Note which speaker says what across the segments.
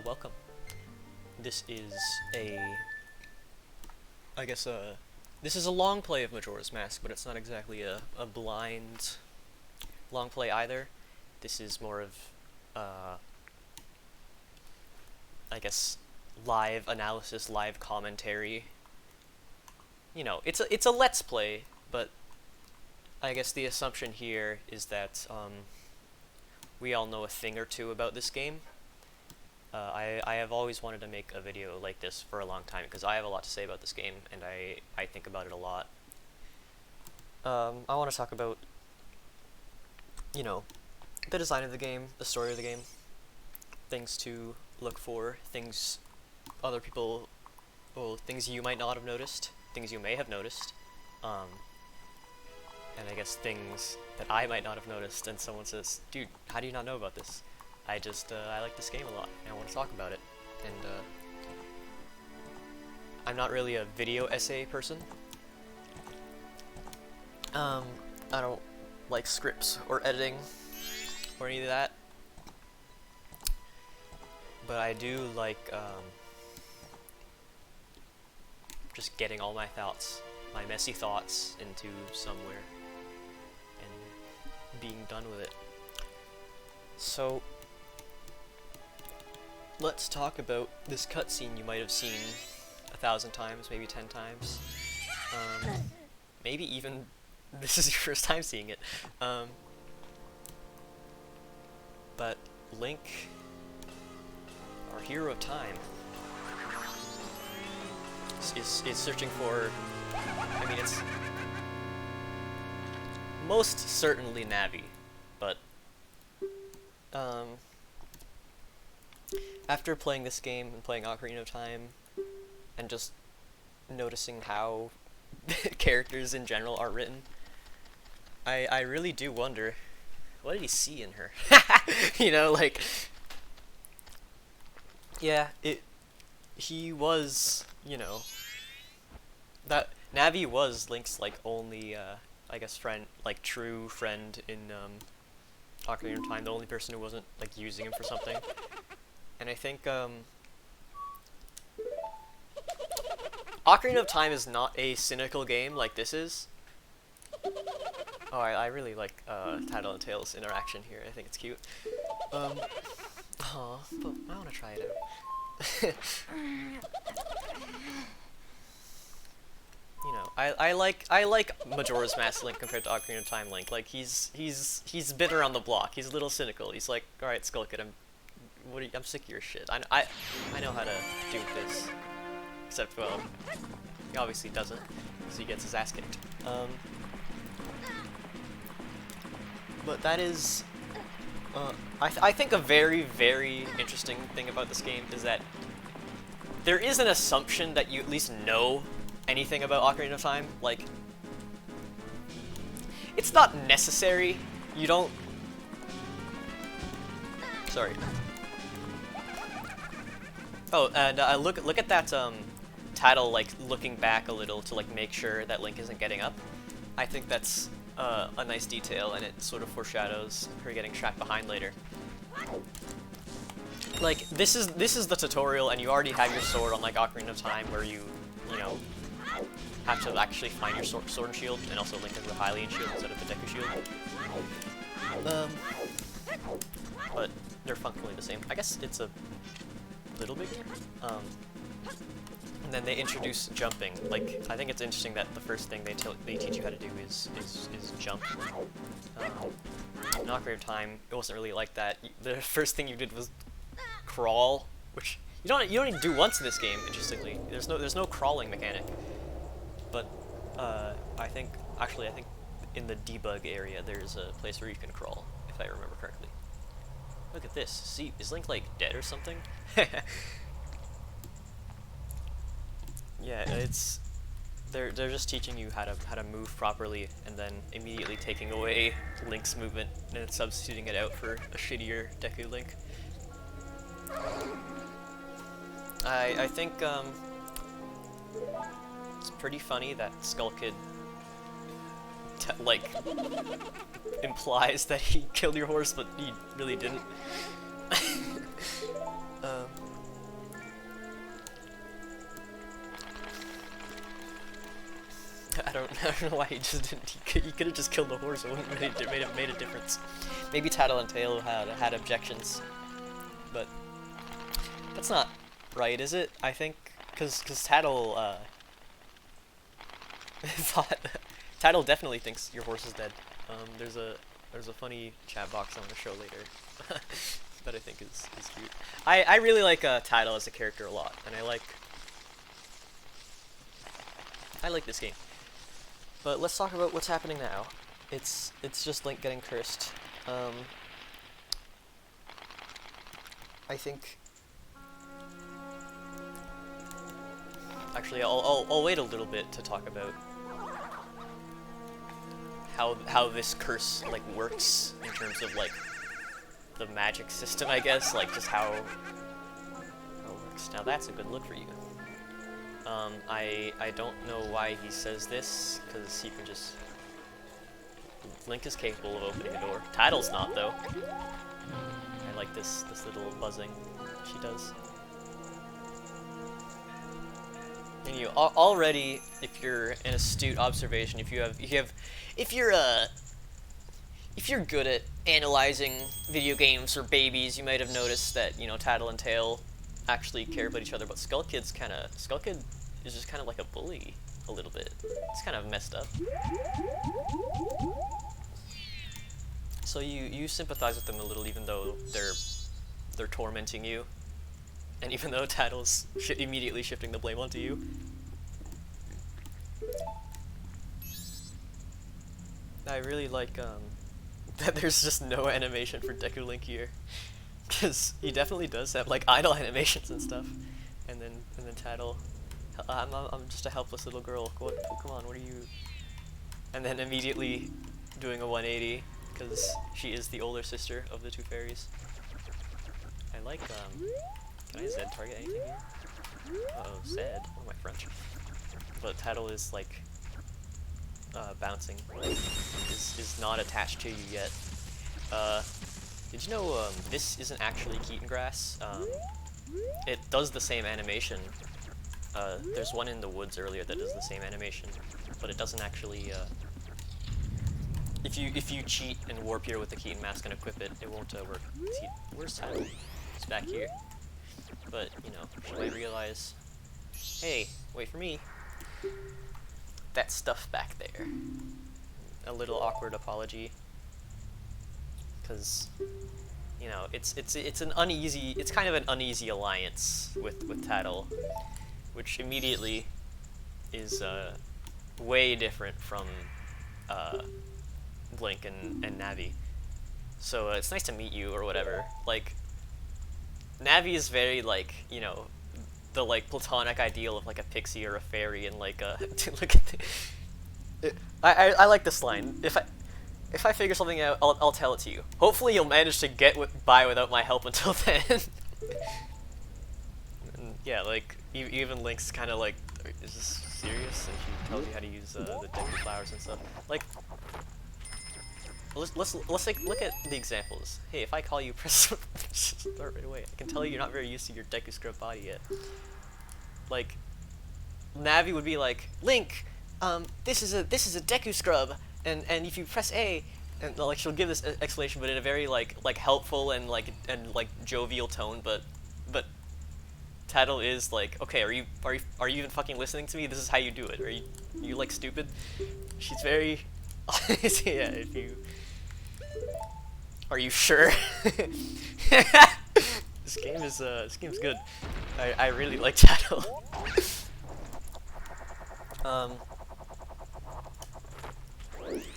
Speaker 1: Welcome. This is this is a long play of Majora's Mask, but it's not exactly a blind long play either. This is more of, I guess, live analysis, live commentary. You know, it's a let's play, but I guess the assumption here is that, we all know a thing or two about this game. I have always wanted to make a video like this for a long time because I have a lot to say about this game and I think about it a lot. I want to talk about, you know, the design of the game, the story of the game, things to look for, things other people, well, things you might not have noticed, things you may have noticed, and I guess things that I might not have noticed and someone says, dude, how do you not know about this? I like this game a lot, and I want to talk about it, and, I'm not really a video essay person. I don't like scripts or editing or any of that, but I do like, just getting all my thoughts, my messy thoughts into somewhere, and being done with it. So, let's talk about this cutscene you might have seen 1,000 times, maybe 10 times. Maybe even this is your first time seeing it. But Link, our hero of time, is searching for, I mean, it's most certainly Navi, but after playing this game and playing Ocarina of Time, and just noticing how characters in general are written, I really do wonder, what did he see in her? You know, like, yeah, he was, you know, that Navi was Link's, like, only, I guess, friend, like, true friend in, Ocarina of Time, the only person who wasn't, like, using him for something. And I think, Ocarina of Time is not a cynical game like this is. Oh, I really like, Tattle and Tails' interaction here. I think it's cute. Aw, but I want to try it out. You know, I like Majora's Mask Link compared to Ocarina of Time Link. Like, he's been around the block. He's a little cynical. He's like, all right, Skullkid, I'm sick of your shit. I know how to do this. Except, well, he obviously doesn't, so he gets his ass kicked. But that is, I think a very, very interesting thing about this game is that there is an assumption that you at least know anything about Ocarina of Time. Like, it's not necessary. You don't... Sorry. Oh, and look at that Tattle, like, looking back a little to, like, make sure that Link isn't getting up. I think that's a nice detail, and it sort of foreshadows her getting trapped behind later. Like, this is the tutorial, and you already have your sword on, like, Ocarina of Time, where you know, have to actually find your sword and shield, and also Link has the Hylian shield instead of the Deku shield. But they're functionally the same. I guess it's a little bit game. And then they introduce jumping. Like, I think it's interesting that the first thing they teach you how to do is jump. In Ocarina of Time, it wasn't really like that. The first thing you did was crawl, which you don't even do once in this game. Interestingly, there's no crawling mechanic. But I think in the debug area there's a place where you can crawl, if I remember correctly. Look at this. See, is Link, like, dead or something? Yeah, it's... They're just teaching you how to move properly, and then immediately taking away Link's movement and substituting it out for a shittier Deku Link. I think, it's pretty funny that Skullkid, like, implies that he killed your horse, but he really didn't. I don't know why he just didn't. He could have just killed the horse. It wouldn't have made a difference. Maybe Tattle and Tail had objections, but that's not right, is it? I think because Tattle thought Tattle definitely thinks your horse is dead. There's a funny chat box I'm gonna show later that I think is cute. I really like Tattle as a character a lot, and I like this game. But let's talk about what's happening now. It's just Link getting cursed. I think. Actually, I'll wait a little bit to talk about how this curse like works in terms of like the magic system, I guess, like just how it works. Now that's a good look for you. I don't know why he says this, because he can just... Link is capable of opening a door. Tattle's not, though. I like this little buzzing she does. And you already, if you're an astute observation, if you're good at analyzing video games or babies, you might have noticed that, you know, Tattle and Tail actually care about each other, but Skull Kid is just kind of like a bully a little bit. It's kind of messed up. So you sympathize with them a little, even though they're tormenting you, and even though Tattle's immediately shifting the blame onto you. I really like that there's just no animation for Deku Link here, because he definitely does have like idle animations and stuff. And then Tattle, I'm just a helpless little girl. Come on, what are you? And then immediately doing a 180, because she is the older sister of the two fairies. I like can I Z target anything here? Uh-oh, Z. Oh, my French. But Tattle is like bouncing, is not attached to you yet. Did you know this isn't actually Keaton grass? It does the same animation. There's one in the woods earlier that does the same animation, but it doesn't actually. If you cheat and warp here with the Keaton mask and equip it, it won't work. Where's Tattle? It's back here. But you know, she might realize, hey, wait for me. That stuff back there. A little awkward apology, because you know it's kind of an uneasy alliance with Tattle, which immediately is way different from Blink and Navi. So it's nice to meet you or whatever. Like Navi is very like, you know, the like platonic ideal of like a pixie or a fairy, and like look at I like this line. If I figure something out, I'll tell it to you. Hopefully you'll manage to get by without my help until then. And yeah, like even Link's kind of like, is this serious? And she tells you how to use the Deku flowers and stuff. Like, let's like look at the examples. Hey, if I call you, press start right away. I can tell you're not very used to your Deku scrub body yet. Like, Navi would be like, Link, this is a Deku scrub, and if you press A, and like she'll give this explanation, but in a very like helpful and like jovial tone. But Tattle is like, okay, are you even fucking listening to me? This is how you do it. Are you like stupid? She's very yeah. If you are you sure? This game's good. I really like Tattle.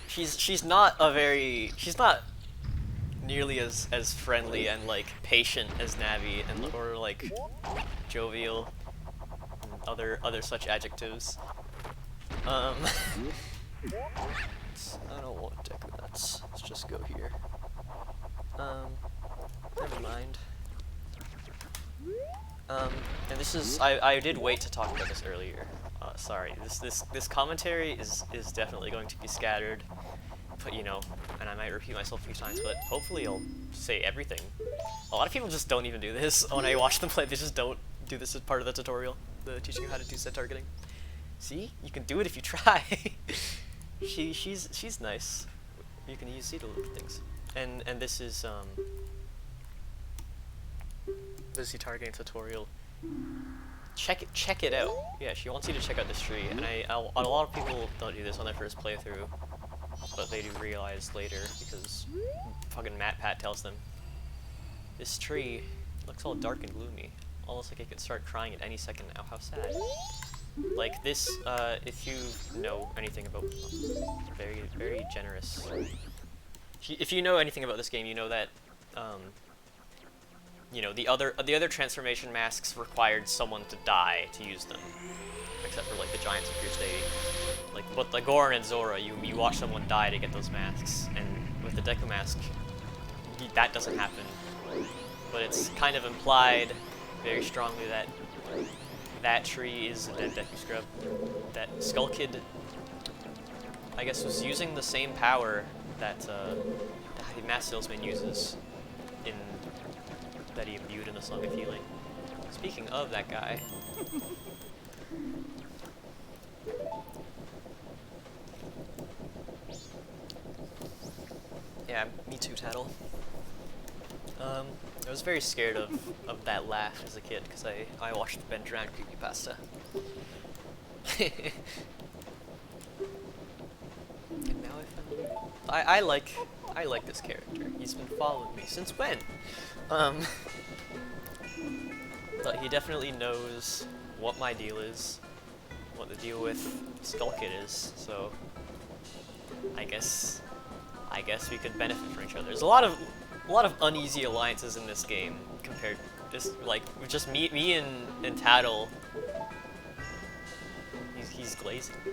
Speaker 1: She's not nearly as friendly and like patient as Navi, and or like jovial and other such adjectives. I don't want Deku Nuts. Let's just go here. Never mind. And this is I did wait to talk about this earlier. Sorry, this commentary is definitely going to be scattered, but you know, and I might repeat myself a few times, but hopefully I'll say everything. A lot of people just don't even do this when I watch them play. They just don't do this as part of the tutorial, the teaching you how to do set targeting. See? You can do it if you try. She's nice. You can use the little things. And this is the targeting tutorial. Check it out. Yeah, she wants you to check out this tree, and a lot of people don't do this on their first playthrough, but they do realize later because fucking MatPat tells them. This tree looks all dark and gloomy, almost like it could start crying at any second now. How sad. Like this, if you know anything about very generous. If you know anything about this game, you know that you know the other transformation masks required someone to die to use them, except for like the Giants of Fierce Deity. Like, but the Goron and Zora, you watch someone die to get those masks, and with the Deku mask, that doesn't happen. But it's kind of implied very strongly that that tree is a dead Deku Scrub. That Skull Kid, I guess, was using the same power that the Mass Salesman uses in that he imbued in the Song of Healing. Speaking of that guy, yeah, me too, Tattle. I was very scared of that laugh as a kid because I watched Ben Drown creepypasta. And now I like this character. He's been following me since when? But he definitely knows what my deal is, what the deal with Skull Kid is. So I guess we could benefit from each other. There's a lot of uneasy alliances in this game compared to this, like just me and Tattle. He's glazing me.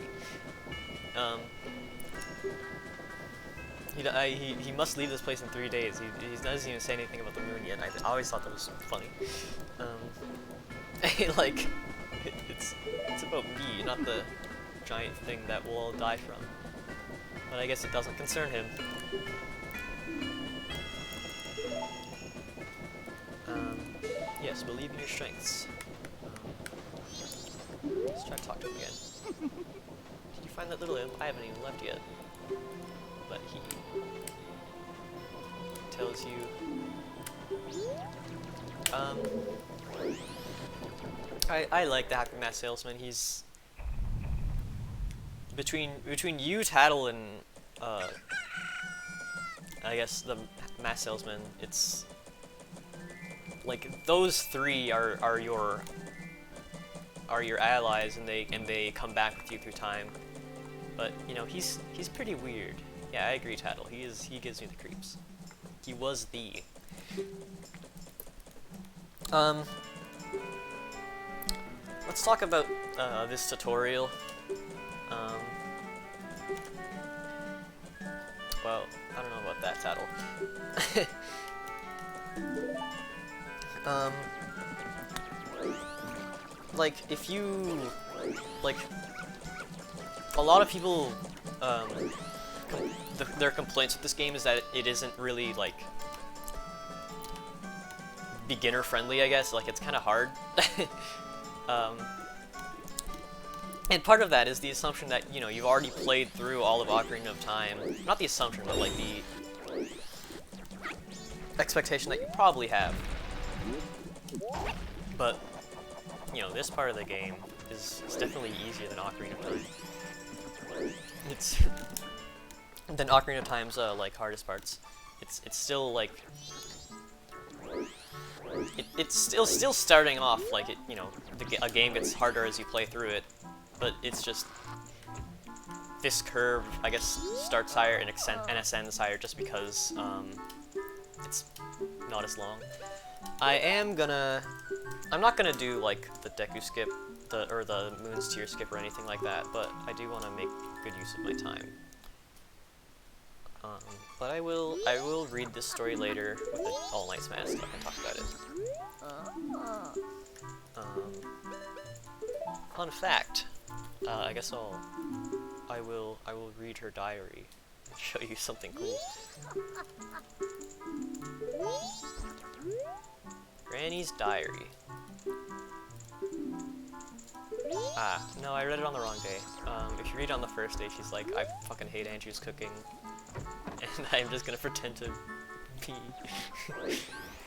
Speaker 1: He must leave this place in 3 days. He doesn't even say anything about the moon yet. I always thought that was funny. Like, it's about me, not the giant thing that we'll all die from. But I guess it doesn't concern him. Yes, believe in your strengths. Let's try to talk to him again. Did you find that little imp? I haven't even left yet. But he tells you. I like the Happy Mass Salesman. He's between you, Tattle, and I guess the Mass Salesman. It's like those three are your allies, and they come back with you through time. But you know he's pretty weird. Yeah, I agree, Tattle. He gives me the creeps. He was the. Let's talk about this tutorial. Well, I don't know about that, Tattle. Like, if you, like, a lot of people, their complaints with this game is that it isn't really, like, beginner friendly, I guess. Like, it's kind of hard. And part of that is the assumption that, you know, you've already played through all of Ocarina of Time. Not the assumption, but, like, the expectation that you probably have. But, you know, this part of the game is definitely easier than Ocarina of Time. It's than Ocarina of Time's like hardest parts. It's still like it's still starting off like it. You know, a game gets harder as you play through it, but it's just this curve, I guess, starts higher and ascends higher just because it's not as long. I'm not gonna do like the Deku skip, or the Moon's Tear skip or anything like that, but I do want to make good use of my time. But I will read this story later with the All Knight's mask. I can talk about it. Fun fact. I guess I will read her diary and show you something cool. Granny's diary. Ah, no, I read it on the wrong day. If you read it on the first day, she's like, I fucking hate Andrew's cooking, and I'm just gonna pretend to be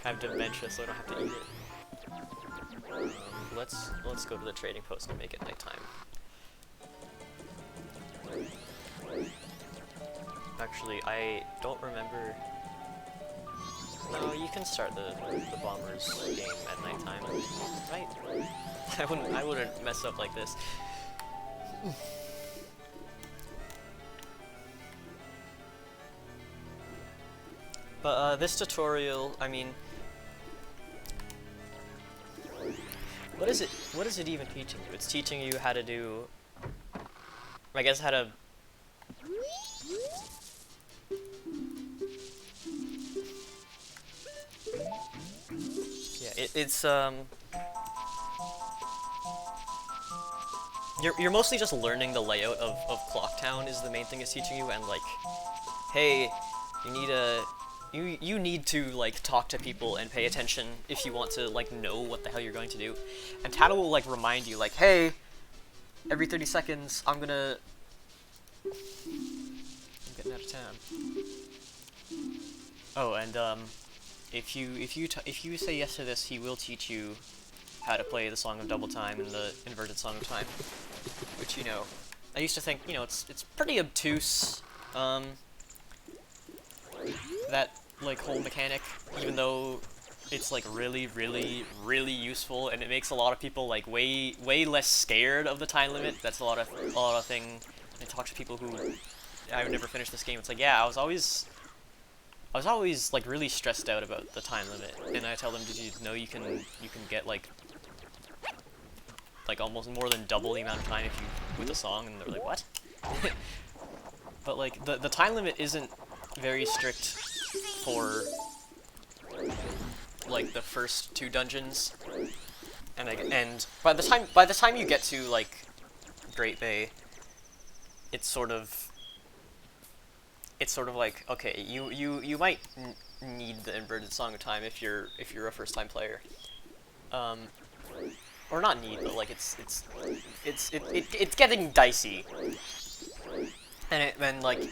Speaker 1: have dementia so I don't have to eat it. Let's go to the trading post and make it nighttime. Actually, I don't remember. No, you can start the Bombers game at nighttime, right? I wouldn't mess up like this. But this tutorial, I mean, what is it even teaching you? It's teaching you how to do, I guess, how to it's you're mostly just learning the layout of Clocktown is the main thing it's teaching you, and like, hey, you need to like talk to people and pay attention if you want to like know what the hell you're going to do. And Tata will like remind you like, hey, every 30 seconds I'm getting out of town. Oh, and if you say yes to this, he will teach you how to play the Song of Double Time and the inverted Song of Time, which, you know, I used to think, you know, it's pretty obtuse, that like whole mechanic, even though it's like really, really, really useful, and it makes a lot of people like way less scared of the time limit. That's a lot of thing. I talk to people who I would never finish this game. It's like, yeah, I was always like really stressed out about the time limit, and I tell them, did you know you can get like almost more than double the amount of time if you with a song, and they're like, what? But like the time limit isn't very strict for like the first 2 dungeons, and by the time you get to like Great Bay, it's sort of like, okay, you might need the inverted Song of Time if you're a first time player, or not need, but like it's getting dicey, and like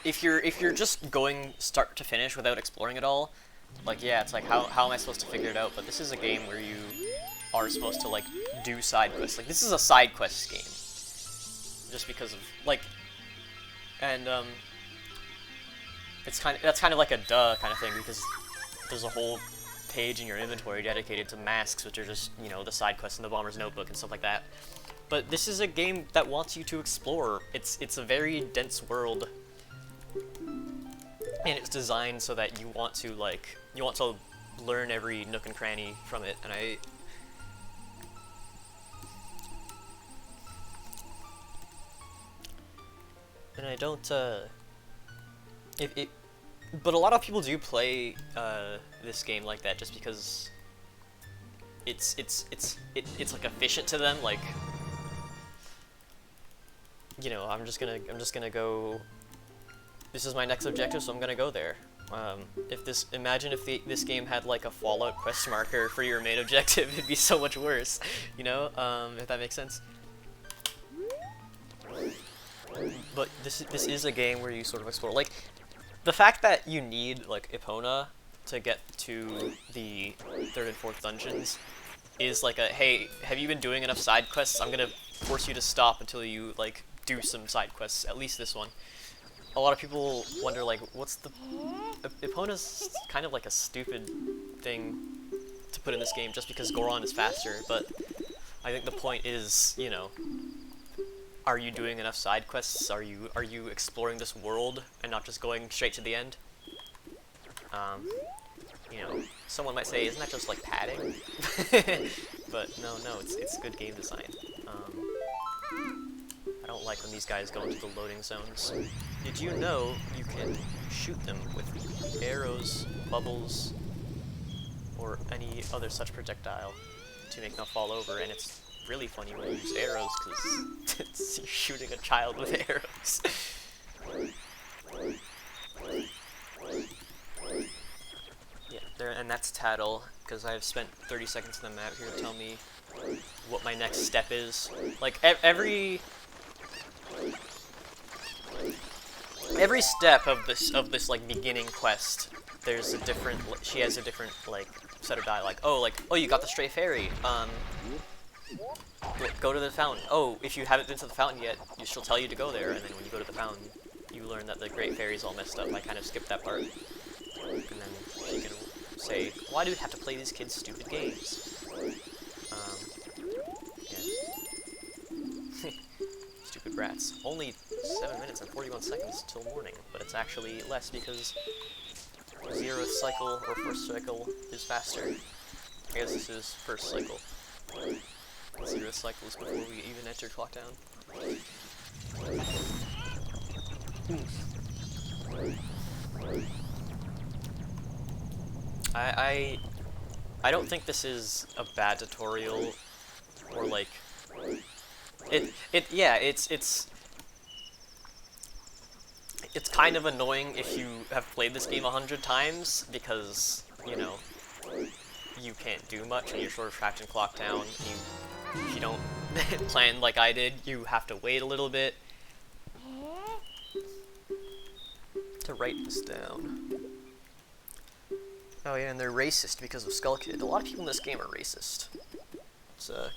Speaker 1: if you're just going start to finish without exploring it all, like, yeah, it's like, how am I supposed to figure it out? But this is a game where you are supposed to like do side quests. Like, this is a side quest game, just because of like, and that's kind of like a duh kind of thing, because there's a whole page in your inventory dedicated to masks, which are just, you know, the side quests in the Bomber's Notebook and stuff like that. But this is a game that wants you to explore. It's a very dense world, and it's designed so that you want to learn every nook and cranny from it. And I don't but a lot of people do play this game like that just because it's like efficient to them. Like, you know, I'm just gonna go. This is my next objective, so I'm gonna go there. Imagine if this game had like a Fallout quest marker for your main objective, it'd be so much worse. You know, if that makes sense. But this is a game where you sort of explore. Like, the fact that you need like Epona to get to the 3rd and 4th dungeons is like a, hey, have you been doing enough side quests? I'm gonna force you to stop until you like do some side quests, at least this one. A lot of people wonder like, what's the Epona's kind of like a stupid thing to put in this game just because Goron is faster, but I think the point is, you know, are you doing enough side quests? Are you exploring this world and not just going straight to the end? You know, someone might say, isn't that just like padding? But no, it's good game design. I don't like when these guys go into the loading zones. Did you know you can shoot them with arrows, bubbles, or any other such projectile to make them fall over? And it's really funny when you use arrows, because you're shooting a child with arrows. Yeah, there, and that's Tattle, because I've spent 30 seconds on the map here to tell me what my next step is. Like, every step of this like beginning quest, there's a different. She has a different like set of dialogue. Oh, you got the stray fairy. Go to the fountain. Oh, if you haven't been to the fountain yet, she'll tell you to go there, and then when you go to the fountain, you learn that the Great Fairy's all messed up. I kind of skipped that part. And then she can say, why do we have to play these kids' stupid games? Yeah. Stupid brats. Only 7 minutes and 41 seconds till morning, but it's actually less because 0th cycle or 1st cycle is faster. I guess this is 1st cycle. 0th cycle is before we even enter clock down. I don't think this is a bad tutorial, or like it's kind of annoying if you have played this game 100 times because, you know, you can't do much and you're sort of trapped in clock town. If you don't plan like I did, you have to wait a little bit to write this down. Oh yeah, and they're racist because of Skull Kid. A lot of people in this game are racist. It's a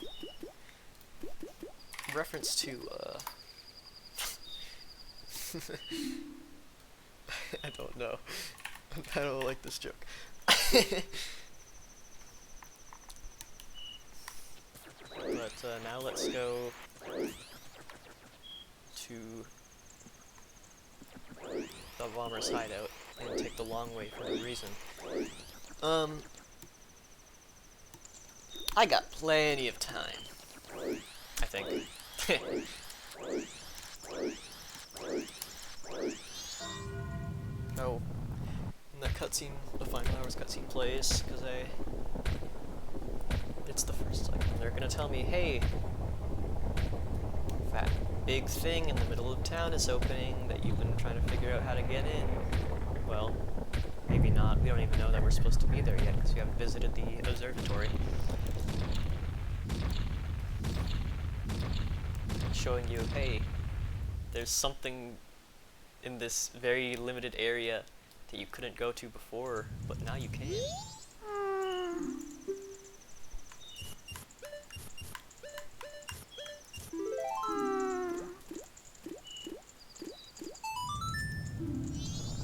Speaker 1: reference to, I don't know. I don't like this joke. But now let's go to the bomber's hideout and take the long way for no reason. I got plenty of time, I think. Oh, and that cutscene, the Fine Flowers cutscene plays, because it's the first cycle. They're gonna tell me, hey, that big thing in the middle of town is opening that you've been trying to figure out how to get in. Well, maybe not. We don't even know that we're supposed to be there yet because we haven't visited the observatory. Showing you, hey, there's something in this very limited area that you couldn't go to before, but now you can.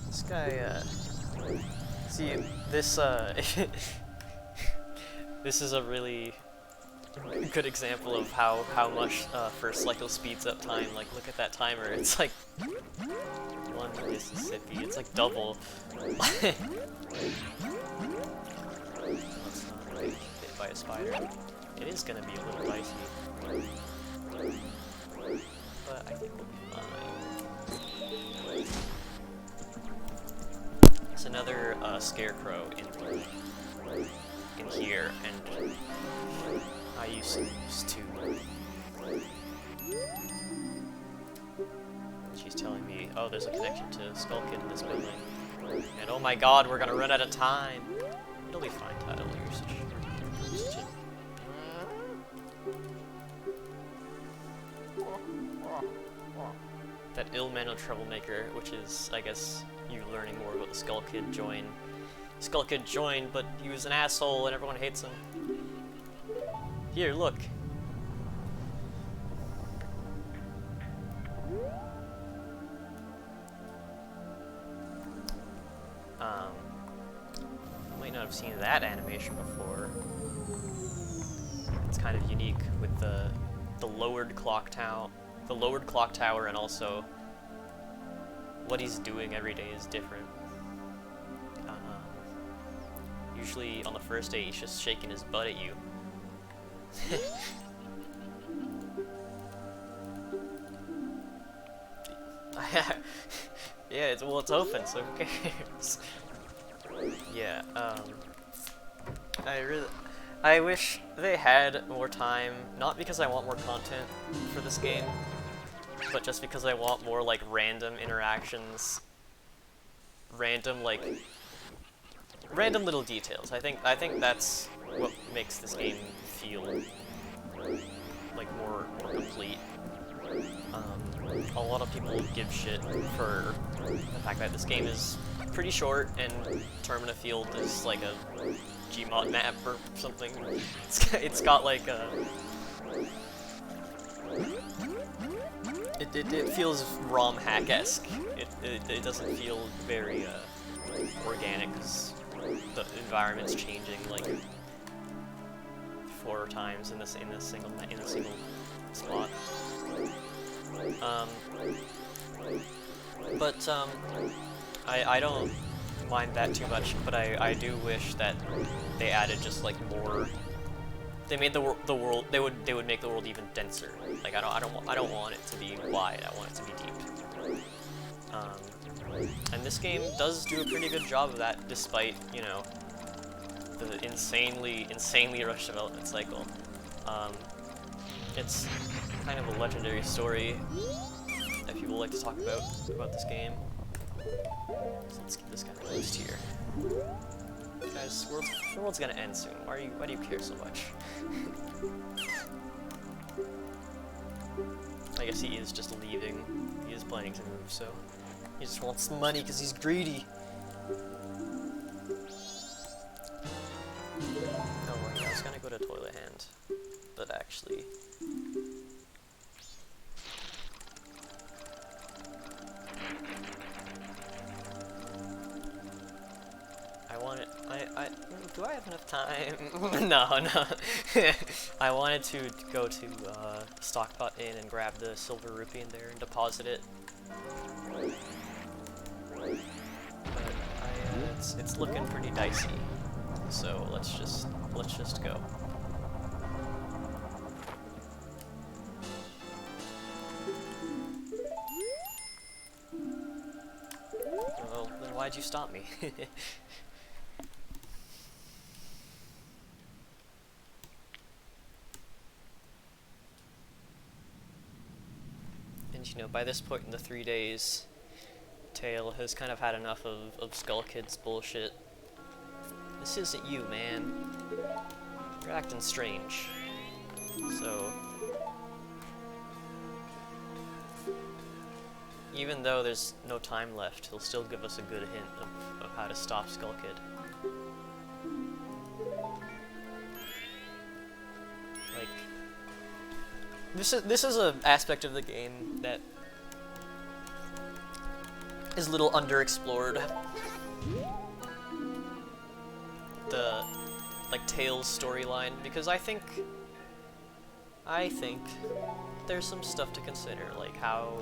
Speaker 1: This guy, see, this, this is a really good example of how much first cycle speeds up time. Like, look at that timer. It's like 1 Mississippi. It's like double. Let's not get hit by a spider. It is gonna be a little dicey, but I think we'll be fine. There's another scarecrow in here, and I used to. She's telling me, oh, there's a connection to Skull Kid in this building. And oh my god, we're gonna run out of time. It'll be fine, Tattle. You're such a... That ill-mannered troublemaker, which is, I guess, you learning more about the Skull Kid joined. Skull Kid joined, but he was an asshole and everyone hates him. Here, look. You might not have seen that animation before. It's kind of unique with the lowered clock tower, and also what he's doing every day is different. Usually on the first day he's just shaking his butt at you. Yeah, it's open, so who cares? Yeah, I wish they had more time, not because I want more content for this game, but just because I want more, like, random interactions. Random, like, random little details. I think that's what makes this game feel like more complete. A lot of people give shit for the fact that this game is pretty short and Termina Field is like a Gmod map or something. It's got like a... It feels ROM hack-esque. It doesn't feel very organic because the environment's changing like 4 times in a single spot. I don't mind that too much, but I do wish that they added just like more. They made the world. They would make the world even denser. Like I don't want it to be wide. I want it to be deep. And this game does do a pretty good job of that, despite, you know, the insanely rushed development cycle. It's kind of a legendary story that people like to talk about this game. So let's keep this guy released here. Guys, the world's gonna end soon. Why do you care so much? I guess he is just leaving. He is planning to move, so he just wants money because he's greedy. Oh wait, I was gonna go to Toilet Hand, but actually. Do I have enough time? No. I wanted to go to Stockpot Inn and grab the silver rupee in there and deposit it. But it's looking pretty dicey. So let's just go. Well, then why'd you stop me? And you know, by this point in the 3 days, Tail has kind of had enough of Skull Kid's bullshit. This isn't you, man. You're acting strange. So, even though there's no time left, he'll still give us a good hint of how to stop Skull Kid. Like, this is an aspect of the game that is a little underexplored. The Tails storyline, because I think there's some stuff to consider, like how,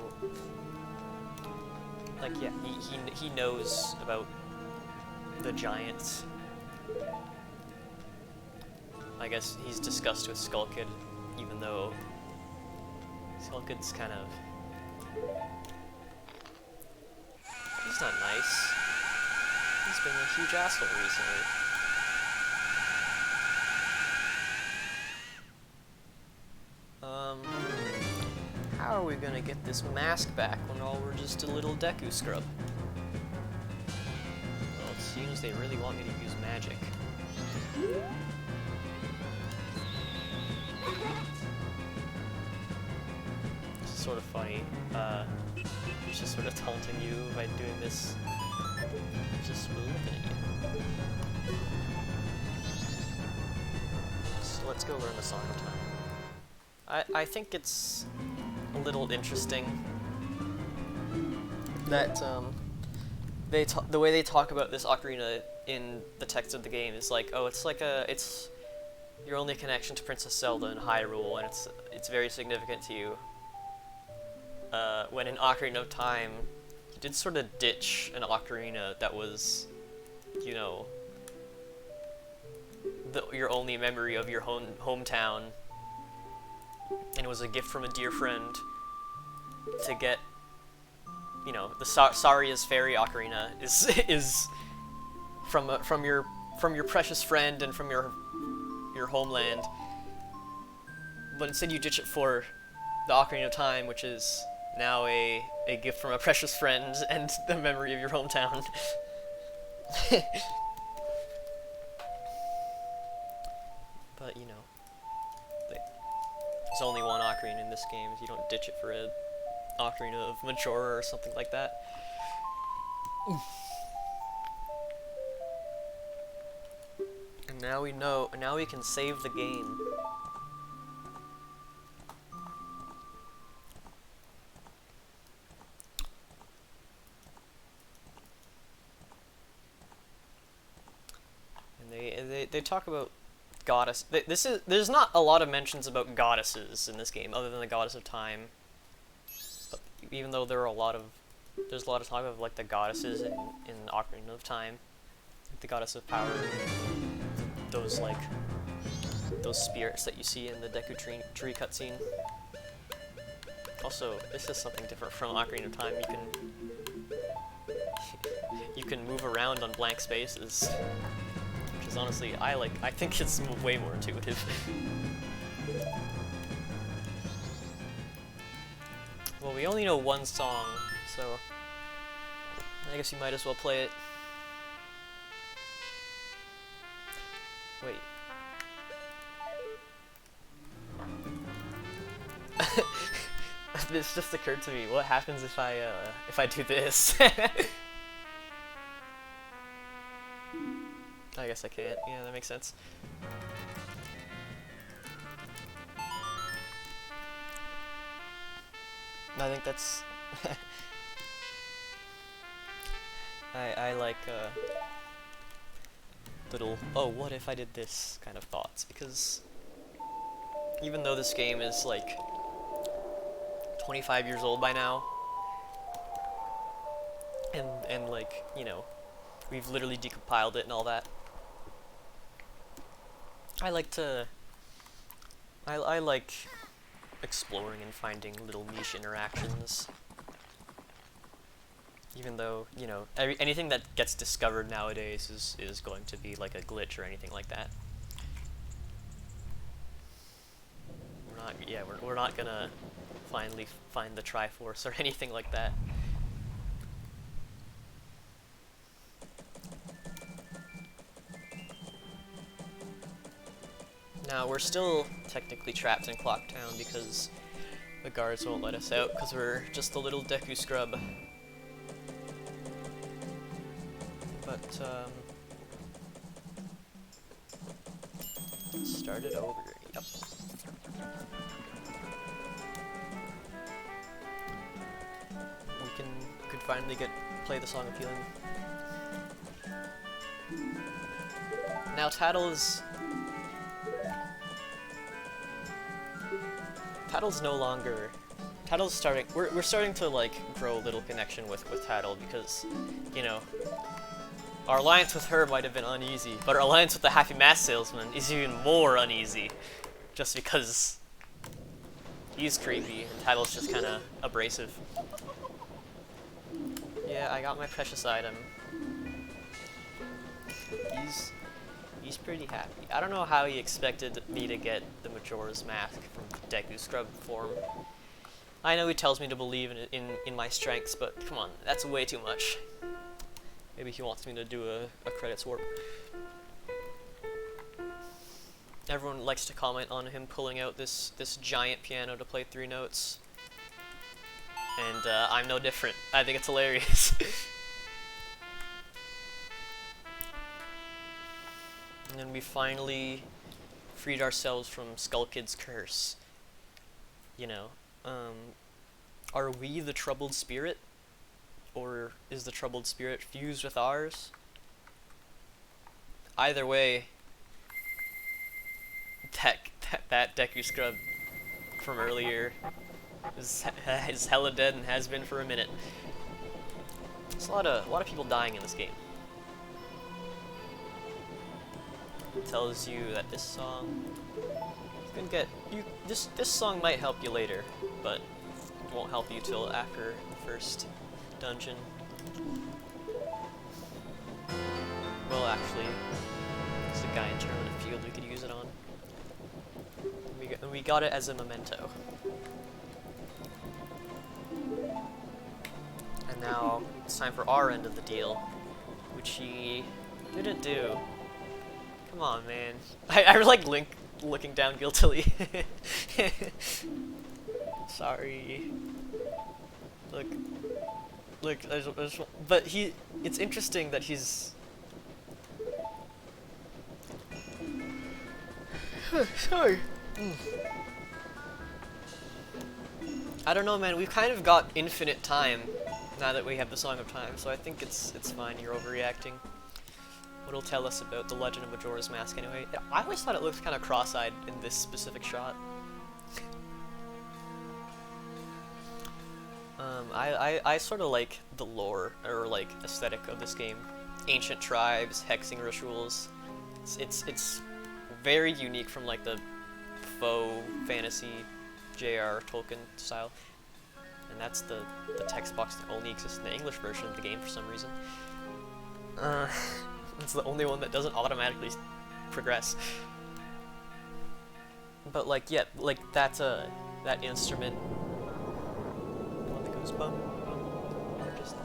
Speaker 1: yeah, he knows about the giants. I guess he's discussed with Skull Kid, even though Skull Kid's kind of, he's not nice. He's been a huge asshole recently. How are we gonna get this mask back when all we're just a little Deku scrub? Well, it seems they really want me to use magic. It's sort of funny. It's just sort of taunting you by doing this. It's just really looking at you. So let's go learn the song of time. I think it's a little interesting that the way they talk about this ocarina in the text of the game is like, oh, it's your only connection to Princess Zelda in Hyrule, and it's very significant to you. When in Ocarina of Time, you did sort of ditch an ocarina that was, you know, your only memory of your hometown. And it was a gift from a dear friend to get, you know, the Saria's Fairy Ocarina is from your precious friend and from your homeland. But instead you ditch it for the Ocarina of Time, which is now a gift from a precious friend and the memory of your hometown. But, you know, there's only one ocarina in this game. You don't ditch it for a ocarina of Majora or something like that. And now we know, now we can save the game. And they talk about goddess. There's not a lot of mentions about goddesses in this game, other than the goddess of time. But even though there's a lot of talk of like the goddesses in Ocarina of Time, like the goddess of power, those spirits that you see in the Deku Tree cutscene. Also, this is something different from Ocarina of Time. You can move around on blank spaces. Honestly, I think it's way more intuitive. Well, we only know one song, so I guess you might as well play it. Wait. This just occurred to me. What happens if I do this? I guess I can't. Yeah, that makes sense. I think that's... I like, little, oh, what if I did this kind of thoughts, because even though this game is, like, 25 years old by now, and like, you know, we've literally decompiled it and all that, I like exploring and finding little niche interactions. Even though, you know, anything that gets discovered nowadays is going to be like a glitch or anything like that. We're not gonna finally find the Triforce or anything like that. Now, we're still technically trapped in Clock Town because the guards won't let us out because we're just a little Deku scrub. But, start it over. Yep. We could finally play the Song of Healing. Now, Tattle's no longer... Tattle's starting... We're starting to, like, grow a little connection with Tattle because, you know, our alliance with her might have been uneasy, but our alliance with the Happy Mask Salesman is even more uneasy, just because he's creepy and Tattle's just kind of abrasive. Yeah, I got my precious item. He's pretty happy. I don't know how he expected me to get the Majora's Mask from Deku Scrub form. I know he tells me to believe in my strengths, but come on, that's way too much. Maybe he wants me to do a credits warp. Everyone likes to comment on him pulling out this giant piano to play 3 notes. And I'm no different. I think it's hilarious. And then we finally freed ourselves from Skull Kid's curse. You know, are we the troubled spirit? Or is the troubled spirit fused with ours? Either way, that Deku Scrub from earlier is hella dead and has been for a minute. There's a lot of people dying in this game. It tells you that this song can get you. This song might help you later, but it won't help you till after the first dungeon. Well, actually, there's a guy in charge of the field we could use it on. We got it as a memento. And now it's time for our end of the deal, which he didn't do. Come on, man. I like Link looking down guiltily. Sorry. Look, look. But it's interesting that he's. Sorry. I don't know, man. We've kind of got infinite time now that we have the Song of Time, so I think it's fine. You're overreacting. What'll tell us about the Legend of Majora's Mask anyway? I always thought it looked kind of cross-eyed in this specific shot. I sort of like the lore, or like aesthetic of this game. Ancient tribes, hexing rituals. It's very unique from like the faux fantasy J.R. Tolkien style. And that's the text box that only exists in the English version of the game for some reason. It's the only one that doesn't automatically progress. But like, yeah, like that instrument. The one that goes bum bum. Just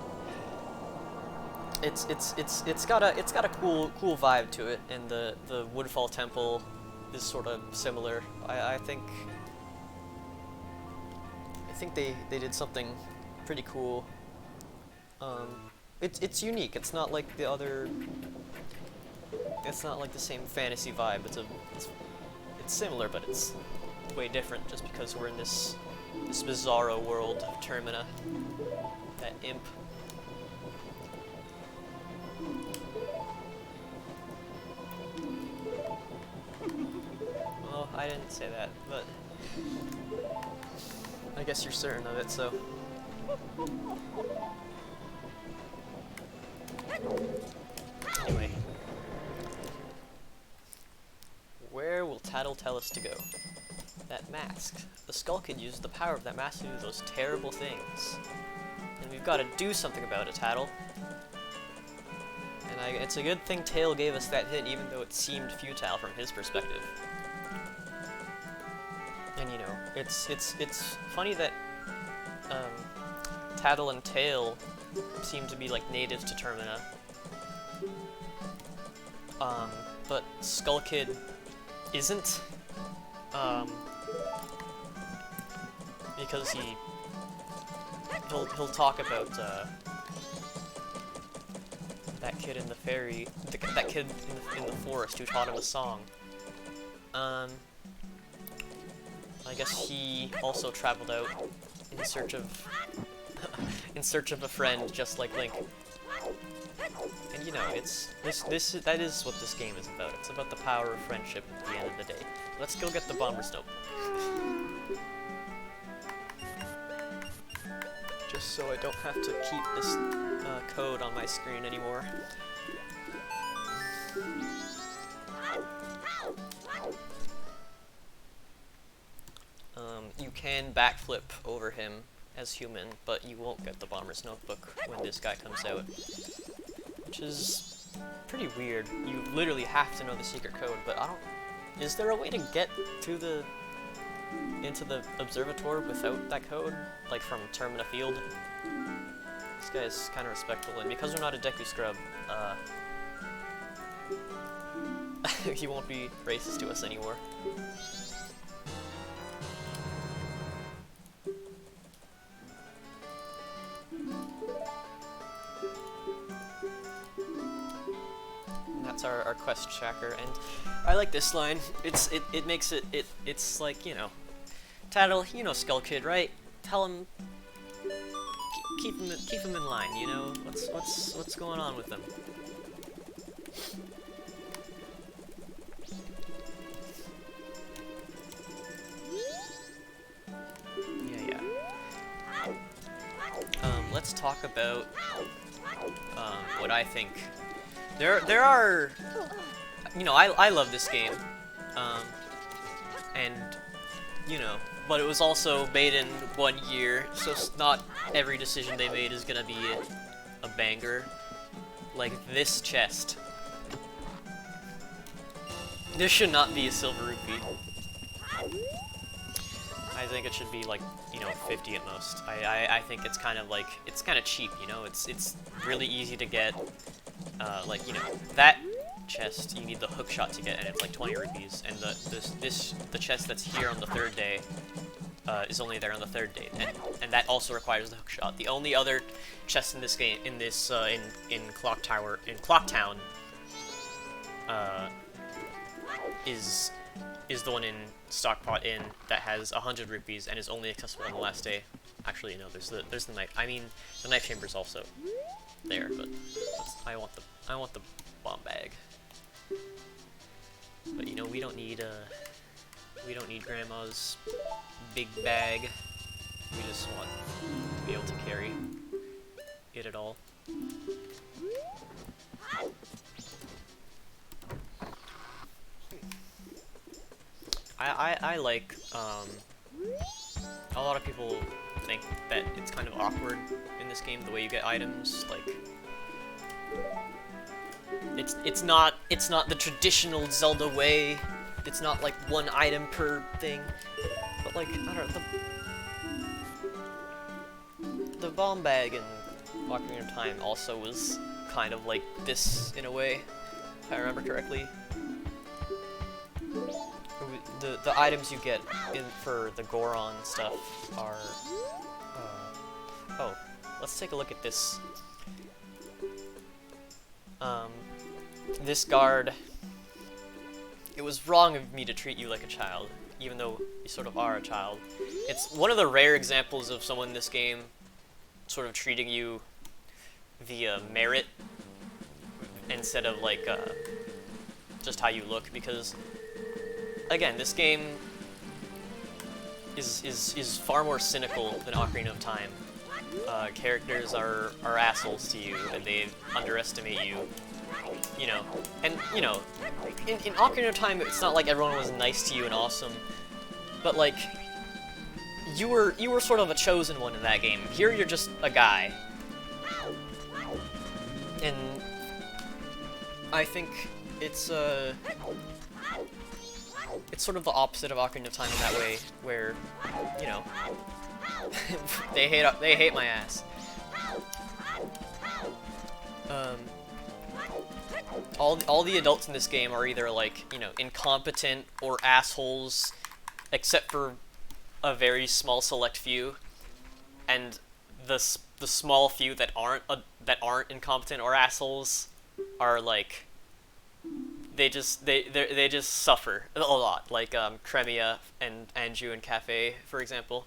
Speaker 1: it's got a cool vibe to it, and the Woodfall Temple is sort of similar. I think they did something pretty cool. It's unique. It's not like the other. It's not like the same fantasy vibe. It's similar, but it's way different. Just because we're in this bizarro world of Termina, that imp. Well, I didn't say that, but I guess you're certain of it, so. Anyway. Where will Tattle tell us to go? That mask. The Skull Kid used the power of that mask to do those terrible things. And we've got to do something about it, Tattle. And it's a good thing Tail gave us that hint, even though it seemed futile from his perspective. And you know, it's funny that Tattle and Tail seem to be like natives to Termina. But Skull Kid isn't, because he'll talk about that kid in the fairy, that kid in the forest who taught him a song. I guess he also traveled out in search of a friend, just like Link. And you know, that is what this game is about. It's about the power of friendship at the end of the day. Let's go get the Bomber's Notebook. Just so I don't have to keep this code on my screen anymore. You can backflip over him as human, but you won't get the Bomber's Notebook when this guy comes out. Which is pretty weird. You literally have to know the secret code, but I don't... Is there a way to get to into the observatory without that code? Like from Termina Field? This guy is kind of respectful, and because we're not a Deku Scrub, he won't be racist to us anymore. That's our quest tracker, and I like this line. It makes it's like, you know, Tattle, you know Skull Kid, right? Tell him, keep him in line. You know what's going on with him. Yeah. Let's talk about what I think. There are, you know, I love this game, and, you know, but it was also made in 1 year, so not every decision they made is gonna be a banger. Like this chest. This should not be a silver rupee. I think it should be like, you know, 50 at most. I think it's kind of like, it's kind of cheap, you know, it's really easy to get. Like, you know, that chest you need the hook shot to get, and it's like 20 rupees. And the chest that's here on the third day is only there on the third day, and that also requires the hook shot. The only other chest in this game, in Clock Town, is the one in Stockpot Inn that has 100 rupees and is only accessible on the last day. Actually, no, there's the knife. I mean, the knife chamber's also there, but I want the bomb bag. But you know, we don't need Grandma's big bag. We just want to be able to carry it at all. I like, a lot of people think that it's kind of awkward in this game, the way you get items, like, it's not the traditional Zelda way, it's not like one item per thing, but like, I don't know, the bomb bag in Ocarina of Time also was kind of like this in a way, if I remember correctly. The items you get for the Goron stuff are, oh, let's take a look at this. This guard, it was wrong of me to treat you like a child, even though you sort of are a child. It's one of the rare examples of someone in this game sort of treating you via merit instead of like, just how you look, because again, this game is far more cynical than Ocarina of Time. Characters are assholes to you, and they underestimate you. You know, and you know, in Ocarina of Time, it's not like everyone was nice to you and awesome, but like, you were sort of a chosen one in that game. Here, you're just a guy, and I think it's sort of the opposite of Ocarina of Time in that way, where, you know, they hate my ass. All the adults in this game are either like, you know, incompetent or assholes, except for a very small select few, and the small few that aren't incompetent or assholes are like, they just suffer a lot, like Cremia and Anju and Cafe, for example.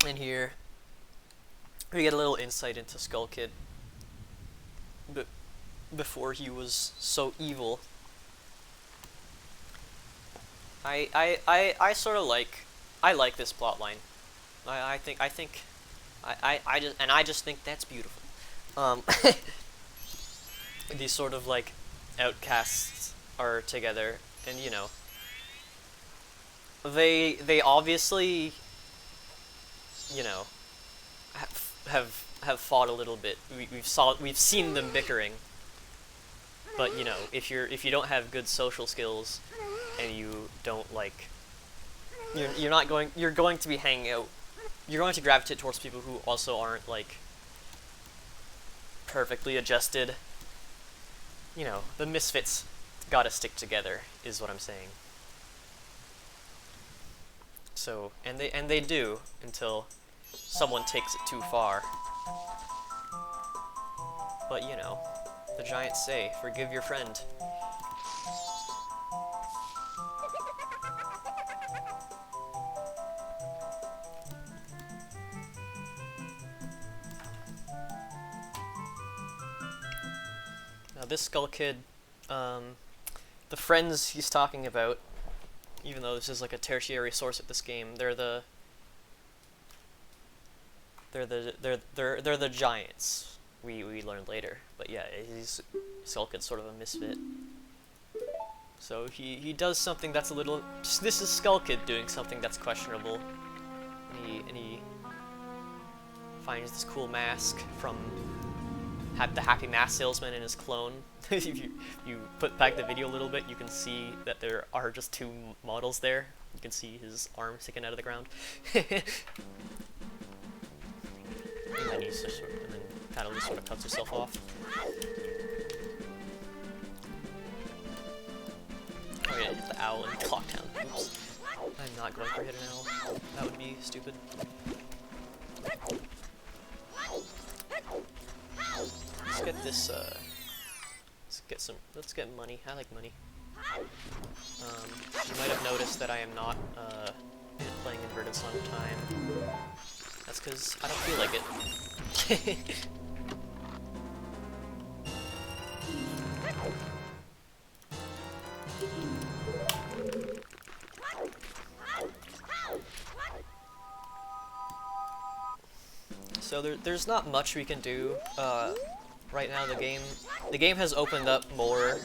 Speaker 1: And here we get a little insight into Skull Kid, but before he was so evil. I sort of like, I like this plotline. I just think that's beautiful. These sort of like outcasts are together, and you know, they obviously, you know, have fought a little bit. We've seen them bickering. But you know, if you don't have good social skills, and you don't like, you're going to be hanging out. You're going to gravitate towards people who also aren't like perfectly adjusted. You know, the misfits gotta stick together, is what I'm saying. So, and they do, until someone takes it too far. But you know, the giants say, forgive your friend. Now this Skull Kid, the friends he's talking about, even though this is like a tertiary source at this game, they're the giants. We learned later, but yeah, Skull Kid's sort of a misfit. So he does something that's a little. This is Skull Kid doing something that's questionable, and he finds this cool mask from the Happy Mask Salesman and his clone. If you put back the video a little bit, you can see that there are just two models there. You can see his arm sticking out of the ground. And then he's just sort of, and then kind of just sort of cuts herself off. Oh yeah, hit the owl and Clocktown. Oops. I'm not going for hit an owl. That would be stupid. Let's get this, let's get money. I like money. You might have noticed that I am not, playing Inverted Song of Time. That's because I don't feel like it. So there's not much we can do right now. The game has opened up more,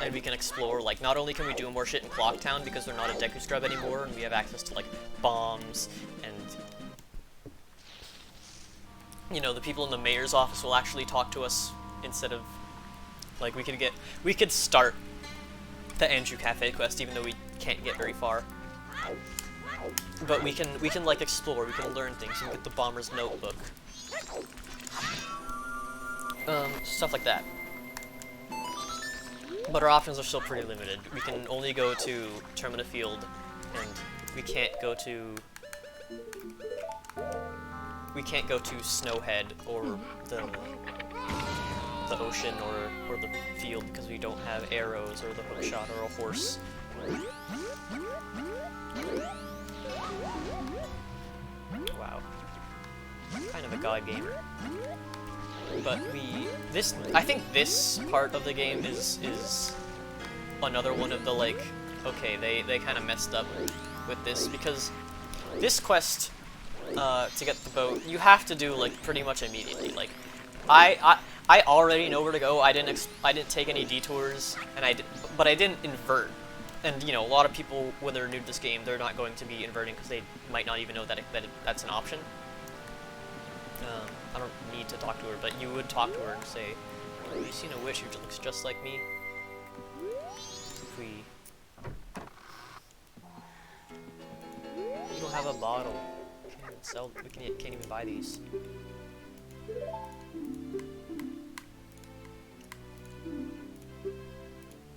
Speaker 1: and we can explore. Like, not only can we do more shit in Clocktown because we're not a Deku Scrub anymore, and we have access to like bombs, and you know, the people in the mayor's office will actually talk to us instead of like we could start the Andrew Cafe quest even though we can't get very far. But we can like explore, we can learn things, and get the Bomber's Notebook. Stuff like that. But our options are still pretty limited. We can only go to Termina Field, and we can't go to Snowhead or the ocean or the field because we don't have arrows or the hookshot or a horse. Wow. Kind of a god gamer. But I think this part of the game is another one of the, like, okay, they kind of messed up with this, because this quest, to get the boat, you have to do, like, pretty much immediately. Like, I already know where to go. I didn't take any detours, but I didn't invert. And, you know, a lot of people, when they're new to this game, they're not going to be inverting because they might not even know that that's an option. I don't need to talk to her, but you would talk to her and say, have you seen a witch who looks just like me? You don't have a bottle. Can't even sell. We can't even buy these.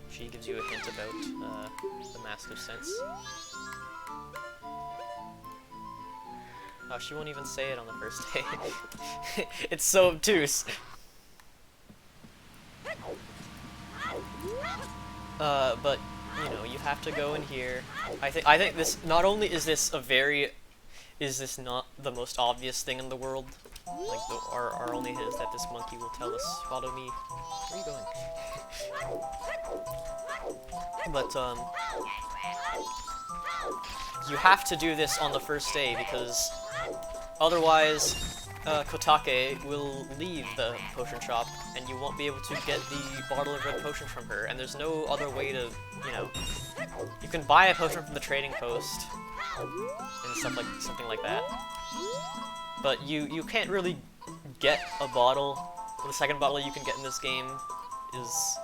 Speaker 1: She gives you a hint about the Mask of Sense. Oh, she won't even say it on the first day. It's so obtuse. But you know, you have to go in here. I think this, not only is this not the most obvious thing in the world. Like our only hint is that this monkey will tell us, follow me. Where are you going? But you have to do this on the first day because otherwise Kotake will leave the potion shop and you won't be able to get the bottle of red potion from her, and there's no other way to, you know, you can buy a potion from the trading post and something like that, but you can't really get a bottle. The second bottle you can get in this game is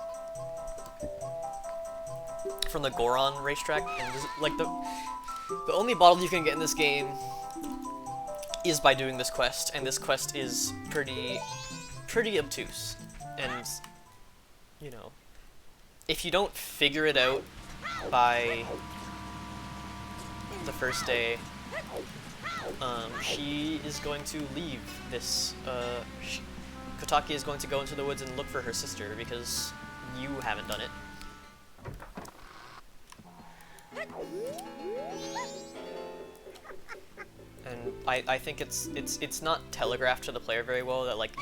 Speaker 1: from the Goron racetrack, and like the only bottle you can get in this game is by doing this quest, and this quest is pretty obtuse. And you know, if you don't figure it out by the first day, she is going to leave this. Kotake is going to go into the woods and look for her sister because you haven't done it. And I think it's not telegraphed to the player very well that, like,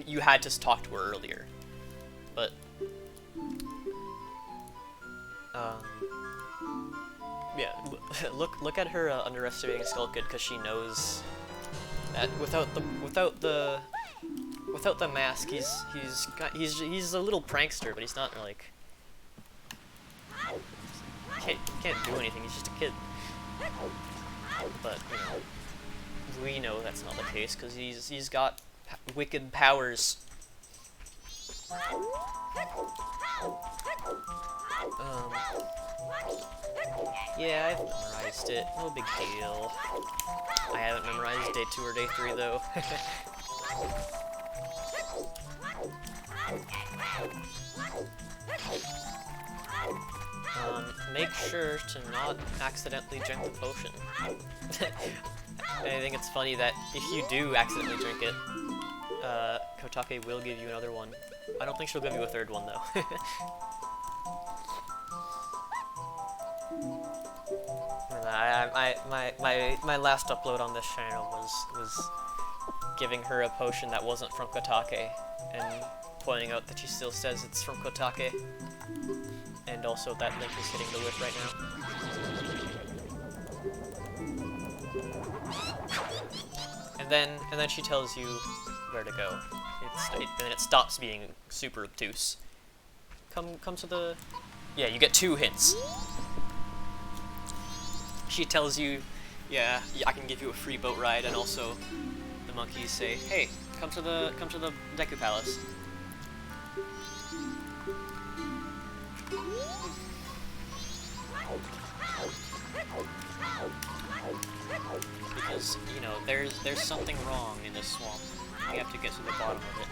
Speaker 1: you had to talk to her earlier, but yeah, look at her underestimating Skull Kid, because she knows that without the mask, he's a little prankster, but he's not like can't do anything. He's just a kid. But you know, we know that's not the case because he's got wicked powers. Um, yeah, I've memorized it. No big deal. I haven't memorized day 2 or day 3 though. Make sure to not accidentally drink the potion. I think it's funny that if you do accidentally drink it, Kotake will give you another one. I don't think she'll give you a third one though. My last upload on this channel was giving her a potion that wasn't from Kotake, and pointing out that she still says it's from Kotake, and also that Link is hitting the whip right now. And then she tells you where to go. And then it stops being super obtuse. Come to the... Yeah, you get 2 hints. She tells you, yeah, I can give you a free boat ride, and also the monkeys say, hey, come to the Deku Palace. Because, you know, there's something wrong in this swamp. We have to get to the bottom of it.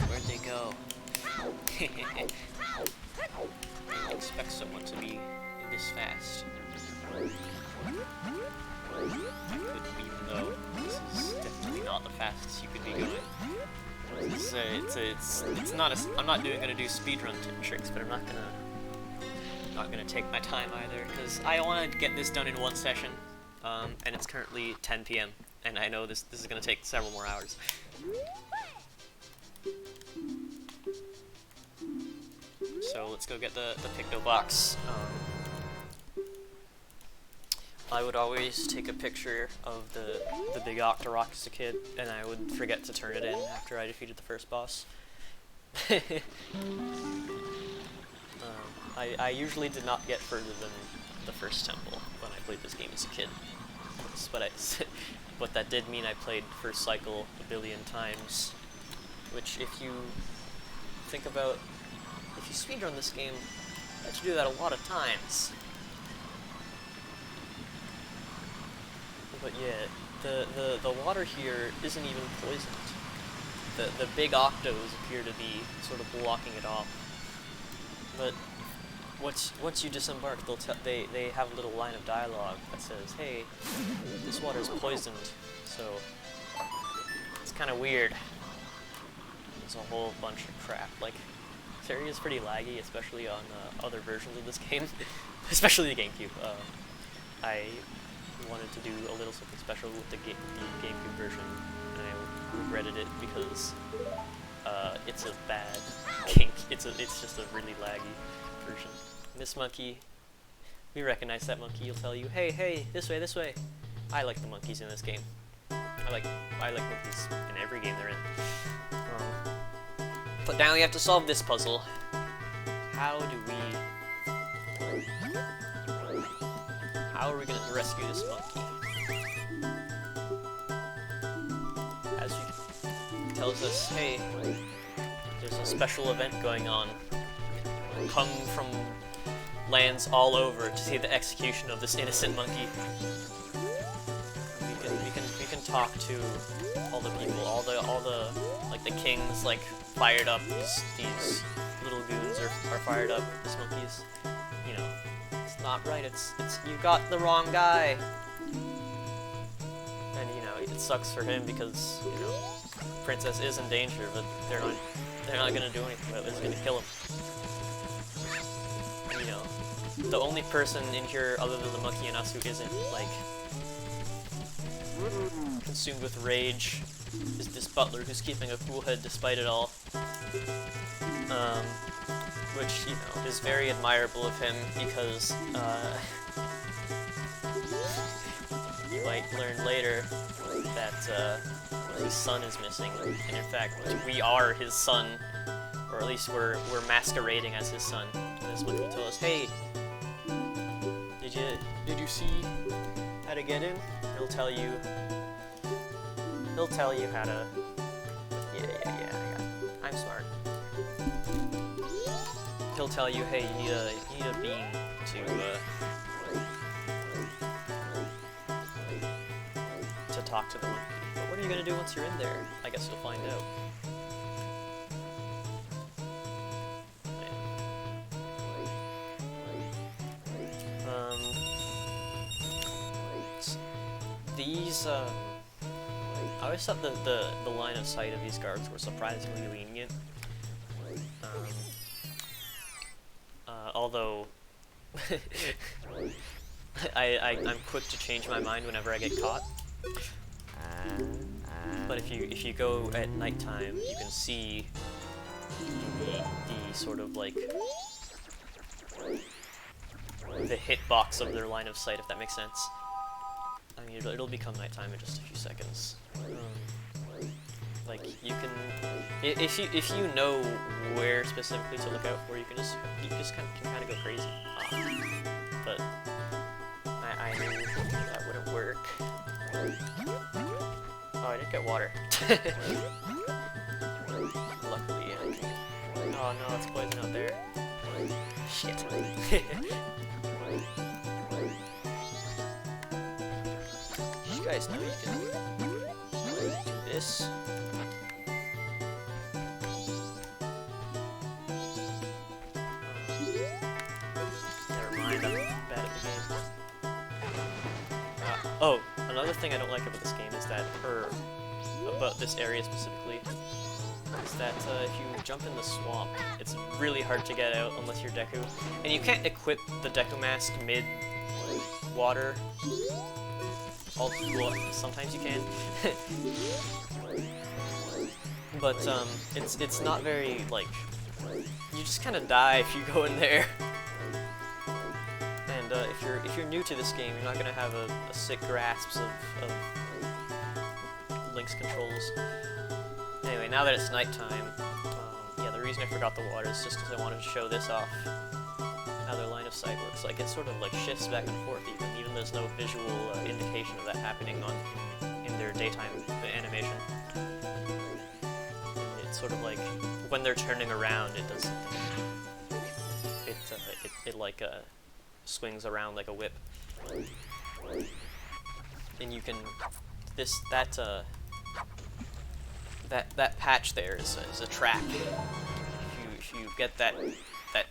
Speaker 1: Where'd they go? I didn't expect someone to be this fast. I couldn't, even though this is definitely not the fastest you could be going. It's not a, I'm not gonna do speedrun tricks, but I'm not gonna take my time either, because I want to get this done in one session, and it's currently 10 p.m. and I know this is gonna take several more hours. So let's go get the Picto box. I would always take a picture of the big Octorok as a kid, and I would forget to turn it in after I defeated the first boss. I usually did not get further than the first temple when I played this game as a kid. But that did mean I played first cycle a billion times, which if you think about, if you speedrun this game, you have to do that a lot of times. But yeah, the water here isn't even poisoned. The big octos appear to be sort of blocking it off. But once you disembark, they have a little line of dialogue that says, "Hey, this water is poisoned," so it's kind of weird. There's a whole bunch of crap. Like, this area is pretty laggy, especially on other versions of this game, especially the GameCube. I wanted to do a little something special with the GameCube version, and I regretted it because it's a bad game. It's just a really laggy version. This monkey, we recognize that monkey. He'll tell you, hey, this way, this way. I like the monkeys in this game. I like monkeys in every game they're in. But now we have to solve this puzzle. How are we gonna rescue this monkey? As he tells us, hey, there's a special event going on. Come from lands all over to see the execution of this innocent monkey. We can talk to all the people, all the like the kings, like fired up. These little goons are fired up. This monkey's, you know, it's not right. It's you got the wrong guy. And you know, it sucks for him because, you know, Princess is in danger, but they're not gonna do anything about it. It's gonna kill him. You know, the only person in here other than the monkey and us who isn't, like, consumed with rage is this butler who's keeping a cool head despite it all. Which, you know, is very admirable of him because, you might learn later that, his son is missing, and in fact, we are his son, or at least we're masquerading as his son. And this one will tell us, hey, did you see how to get in? He'll tell you how to. Yeah. I'm smart. He'll tell you, hey, you need a bean to talk to the monkey. But what are you gonna do once you're in there? I guess you'll find out. These, I always thought the line of sight of these guards were surprisingly lenient. Although, I'm quick to change my mind whenever I get caught. But if you go at nighttime, you can see the sort of like the hitbox of their line of sight, if that makes sense. I mean, it'll become nighttime in just a few seconds. Like you can, if you know where specifically to look out for, you just kind of go crazy. But I knew that wouldn't work. Oh, I didn't get water. Luckily, oh no, it's poison out there. Shit. You guys know you can do this. Never mind, I'm bad at the game. Oh, another thing I don't like about this game is that, about this area specifically, is that if you jump in the swamp, it's really hard to get out unless you're Deku. And you can't equip the Deku mask mid-water. Well, sometimes you can. But it's not very, like, you just kind of die if you go in there. And if you're new to this game, you're not gonna have a sick grasp of Link's controls. Anyway, now that it's nighttime, yeah, the reason I forgot the water is just because I wanted to show this off. How their line of sight works. Like, it sort of like shifts back and forth even there's no visual indication of that happening in their daytime animation. It's sort of like when they're turning around, it does something. It like swings around like a whip. And you can that patch there is a trap. If you get that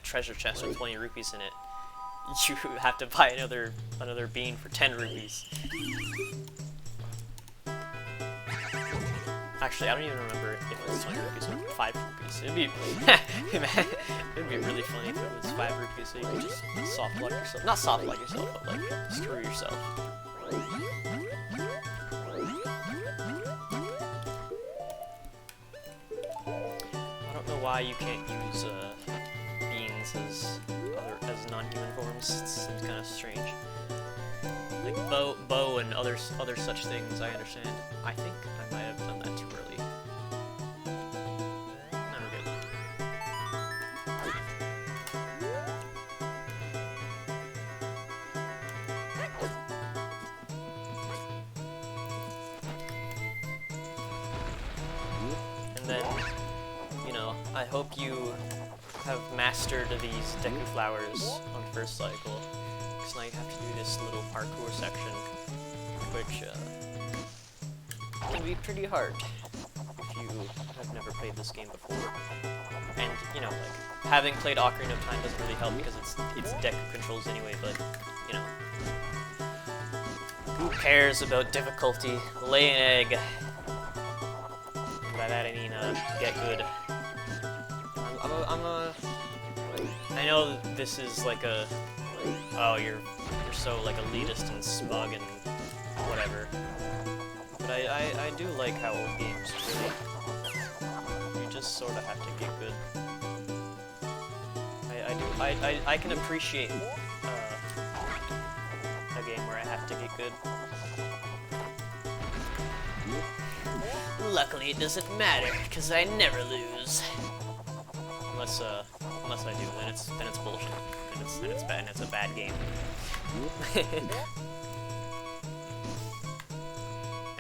Speaker 1: treasure chest with 20 rupees in it, you have to buy another bean for 10 rupees. Actually, I don't even remember if it was 20 rupees or 5 rupees. It'd be really funny if it was 5 rupees, so you could just soft lock yourself. Not soft lock yourself, but like screw yourself. I don't know why you can't use beans as non-human forms. It seems kind of strange. Like bow and other such things, I understand. I think I might have done that too early. No, we're good. And then, you know, I hope you have mastered these Deku flowers on first cycle. Because now you have to do this little parkour section, which can be pretty hard if you have never played this game before. And, you know, like, having played Ocarina of Time doesn't really help because it's Deku controls anyway, but, you know. Who cares about difficulty? Lay an egg. And by that I mean, get good. I know this is like a, oh, you're so like elitist and smug and whatever, but I do like how old games really, you just sort of have to get good. I can appreciate a game where I have to get good. Luckily it doesn't matter, because I never lose. Unless I do, then it's bullshit. And it's bad, and it's a bad game.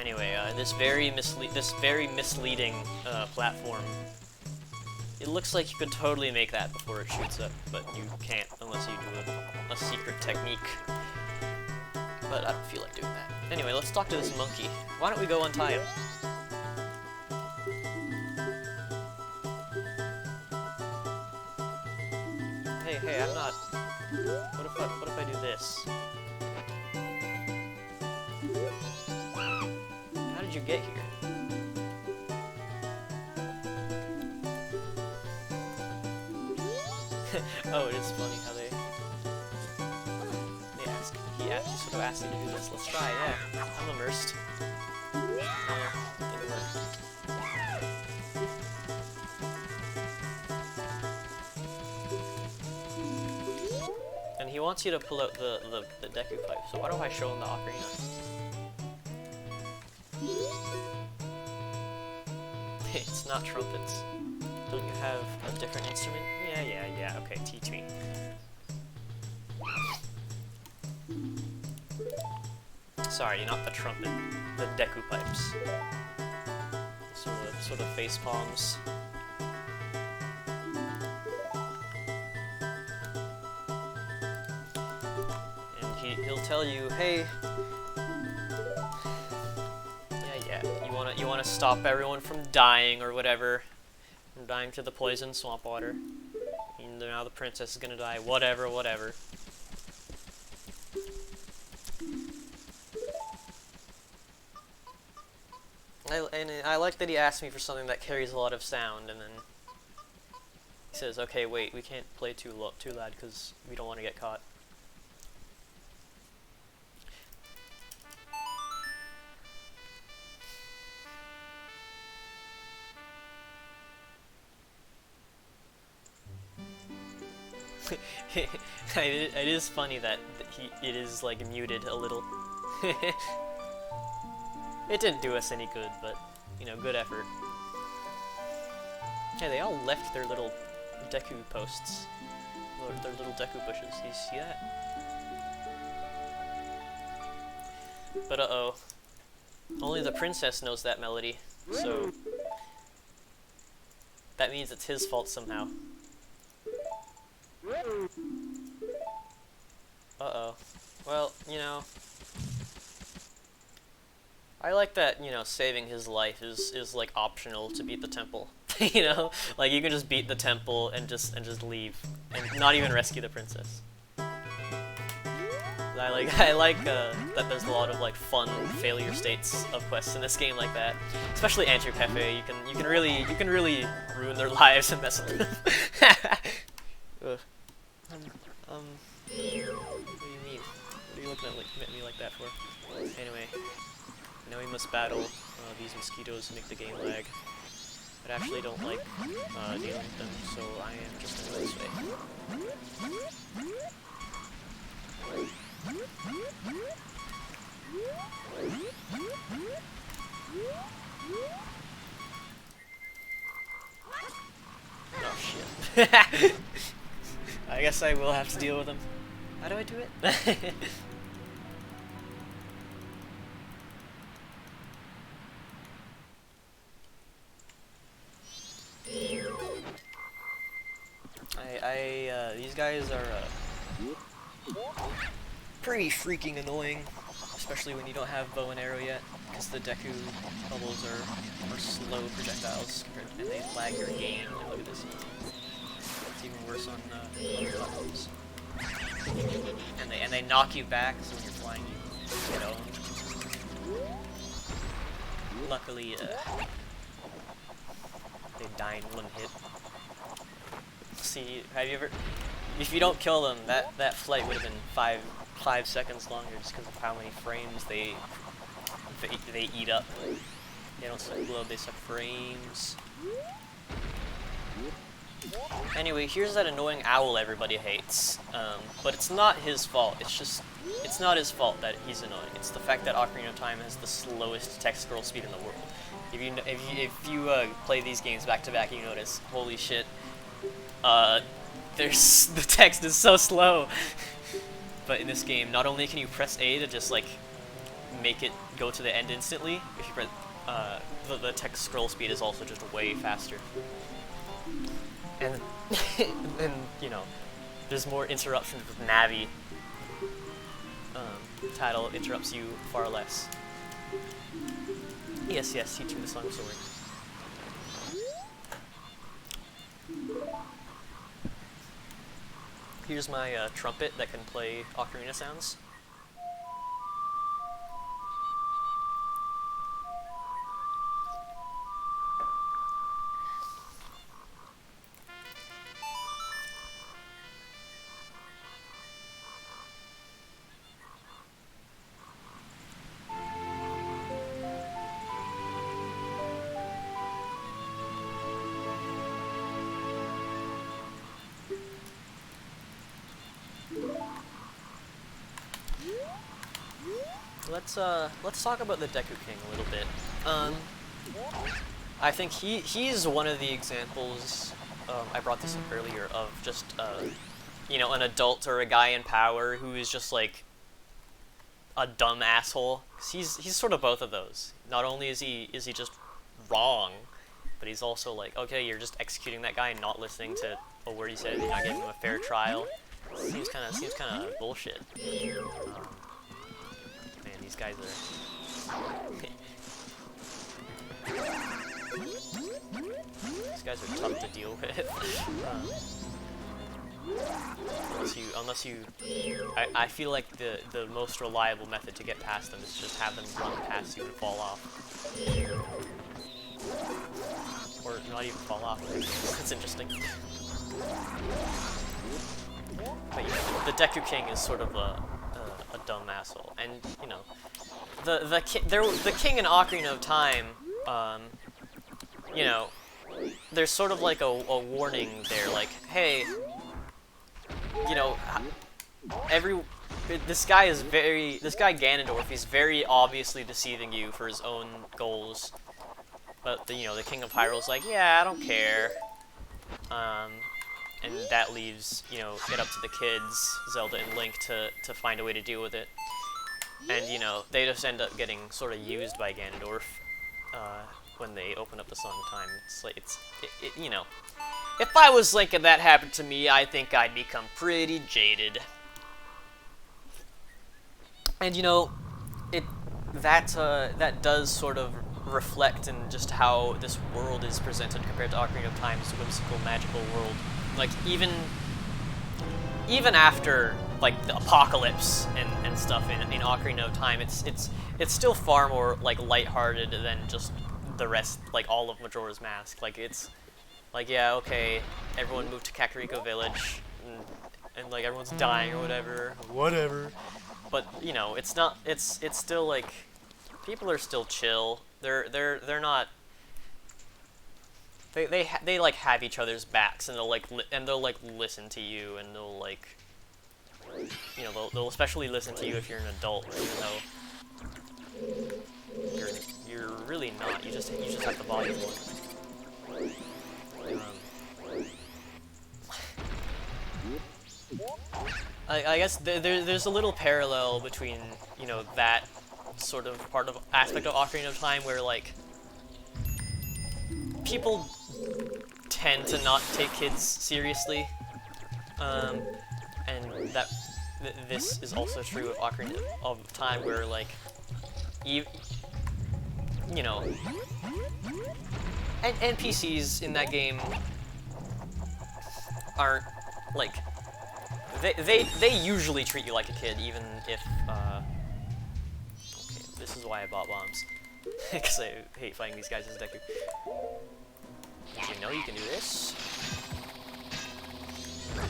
Speaker 1: Anyway, this very misleading platform It looks like you could totally make that before it shoots up, but you can't unless you do a secret technique. But I don't feel like doing that. Anyway, let's talk to this monkey. Why don't we go untie him? Hey, I'm not... What if I do this? How did you get here? Oh, it is funny how he sort of asked you to do this. Let's try, yeah. I'm immersed. Didn't work. And he wants you to pull out the Deku pipe, so why don't I show him the ocarina? It's not trumpets. Don't you have a different instrument? Yeah, okay, teach me. Sorry, not the trumpet, the Deku pipes. Sort of face palms. And he'll tell you, hey, you wanna stop everyone from dying or whatever, from dying to the poison swamp water. And now the princess is gonna die. Whatever. I like that he asked me for something that carries a lot of sound, and then he says, "Okay, wait, we can't play too loud because we don't want to get caught." It is funny that it is like muted a little. It didn't do us any good, but you know, good effort. Hey, they all left their little Deku posts, or their little Deku bushes. Do you see that? But uh-oh, only the princess knows that melody, so that means it's his fault somehow. Uh-oh. Well, you know, I like that, you know, saving his life is like optional to beat the temple. You know? Like you can just beat the temple and just leave and not even rescue the princess. I like that there's a lot of like fun failure states of quests in this game like that. Especially Ant Your Cafe, you can really ruin their lives and mess with them. Ugh. What do you mean? What are you looking at me like that for? Anyway, now we must battle these mosquitoes to make the game lag. I actually don't like dealing with them, so I am just going to go this way. Oh shit. I guess I will have to deal with them. How do I do it? These guys are pretty freaking annoying, especially when you don't have bow and arrow yet, because the Deku bubbles are slow projectiles and they lag your game. Look at this. It's even worse on platforms. And they knock you back, so when you're flying you get owned. Luckily, they die in one hit. See, have you ever? If you don't kill them, that flight would have been five seconds longer, just because of how many frames they eat up. They don't suck blood; they suck frames. Anyway, here's that annoying owl everybody hates. But it's not his fault. It's not his fault that he's annoying. It's the fact that Ocarina of Time has the slowest text scroll speed in the world. If you play these games back to back, you notice, holy shit. The text is so slow. But in this game, not only can you press A to just like make it go to the end instantly, if you press the text scroll speed is also just way faster. And then, you know, there's more interruptions with Navi. Title interrupts you far less. Yes, yes, teach me the Song of Sword. Here's my trumpet that can play ocarina sounds. Let's talk about the Deku King a little bit. I think he's one of the examples. I brought this up earlier of just you know, an adult or a guy in power who is just like a dumb asshole. 'Cause he's sort of both of those. Not only is he just wrong, but he's also like, okay, you're just executing that guy and not listening to a word he said. You're not giving him a fair trial. Seems kind of bullshit. Man, these guys are. These guys are tough to deal with. Unless you, I feel like the most reliable method to get past them is just have them run past you and fall off, or not even fall off. That's interesting. But you know, the Deku King is sort of a dumb asshole, and you know, the king in Ocarina of Time, you know, there's sort of like a warning there, like, hey, you know, this guy Ganondorf, he's very obviously deceiving you for his own goals, but you know, the King of Hyrule's like, yeah, I don't care, and that leaves, you know, it up to the kids, Zelda and Link, to find a way to deal with it. And, you know, they just end up getting sort of used by Ganondorf when they open up the Song of Time. It's like, you know, if I was Link and that happened to me, I think I'd become pretty jaded. And, you know, that does sort of reflect in just how this world is presented compared to Ocarina of Time's whimsical, magical world. Like, even after, like, the apocalypse and stuff in Ocarina of Time, it's still far more, like, lighthearted than just the rest, like, all of Majora's Mask. Like, it's, like, yeah, okay, everyone moved to Kakariko Village, and like, everyone's dying or whatever. But, you know, it's not, it's still, like, people are still chill. They're not... They like have each other's backs, and they'll like listen to you, and they'll like, you know, they'll especially listen to you if you're an adult, even though you're really not. You just have the volume on. I guess there's a little parallel between, you know, that sort of aspect of Ocarina of Time where, like, people tend to not take kids seriously, and this is also true of Ocarina of Time, where, like, you know, NPCs in that game aren't, like, they usually treat you like a kid, even if, okay, this is why I bought bombs, because I hate fighting these guys as Deku. You know you can do this. But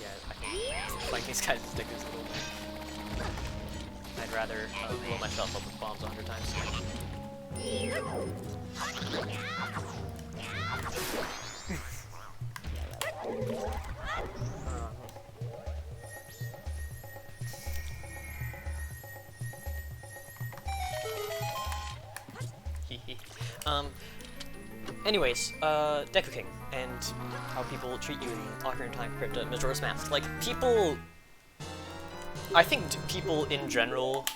Speaker 1: yeah, I think fighting these guys with Deku is a little weird. I'd rather blow myself up with bombs 100 times. Anyways, Deku King, and how people treat you in Ocarina of Time compared to Majora's Mask. Like, people... I think people in general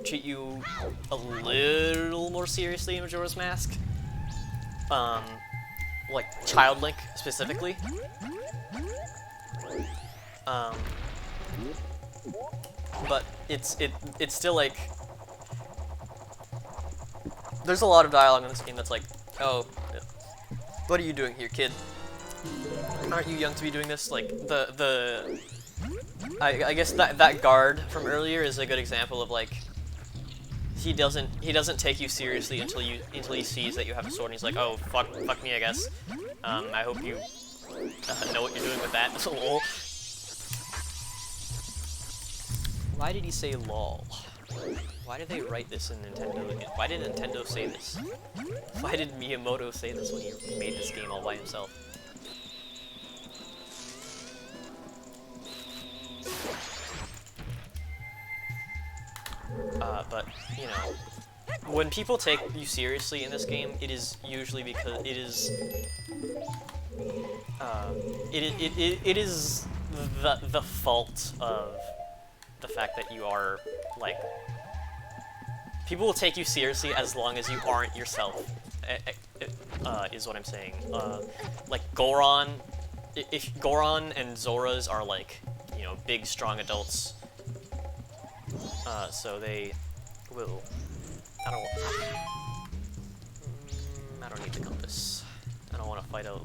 Speaker 1: treat you a little more seriously in Majora's Mask. Like, Child Link, specifically. But it's still, like... There's a lot of dialogue in this game that's like, oh, what are you doing here, kid? Aren't you young to be doing this? Like, I guess that guard from earlier is a good example of, like, he doesn't take you seriously until he sees that you have a sword, and he's like, oh, fuck me, I guess. I hope you know what you're doing with that. Lol. Why did he say lol? Why did they write this in Nintendo? Why did Nintendo say this? Why did Miyamoto say this when he made this game all by himself? But, you know, when people take you seriously in this game, it is usually because it is the fault of the fact that you are, like, people will take you seriously as long as you aren't yourself, is what I'm saying. Like, Goron, if Goron and Zoras are, like, you know, big, strong adults, so they will, I don't need the compass. I don't want to fight a,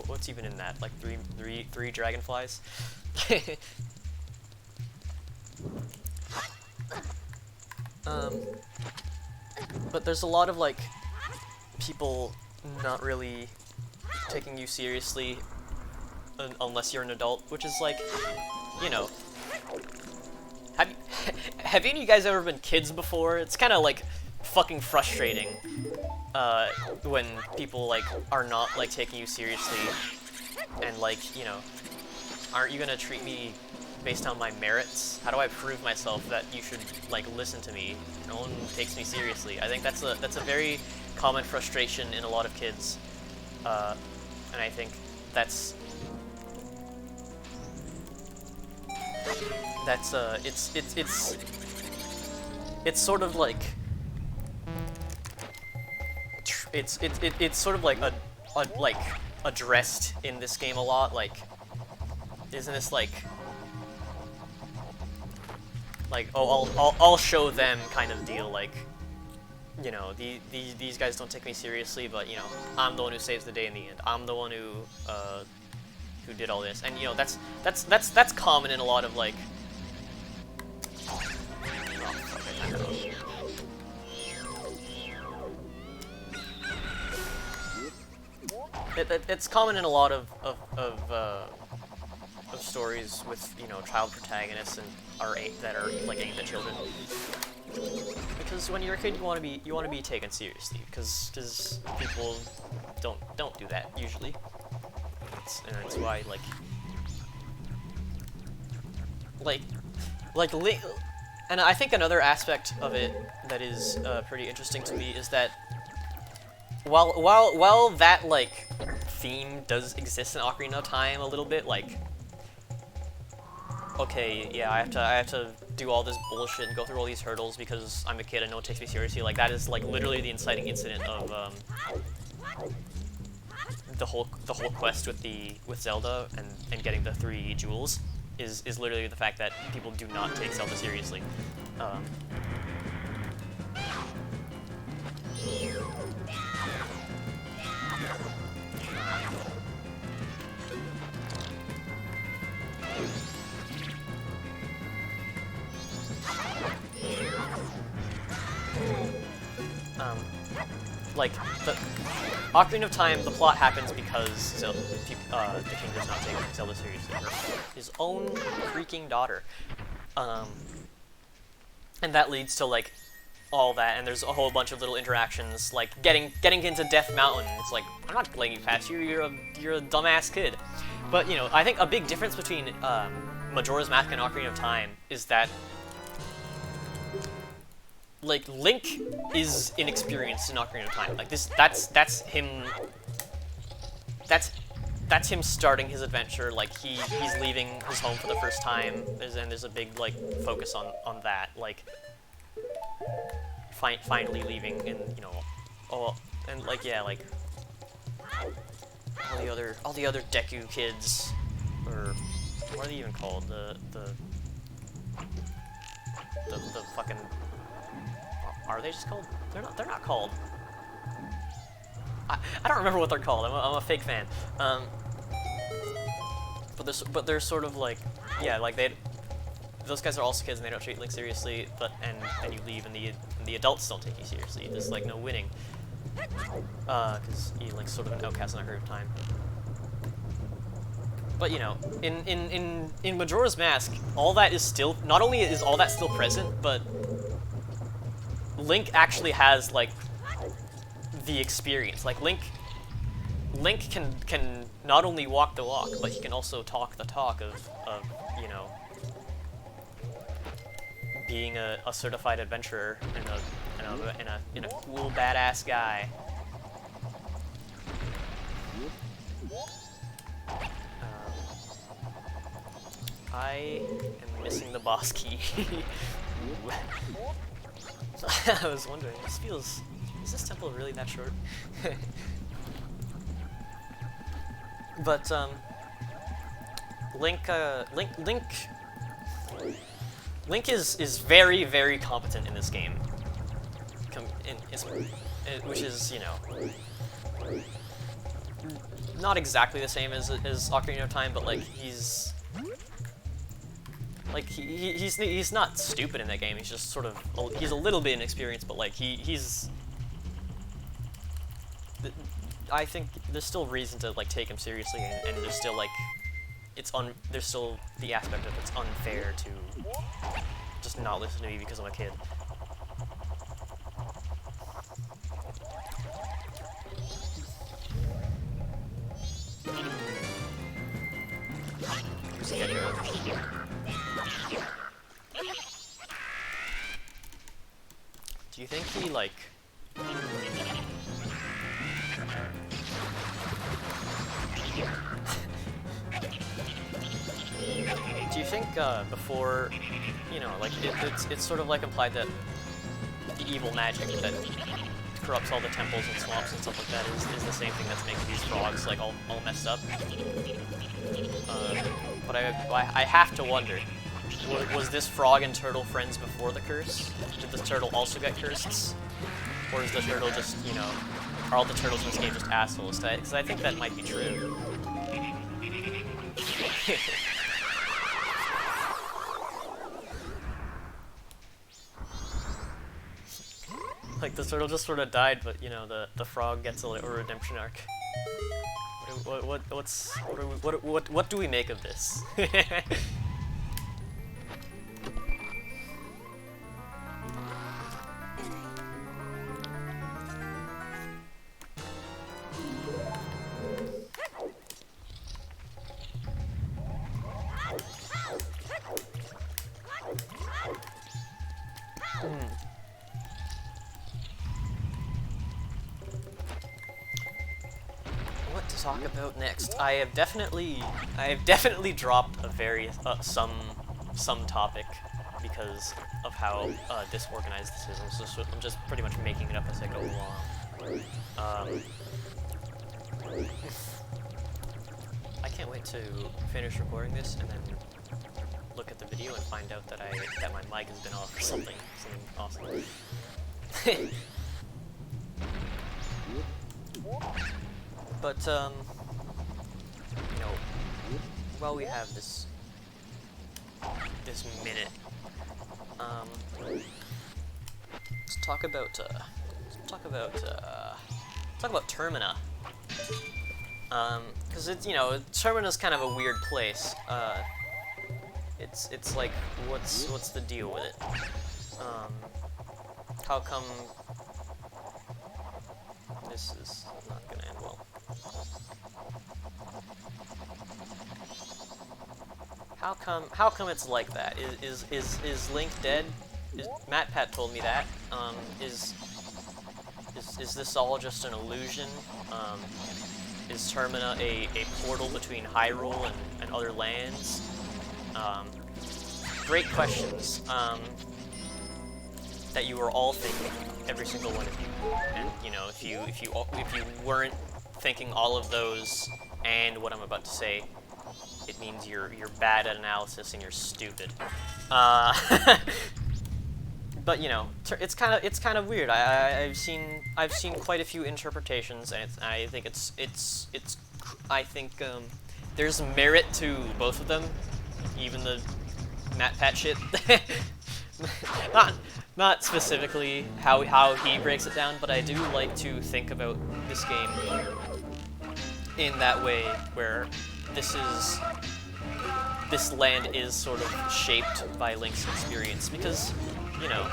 Speaker 1: what's even in that, like, three dragonflies? But there's a lot of, like, people not really taking you seriously unless you're an adult, which is, like, you know, have any of you guys ever been kids before? It's kind of, like, fucking frustrating when people, like, are not, like, taking you seriously and, like, you know, aren't you gonna treat me based on my merits? How do I prove myself that you should, like, listen to me? No one takes me seriously. I think that's a very common frustration in a lot of kids, and I think it's sort of like it's sort of like like addressed in this game a lot. Like, isn't this like, oh, I'll show them kind of deal, like, you know, these guys don't take me seriously, but, you know, I'm the one who saves the day in the end. I'm the one who did all this, and, you know, that's common in a lot of, like, it's common in a lot of stories with, you know, child protagonists and that are like aimed at children. Because when you're a kid, you want to be taken seriously, because people don't do that usually. And that's why, and I think another aspect of it that is pretty interesting to me is that while that, like, theme does exist in Ocarina of Time a little bit, like, okay, yeah, I have to do all this bullshit and go through all these hurdles because I'm a kid and no one takes me seriously. Like, that is, like, literally the inciting incident of the whole quest with Zelda and getting the 3 jewels is literally the fact that people do not take Zelda seriously. Like, the Ocarina of Time, the plot happens because the king does not take Zelda seriously, his own freaking daughter, and that leads to, like, all that, and there's a whole bunch of little interactions, like getting into Death Mountain. It's like, I'm not letting you pass. You're a dumbass kid. But, you know, I think a big difference between Majora's Mask and Ocarina of Time is that, like Link is inexperienced in Ocarina of Time. Like that's him. That's him starting his adventure. Like he's leaving his home for the first time. There's a big like focus on that. Like finally leaving, and you know, and like yeah, like all the other Deku kids, or what are they even called? The fucking, are they just called? They're not called. I don't remember what they're called. I'm a fake fan. But they're sort of like, yeah, like those guys are also kids and they don't treat Link seriously. But and you leave and the adults don't take you seriously. There's like no winning. Because Link's sort of an outcast in Ocarina of Time. But you know, in Majora's Mask, all that is still, not only is all that still present, but Link actually has like the experience. Like Link can not only walk the walk, but he can also talk the talk of you know, being a certified adventurer and a cool badass guy. I am missing the boss key. I was wondering, is this temple really that short? But Link is very, very competent in this game. Which is, you know, not exactly the same as Ocarina of Time, but like he's not stupid in that game. He's just sort of, he's a little bit inexperienced, but like he's. I think there's still reason to like take him seriously, and there's still like there's still the aspect of it's unfair to just not listen to me because I'm a kid. Do you think he like? Do you think before, you know, like it's sort of like implied that the evil magic that corrupts all the temples and swamps and stuff like that is the same thing that's making these frogs like all messed up. But I have to wonder, was this frog and turtle friends before the curse? Did the turtle also get cursed? Or is the turtle just, you know, are all the turtles in this game just assholes? Because I think that might be true. Like the turtle just sort of died, but you know the frog gets a little redemption arc. What do we make of this? What to talk about next? I have definitely dropped a very some topic because of how disorganized this is. I'm just pretty much making it up as I go along. I can't wait to finish recording this and then look at the video and find out that my mic has been off or something awesome. But you know, while we have this minute, let's talk about Termina. Because it's, you know, Termina's kind of a weird place. It's like, what's the deal with it? How come this is not gonna end well? How come it's like that? Is Link dead? Matt Pat told me that. Is this all just an illusion? Is Termina a portal between Hyrule and other lands? Great questions that you are all thinking, every single one of you. And you know, if you weren't thinking all of those and what I'm about to say, it means you're bad at analysis and you're stupid. But you know, it's kind of weird. I've seen quite a few interpretations, and I think there's merit to both of them, even the MatPat shit. not specifically how he breaks it down, but I do like to think about this game in that way, where this land is sort of shaped by Link's experience, because, you know,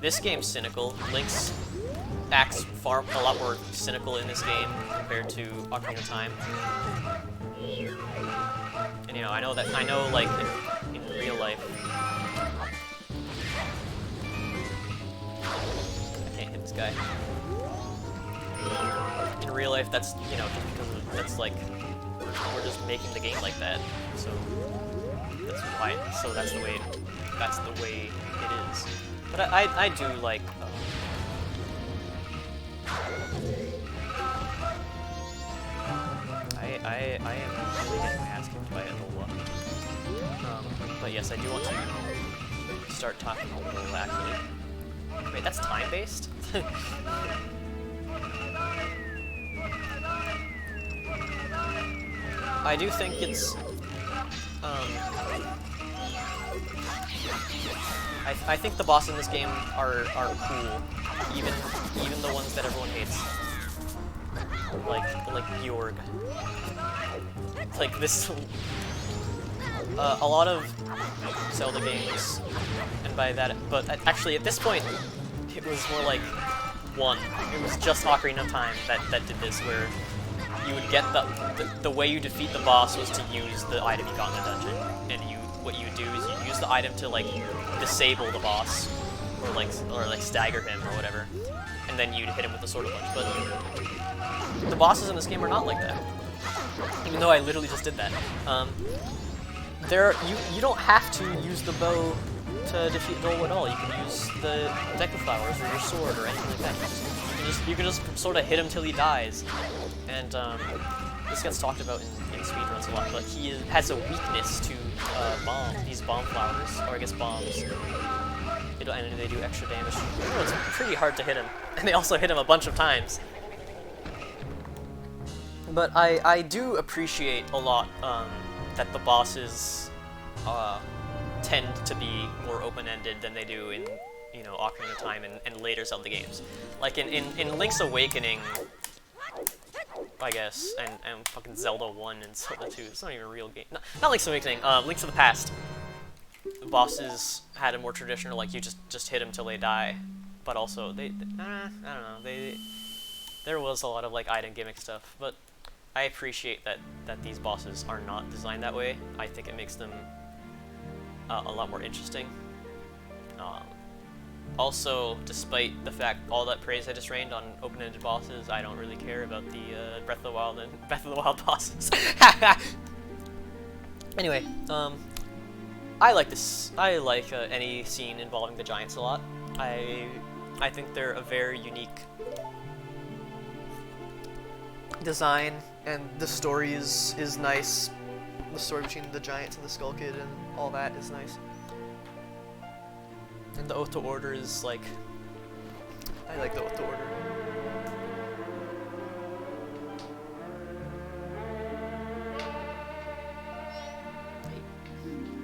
Speaker 1: this game's cynical. Link's acts a lot more cynical in this game compared to Ocarina of Time. And you know, I know like in real life, I can't hit this guy. In real life, that's, you know, just because that's like we're just making the game like that. So that's why. So that's the way it is. But I do like. I am really getting my ass kicked by it a lot. But yes, I do want to start talking a little actually. Wait, that's time-based? I do think it's I think the bosses in this game are cool, even the ones that everyone hates, like youre. Like this, a lot of Zelda games, and by that, but actually at this point, it was more like one. It was just Ocarina of Time that did this, where you would get the way you defeat the boss was to use the item you got in the dungeon, and what you do is you use the item to like disable the boss, or like stagger him or whatever, and then you'd hit him with the sword a bunch. But the bosses in this game are not like that, even though I literally just did that. You don't have to use the bow to defeat Dole at all. You can use the Deku Flowers or your sword or anything like that. You can just sort of hit him till he dies. And this gets talked about in speedruns a lot, but he has a weakness to these bomb flowers, or I guess bombs. And they do extra damage. It's pretty hard to hit him, and they also hit him a bunch of times. But I do appreciate a lot that the bosses tend to be more open-ended than they do in, you know, Ocarina of Time and later Zelda games. Like in Link's Awakening, I guess, and fucking Zelda 1 and Zelda 2. It's not even a real game. Not Link's Awakening, Link to the Past. The bosses had a more traditional, like, you just hit them till they die. But also, I don't know, there was a lot of, like, item gimmick stuff. But I appreciate that these bosses are not designed that way. I think it makes them a lot more interesting. Also, despite the fact all that praise I just rained on open-ended bosses, I don't really care about the Breath of the Wild and Breath of the Wild bosses. Anyway, I like this. I like any scene involving the giants a lot. I think they're a very unique design, and the story is nice. The story between the giants and the Skull Kid and all that is nice. And the Oath to Order is like... I like the Oath to Order.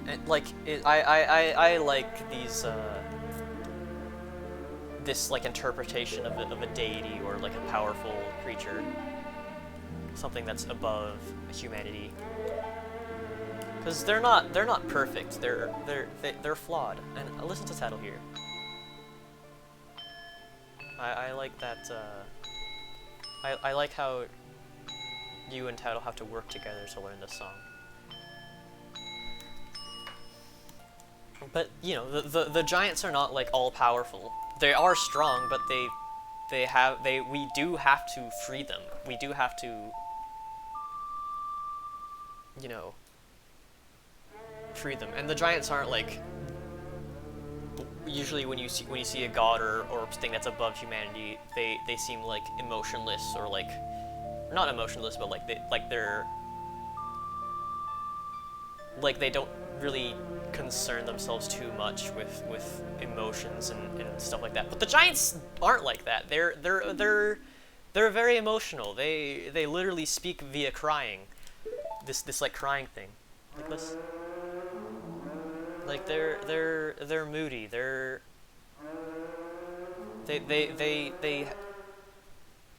Speaker 1: And like, I like these, this like interpretation of a deity or like a powerful creature. Something that's above humanity. Because they're not perfect. They're flawed. And listen to Tattle here. I like that. I like how you and Tattle have to work together to learn this song. But you know, the giants are not like all powerful. they are strong, but we do have to free them. We do have to, you know, free them. And the giants aren't like, usually when you see a god or thing that's above humanity, they seem like emotionless, or like, not emotionless, but like they don't really concern themselves too much with emotions and stuff like that. But the giants aren't like that. They're very emotional. They literally speak via crying. This like crying thing. Like this. Like they're moody.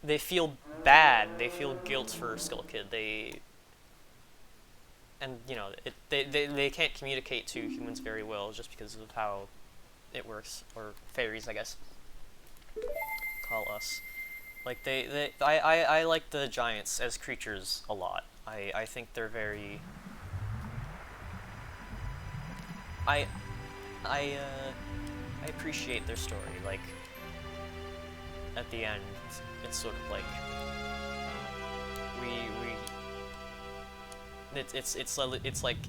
Speaker 1: They feel bad. They feel guilt for Skull Kid. And you know, they can't communicate to humans very well just because of how it works, or fairies, I guess, call us. Like I like the giants as creatures a lot. I think they're very. I appreciate their story. Like at the end, it's sort of like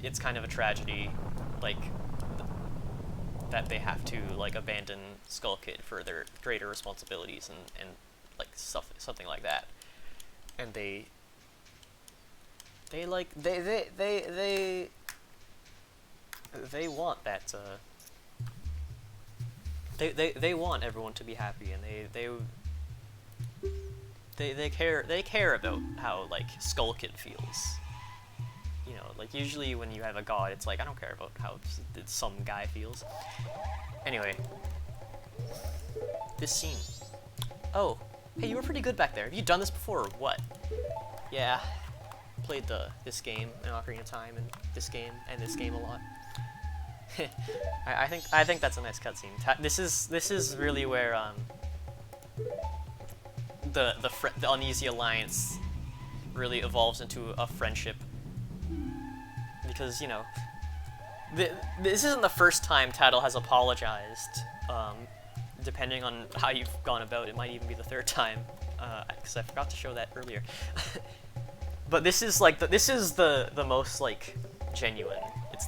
Speaker 1: it's kind of a tragedy, like that they have to like abandon Skull Kid for their greater responsibilities and like something like that, and they want that. They want everyone to be happy, and they care about how like Skull Kid feels. You know, like usually when you have a god, it's like I don't care about how some guy feels. Anyway, this scene. Oh, hey, you were pretty good back there. Have you done this before or what? Yeah, played this game, an Ocarina of Time, and this game a lot. I think that's a nice cutscene. This is really where the Uneasy Alliance really evolves into a friendship, because you know this isn't the first time Tattle has apologized. Depending on how you've gone about, it might even be the third time, because I forgot to show that earlier. But this is like the most like genuine.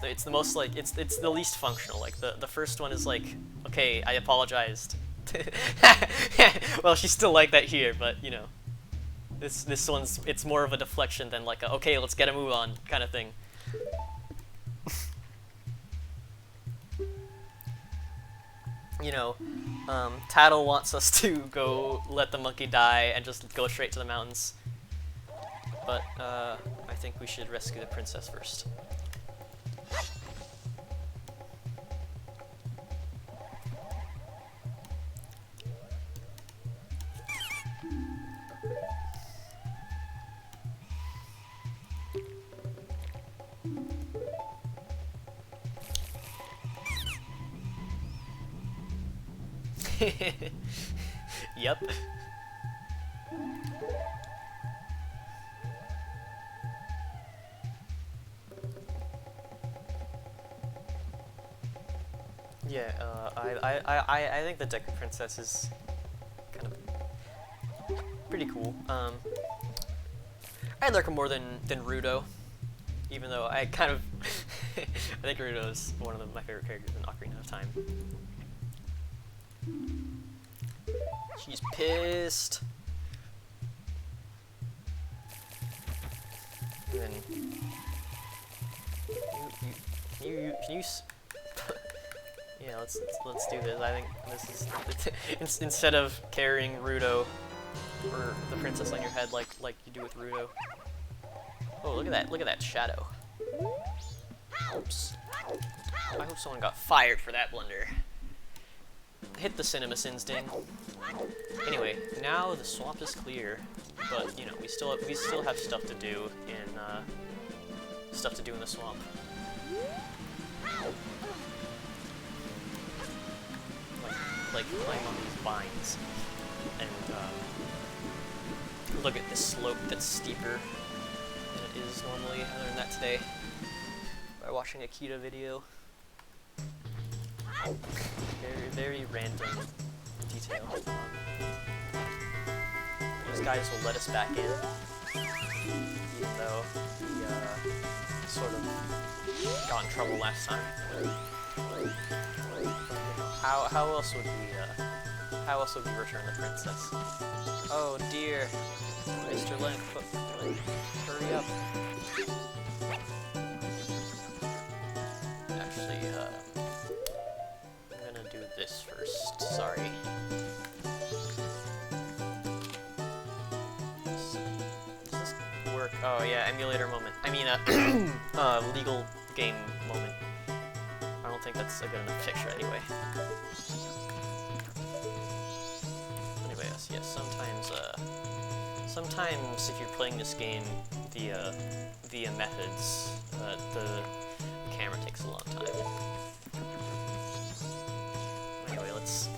Speaker 1: It's the most like it's the least functional. Like the first one is like, okay, I apologized. Well, she's still like that here, but you know, this one's, it's more of a deflection than like a, okay, let's get a move on kind of thing. You know, Tattle wants us to go let the monkey die and just go straight to the mountains. But I think we should rescue the princess first. Yep. Yeah, I think the Deku Princess is kind of pretty cool. I like her more than Rudo, even though I kind of I think Rudo is one of my favorite characters in Ocarina of Time. She's pissed. And then yeah, let's do this. I think this is instead of carrying Rudo or the princess on your head like you do with Rudo. Oh, look at that shadow. Oops. I hope someone got fired for that blunder. Hit the cinema sins ding. Anyway, now the swamp is clear, but you know we still have stuff to do in the swamp. Like climb on these vines and look at this slope that's steeper than it is normally. I learned that today by watching a Kita video. Very, very random detail. These guys will let us back in, even though we sort of got in trouble last time. How else would we return the princess? Oh dear, Mr. Link, hurry up. Actually, I'm gonna do this first. Sorry. Does this work? Oh yeah, emulator moment. I mean, legal game moment. I don't think that's a good enough picture anyway. Anyway, yes, sometimes if you're playing this game via methods, the camera takes a long time. Anyway, let's...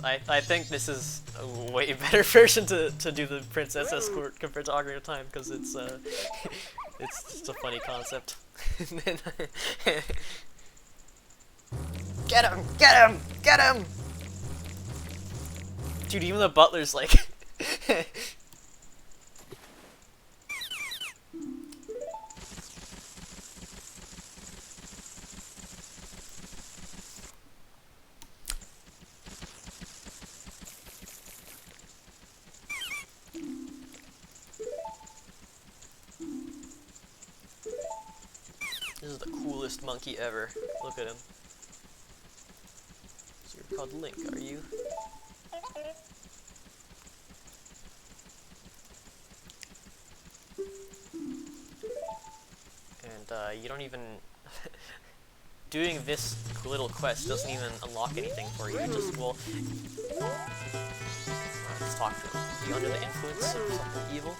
Speaker 1: I think this is a way better version to do the princess escort compared to Ocarina of Time, because it's just a funny concept. Get him! Get him! Get him! Dude, even the butler's like... This is the coolest monkey ever. Look at him. So you're called Link, are you? And you don't even... doing this little quest doesn't even unlock anything for you. It just, well... let's talk to him. Are you under the influence of something evil?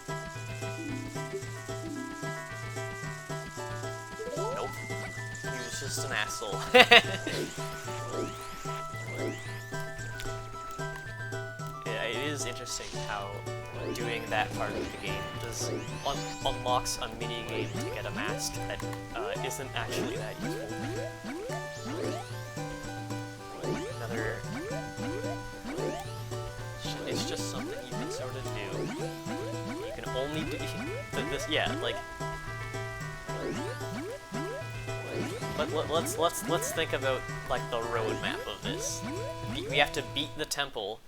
Speaker 1: Nope. He was just an asshole. Yeah, it is interesting how doing that part of the game does unlocks a mini game to get a mask that isn't actually that useful. Another, it's just something you can sort of do. You can only do this. Yeah, like. But let's think about like the roadmap of this. We have to beat the temple.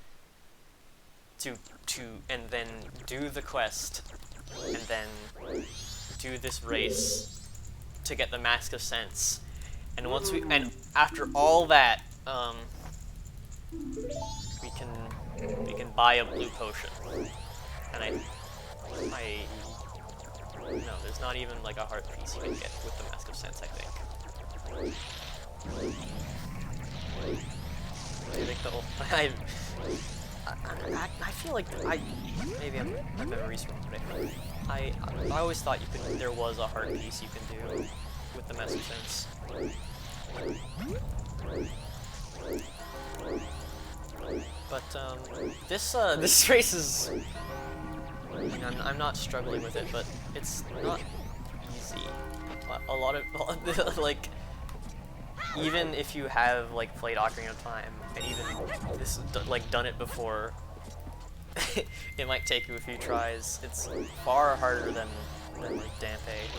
Speaker 1: And then do the quest, and then do this race to get the Mask of Sense. And after all that, we can buy a blue potion. And no, there's not even like a heart piece you can get with the Mask of Sense, I think. I think the whole I feel like maybe my memory's wrong, but I always thought there was a heart piece you can do with the Mask of Sense. But this race is, I'm not struggling with it, but it's not easy. A lot of like, even if you have like played Ocarina of Time and even this like done it before, it might take you a few tries. It's far harder than like Dampe,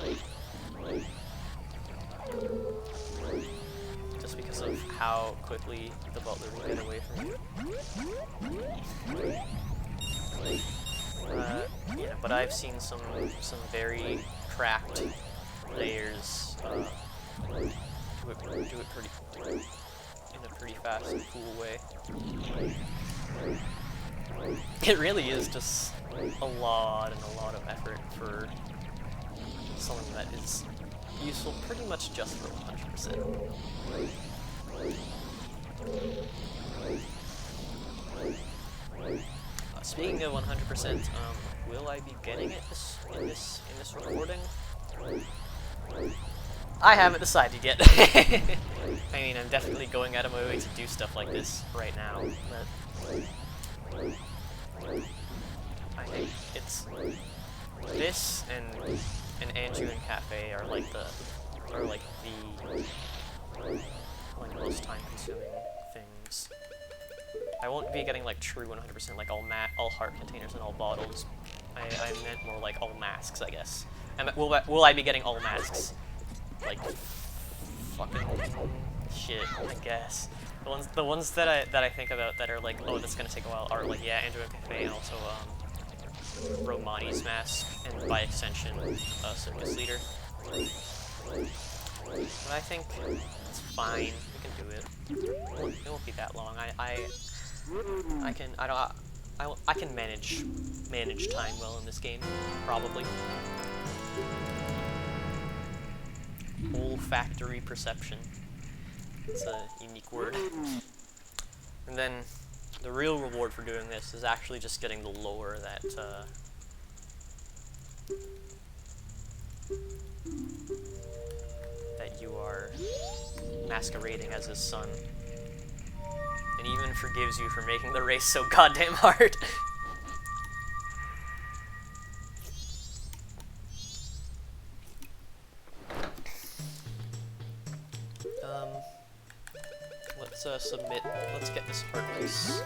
Speaker 1: just because of how quickly the butler will get away from you. Yeah, but I've seen some very cracked players do it pretty in a pretty fast and cool way. It really is just a lot of effort for something that is useful pretty much just for 100%. Speaking of 100%, will I be getting it in this recording? I haven't decided yet. I mean, I'm definitely going out of my way to do stuff like this right now, but I think it's this and Anju and Cafe are like the most time-consuming things. I won't be getting like true 100% like all heart containers and all bottles. I meant more like all masks, I guess. And will I be getting all masks? Like fucking shit, I guess. The ones that I think about that are like, oh, that's gonna take a while are like, yeah, Andrew Cafe, and also Romani's mask, and by extension, Circus Leader. But I think it's fine. We can do it. It won't be that long. I can manage time well in this game, probably. Olfactory perception. It's a unique word. And then the real reward for doing this is actually just getting the lore that that you are masquerading as his son. And even forgives you for making the race so goddamn hard. Let's submit. Let's get this heart piece.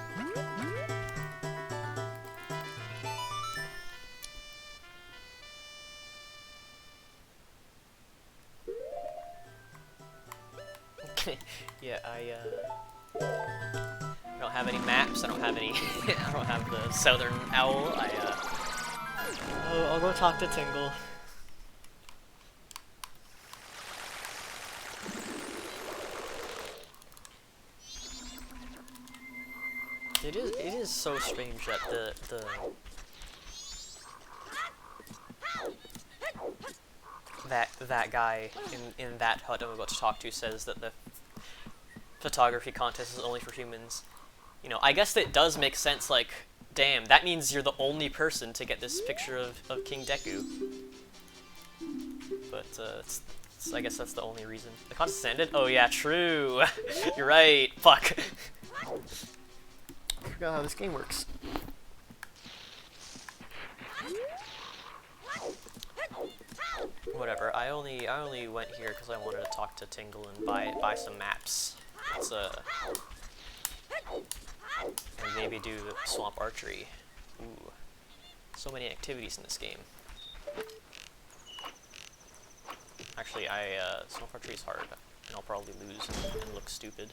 Speaker 1: Yeah, I don't have any maps. I don't have any. I don't have the Southern Owl. I'll go talk to Tingle. It is so strange that that guy in that hut I'm about to talk to says that the photography contest is only for humans. You know, I guess that does make sense, like, damn, that means you're the only person to get this picture of King Deku. But, I guess that's the only reason. The contest ended? Oh yeah, true! You're right, fuck! I forgot how this game works. Whatever, I only went here because I wanted to talk to Tingle and buy some maps. It's and maybe do swamp archery. Ooh, so many activities in this game. Actually, swamp archery is hard, and I'll probably lose and look stupid.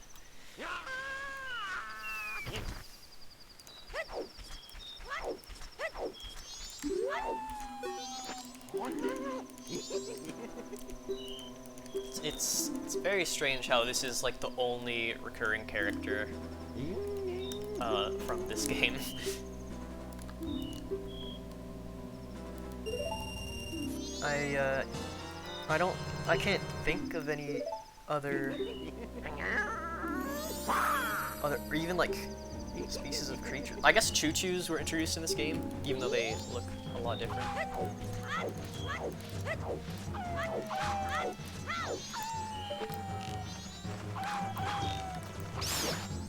Speaker 1: It's very strange how this is like the only recurring character from this game. I can't think of any other or even like species of creatures. I guess choo-choos were introduced in this game, even though they look a lot different.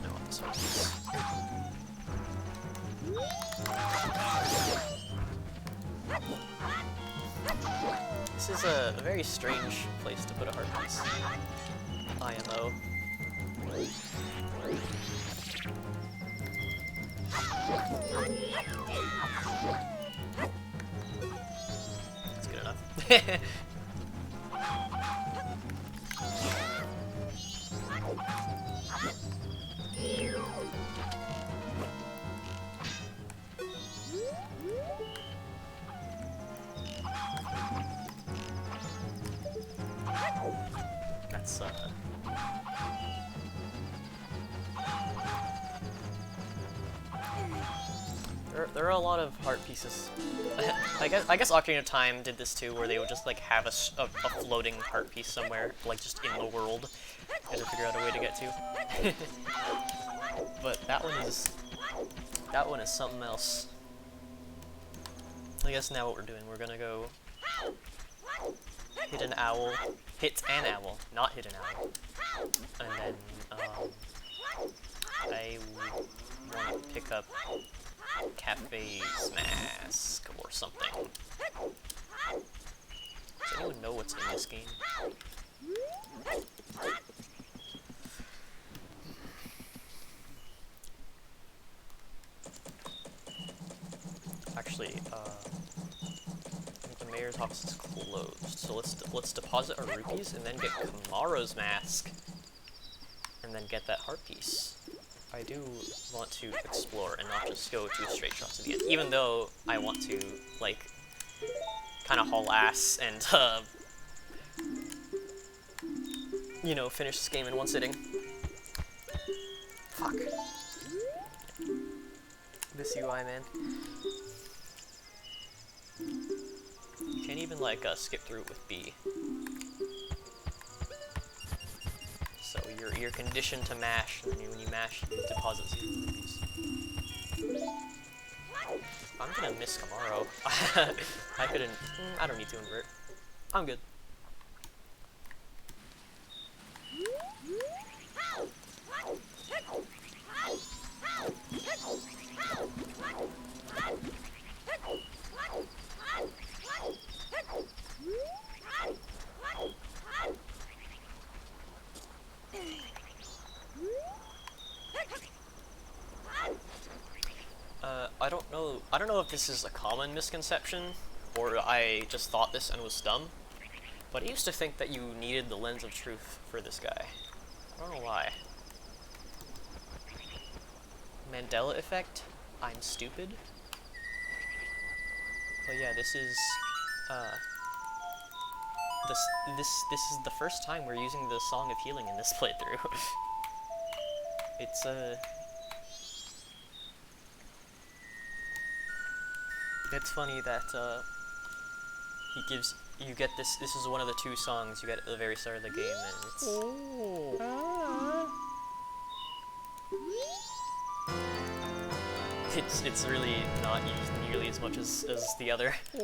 Speaker 1: No, this one's... This is a very strange place to put a heart piece. IMO. That's good enough. That's there are a lot of heart pieces. I guess Ocarina of Time did this too, where they would just like have a floating heart piece somewhere, like just in the world, and to figure out a way to get to. But that one is something else. I guess now what we're doing, we're gonna go hit an owl, not hit an owl, and then I want to pick up Cafe's mask or something. Does anyone know what's in this game? mayor's office is closed. So let's deposit our rupees and then get Kamaro's mask, and then get that heart piece. I do want to explore and not just go to a straight shot to the end, even though I want to like kind of haul ass and you know, finish this game in one sitting. Fuck. This UI, man. You can't even, like, skip through it with B. So you're conditioned to mash, and then when you mash, you deposit 0 rupees. I'm gonna miss Kamaro. I couldn't... I don't need to invert. I'm good. I don't know if this is a common misconception, or I just thought this and was dumb, but I used to think that you needed the lens of truth for this guy. I don't know why. Mandela effect? I'm stupid? But yeah, this is, this is the first time we're using the Song of Healing in this playthrough. It's funny that, you get this is one of the 2 songs you get at the very start of the game, and it's... It's really not used nearly as much as the other. And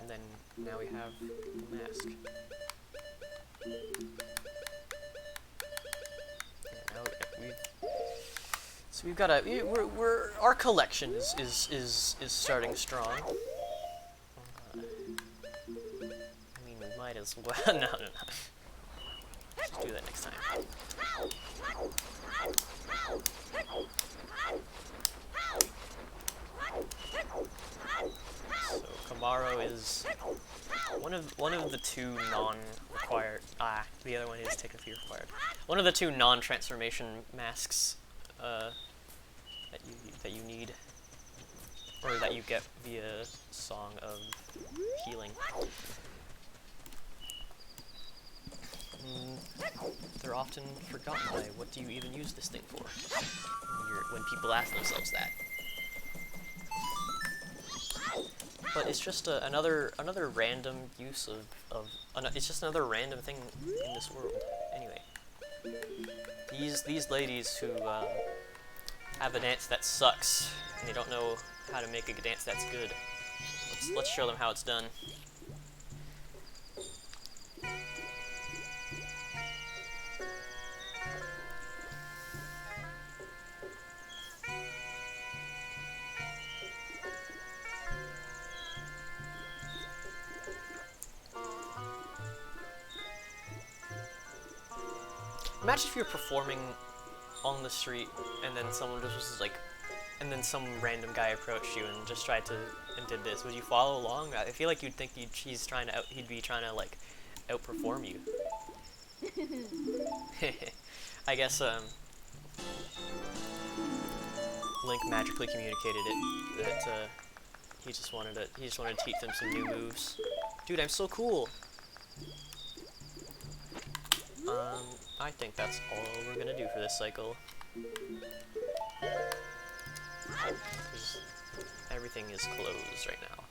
Speaker 1: then, now we have the mask. So we've got our collection is starting strong. I mean, we might as well. No. Let's do that next time. So Kamaro is one of the 2 non-required. The other one is technically required. One of the 2 non-transformation masks that you need, or that you get via Song of Healing. They're often forgotten by what do you even use this thing for? When people ask themselves that. But it's just another random use of it's just another random thing in this world. Anyway, these ladies who have a dance that sucks and they don't know how to make a dance that's good. Let's show them how it's done. Imagine if you're performing on the street and then someone just was like, and then some random guy approached you and just tried to and did this. Would you follow along? I feel like you'd think he'd be trying to like outperform you. I guess Link magically communicated it that he just wanted to teach them some new moves. Dude, I'm so cool. I think that's all we're gonna do for this cycle. Everything is closed right now.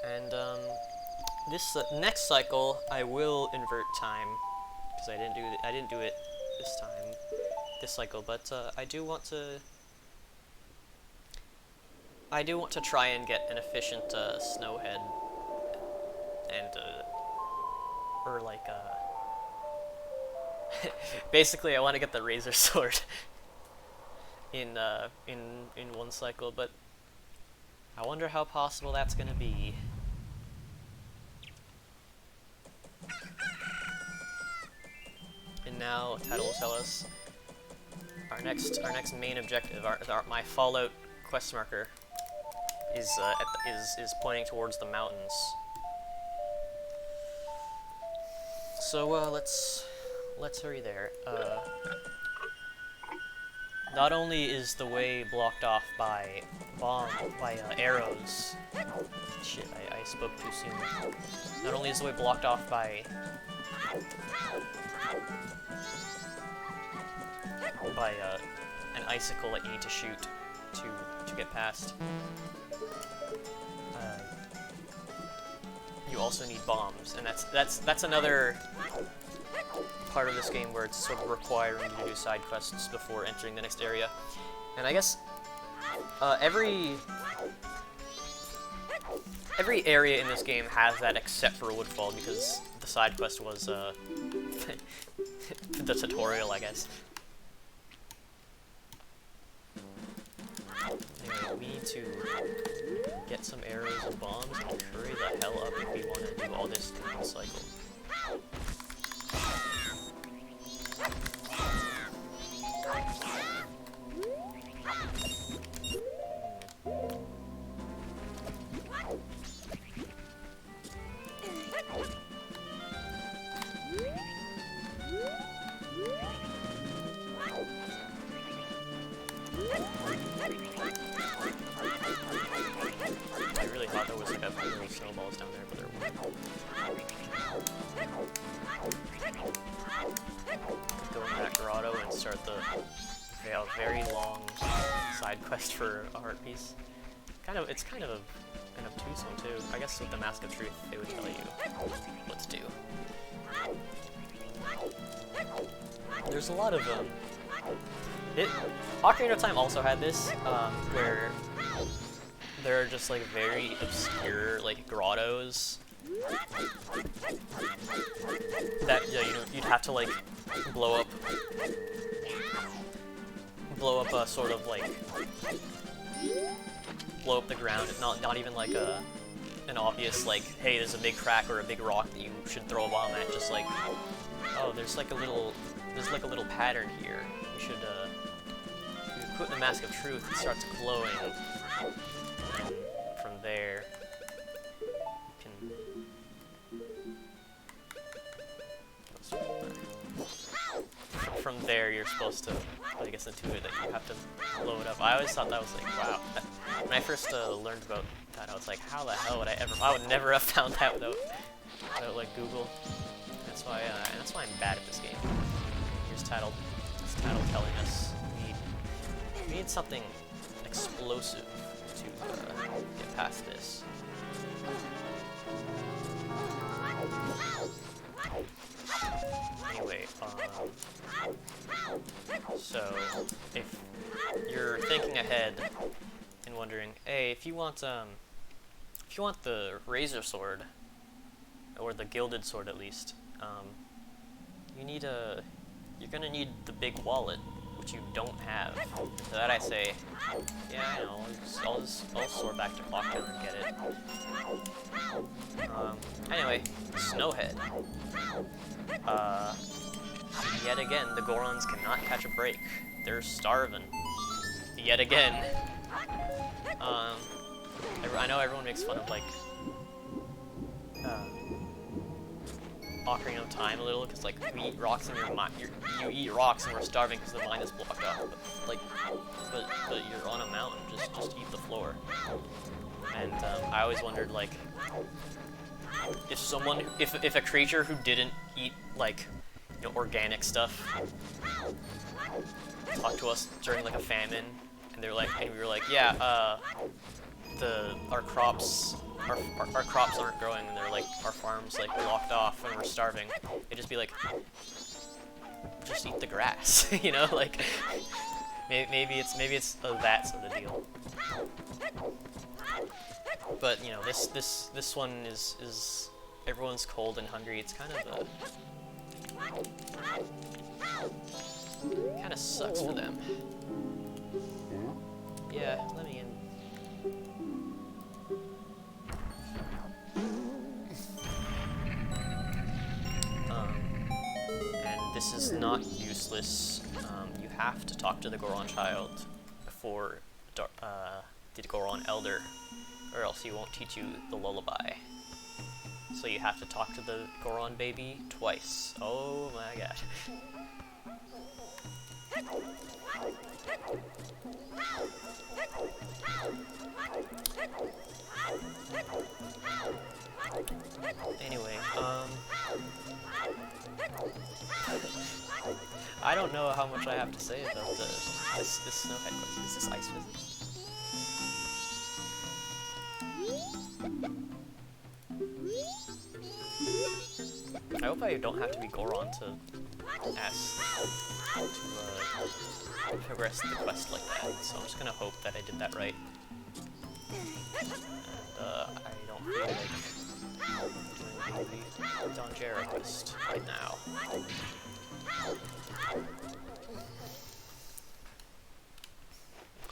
Speaker 1: And this next cycle I will invert time because I didn't do it this cycle, but I do want to try and get an efficient snowhead and or like basically I want to get the razor sword in one cycle, but I wonder how possible that's gonna be. And now Ted will tell us our next main objective, my Fallout quest marker, is pointing towards the mountains. So let's hurry there. Not only is the way blocked off by arrows. Shit, I spoke too soon. Not only is the way blocked off by an icicle that you need to shoot to get past. You also need bombs, and that's another part of this game where it's sort of requiring you to do side quests before entering the next area. And I guess every area in this game has that except for Woodfall, because the side quest was the tutorial, I guess. Anyway, we need to get some arrows and bombs and hurry the hell up if we want to do all this in one cycle. I really thought there was like a little snowballs down there, but there weren't. Go in that grotto and start the very long side quest for a heart piece. It's kind of an obtuse one too. I guess with the Mask of Truth, they would tell you what to do. There's a lot of Ocarina of Time also had this, where there are just like very obscure like grottos that you'd have to like blow up sort of like blow up the ground. Not even like an obvious like, hey, there's a big crack or a big rock that you should throw a bomb at. Just like, oh, there's like a little pattern here. We should put in the Mask of Truth. It starts glowing, and from there you can. From there, you're supposed to, I guess, intuit that you have to blow it up. I always thought that was like, wow. When I first learned about that, I was like, how the hell would I would never have found that without like Google. That's why I'm bad at this game. Here's title telling us we need something explosive to get past this. Anyway, so if you're thinking ahead and wondering, hey, if you want the razor sword, or the gilded sword at least, you're gonna need the big wallet, which you don't have. To that I say, yeah, I know, I'll soar back to Clocktown and get it. Anyway, Snowhead. Yet again, the Gorons cannot catch a break. They're starving. Yet again. I know everyone makes fun of, like, Ocarina of Time a little, because, like, we eat rocks and you eat rocks and we're starving because the mine is blocked off. But you're on a mountain, just eat the floor. And, I always wondered, like, if a creature who didn't eat, like, organic stuff talked to us during, like, a famine, and we were like, yeah, our crops aren't growing, and they're like, our farm's like blocked off and we're starving. It'd just be like, just eat the grass, you know, like maybe it's that sort of deal. But this one is everyone's cold and hungry. It's kind of sucks for them. Yeah, let me in. And this is not useless you have to talk to the Goron child before the Goron elder, or else he won't teach you the lullaby. So you have to talk to the Goron baby twice. Oh my god. Anyway, I don't know how much I have to say about this snowhead quest. Is this ice physics? I hope I don't have to be Goron to ask to progress the quest like that, so I'm just gonna hope that I did that right. And I don't feel like doing the Donjera quest right now.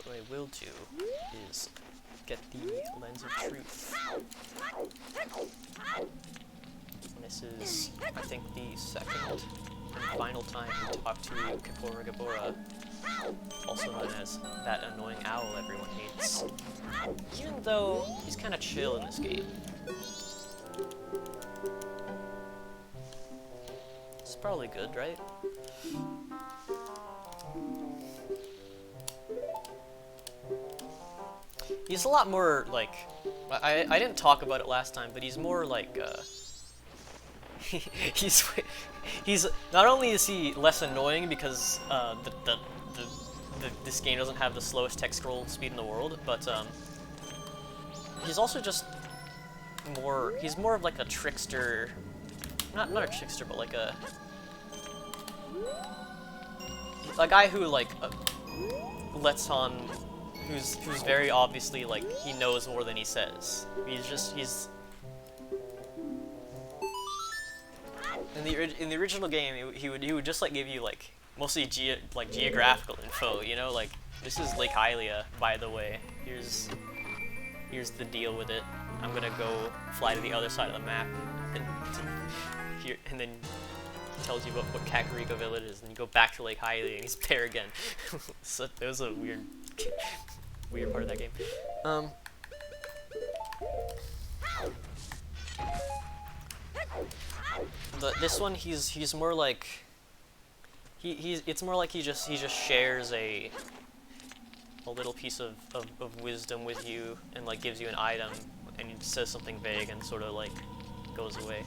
Speaker 1: What I will do is get the Lens of Truth. And this is, I think, the second and final time we talk to Kapora Gabora, also known as that annoying owl everyone hates. Even though he's kind of chill in this game. It's probably good, right? He's a lot more, like, I didn't talk about it last time, but he's more like, he's not only is he less annoying because this game doesn't have the slowest text scroll speed in the world, but he's also just he's more of like a trickster, not a trickster, but like a guy who like lets on, who's very obviously like he knows more than he says. He's in the original game, he would just like give you like mostly geographical info, you know, like this is Lake Hylia, by the way. Here's the deal with it. I'm gonna go fly to the other side of the map, and then he tells you what Kakariko Village is, and you go back to Lake Hylia, and he's there again. So it was a weird part of that game. This one, he's more like it's more like he just shares a little piece of wisdom with you, and like gives you an item, and he says something vague and sort of like goes away.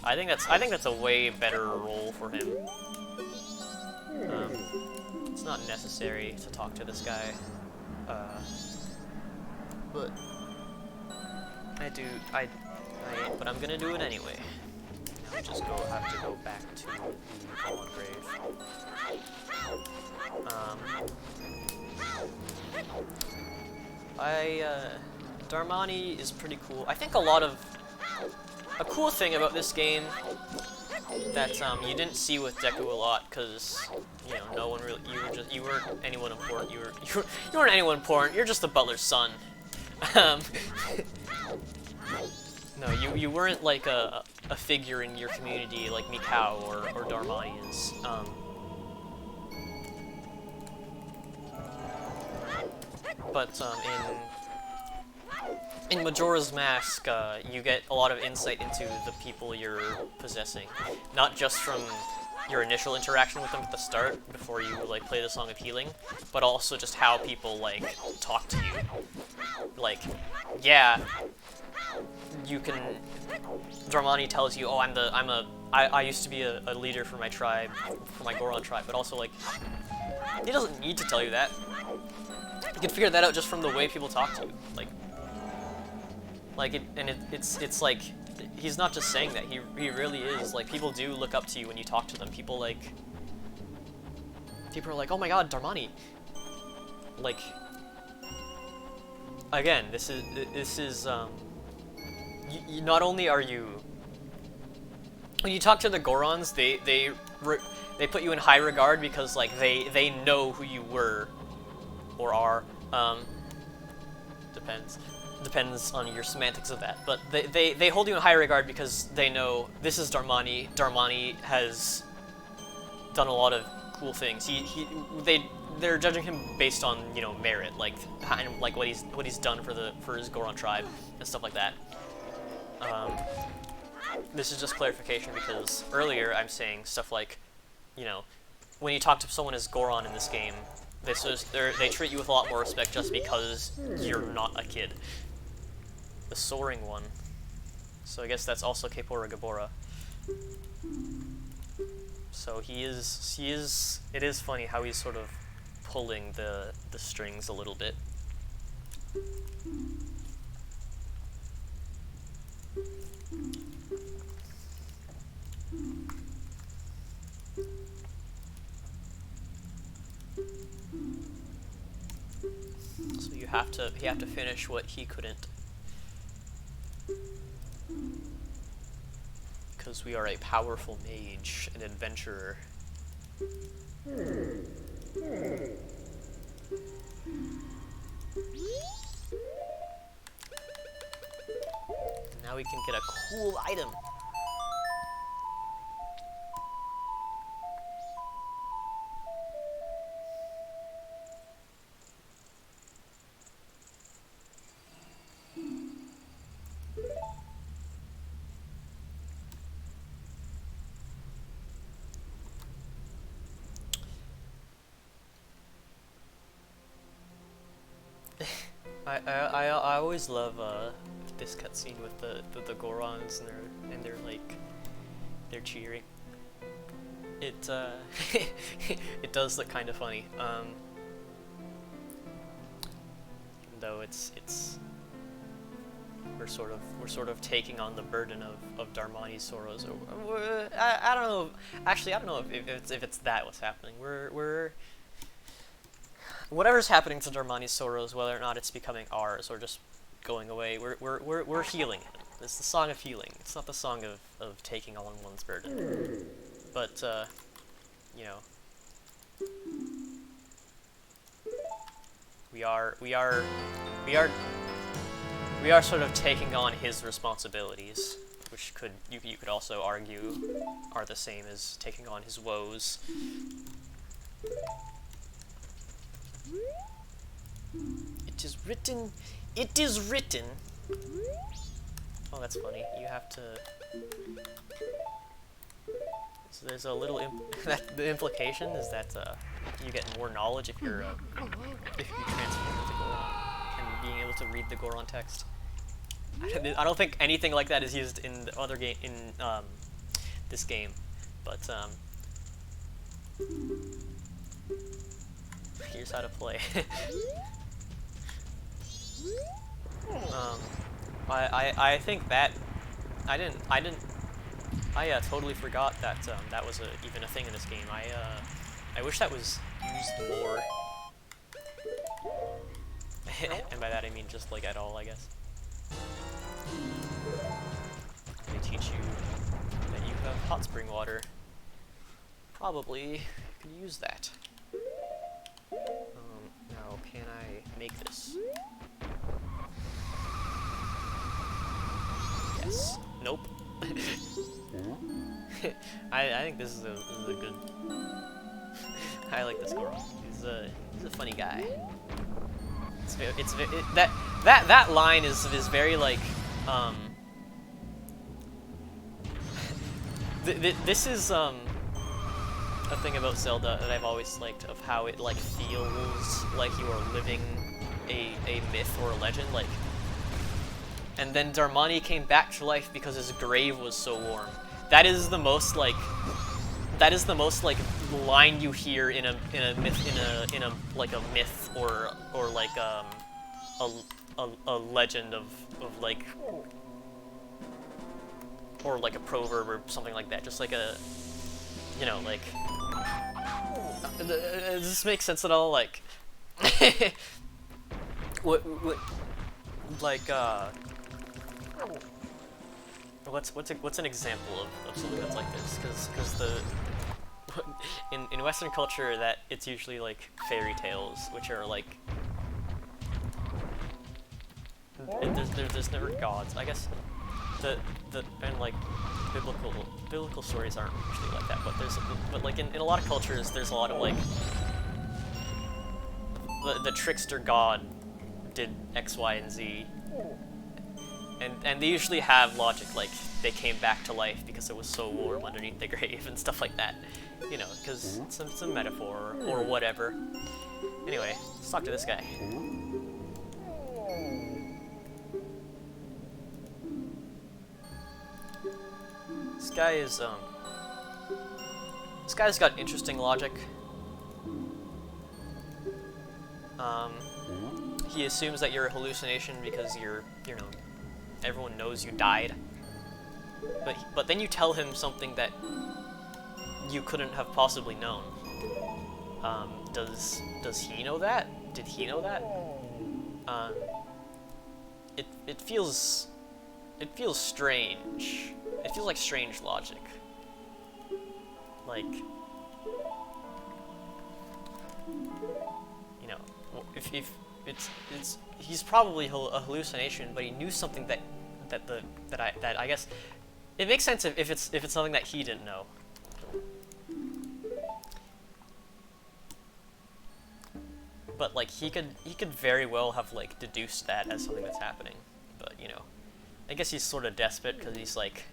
Speaker 1: I think that's a way better role for him. It's not necessary to talk to this guy, but but I'm gonna do it anyway. Now I just have to go back to the Fallen Grave. Darmani is pretty cool. I think a cool thing about this game that you didn't see with Deku a lot, because you know no one really, you weren't anyone important. You weren't anyone important. You're just the butler's son. No, you weren't like a figure in your community like Mikau or Darmani is. But in Majora's Mask, you get a lot of insight into the people you're possessing, not just from your initial interaction with them at the start before you like play the Song of Healing, but also just how people like talk to you. Like, yeah, you can. Darmani tells you, "Oh, I used to be a leader for my tribe, for my Goron tribe," but also like, he doesn't need to tell you that. You can figure that out just from the way people talk to you, it's like he's not just saying that. He really is like, people do look up to you when you talk to them. People are like, "Oh my God, Darmani!" Like, again, this is you not only are you, when you talk to the Gorons, they put you in high regard because like they know who you were or are. Depends on your semantics of that, but they hold you in high regard because they know this is Darmani. Darmani has done a lot of cool things. They're judging him based on, you know, merit, like what he's done for his Goron tribe and stuff like that. This is just clarification because earlier I'm saying stuff like, you know, when you talk to someone as Goron in this game, they treat you with a lot more respect just because you're not a kid. The soaring one. So I guess that's also Kepora Gabora. So it is funny how he's sort of pulling the strings a little bit. So you have to finish what he couldn't. Because we are a powerful mage, an adventurer. Now we can get a cool item. I always love this cutscene with the Gorons and they're like they're cheering. It it does look kind of funny. Even though it's we're sort of taking on the burden of Darmani's sorrows. I don't know. Actually, I don't know if it's that what's happening. We're whatever's happening to Darmani's sorrows, whether or not it's becoming ours or just going away, we're healing it. It's the song of healing. It's not the song of taking on one's burden. But you know, we are sort of taking on his responsibilities, which you could also argue are the same as taking on his woes. It is written. It is written. Oh, that's funny. You have to. So there's a little. The implication is that you get more knowledge if you transform into Goron and being able to read the Goron text. I don't think anything like that is used in the other game this game, but here's how to play. I think that I totally forgot that that was even a thing in this game. I wish that was used more. And by that I mean just like at all, I guess. They teach you that you have hot spring water. Probably could use that. Now can I make this? Yes. Nope. I think this is a good. I like this Goron. He's a funny guy. That line is very like this is a thing about Zelda that I've always liked, of how it like feels like you are living a myth or a legend, like. And then Darmani came back to life because his grave was so warm. That is the most like line you hear in a myth in a like a myth or like a legend of like, or like a proverb or something like that. Just like a, you know, like, does this make sense at all? Like, what like what's an example of something that's like this? Because the in Western culture that it's usually like fairy tales, which are like there's never gods. I guess and like biblical stories aren't usually like that, but like in a lot of cultures there's a lot of like the trickster god did X, Y, and Z, and they usually have logic, like they came back to life because it was so warm underneath the grave and stuff like that, you know, because it's a metaphor or whatever. Anyway, let's talk to this guy. This guy's got interesting logic. He assumes that you're a hallucination because you know, everyone knows you died. But then you tell him something that you couldn't have possibly known. Does he know that? Did he know that? It feels strange. It feels like strange logic. Like, you know, if he's probably a hallucination, but he knew something that I guess it makes sense if it's something that he didn't know. But like he could very well have like deduced that as something that's happening. But you know, I guess he's sort of desperate because he's like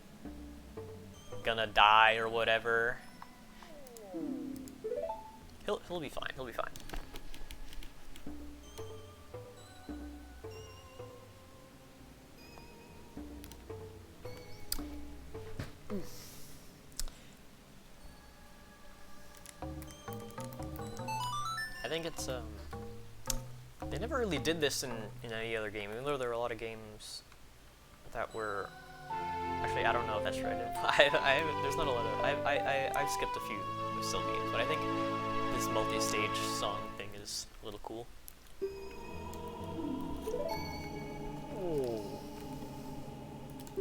Speaker 1: gonna die or whatever. He'll be fine. He'll be fine. I think it's they never really did this in any other game, even though there were a lot of games that were actually, I don't know if that's right. There's not a lot of I've skipped a few Silk games, but I think this multi-stage song thing is a little cool.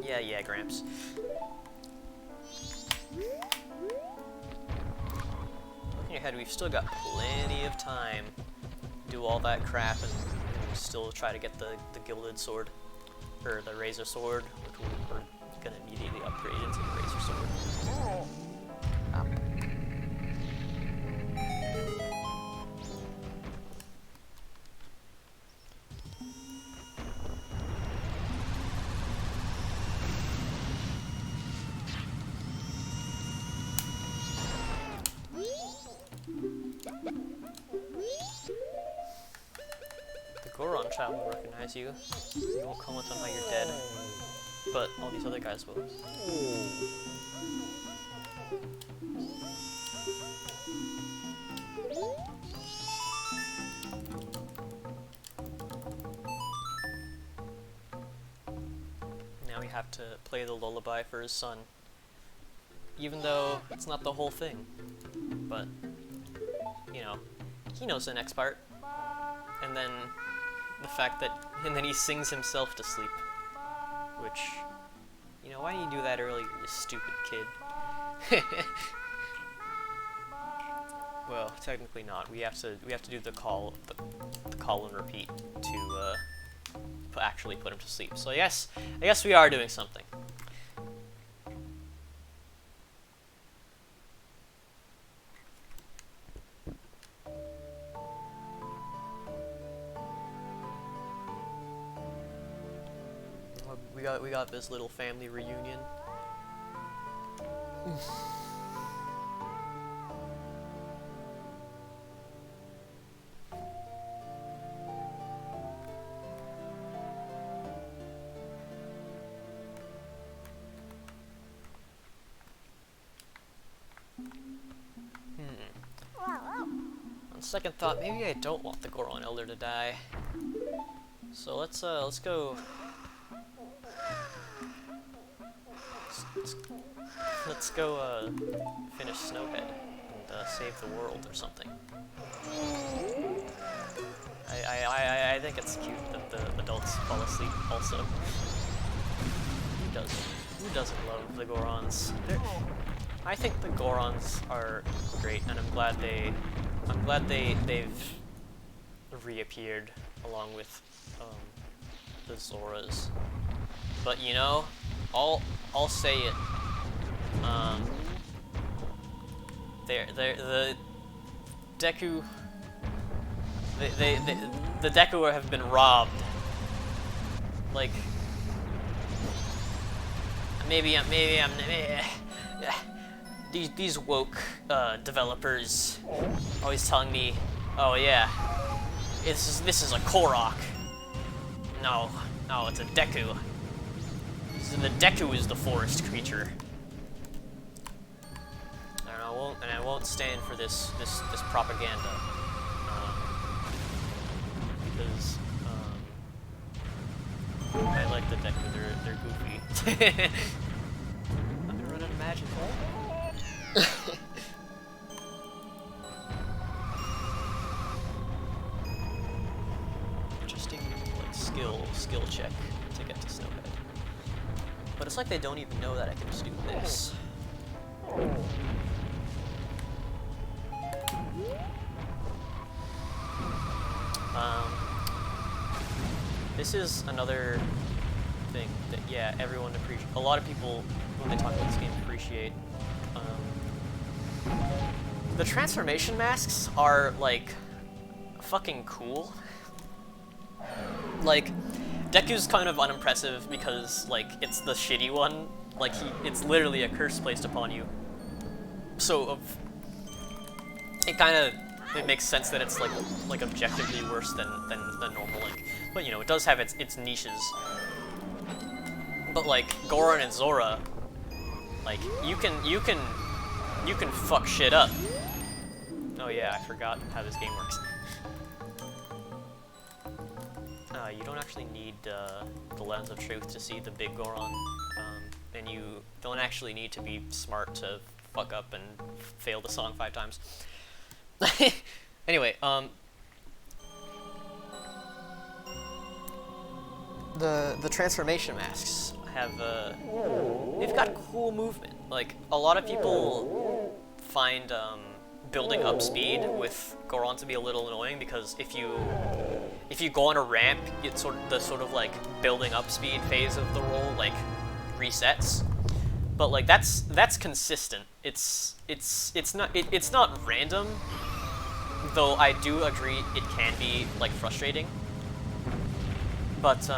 Speaker 1: Yeah, Gramps. Looking ahead, we've still got plenty of time to do all that crap and still try to get the gilded sword, or the razor sword, which we're gonna immediately upgrade into the razor sword. The Goron child will recognize you. He won't comment on how you're dead, but all these other guys will. Now we have to play the lullaby for his son, even though it's not the whole thing. But you know, he knows the next part, and then the fact that, and then he sings himself to sleep, which, you know, why didn't you do that earlier, you stupid kid? Well, technically not. We have to do the call and repeat to actually put him to sleep. So yes, I guess we are doing something. We got this little family reunion. On second thought, maybe I don't want the Goron Elder to die. So let's go. Let's go finish Snowhead and save the world or something. I think it's cute that the adults fall asleep also. Who doesn't? Who doesn't love the Gorons? I think the Gorons are great, and I'm glad they've reappeared along with the Zoras. But you know, I'll say it. The Deku. The Deku have been robbed. Like, maybe these woke developers always telling me, oh yeah, this is a Korok. No, it's a Deku. The Deku is the forest creature. And I won't stand for this propaganda. Because I like the Deku. They're goofy. I'm gonna run out of magic. Interesting, like skill check to get to Snowhead. But it's like they don't even know that I can just do this. This is another thing that, yeah, everyone appreciates. A lot of people, when they talk about this game, appreciate. The transformation masks are, like, fucking cool. Like, Deku's kind of unimpressive because, like, it's the shitty one. Like, it's literally a curse placed upon you. So, it makes sense that it's like objectively worse than normal Link. But you know, it does have its niches. But like Goron and Zora, like you can fuck shit up. Oh yeah, I forgot how this game works. You don't actually need the Lens of Truth to see the big Goron, and you don't actually need to be smart to fuck up and fail the song 5 times. Anyway, the transformation masks have they've got cool movement. Like a lot of people find building up speed with Goron to be a little annoying because if you go on a ramp, it's the sort of like building up speed phase of the roll like resets. But like that's consistent. It's not random. Though I do agree it can be like frustrating, but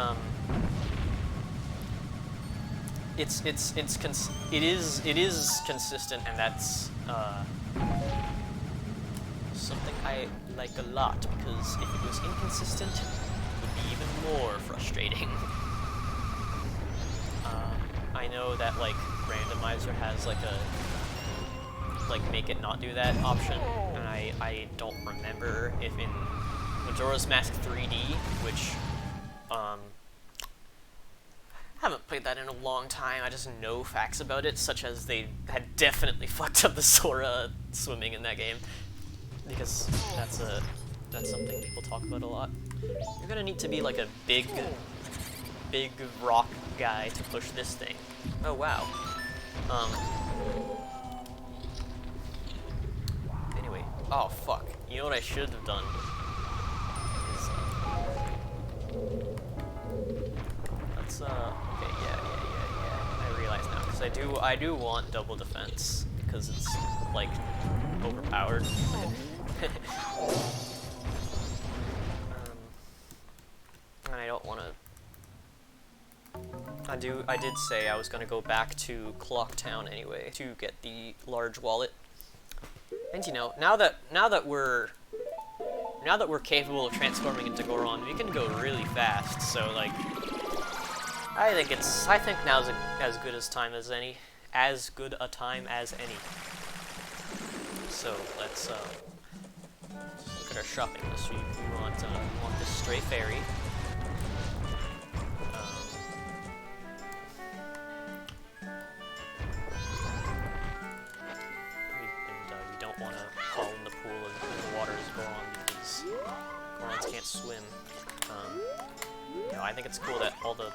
Speaker 1: it is consistent, and that's something I like a lot because if it was inconsistent, it would be even more frustrating. I know that like randomizer has like a make it not do that option, and I don't remember if in Majora's Mask 3D, which I haven't played that in a long time. I just know facts about it, such as they had definitely fucked up the Sora swimming in that game, because that's something people talk about a lot. You're gonna need to be like a big rock guy to push this thing. Oh wow. Anyway, oh fuck. You know what I should have done? Let's okay, yeah. I realize now because I do want double defense because it's like overpowered. And I don't want to. I did say I was gonna go back to Clock Town anyway to get the large wallet. And you know, now that we're capable of transforming into Goron, we can go really fast. So like, I think now's as good a time as any. So let's look at our shopping list. We want this stray fairy. We don't want to fall in the pool of the water as Goron because Gorons can't swim. You know, I think it's cool that all the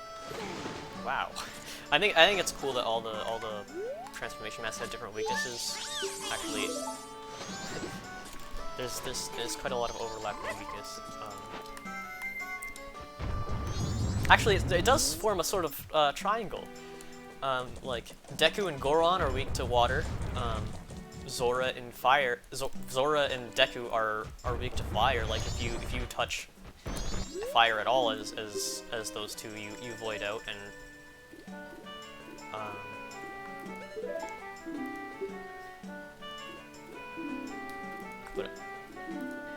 Speaker 1: I think it's cool that all the transformation masks have different weaknesses. Actually, there's quite a lot of overlapping weakness. Actually, it does form a sort of triangle. Like, Deku and Goron are weak to water. Zora and fire. Zora and Deku are weak to fire. Like, if you touch fire at all as those two, you void out and but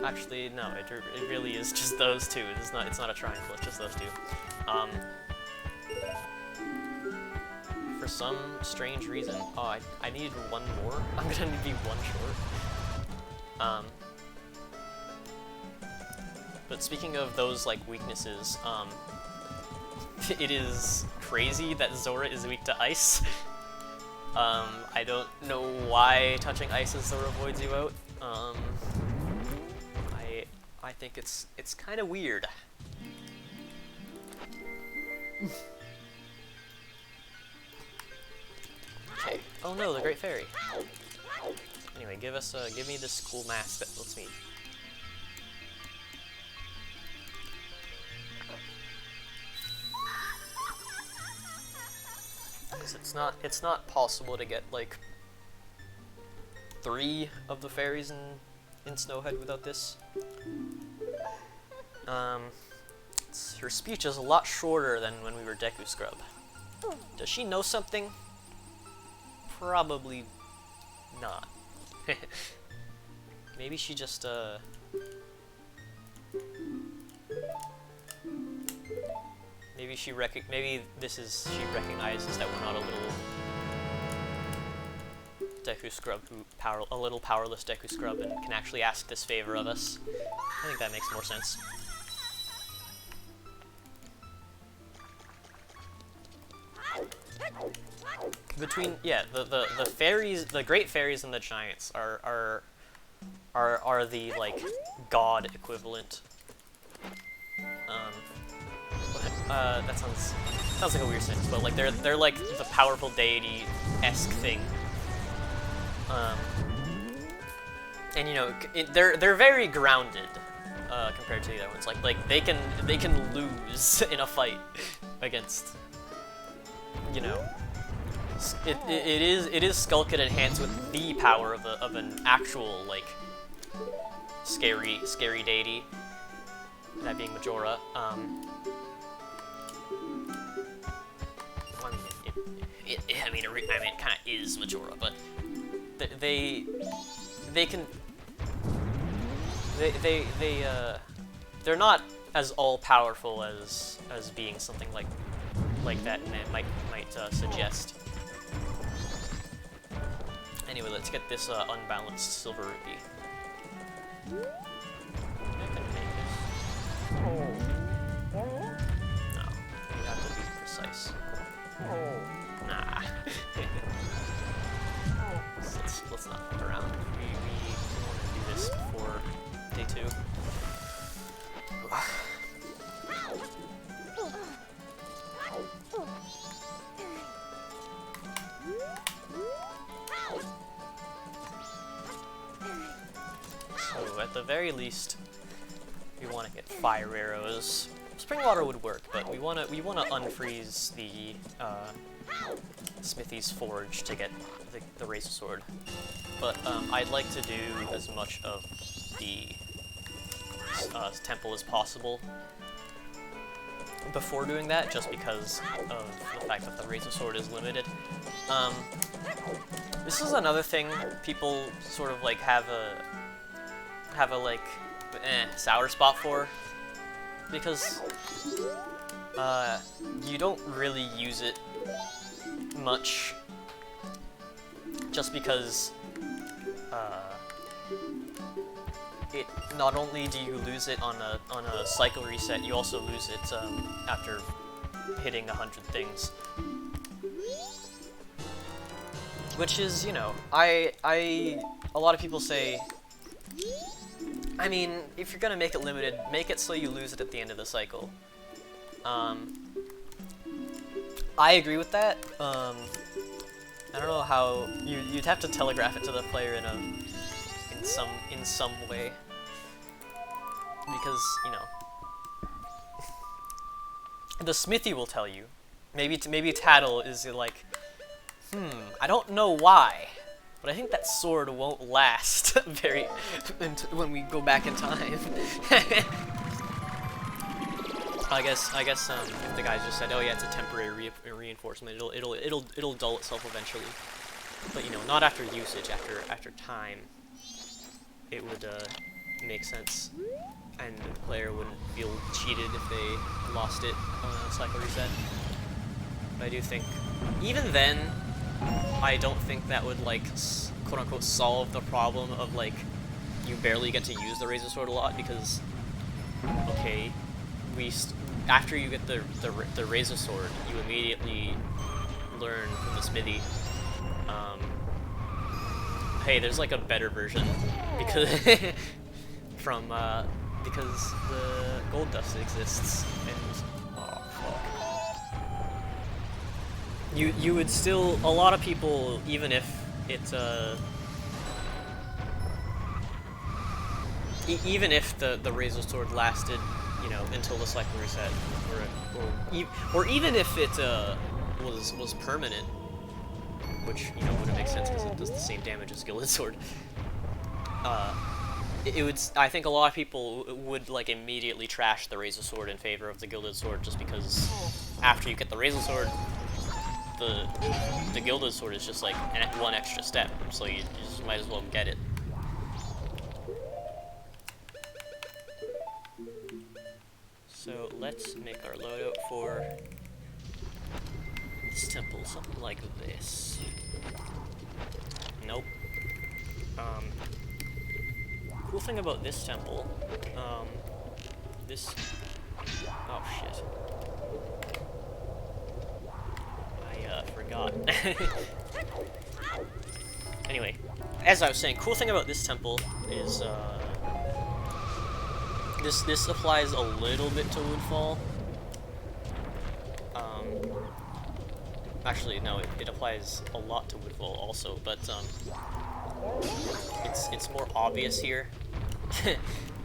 Speaker 1: actually no, it really is just those two. It's not a triangle. It's just those two. For some strange reason, oh, I need one more. I'm gonna be one short. But speaking of those like weaknesses, it is crazy that Zora is weak to ice. I don't know why touching ice as Zora voids you out. I think it's kind of weird. Okay. Oh no, the Great Fairy. Anyway, give me this cool mask that lets me. Because it's not possible to get like 3 of the fairies in Snowhead without this. Her speech is a lot shorter than when we were Deku Scrub. Does she know something? Probably not. Maybe she just maybe she recognizes that we're not a little Deku Scrub a little powerless Deku Scrub and can actually ask this favor of us. I think that makes more sense. Between the fairies, the great fairies and the giants are the like god equivalent. That sounds like a weird sentence, but like they're like the powerful deity-esque thing. And you know they're very grounded compared to the other ones. Like they can lose in a fight against, you know. It is Skull Kid enhanced with the power of an actual like scary deity, that being Majora. I mean, it kind of is Majora, but they're not as all powerful as being something like that, and it might suggest. Anyway, let's get this unbalanced silver rupee. I can make this. No, you have to be precise. Nah. let's not fuck around. We want to do this before day 2. So at the very least, we want to get fire arrows. Spring water would work, but we want to unfreeze the Smithy's forge to get the razor sword. But I'd like to do as much of the temple as possible before doing that, just because of the fact that the razor sword is limited. This is another thing people sort of like have a like sour spot for, because you don't really use it much, just because it not only do you lose it on a cycle reset, you also lose it after hitting 100 things, which is, you know, a lot of people say, I mean, if you're gonna make it limited, make it so you lose it at the end of the cycle. I agree with that. I don't know how you'd have to telegraph it to the player in some way, because, you know, the Smithy will tell you. Maybe Tattle is like, I don't know why, but I think that sword won't last very when we go back in time. I guess if the guys just said, oh yeah, it's a temporary reinforcement, it'll dull itself eventually. But you know, not after usage, after time, it would make sense, and the player wouldn't feel cheated if they lost it on a cycle reset. But I do think, even then, I don't think that would like quote-unquote solve the problem of like you barely get to use the Razor Sword a lot, because okay, after you get the Razor Sword, you immediately learn from the smithy. Hey, there's like a better version because because the gold dust exists, and oh fuck. You would still, a lot of people, even if it's even if the Razor Sword lasted, you know, until the cycle reset, or even if it was permanent, which, you know, wouldn't make sense because it does the same damage as Gilded Sword. It would. I think a lot of people would like immediately trash the Razor Sword in favor of the Gilded Sword, just because after you get the Razor Sword, the Gilded Sword is just like one extra step, so you just might as well get it. So let's make our loadout for this temple, something like this. Nope. Cool thing about this temple, this, oh shit. I forgot. Anyway, as I was saying, cool thing about this temple is, this applies a little bit to Woodfall. Actually, no, it applies a lot to Woodfall also, but it's more obvious here,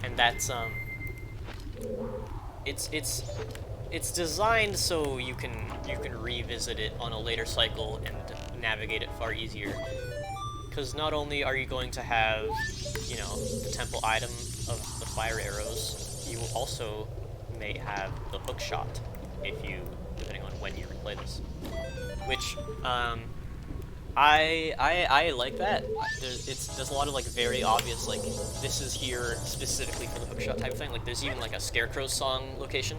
Speaker 1: and that's it's designed so you can revisit it on a later cycle and navigate it far easier. Because not only are you going to have, you know, the temple item of the fire arrows, you also may have the hook shot if you, depending on when you replay this. Which, I like that. There's a lot of like very obvious, like, this is here specifically for the hookshot type of thing. Like there's even like a Scarecrow's song location.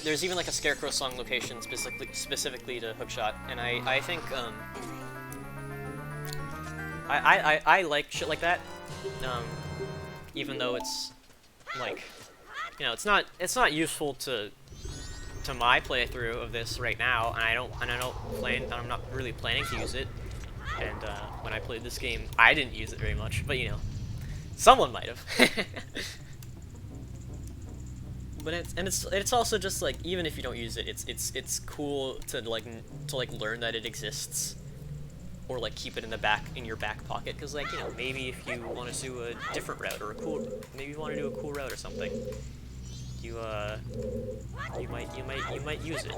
Speaker 1: There's even like a Scarecrow song location specifically to hookshot, and I think I like shit like that. Even though it's like, you know, it's not useful to my playthrough of this right now, and I'm not really planning to use it. And when I played this game, I didn't use it very much, but you know, someone might have. But it's also just like, even if you don't use it, it's cool to learn that it exists, or like keep it in your back pocket, because like, you know, maybe if you want to do a different route, or maybe you want to do a cool route or something, you might use it.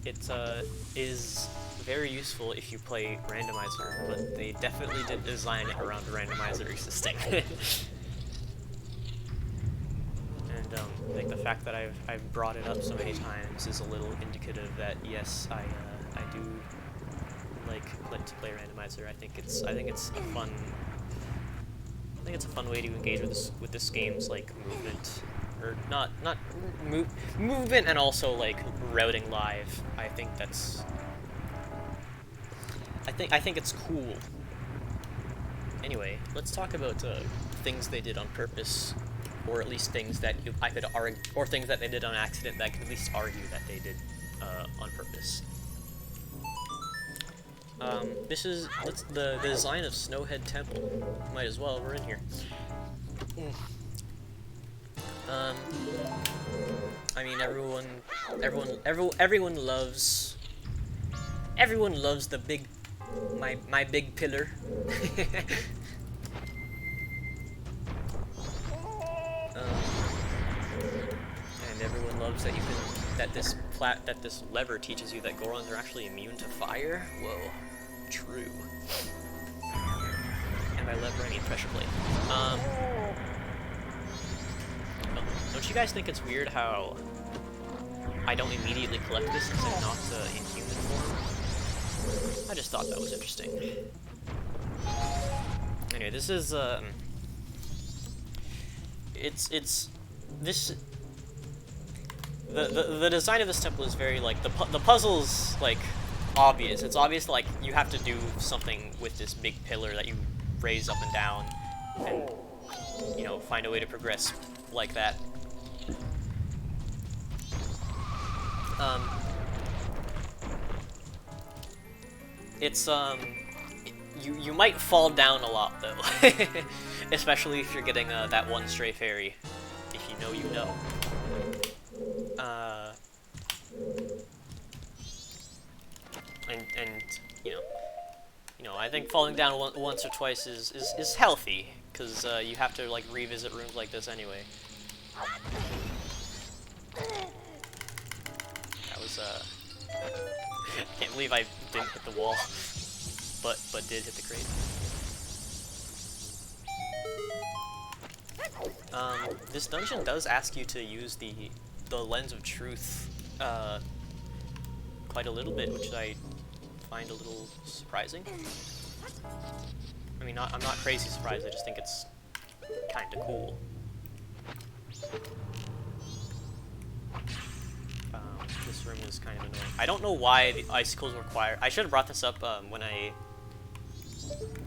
Speaker 1: It is very useful if you play randomizer, but they definitely did design it around the randomizer existing. And like the fact that I've brought it up so many times is a little indicative that yes, I do like to play randomizer. I think it's a fun way to engage with this game's like movement, or not movement, and also like routing live. I think it's cool. Anyway, let's talk about things they did on purpose, or at least things that I could argue, or things that they did on accident that I could at least argue that they did on purpose. This is the design of Snowhead Temple. Might as well, we're in here. I mean, everyone loves Everyone loves the big, my big pillar. And everyone loves that that this lever teaches you that Gorons are actually immune to fire. Whoa, true. And by lever I mean pressure plate. Don't you guys think it's weird how I don't immediately collect this since I'm not in human form? I just thought that was interesting. Anyway, this is the design of this temple is very like the puzzle's like obvious. It's obvious like you have to do something with this big pillar that you raise up and down, and you know, find a way to progress like that. It's you might fall down a lot though, especially if you're getting that one stray fairy. If you know, you know. And you know, I think falling down once or twice is healthy, because you have to like revisit rooms like this anyway. That was I can't believe I didn't hit the wall, but did hit the crate. This dungeon does ask you to use the lens of truth quite a little bit, which I find a little surprising. I mean, I'm not crazy surprised, I just think it's kind of cool. This room is kind of annoying. I don't know why the icicles require... I should have brought this up when I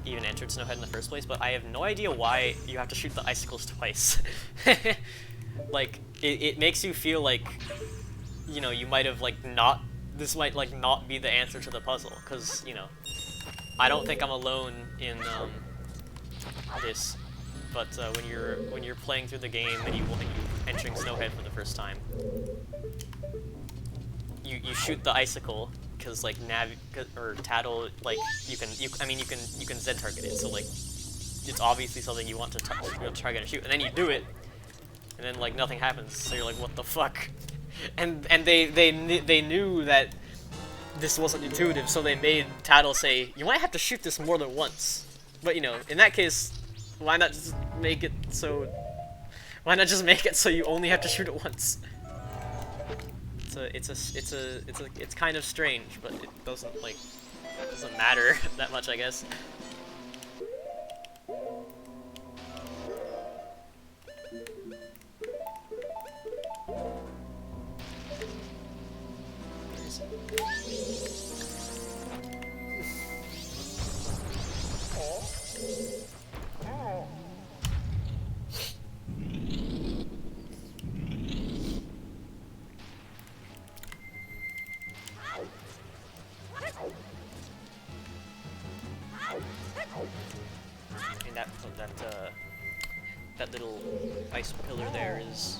Speaker 1: even entered Snowhead in the first place, but I have no idea why you have to shoot the icicles twice. Like, it makes you feel like, you know, you might have, like, not... This might, like, not be the answer to the puzzle, because, you know, I don't think I'm alone in, this, but, when you're playing through the game and you're entering Snowhead for the first time, you shoot the icicle, because, like, or Tattle, like, you can Z target it, so, like, it's obviously something you want to target and shoot, and then you do it, and then, like, nothing happens, so you're like, what the fuck? And they knew that this wasn't intuitive, so they made Tattle say, you might have to shoot this more than once. But, you know, in that case, why not just make it so you only have to shoot it once? It's kind of strange, but it doesn't matter that much, I guess. And that little ice pillar there is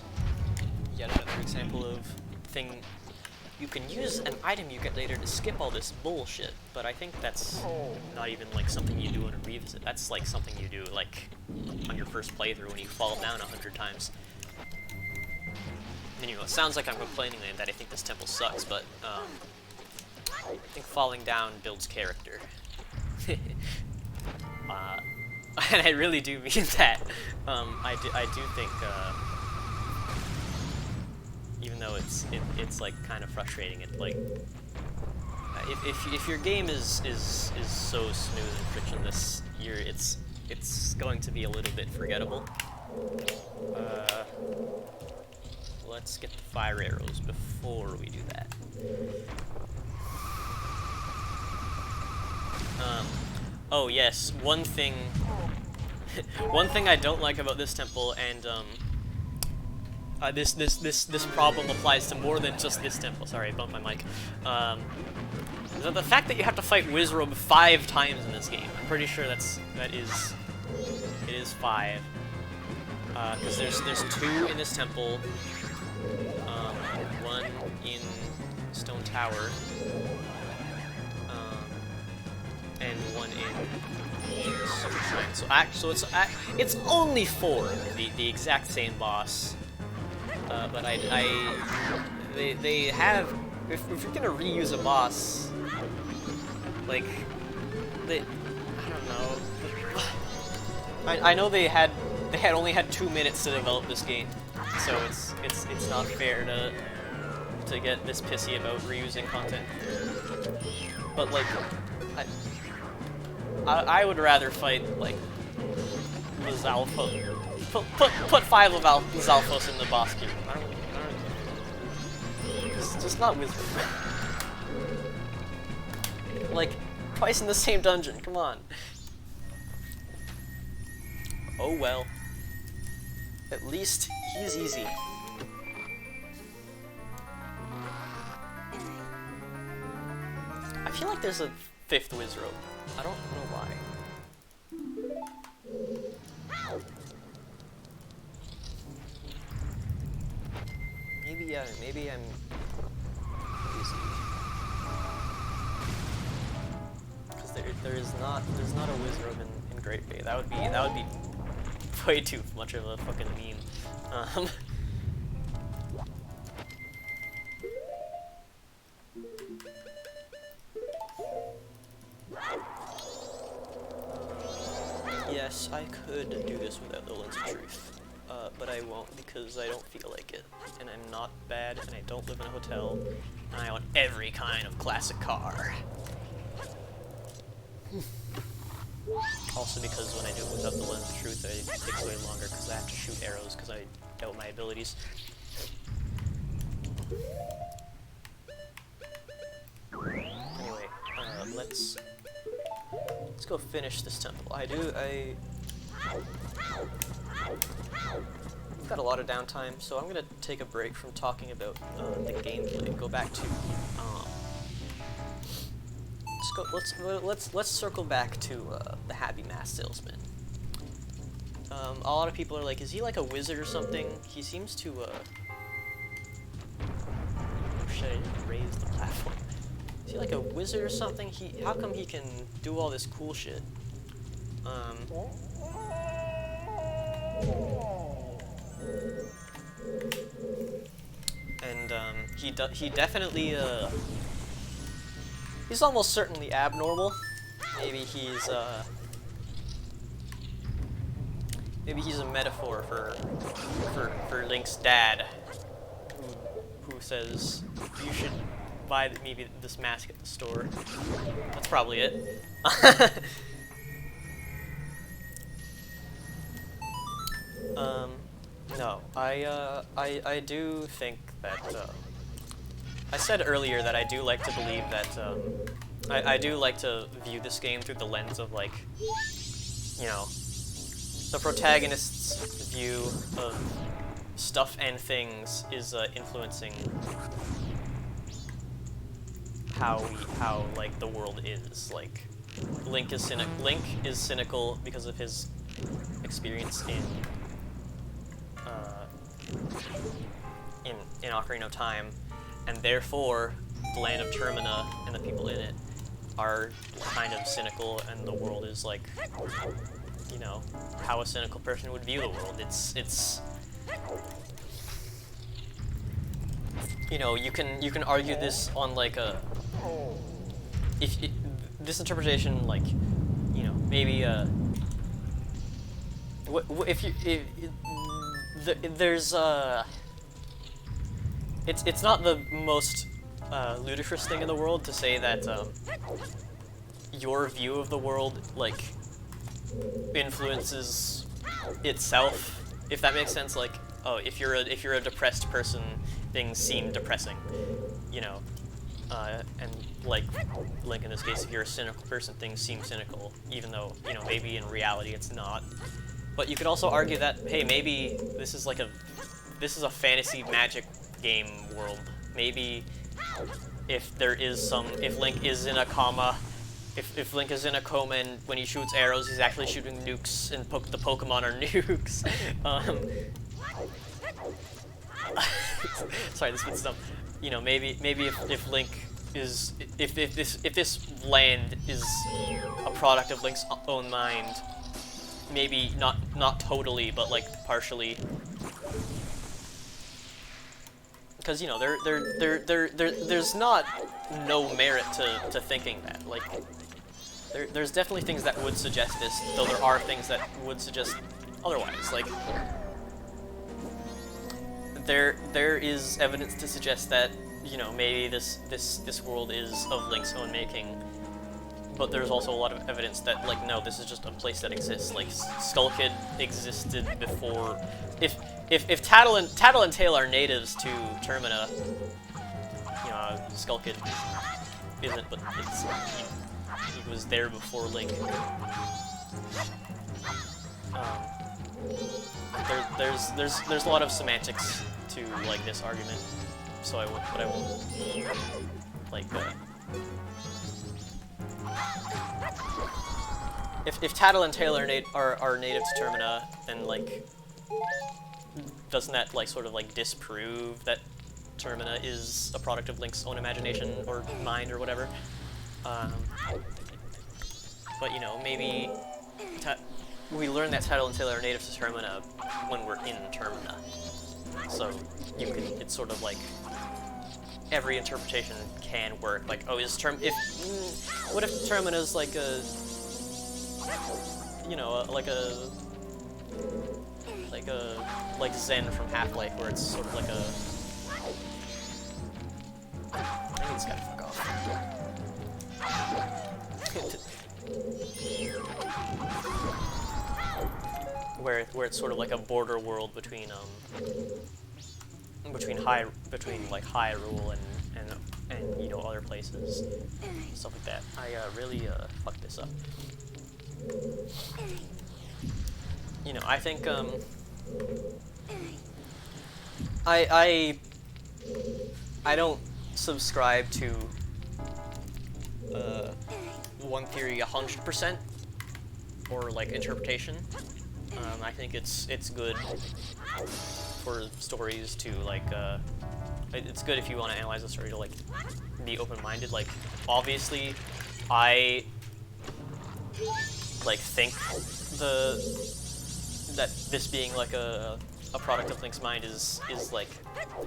Speaker 1: yet another example of thing. You can use an item you get later to skip all this bullshit, but I think that's not even like something you do in a revisit. That's like something you do like on your first playthrough when you fall down 100 times. And you know, it sounds like I'm complaining that I think this temple sucks, but I think falling down builds character. And I really do mean that. I do think, even though it's like kind of frustrating, it like if your game is so smooth and frictionless, it's going to be a little bit forgettable. Let's get the fire arrows before we do that. Oh yes, one thing I don't like about this temple, and this problem applies to more than just this temple. Sorry, I bumped my mic. Is that the fact that you have to fight Wizrobe 5 times in this game. I'm pretty sure it is 5. Because there's 2 in this temple, 1 in Stone Tower. and one in Super Shrine. So it's only 4, the exact same boss. But they have, if you're gonna reuse a boss, like, I don't know. I know they had only had 2 minutes to develop this game, so it's not fair to get this pissy about reusing content. But like, I would rather fight like Lizalfos. Put 5 of Lizalfos in the boss queue. I don't it's just not Wizard. Like, twice in the same dungeon, come on. Oh well. At least he's easy. I feel like there's a 5th Wizrobe. I don't know why. Maybe I'm confused. Because there's not a Wizrobe in Great Bay. That would be way too much of a fucking meme. Yes, I could do this without the Lens of Truth. But I won't because I don't feel like it. And I'm not bad, and I don't live in a hotel, and I own every kind of classic car. Also because when I do it without the Lens of Truth, it takes way longer because I have to shoot arrows because I doubt my abilities. Anyway, let's go finish this temple. We've got a lot of downtime, so I'm gonna take a break from talking about the gameplay and go back to let's circle back to the Happy Mask Salesman. A lot of people are like, is he like a wizard or something? He seems to oh shit, I didn't raise the platform. Is he like a wizard or something? How come he can do all this cool shit? And he definitely he's almost certainly abnormal. Maybe he's a metaphor for Link's dad, who says you should buy maybe this mask at the store. That's probably it. No, I do think that, I said earlier that I do like to believe that, I do like to view this game through the lens of, like, you know, the protagonist's view of stuff and things is, influencing how like, the world is. Like, Link is cynical because of his experience in Ocarina of Time, and therefore the land of Termina and the people in it are kind of cynical, and the world is like, you know, how a cynical person would view the world. It's you know, you can argue this on like a this interpretation, like, you know, maybe there's it's not the most ludicrous thing in the world to say that your view of the world, like, influences itself, if that makes sense. Like, oh, if you're a depressed person, things seem depressing, you know, and like Link in this case, if you're a cynical person, things seem cynical, even though, you know, maybe in reality it's not. But you could also argue that, hey, maybe this is a fantasy magic game world. Maybe if Link is in a coma, if Link is in a coma and when he shoots arrows, he's actually shooting nukes, and the Pokemon are nukes. Sorry, this gets dumb. You know, maybe if Link if this land is a product of Link's own mind, maybe not totally, but like partially, because you know there's not no merit to thinking that. Like there's definitely things that would suggest this, though there are things that would suggest otherwise. Like there is evidence to suggest that, you know, maybe this world is of Link's own making, but there's also a lot of evidence that, like, no, this is just a place that exists. Like, Skull Kid existed before. If Tattle and Tail are natives to Termina, you know, Skull Kid isn't, but he was there before Link. There's a lot of semantics to like this argument, so I won't like if Tattle and Tail are native to Termina, then like doesn't that like sort of like disprove that Termina is a product of Link's own imagination or mind or whatever? But you know, maybe we learn that Tattle and Tail are native to Termina when we're in Termina. So it's sort of like every interpretation can work. Like, oh, what if Termina's like a, you know, like Zen from Half-Life, where it's sort of like a, I need this guy to fuck off. where it's sort of like a border world between like Hyrule and you know, other places and stuff like that. I really fucked this up. You know, I think I don't subscribe to one theory 100% or like interpretation. I think it's good for stories to like it's good if you want to analyze a story to like be open-minded. Like, obviously I like think that this being like a product of Link's mind is like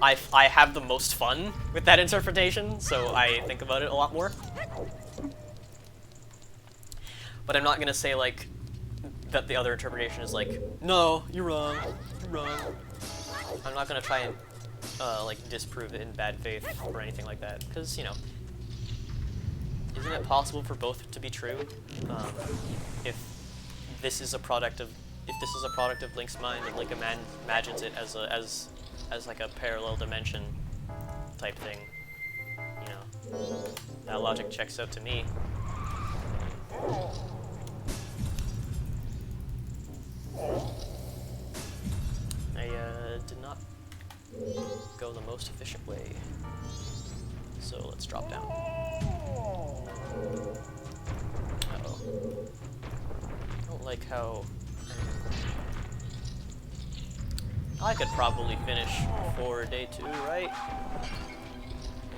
Speaker 1: I have the most fun with that interpretation, so I think about it a lot more. But I'm not gonna say like that the other interpretation is like, no, you're wrong, you're wrong. I'm not gonna try and like disprove it in bad faith or anything like that, because, you know, isn't it possible for both to be true? If this is a product of Link's mind, and Link imagines it as like a parallel dimension type thing, you know, that logic checks out to me. I did not go the most efficient way, so let's drop down. Uh-oh. I don't like how... I could probably finish before day 2, right? I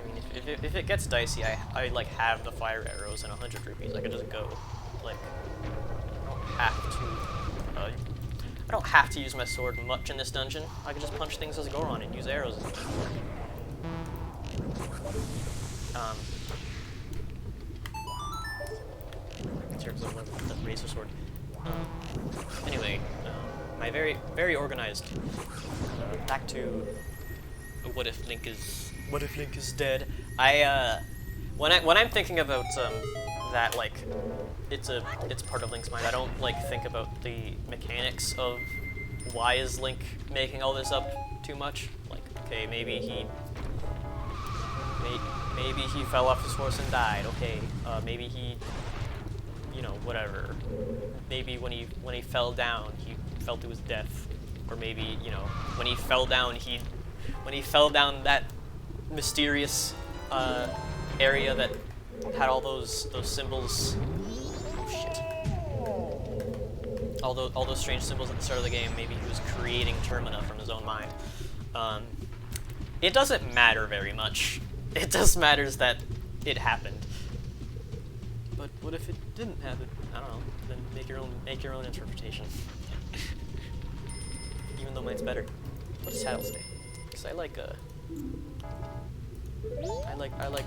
Speaker 1: mean, if it gets dicey, I like have the fire arrows and 100 rupees. I could just go. Like, I don't have to use my sword much in this dungeon. I can just punch things as Goron and use arrows. In terms of the razor sword. Anyway, my very organized. Back to what if Link is dead? When I'm thinking about that, like, it's part of Link's mind, I don't like think about the mechanics of why is Link making all this up too much. Like, okay, maybe he fell off his horse and died. Okay, maybe he, you know, whatever. Maybe when he fell down, he fell to his death, or maybe, you know, when he fell down that mysterious area that had all those symbols. Oh shit! All those strange symbols at the start of the game. Maybe he was creating Termina from his own mind. It doesn't matter very much. It just matters that it happened. But what if it didn't happen? I don't know. Then make your own interpretation. Even though mine's better. What does Tattle say? Because I like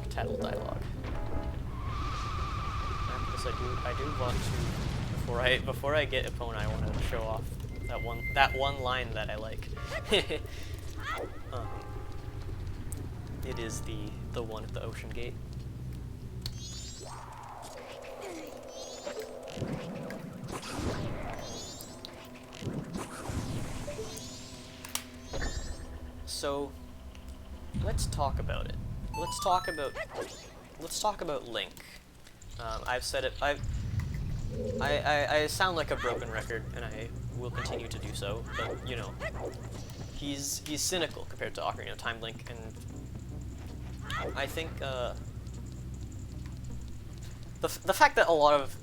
Speaker 1: Tattle dialogue. Because I do want to, before I get Epona, I want to show off that one line that I like. It is the one at the ocean gate. So let's talk about it. Let's talk about Link. I've said it. I sound like a broken record, and I will continue to do so. But you know, he's cynical compared to Ocarina of Time Link, and I think the fact that a lot of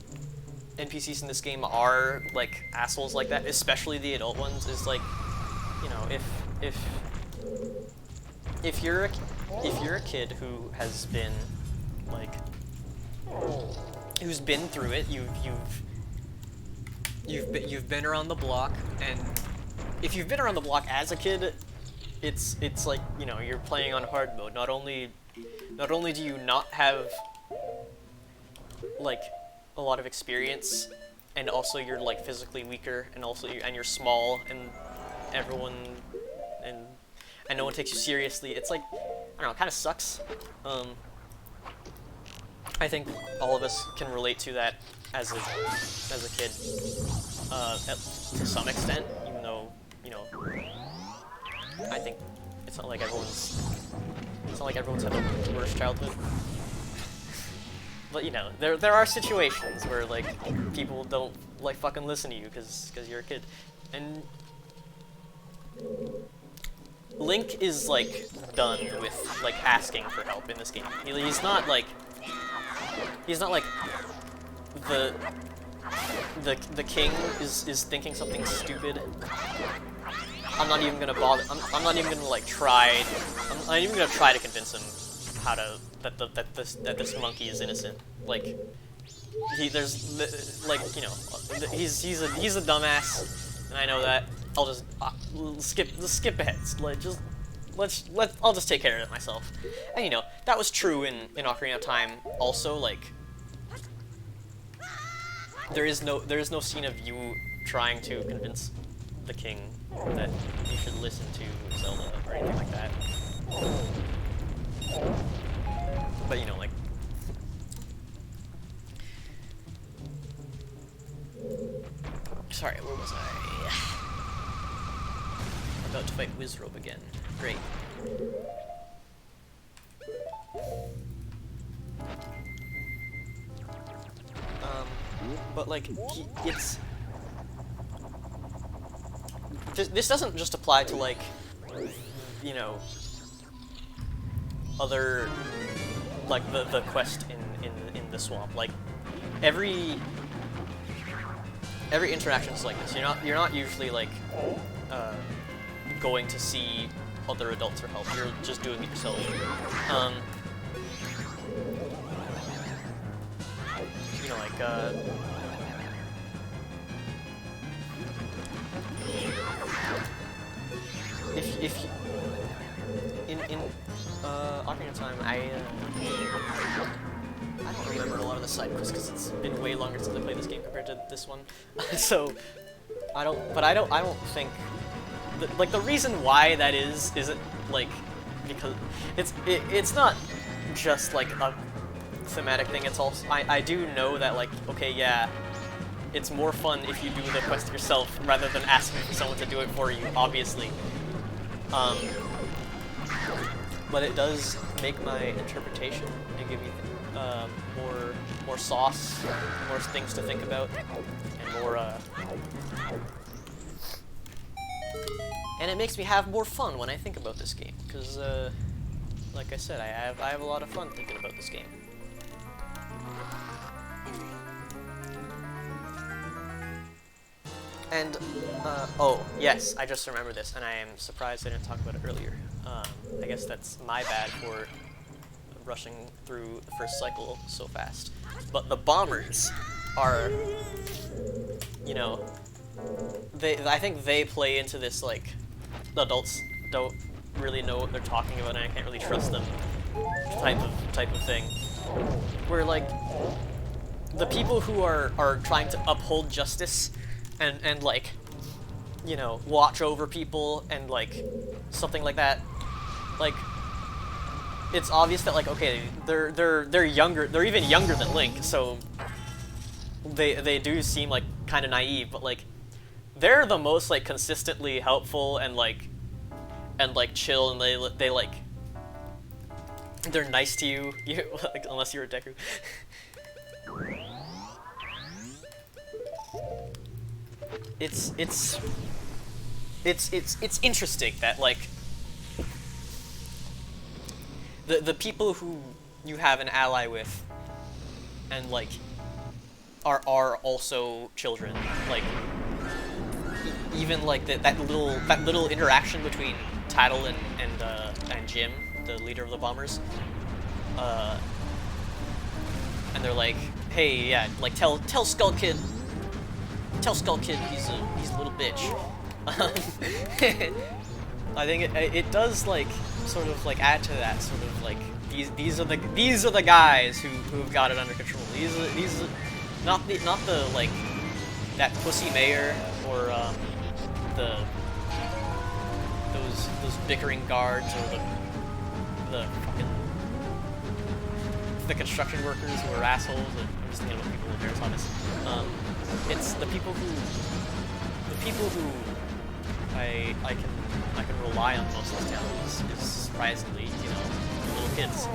Speaker 1: NPCs in this game are like assholes like that, especially the adult ones, is like, you know, if you're a kid who has been like, who's been through it, you've been around the block, and if you've been around the block as a kid, it's like, you know, you're playing on hard mode. Not only do you not have like a lot of experience, and also you're like physically weaker, and also you're small, and everyone and no one takes you seriously. It's like, I don't know, it kind of sucks. I think all of us can relate to that as a kid, to some extent, even though, you know, I think it's not like everyone's had the worst childhood. But you know, there are situations where like people don't like fucking listen to you because you're a kid, and Link is like done with like asking for help in this game. He's not like the king is thinking something stupid. I'm not even gonna bother. I'm not even gonna like try. I'm not even gonna try to convince him that this monkey is innocent. Like he's a dumbass, and I know that. I'll just skip ahead. I'll just take care of it myself. And you know, that was true in Ocarina of Time also. Like, there is no scene of you trying to convince the king that you should listen to Zelda or anything like that. But you know, like, sorry, where was I? About to fight Wizrobe again. Great. But like, this doesn't just apply to like, you know, other, like the quest in the swamp. Like every interaction is like this. You're not usually like going to see other adults for help. You're just doing it yourself. You know, like if in Ocarina of Time, I don't remember a lot of the side quests because it's been way longer since I played this game compared to this one. So I don't think like the reason why that isn't like because it's not just like a thematic thing. It's also I do know that, like, okay, yeah, it's more fun if you do the quest yourself rather than asking for someone to do it for you, obviously. But it does make my interpretation and give me more sauce, more things to think about, and more and it makes me have more fun when I think about this game, because like I said, I have a lot of fun thinking about this game. And, oh, yes, I just remembered this, and I am surprised I didn't talk about it earlier. I guess that's my bad for rushing through the first cycle so fast. But the bombers are, you know, I think they play into this, like, adults don't really know what they're talking about and I can't really trust them type of thing. Where, like, the people who are trying to uphold justice and like, you know, watch over people and like something like that, like, it's obvious that, like, okay, they're younger, they're even younger than Link, so they do seem like kind of naive, but like they're the most like consistently helpful and like chill, and they like they're nice to you, like, unless you're a Deku. It's interesting that, like, the people who you have an ally with and like are also children. Like, even like that little interaction between Tattle and Jim, the leader of the bombers, and they're like, hey, yeah, like, tell Skull Kid he's a little bitch. I think it does, like, sort of like add to that sort of like these are the guys who've got it under control. These are not the like that pussy mayor or those bickering guards or the fucking the construction workers who are assholes. And I'm just thinking about people in Paris Thomas. It's the people who I can rely on most of this town is surprisingly, you know, little kids.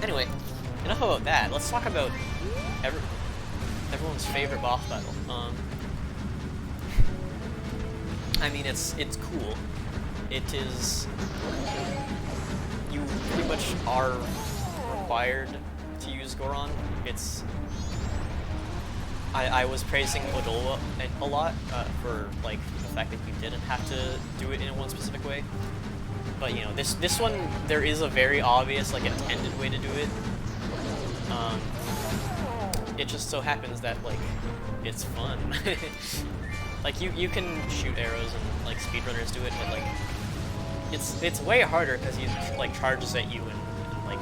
Speaker 1: Anyway, enough about that. Let's talk about everyone's favorite boss battle. I mean, it's cool. It is. You pretty much are required to use Goron. It's. I was praising Odola a lot for, like, the fact that you didn't have to do it in one specific way. But, you know, this one, there is a very obvious, like, intended way to do it. It just so happens that, like, it's fun. Like, you can shoot arrows and, like, speedrunners do it, but, like, it's way harder because he, like, charges at you and like,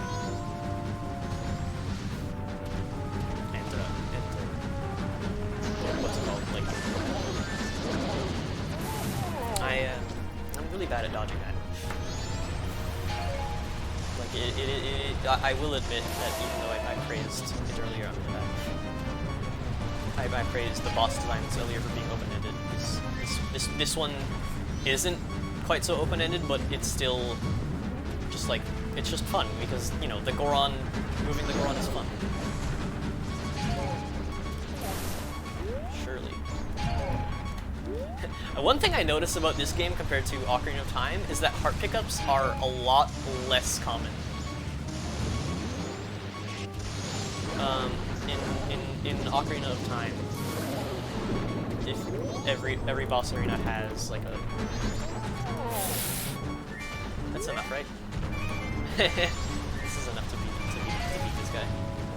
Speaker 1: what's it called? Like, I'm really bad at dodging that. Like, I will admit that even though I praised it earlier, I praised the boss designs earlier for being open-ended. This one isn't quite so open-ended, but it's still just like, it's just fun because, you know, moving the Goron is fun. Surely. One thing I noticed about this game compared to Ocarina of Time is that heart pickups are a lot less common. In Ocarina of Time, if every boss arena has like a... That's enough, right? This is enough to beat this guy.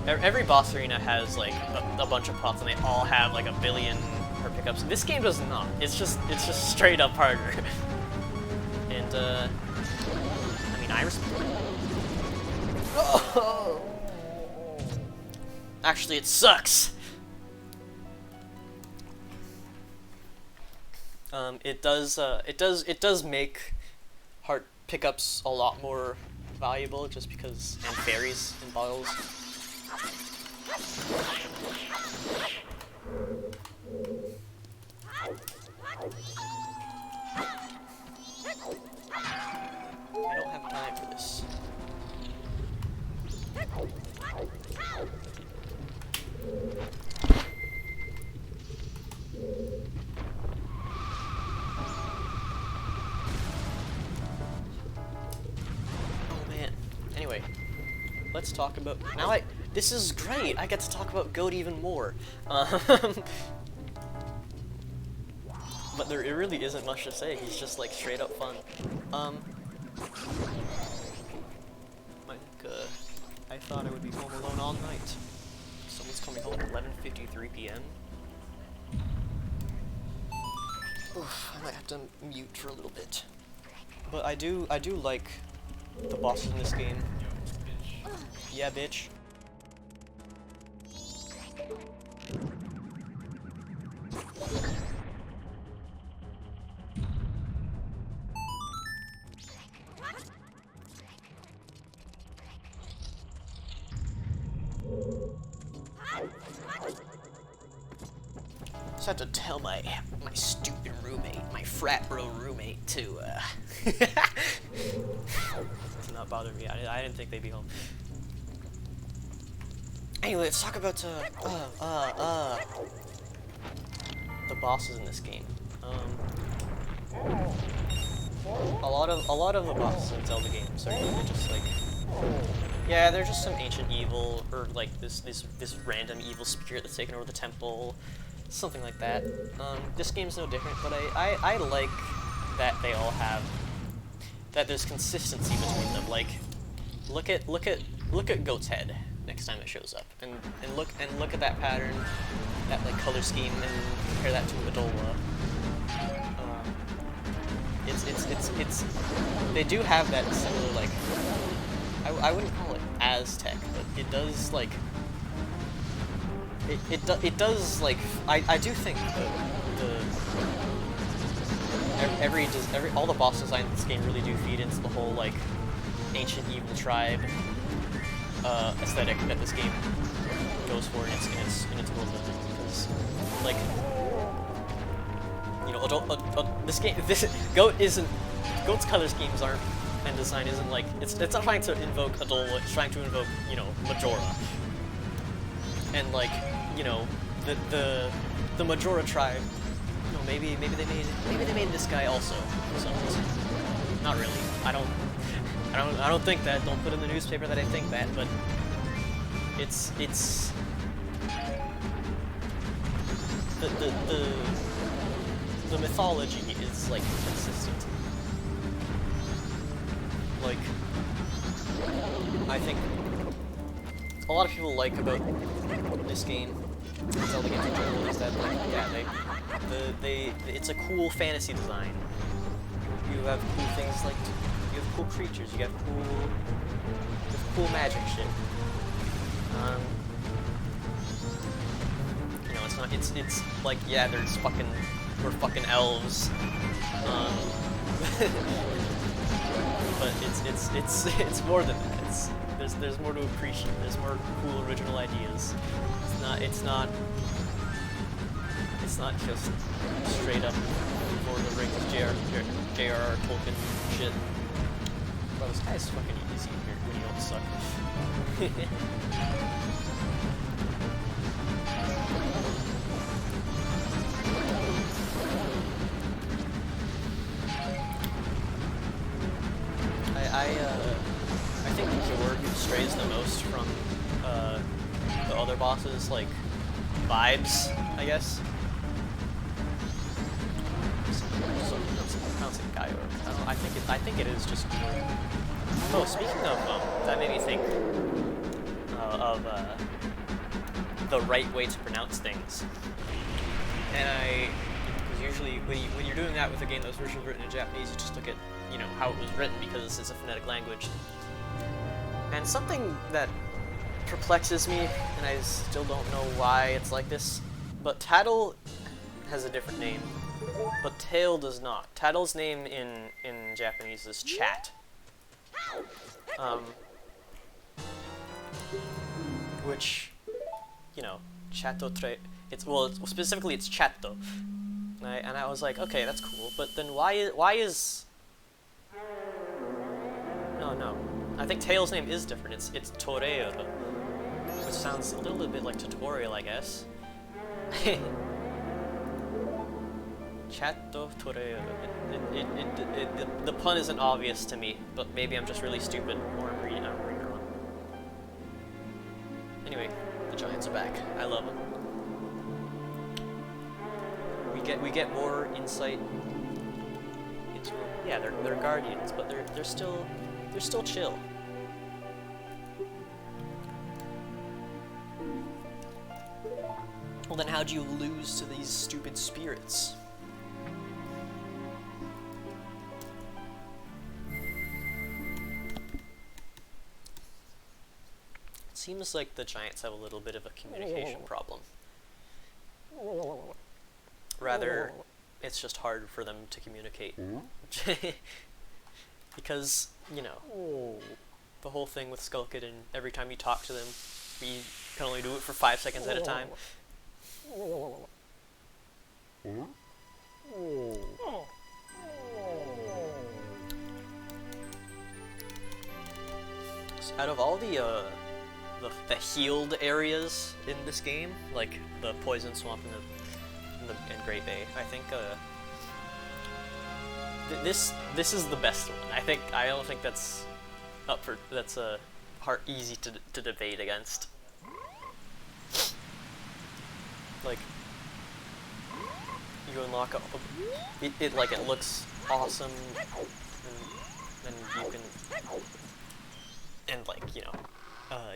Speaker 1: Every boss arena has like a bunch of pots, and they all have like a billion heart pickups. This game does not. It's just straight up harder. And I mean, I respect it. Oh! Actually, it sucks. It does make heart pickups a lot more valuable just because, and fairies and bottles. I don't have time for this. Oh man. Anyway, let's talk about this is great. I get to talk about Goat even more. But there really isn't much to say. He's just like straight up fun. Like, I thought I would be home alone all night. Someone's coming home at 11:53 p.m. Oof, I might have to mute for a little bit. But I do like the bosses in this game. Yeah, bitch. Just have to tell my stupid roommate, my frat bro roommate, to not bother me. I didn't think they'd be home. Anyway, let's talk about the bosses in this game. A lot of the bosses in Zelda games are really just like, yeah, they're just some ancient evil, or like this random evil spirit that's taken over the temple. Something like that. This game's no different, but I like that they all have, that there's consistency between them. Like, look at Goat's head next time it shows up, and look at that pattern, that like color scheme, and compare that to Adola. It's they do have that similar, like, I wouldn't call it Aztec, but it does like. It does, like, I do think all the boss designs in this game really do feed into the whole, like, ancient evil tribe aesthetic that this game goes for in its world building, because, like, you know, Goat's color schemes aren't, and design isn't like, it's not trying to invoke Adola, it's trying to invoke, you know, Majora. And, like, you know, the Majora tribe, you know, maybe they made this guy also for some reason. Not really. I don't think that. Don't put in the newspaper that I think that, but it's the mythology is, like, consistent. Like, I think a lot of people like about this game, Zelda games in general, is that, like, yeah, it's a cool fantasy design. You have cool things like, you have cool creatures, you have cool magic shit. You know, it's like, yeah, we're fucking elves. But it's more than that. There's more to appreciate. There's more cool original ideas. It's not just straight up Lord of the Rings J.R.R. Tolkien shit. Bro, this guy's fucking easy here when you don't suck. I think youre strays the most from the other bosses, like, vibes, I guess. I don't think Gayor. I think it is just youre. Oh, speaking of, that made me think of the right way to pronounce things. And because usually when you're doing that with a game that was originally written in Japanese, you just look at, you know, how it was written, because it's a phonetic language. And something that perplexes me, and I still don't know why it's like this, but Tattle has a different name, but Tail does not. Tattle's name in Japanese is Chat. Which, you know, specifically it's Chatto. And I was like, okay, that's cool, but then why is no. I think Tail's name is different. It's Toreo, which sounds a little bit like tutorial, I guess. Chatto Toreo. The pun isn't obvious to me, but maybe I'm just really stupid, or I'm reading it wrong. Anyway, the giants are back. I love them. We get more insight into them. Yeah, they're guardians, but they're still chill. Well, then how'd you lose to these stupid spirits? It seems like the giants have a little bit of a communication problem. Rather, it's just hard for them to communicate. Because, you know, the whole thing with Skullkid, and every time you talk to them, you can only do it for 5 seconds at a time. So out of all the healed areas in this game, like the Poison Swamp and Great Bay, I think this is the best one. I don't think that's easy to debate against. Like, you unlock it looks awesome, and you can, and like, you know,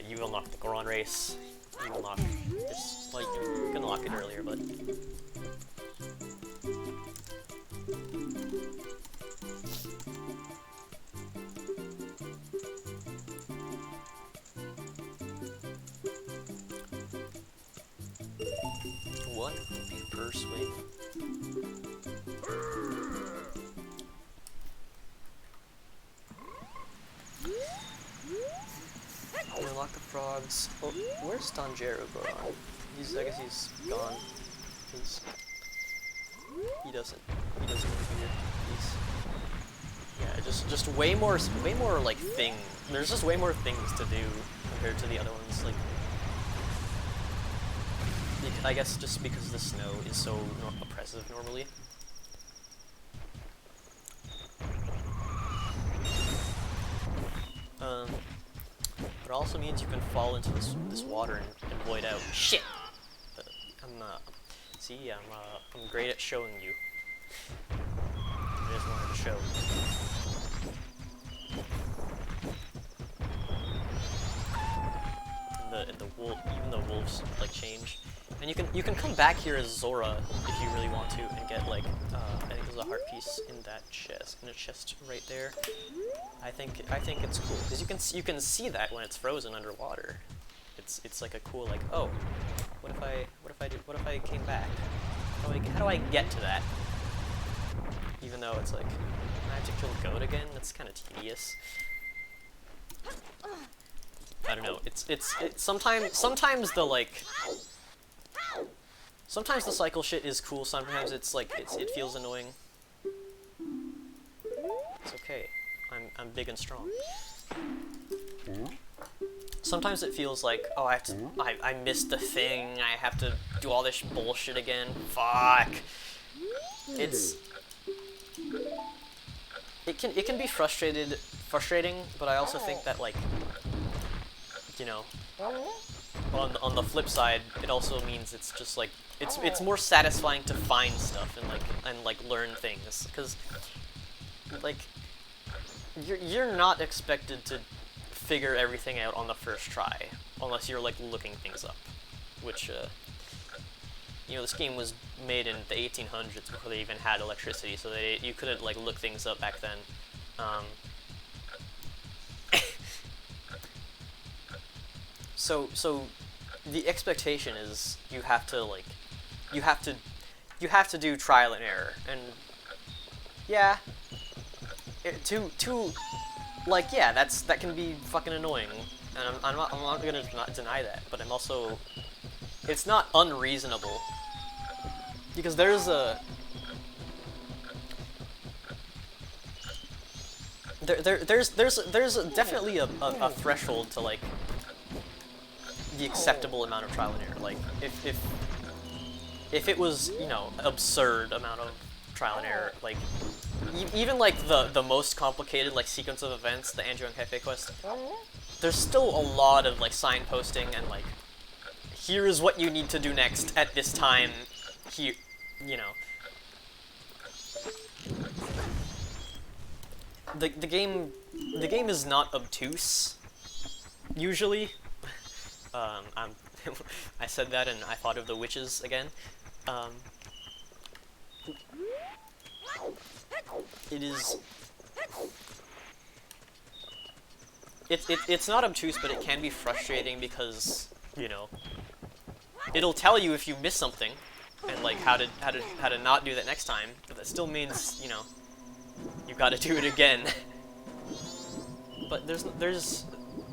Speaker 1: you unlock the Goron race. You unlock this, like, you can unlock it earlier, but one rupee per swing. You unlock the frogs. Oh, where's Tanjiro Goron? I guess he's gone. He doesn't live here. Yeah, just way more like thing. There's just way more things to do compared to the other ones. Like, I guess just because the snow is so oppressive normally. But it also means you can fall into this water and void out. Shit! I'm great at showing you. I just wanted to show. And the wolf, even the wolves like change, and you can come back here as Zora if you really want to and get like I think there's a heart piece in that chest, in a chest right there. I think it's cool because you can see that when it's frozen underwater. It's like a cool, like, oh, what if I came back? How do I get to that? Even though it's like I have to kill Goat again. That's kind of tedious. I don't know. It's sometimes the like sometimes the cycle shit is cool. Sometimes it's like it feels annoying. It's okay. I'm big and strong. Sometimes it feels like, oh, I missed the thing. I have to do all this bullshit again. Fuck. It can be frustrating, but I also think that, like, you know, on the flip side, it also means it's just like it's more satisfying to find stuff and learn things, because like you're not expected to figure everything out on the first try unless you're like looking things up, which you know, this game was made in the 1800s before they even had electricity, so you couldn't like look things up back then. So the expectation is you have to do trial and error, and yeah, like, yeah, that can be fucking annoying, and I'm not gonna not deny that, but I'm also, it's not unreasonable, because there's definitely a threshold to like the acceptable amount of trial and error. Like, if it was, you know, absurd amount of trial and error, like even like the most complicated like sequence of events, the Anjo and Cafe quest, there's still a lot of like signposting and like, here is what you need to do next at this time. Here, you know. The game is not obtuse, usually. I'm I said that and I thought of the witches again. Um, it is. It's not obtuse, but it can be frustrating because, you know, it'll tell you if you miss something, and like how to not do that next time. But that still means, you know, you got to do it again. But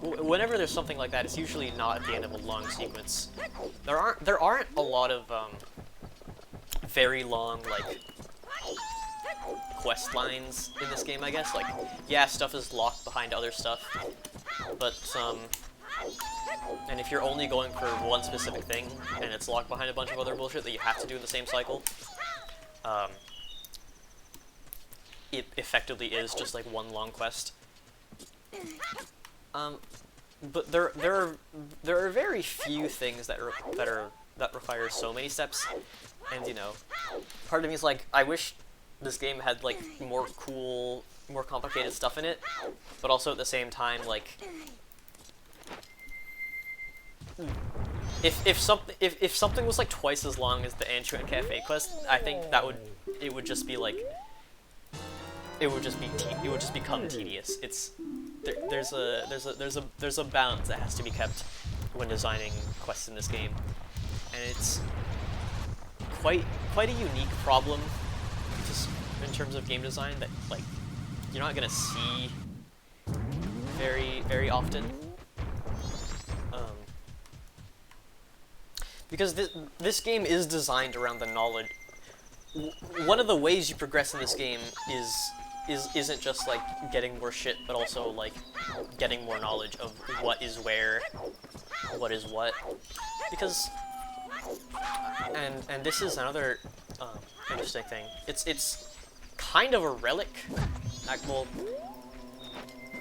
Speaker 1: whenever there's something like that, it's usually not at the end of a long sequence. There aren't a lot of very long like quest lines in this game, I guess. Like, yeah, stuff is locked behind other stuff, but and if you're only going for one specific thing and it's locked behind a bunch of other bullshit that you have to do in the same cycle, it effectively is just like one long quest. But there are very few things that require so many steps, and you know, part of me is like, I wish this game had like more cool, more complicated stuff in it, but also at the same time, like, if something was like twice as long as the Anchoin Cafe quest, I think it would just become tedious. There's a balance that has to be kept when designing quests in this game, and it's quite a unique problem, just in terms of game design, that like you're not gonna see very often, because this game is designed around the knowledge. One of the ways you progress in this game isn't just like getting more shit, but also like getting more knowledge of what is where, what is what, because and this is another interesting thing. It's kind of a relic. Well,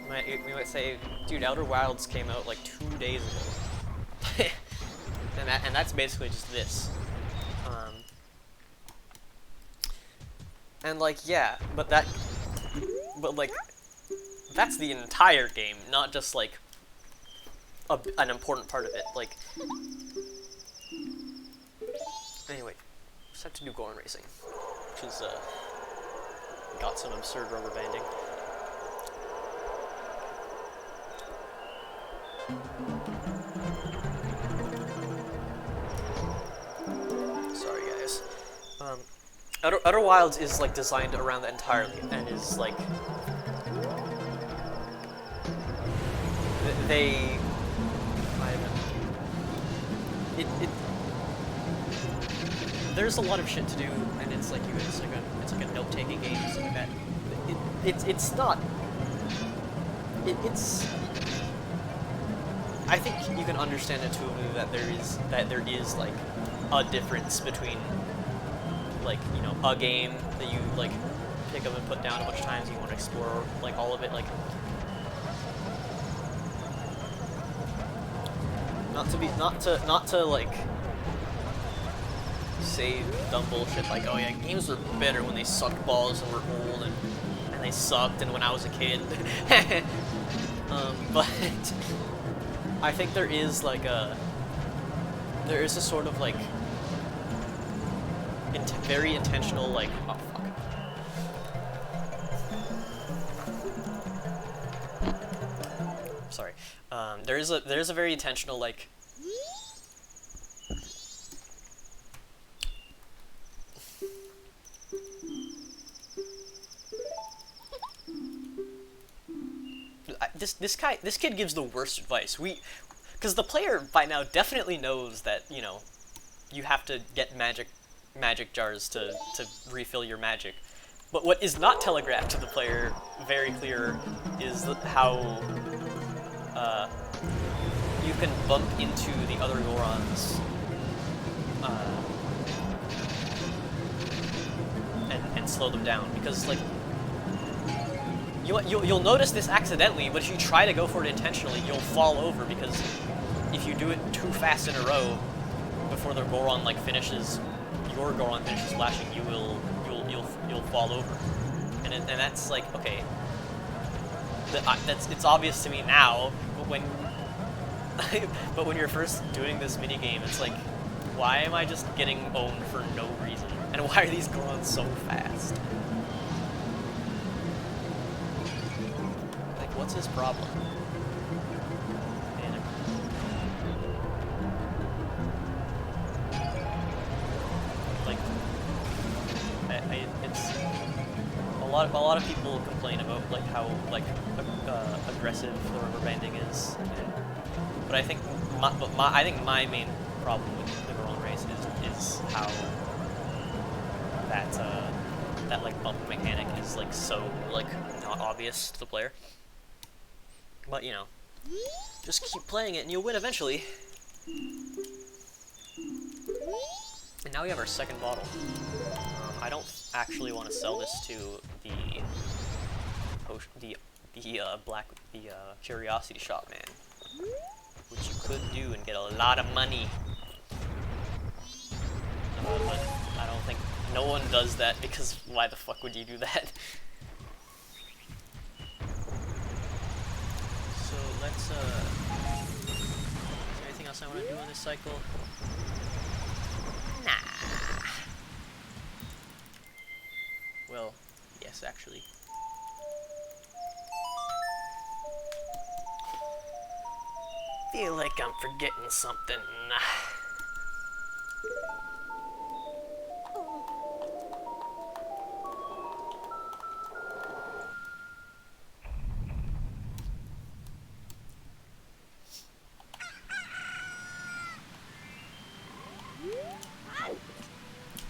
Speaker 1: we might say, dude, Outer Wilds came out like 2 days ago, and that's basically just this. And like, yeah, but like, that's the entire game, not just like an important part of it. Like, anyway, just have to do Gorn Racing, which is got some absurd rubber banding. Sorry, guys. Outer Wilds is like designed around that entirely, and is like there's a lot of shit to do, and it's like it's like a note-taking game, stuff like that. It's not. It's. I think you can understand intuitively that there is like a difference between, like, you know, a game that you like pick up and put down a bunch of times, you want to explore like all of it, like not to like say dumb bullshit like, oh yeah, games were better when they sucked balls and were old and they sucked and when I was a kid. But I think there is a sort of like very intentional, like, oh fuck. Sorry. There is a very intentional, like, this kid gives the worst advice. Because the player by now definitely knows that, you know, you have to get magic jars to refill your magic. But what is not telegraphed to the player very clear is how you can bump into the other Gorons and slow them down. Because, like, you'll notice this accidentally, but if you try to go for it intentionally, you'll fall over, because if you do it too fast in a row before their Goron your Goron finishes flashing, you'll fall over, and that's like, okay, it's obvious to me now, but But when you're first doing this minigame, it's like, why am I just getting owned for no reason? And why are these Gorons so fast? Like, what's his problem? Man, like, it's a lot of people complain about like how like aggressive the rubber banding is, but I think my main problem with the Goron race is how that like bump mechanic is like so like not obvious to the player. But you know, just keep playing it and you'll win eventually. And now we have our second bottle. I don't actually want to sell this to the curiosity shop man, which you could do and get a lot of money. But I don't think no one does that, because why the fuck would you do that? So let's is there anything else I want to do in this cycle? Nah. Well, yes, actually. Feel like I'm forgetting something.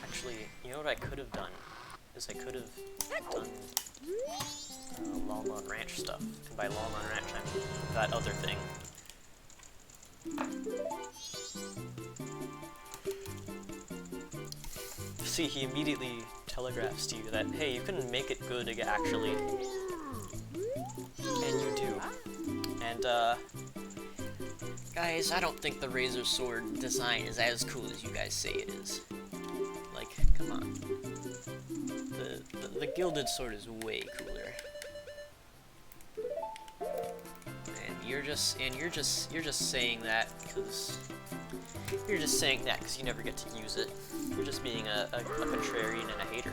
Speaker 1: Actually, you know what I could have done? Is I could have done Llama and Ranch stuff. And by Llama and Ranch, I mean that other thing. See, he immediately telegraphs to you that, hey, you can make it good actually. And you do. And, guys, I don't think the Razor Sword design is as cool as you guys say it is. Like, come on. The Gilded Sword is way cooler. And you're just saying that because you never get to use it. You're just being a contrarian and a hater.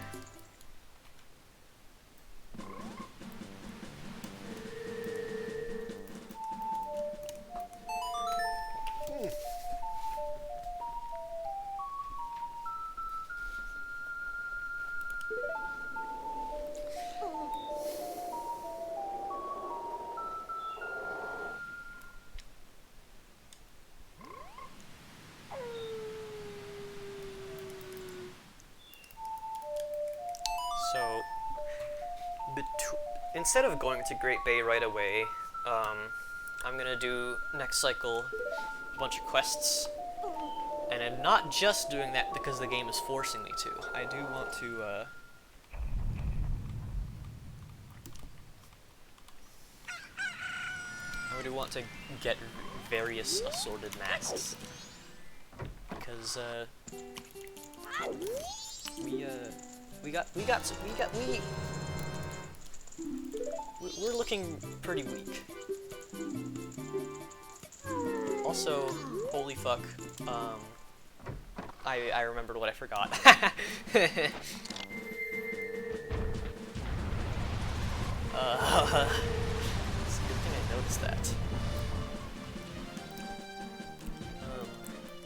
Speaker 1: So, instead of going to Great Bay right away, I'm gonna do next cycle a bunch of quests, and I'm not just doing that because the game is forcing me to. I do want to, I do want to get various assorted masks, because we're looking pretty weak. Also, holy fuck, I remembered what I forgot. It's a good thing I noticed that.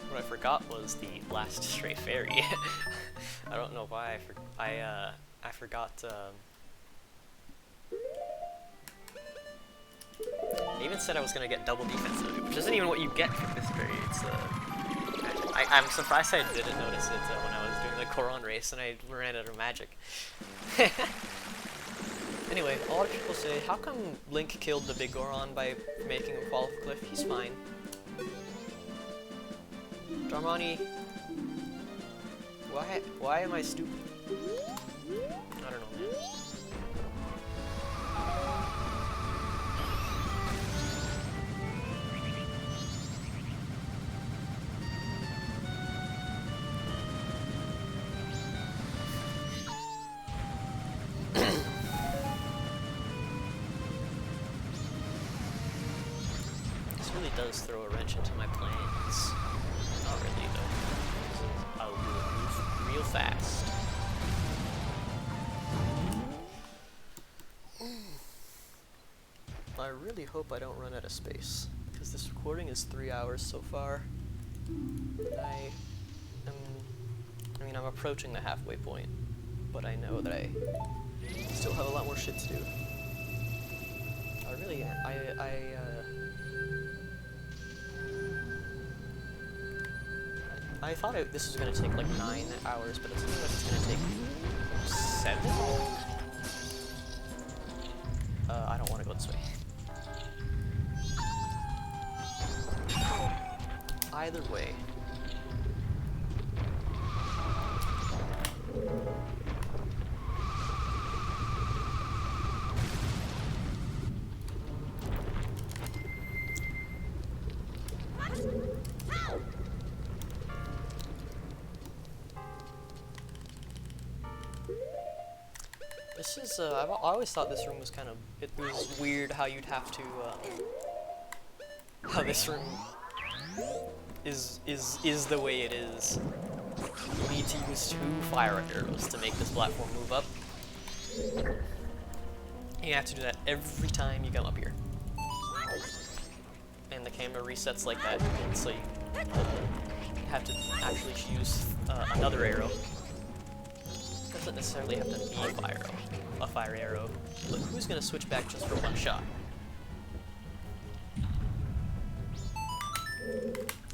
Speaker 1: What I forgot was the last stray fairy. I don't know why I forgot. I even said I was gonna get double defense, which isn't even what you get from this fairy. It's magic. I'm surprised I didn't notice it when I was doing the Goron race and I ran out of magic. Anyway, a lot of people say, how come Link killed the big Goron by making him fall off a cliff? He's fine. Darmani, why am I stupid? I don't know, man. So really does throw a wrench into my plans. Not really, though. I'll do it real fast. I really hope I don't run out of space, because this recording is 3 hours so far. I mean, I'm approaching the halfway point, but I know that I still have a lot more shit to do. I thought this was going to take like 9 hours, but it seems like it's going to take 7? I don't want to go this way. Either way. This is, I always thought this room was kind of, it was weird how you'd have to, how this room is the way it is. You need to use 2 fire arrows to make this platform move up. You have to do that every time you come up here. And the camera resets like that, and so you have to actually use another arrow. Doesn't necessarily have to be a fire arrow. Look, who's gonna switch back just for 1 shot?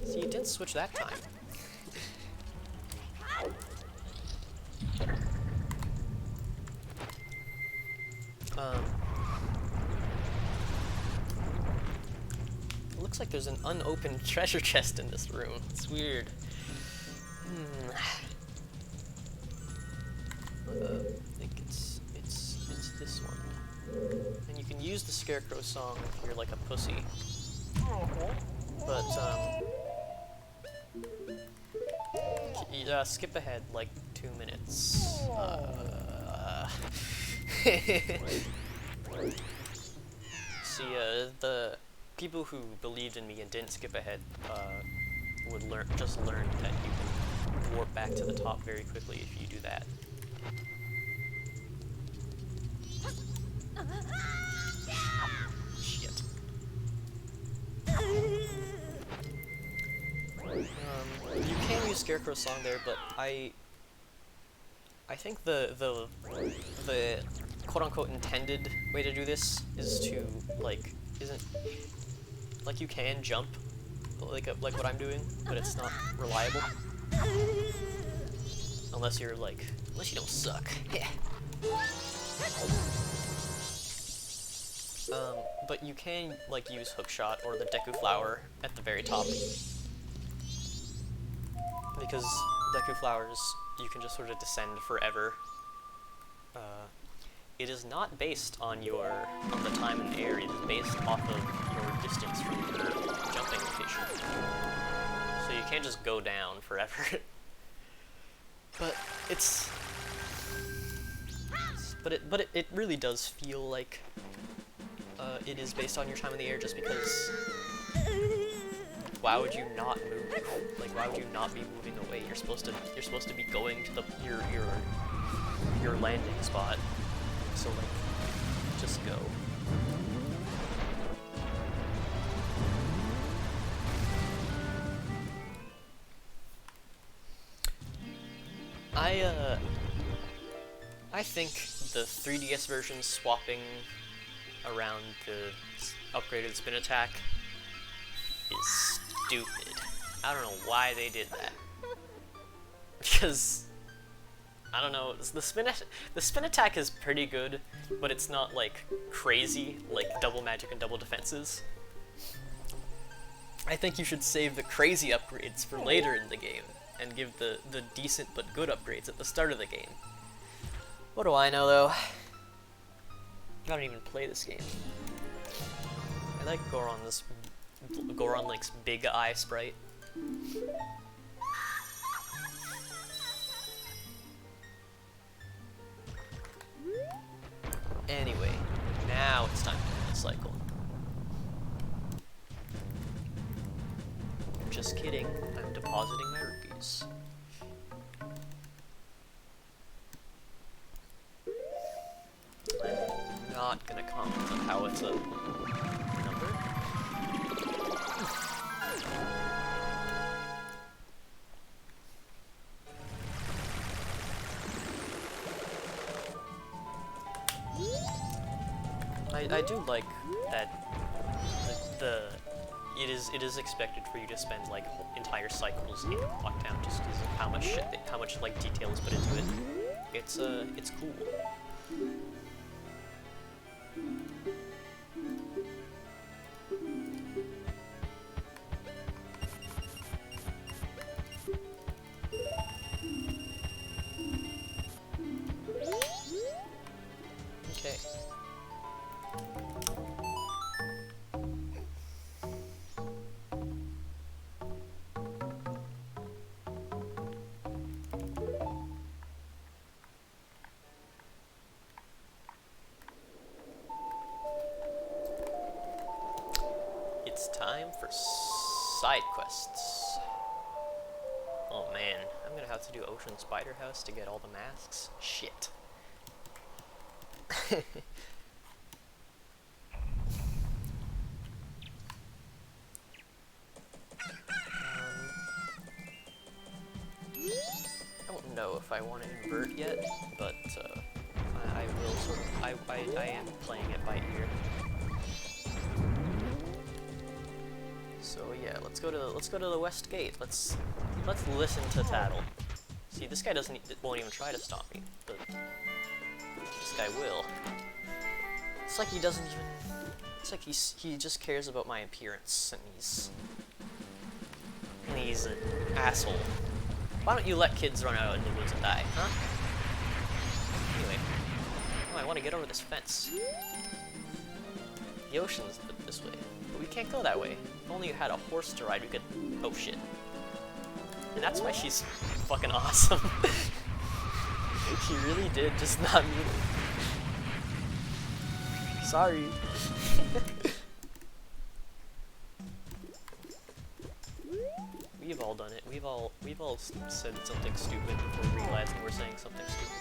Speaker 1: See, you didn't switch that time. It looks like there's an unopened treasure chest in this room. It's weird. I think it's this one. And you can use the Scarecrow song if you're like a pussy. But skip ahead like 2 minutes. See, the people who believed in me and didn't skip ahead would just learn that you can warp back to the top very quickly if you do that. Shit. You can use Scarecrow's song there, but I think the quote-unquote intended way to do this is to you can jump like what I'm doing, but it's not reliable unless you don't suck. Yeah. But you can use hookshot or the Deku Flower at the very top, because Deku Flowers you can just sort of descend forever. It is not based on the time in the air. It is based off of your distance from your jumping location. So you can't just go down forever. But it really does feel like it is based on your time in the air, just because why would you not move? Why would you not be moving away? You're supposed to be going to your landing spot. So just go. I think the 3DS version swapping around the upgraded spin attack is stupid. I don't know why they did that. Because I don't know, the spin attack is pretty good, but it's not crazy like double magic and double defenses. I think you should save the crazy upgrades for later in the game and give the decent but good upgrades at the start of the game. What do I know, though? I don't even play this game. I like Goron big eye sprite. Anyway, now it's time to end the cycle. Just kidding. I'm depositing my rupees. I'm not gonna comment on how it's a number. I do like that it is expected for you to spend like entire cycles in Clocktown just because of how much like detail is put into it. It's cool. Okay. It's time for side quests. Oh man, I'm gonna have to do Ocean Spider House to get all the masks. Shit. I don't know if I want to invert yet, but I will sort of. I am playing it by ear. So yeah, let's go to the West Gate. Let's listen to Tattle. See, this guy won't even try to stop me, but this guy will. It's like he doesn't even. It's like he just cares about my appearance, and he's an asshole. Why don't you let kids run out in the woods and die, huh? Anyway, oh, I want to get over this fence. The ocean's this way, but we can't go that way. If only you had a horse to ride, we could. Oh shit! And that's why she's fucking awesome. She really did just not mean it. Sorry. We've all done it. We've all said something stupid before realizing we're saying something stupid.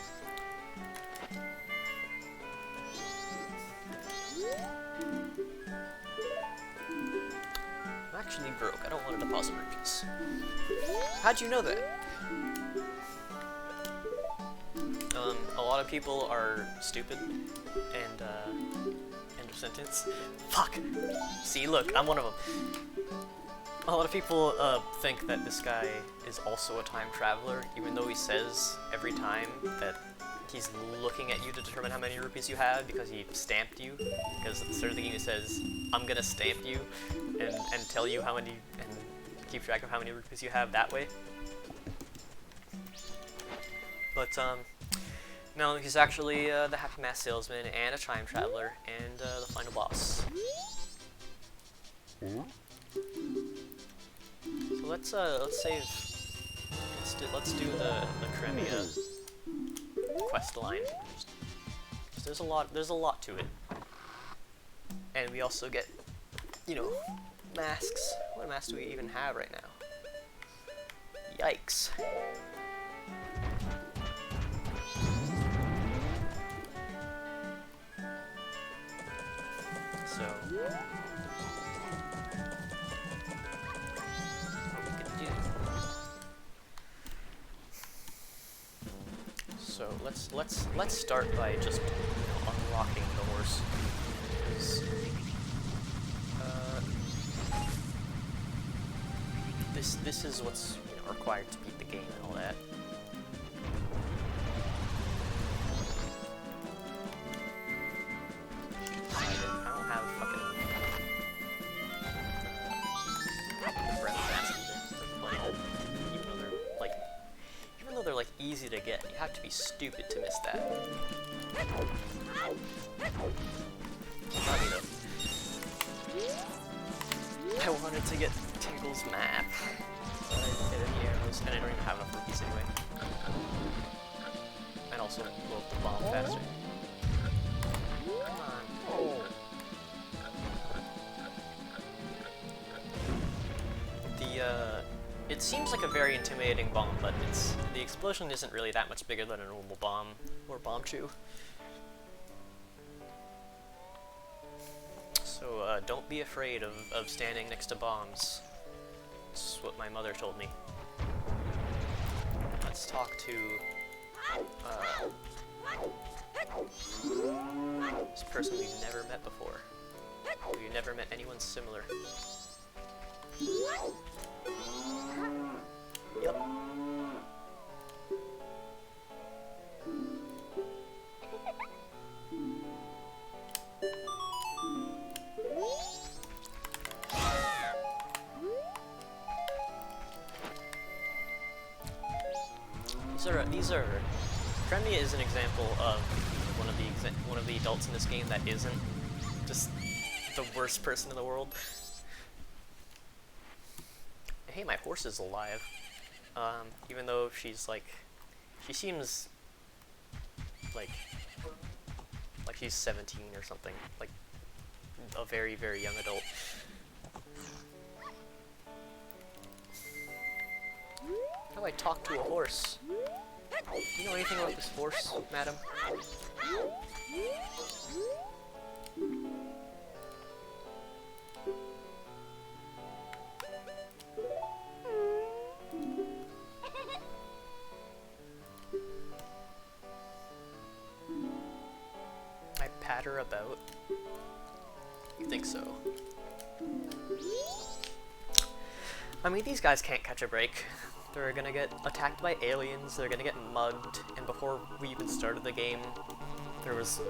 Speaker 1: I'm actually broke. I don't want to deposit rupees. How'd you know that? A lot of people are stupid, and end of sentence. Fuck! See, look, I'm one of them. A lot of people think that this guy is also a time traveler, even though he says every time that he's looking at you to determine how many rupees you have because he stamped you. Because at the start of the game he says, I'm gonna stamp you and tell you how many, and keep track of how many rupees you have that way. But, no, he's actually the Happy Mask Salesman and a time traveler and the final boss. So let's save. Let's do the Crimea quest line. There's a lot to it, and we also get, you know, masks. What masks do we even have right now? Yikes. So. So let's start by just, you know, unlocking the horse. This is what's, you know, required to beat the game and all that. I don't have fucking breath fast either. Even though they're like easy to get, you have to be stupid to miss that. Not me though. I wanted to get Tinkle's map, but I didn't get any arrows, and I don't even have enough rupees anyway. And also blow up the bomb faster. Come on. Oh. it seems like a very intimidating bomb, but the explosion isn't really that much bigger than a normal bomb or bomb chew. So don't be afraid of standing next to bombs. That's what my mother told me. Let's talk to this person we've never met before. We've never met anyone similar. Yep. These are Cremia is an example of one of the adults in this game that isn't just the worst person in the world. Hey, my horse is alive. Even though she's like, she seems like she's 17 or something, like a very, very young adult. How do I talk to a horse? Do you know anything about this horse, madam? I patter about? You think so? I mean, these guys can't catch a break. They're gonna get attacked by aliens, they're gonna get mugged, and before we even started the game, there's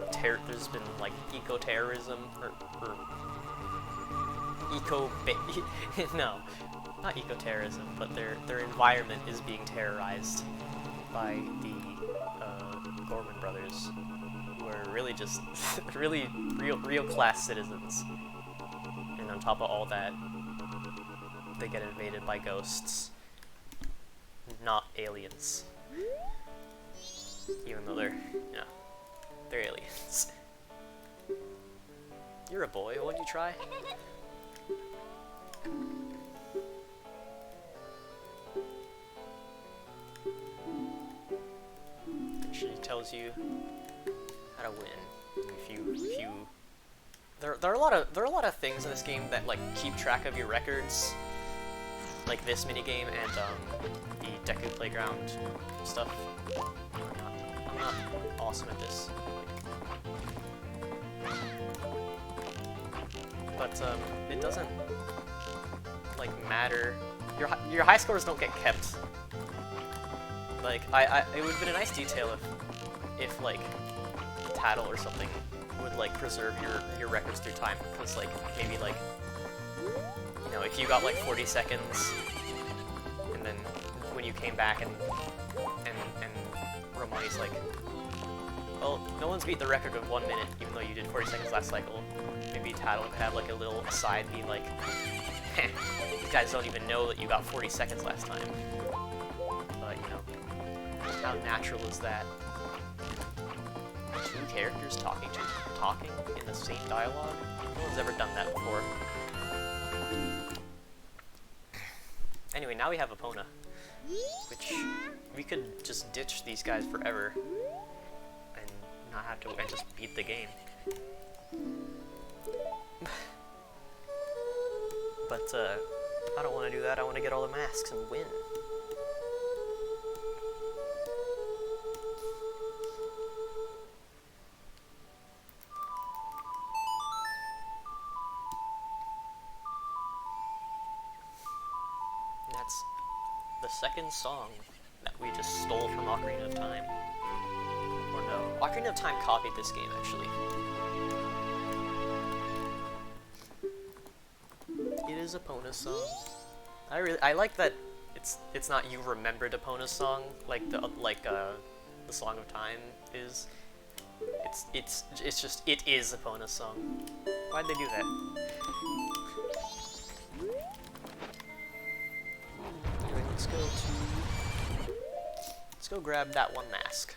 Speaker 1: been like eco-terrorism, or no, not eco-terrorism, but their environment is being terrorized by the Gorman brothers, who are really just really real class citizens. And on top of all that, they get invaded by ghosts. Not aliens. Even though they're aliens. You're a boy, what'd you try? She tells you how to win. If you there are a lot of things in this game that like keep track of your records. Like this minigame and the Deku Playground stuff. I'm not awesome at this. But it doesn't like matter. Your high scores don't get kept. Like it would have been a nice detail if like Tattle or something would like preserve your records through time, because like maybe like, you know, if you got like 40 seconds, and then when you came back and Romani's like, well, no one's beat the record of 1 minute, even though you did 40 seconds last cycle. Maybe Tattle could have like a little aside, be like, heh, you guys don't even know that you got 40 seconds last time. But, you know, how natural is that? Two characters talking in the same dialogue? No one's ever done that before. Anyway, now we have Epona, which we could just ditch these guys forever and not have to and just beat the game. But I don't want to do that. I want to get all the masks and win. That's the second song that we just stole from Ocarina of Time. Or no, Ocarina of Time copied this game, actually. It is Epona's song. I like that it's not you remembered Epona's song like the Song of Time is. It's just it is Epona's song. Why'd they do that? Anyway, let's go grab that one mask.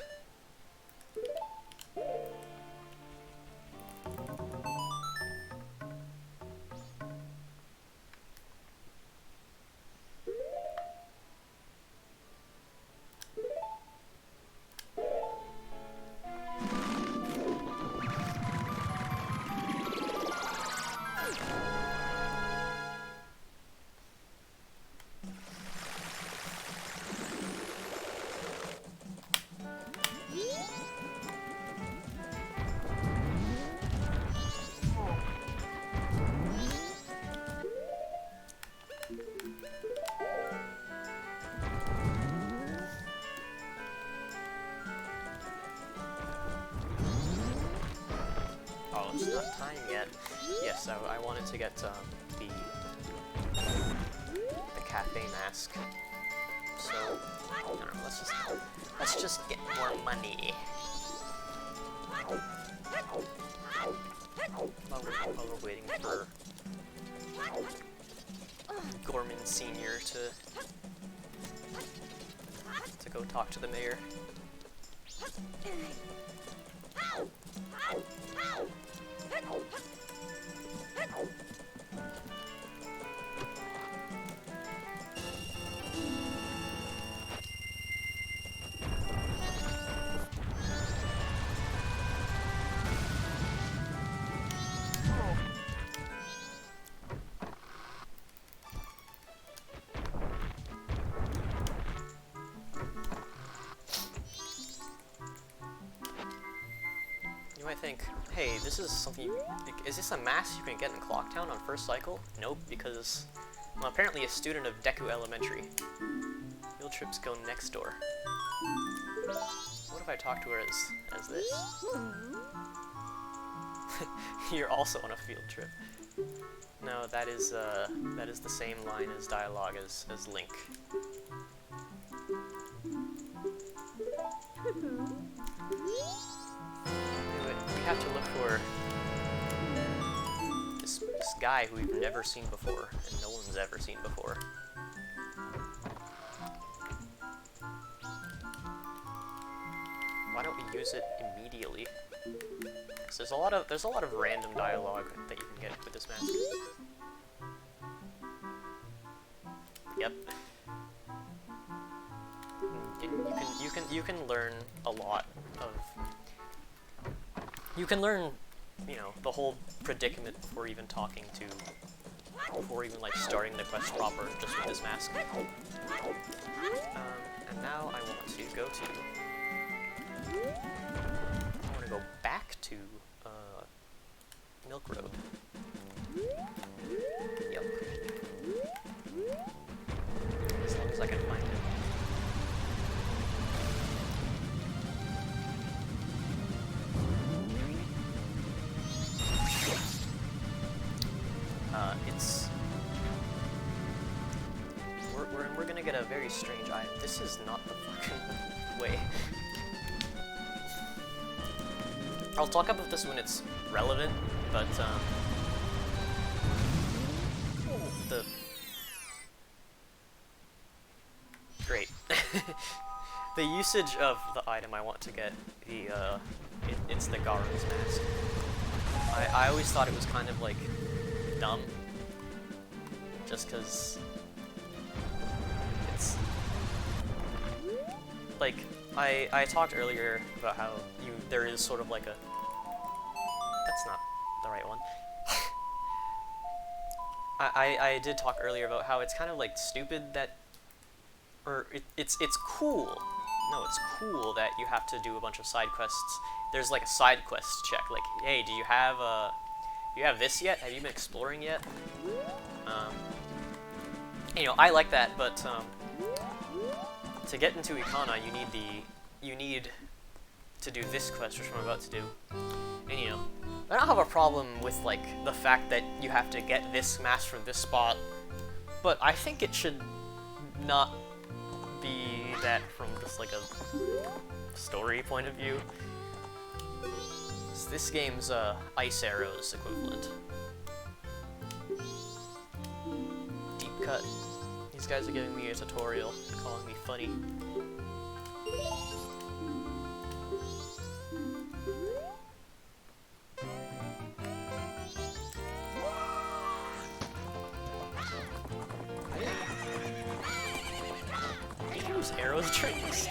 Speaker 1: not time yet. Yes, I wanted to get the cafe mask. So I don't know, let's just get more money. While we're waiting for Gorman Senior to go talk to the mayor. You might think, hey, this is something, is this a mask you can get in Clocktown on first cycle? Nope, because I'm apparently a student of Deku Elementary. Field trips go next door. What if I talk to her as this? You're also on a field trip. No, that is the same line as dialogue as Link. We have to look for this guy who we've never seen before, and no one's ever seen before. Why don't we use it immediately? Because there's a lot of random dialogue that you can get with this mask. Yep. You can learn a lot of. You can learn, you know, the whole predicament before even like starting the quest proper, just with this mask. And now I want to go to. I want to go back to Milk Road. Yep. As long as I can find it. We're gonna get a very strange item. This is not the fucking way. I'll talk about this when it's relevant, but great. The usage of the item I want to get, it's the Garu's mask. I always thought it was kind of like dumb, just because it's like I talked earlier about how there is sort of like a, that's not the right one. I did talk earlier about how it's kind of like stupid that, or it's cool. No, it's cool that you have to do a bunch of side quests. There's like a side quest check, like, hey, do you have this yet? Have you been exploring yet? You know, I like that, but to get into Ikana, you need to do this quest, which I'm about to do. And you know, I don't have a problem with like the fact that you have to get this mask from this spot, but I think it should not be that from just like a story point of view. So this game's Ice Arrows equivalent. Deep cut. These guys are giving me a tutorial, calling me funny. You use arrows during this?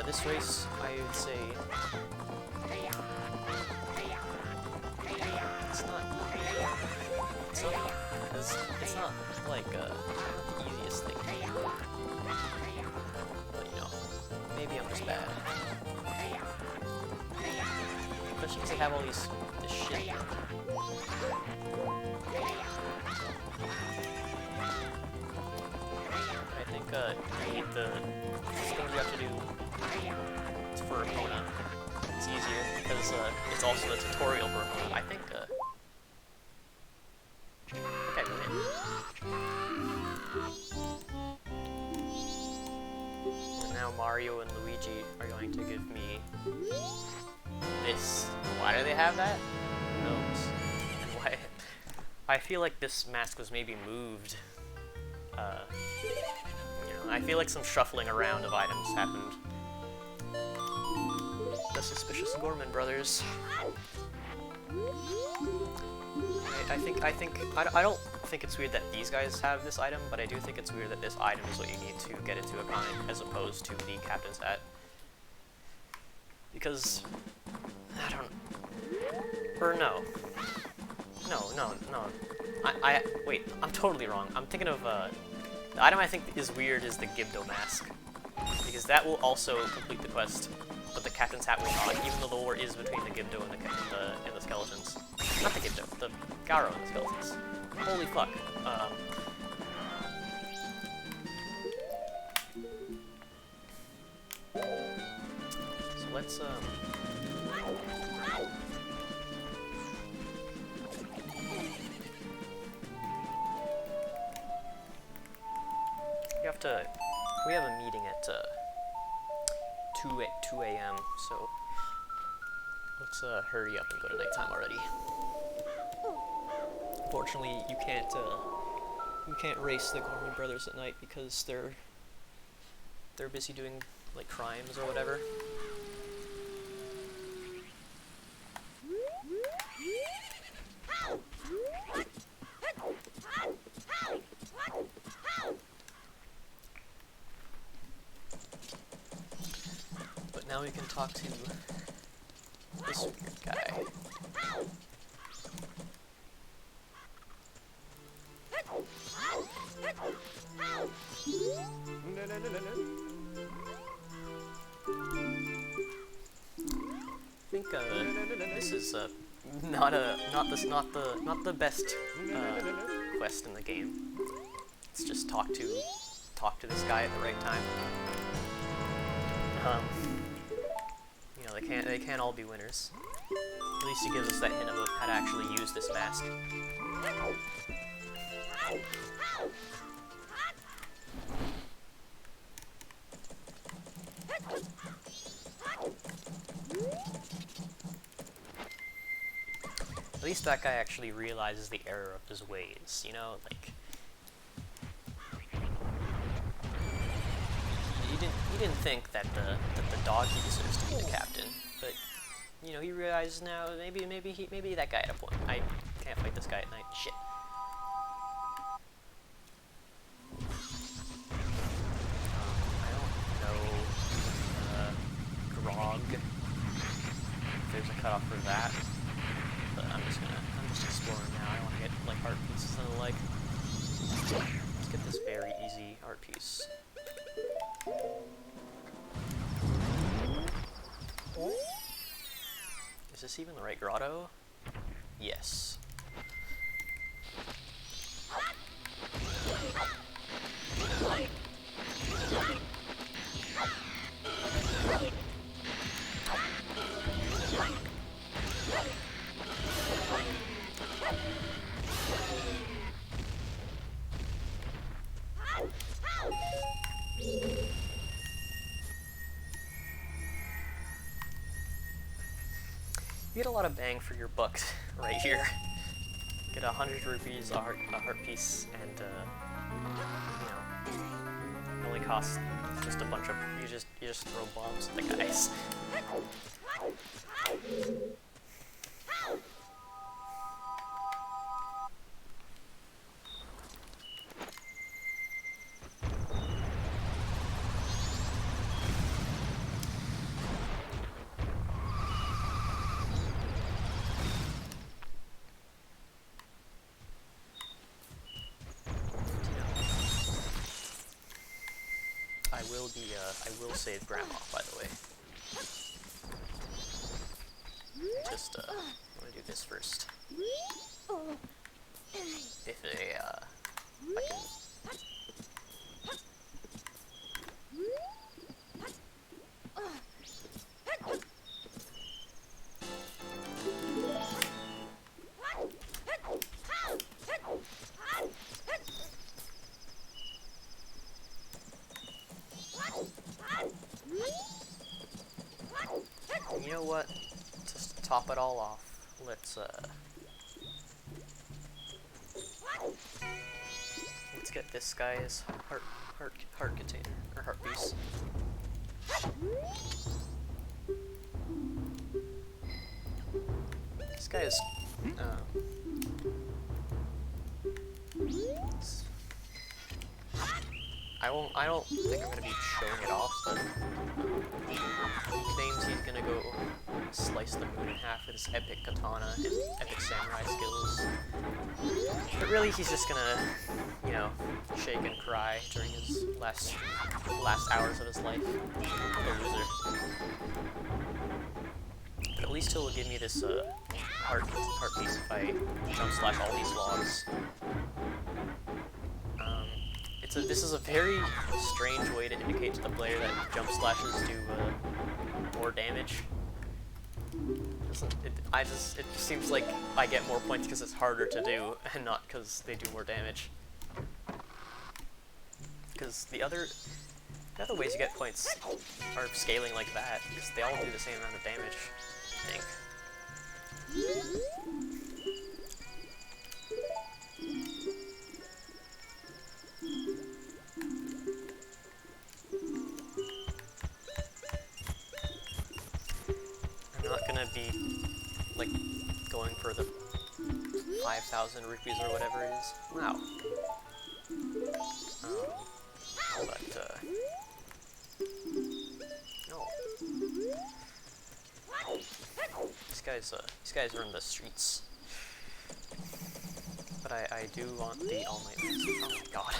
Speaker 1: This race, I would say, it's not like the easiest thing. But you know, maybe I'm just bad. Especially because they have all this shit. the things you have to do for Epona, it's easier because it's also a tutorial for Epona. I think I win. And now Mario and Luigi are going to give me this. Why do they have that? Who knows? And why? I feel like this mask was maybe moved. You know, I feel like some shuffling around of items happened. The suspicious Gorman brothers. I don't think it's weird that these guys have this item, but I do think it's weird that this item is what you need to get into a comic as opposed to the captain's hat. Because I don't. Or no. No. Wait, I'm totally wrong. I'm thinking of, the item I think is weird is the Gibdo mask. Because that will also complete the quest, but the captain's hat will not, even though the war is between the Gibdo and the skeletons. Not the Gibdo, the Garo and the skeletons. Holy fuck. So let's, we have a meeting at 2 a.m. so let's hurry up and go to nighttime already. Fortunately, you can't race the Gorman brothers at night because they're busy doing like crimes or whatever. Now we can talk to this weird guy. I think this is not the best quest in the game. It's just talk to this guy at the right time. You know, they can't all be winners. At least he gives us that hint of how to actually use this mask. At least that guy actually realizes the error of his ways, you know, like he didn't think that the doggy deserves to be the captain, but you know, he realizes now maybe that guy had a point. I can't fight this guy at night. Shit. I don't know Grog. If there's a cutoff for that. But I'm just exploring now. I want to get like art pieces and the like. Let's get this very easy art piece. Is this even the right grotto? Yes. You get a lot of bang for your buck right here. Get 100 rupees, a heart piece, and you know, it only costs just a bunch of. You just throw bombs at the guys. I will save Grandma, by the way. Just, I'm gonna do this first. If I can... what? Just to top it all off, let's get this guy's heart container or heart piece. This guy is I don't think I'm gonna be showing it off, but he claims he's gonna go slice the moon in half with his epic katana and epic samurai skills. But really, he's just gonna, you know, shake and cry during his last hours of his life. The loser. But at least he'll give me this heart piece if I jump slash all these logs. This is a very strange way to indicate to the player that jump slashes do more damage. It just seems like I get more points because it's harder to do, and not because they do more damage. Because the other ways you get points are scaling like that, because they all do the same amount of damage, I think. I'm not gonna be, like, going for the 5,000 rupees or whatever it is. Wow. But, no. These guys are in the streets. But I do want the all-night mask. Oh my god.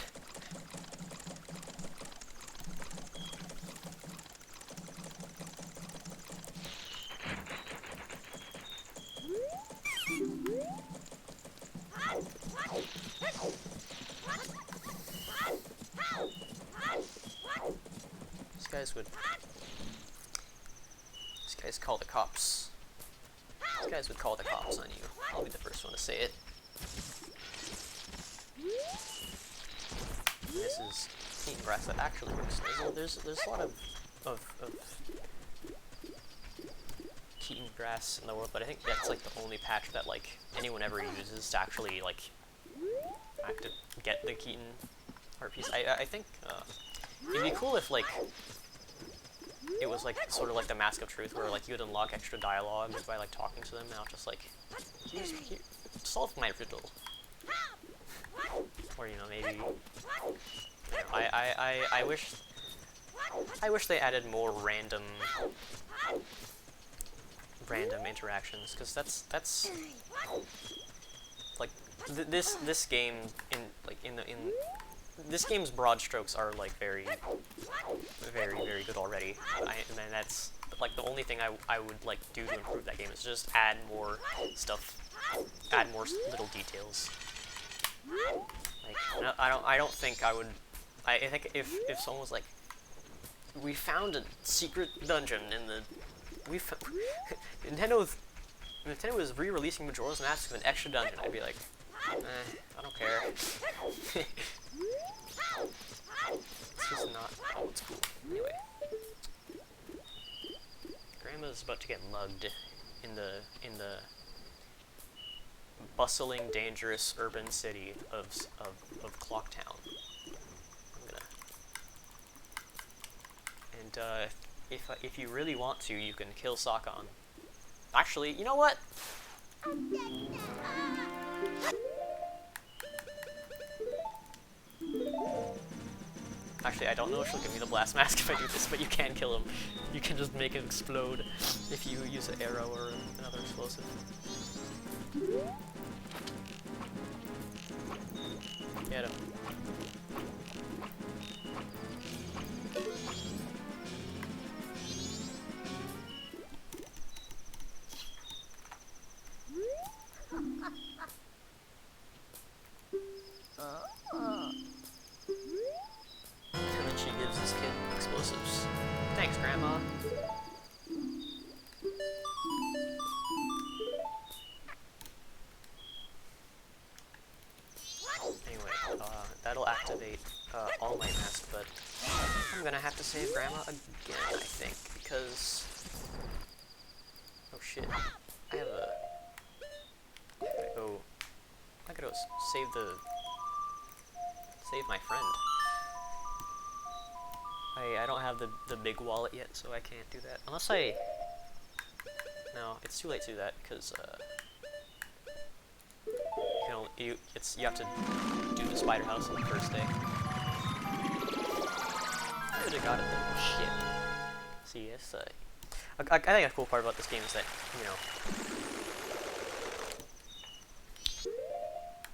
Speaker 1: These guys call the cops. These guys would call the cops on you. I'll be the first one to say it. This is Keaton grass that actually works. There's a lot of Keaton grass in the world, but I think that's like the only patch that like anyone ever uses to actually like get the Keaton art piece. I think it'd be cool if like it was like sort of like the Mask of Truth, where like you would unlock extra dialogue by like talking to them, and I'll just like solve my riddle, or you know maybe you know, I wish they added more random interactions, because that's like this game in this game's broad strokes are like very good already, and that's like the only thing I would like do to improve that game is just add more stuff, add more little details. Like I don't think I would. I think if someone was like, we found a secret dungeon in the Nintendo is re-releasing Majora's Mask with an extra dungeon, I'd be like, I don't care. It's just not old school. Anyway, Grandma's about to get mugged in the bustling, dangerous urban city of Clocktown. And if you really want to, you can kill Sakan. Actually, you know what? Actually, I don't know if she'll give me the blast mask if I do this, but you can kill him. You can just make it explode if you use an arrow or another explosive. Get him. And then she gives this kid explosives. Thanks, Grandma. Anyway, that'll activate All Might Mask, but I'm gonna have to save Grandma again, I think, because shit. I have a... I gotta go... I gotta save the... Save my friend. I don't have the big wallet yet, so I can't do that. Unless I... No, it's too late to do that, because, you have to do the spider house on the first day. I could've got it though. Shit. See, yes, I think a cool part about this game is that, you know,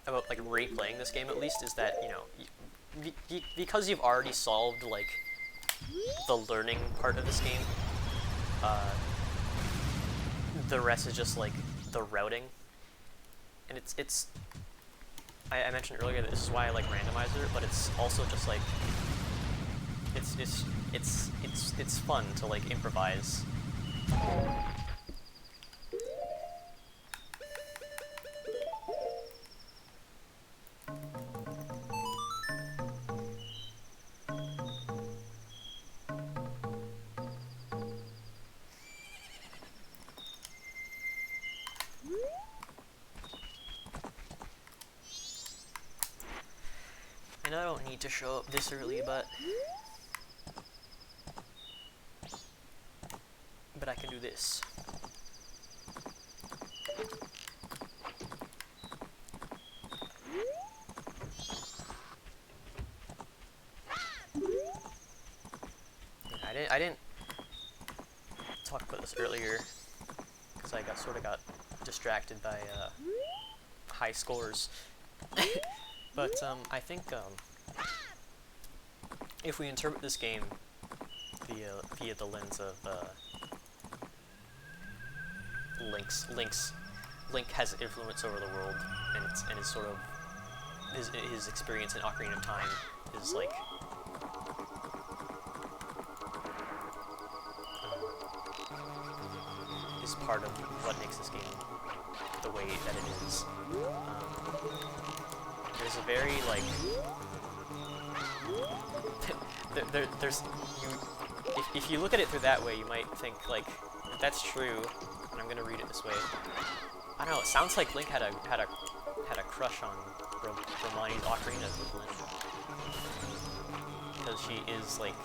Speaker 1: about, like, replaying this game at least, is that, you know, because you've already solved, like, the learning part of this game, the rest is just, like, the routing. And it's I mentioned earlier that this is why I like randomizer, but it's also just, like, it's fun to, like, improvise. I know I don't need to show up this early, but I can do this. Yeah, I didn't talk about this earlier because I sort of got distracted by high scores. But I think if we interpret this game via the lens of Link has influence over the world, and is sort of his experience in Ocarina of Time is like is part of what makes this game the way that it is. There's a very, like, there's if you look at it through that way, you might think, like, if that's true, and I'm gonna read it this way. I don't know. It sounds like Link had a crush on Romani's Ocarina equivalent, because she is, like,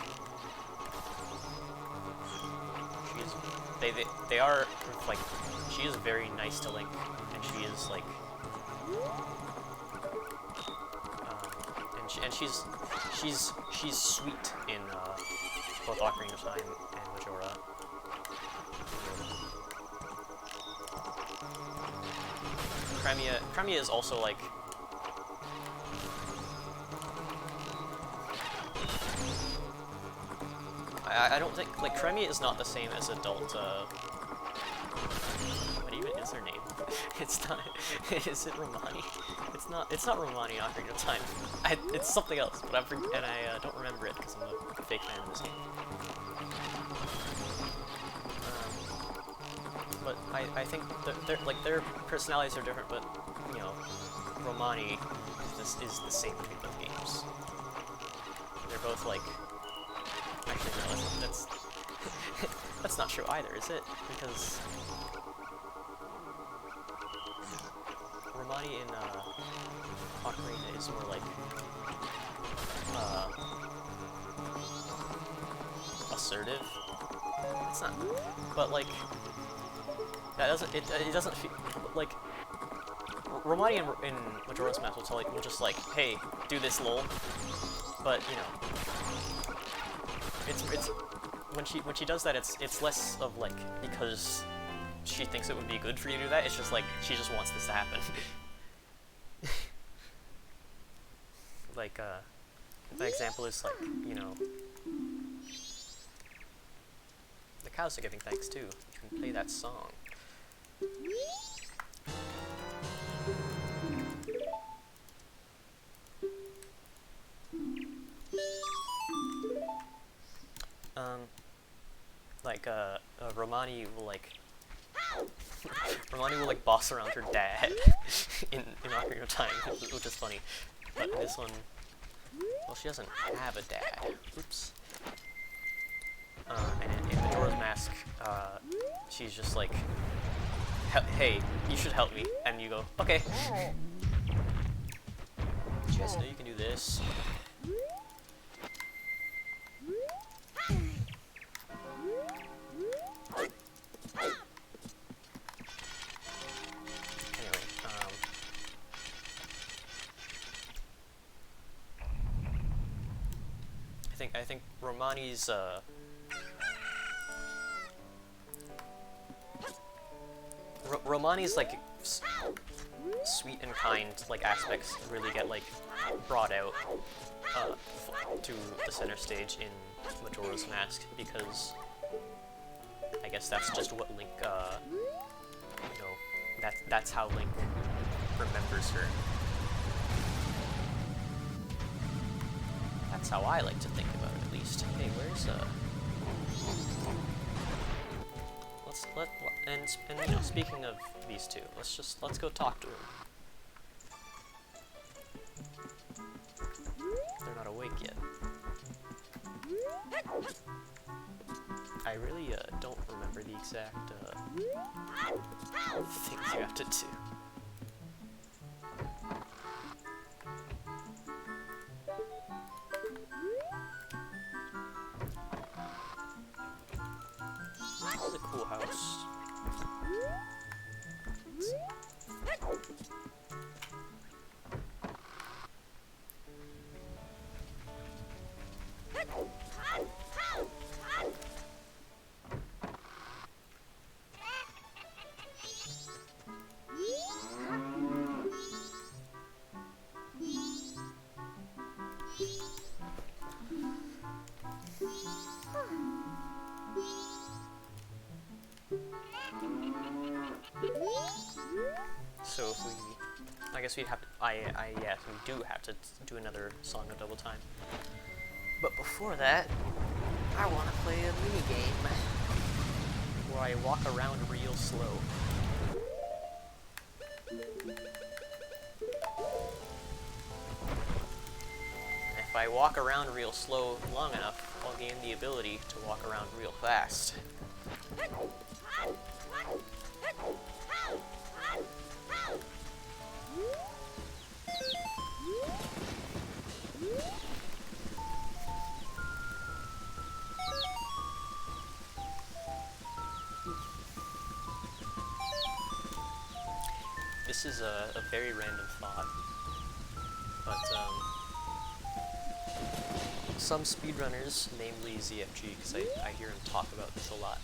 Speaker 1: they are, like, she is very nice to Link, and she is, like, and she's sweet in both Ocarina of Time and Majora. Cremia is also, like, I don't think, like, Cremia is not the same as adult, what even is her name? It's not, is it Romani? It's not Romani in Ocarina of Time. It's something else, but I don't remember it because I'm a big fan of this game. But I think their personalities are different, but, you know, Romani is the same between both games. They're both, like, actually no, that's that's not true either, is it? Because Romani in Ocarina is more like assertive. It's not, but, like, that doesn't it doesn't feel like Romani in Majora's Mask will just, like, hey, do this, lol. But, you know, it's when she does that, it's less of, like, because she thinks it would be good for you to do that. It's just like she just wants this to happen. Like, the example is, like, you know, the cows are giving thanks too. You can play that song. Like, Romani will, like, Romani will, like, boss around her dad in Ocarina of Time, which is funny. But this one, well, she doesn't have a dad. Oops. And in Majora's Mask, she's just like, hey, you should help me. And you go, okay. You guys know you can do this. Anyway, I think Romani's Romani's like sweet and kind like aspects really get like brought out to the center stage in Majora's Mask, because I guess that's just what Link you know, that's how Link remembers her. That's how I like to think about it, at least. Hey, where's and you know, speaking of these two, let's go talk to them. They're not awake yet. I really don't remember the exact things you have to do. This is a cool house. So if we, I guess we have to, yes, we do have to do another Song of Double Time. But before that, I want to play a mini game where I walk around real slow. If I walk around real slow long enough, I'll gain the ability to walk around real fast. This is a very random thought, but some speedrunners, namely ZFG, because I hear him talk about this a lot,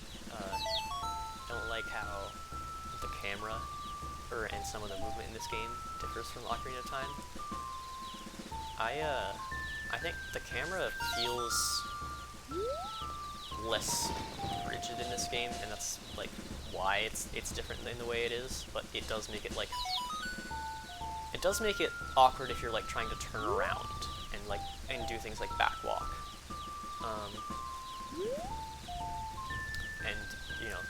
Speaker 1: don't like how the camera, and some of the movement in this game differs from Ocarina of Time. I think the camera feels less rigid in this game, and that's like why it's different in the way it is, but it does make it like, it does make it awkward if you're like trying to turn around and do things like backwalk. And you know,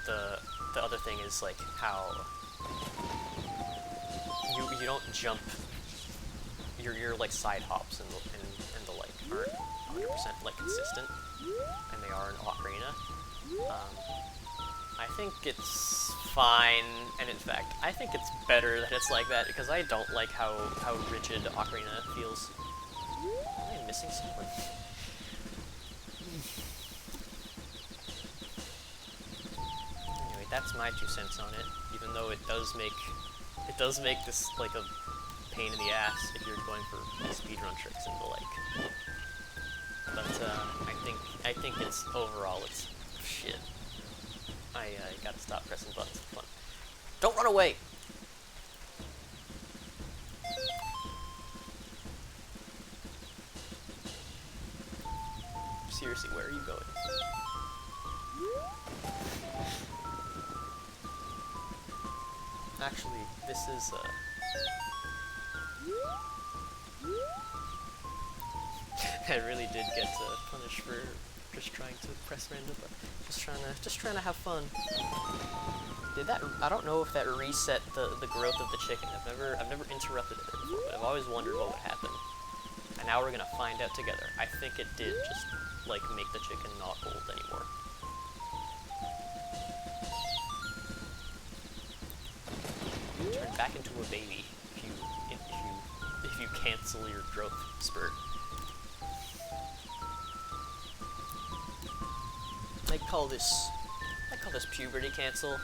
Speaker 1: the other thing is like how you don't jump, your like side hops and the like aren't 100% like consistent, and they are in Ocarina. I think it's fine, and in fact, I think it's better that it's like that, because I don't like how rigid Ocarina feels. Am I missing someone? Anyway, that's my 2 cents on it, even though it does make this like a pain in the ass if you're going for speedrun tricks and the like. But I think it's overall it's shit. I gotta stop pressing buttons. Come on. Don't run away! Seriously, where are you going? Actually, this is I really did get punished for just trying to press random, but just trying to have fun. Did that? I don't know if that reset the growth of the chicken. I've never interrupted it before, but I've always wondered what would happen. And now we're gonna find out together. I think it did just like make the chicken not old anymore. turn back into a baby if you cancel your growth spurt. I call this puberty cancel.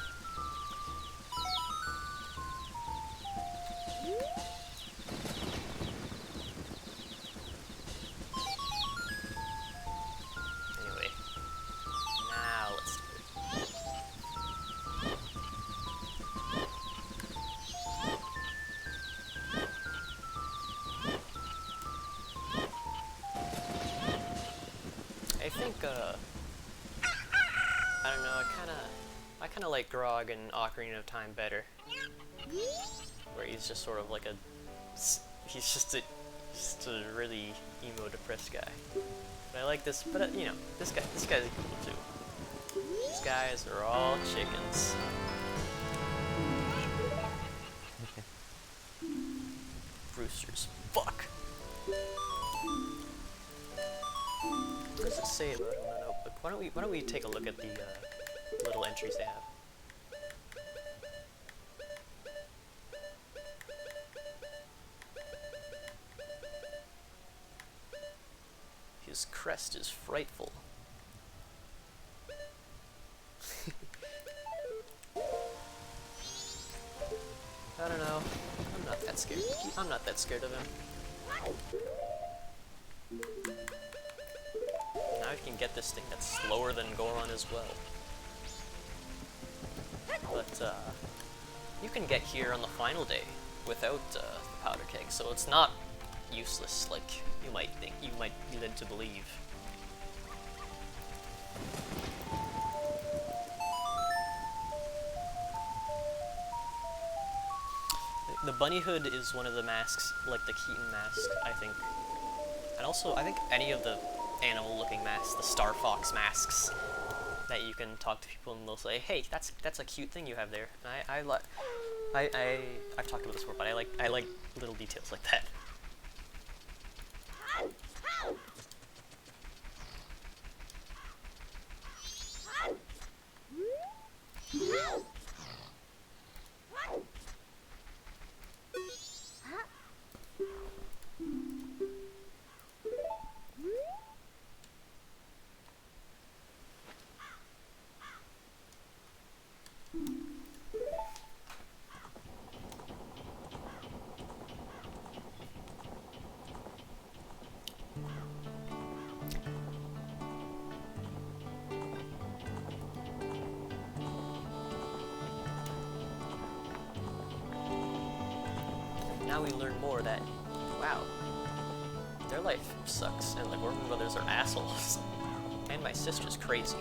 Speaker 1: Anyway, now let's do it. I think I don't know, I kinda like Grog and Ocarina of Time better. Where he's just sort of like he's just a really emo depressed guy. But I like this, but you know, this guy's cool too. These guys are all chickens. Roosters. Fuck! What does it say about him in the notebook? Why don't we take a look at the little entries they have? His crest is frightful. I don't know. I'm not that scared. I'm not that scared of him. Now we can get this thing that's slower than Goron as well. But you can get here on the final day without the powder keg, so it's not useless like you might think. You might be led to believe. The bunny hood is one of the masks, like the Keaton mask, I think. And also, I think any of the animal-looking masks, the Star Fox masks, that you can talk to people and they'll say, "Hey, that's a cute thing you have there." And I've talked about this before, but I like little details like that. Now we learn more that, wow, their life sucks, and the Gorman brothers are assholes, and my sister's crazy.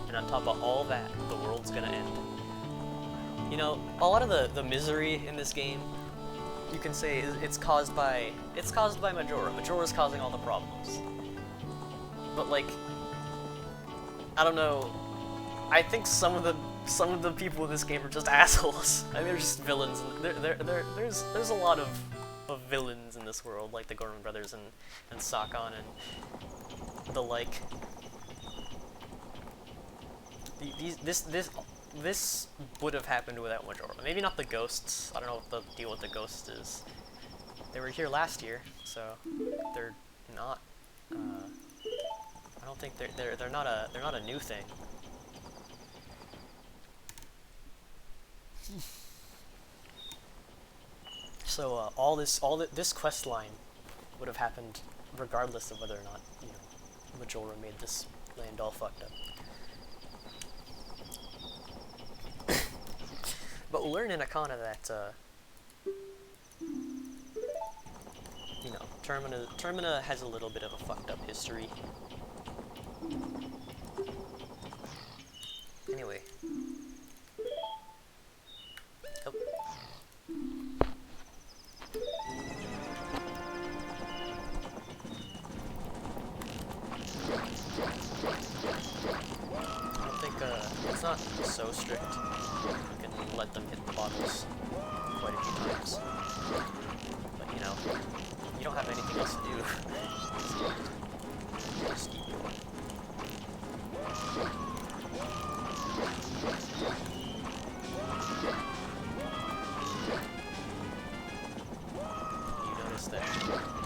Speaker 1: And on top of all that, the world's gonna end. You know, a lot of the misery in this game, you can say it's caused by Majora. Majora's causing all the problems. But like, I don't know. I think some of the people in this game are just assholes. I mean, they're just villains. There's a lot of villains in this world, like the Gorman brothers and Sakon and the like. This would have happened without Majora. Maybe not the ghosts. I don't know what the deal with the ghosts is. They were here last year, so they're not. I don't think they're not a new thing. So this quest line would have happened regardless of whether or not, you know, Majora made this land all fucked up. But we'll learn in Akana that you know, Termina has a little bit of a fucked up history. Anyway. Oh. I don't think it's not so strict. You can let them hit the bottles quite a few times. But you know, you don't have anything else to do. Just keep going.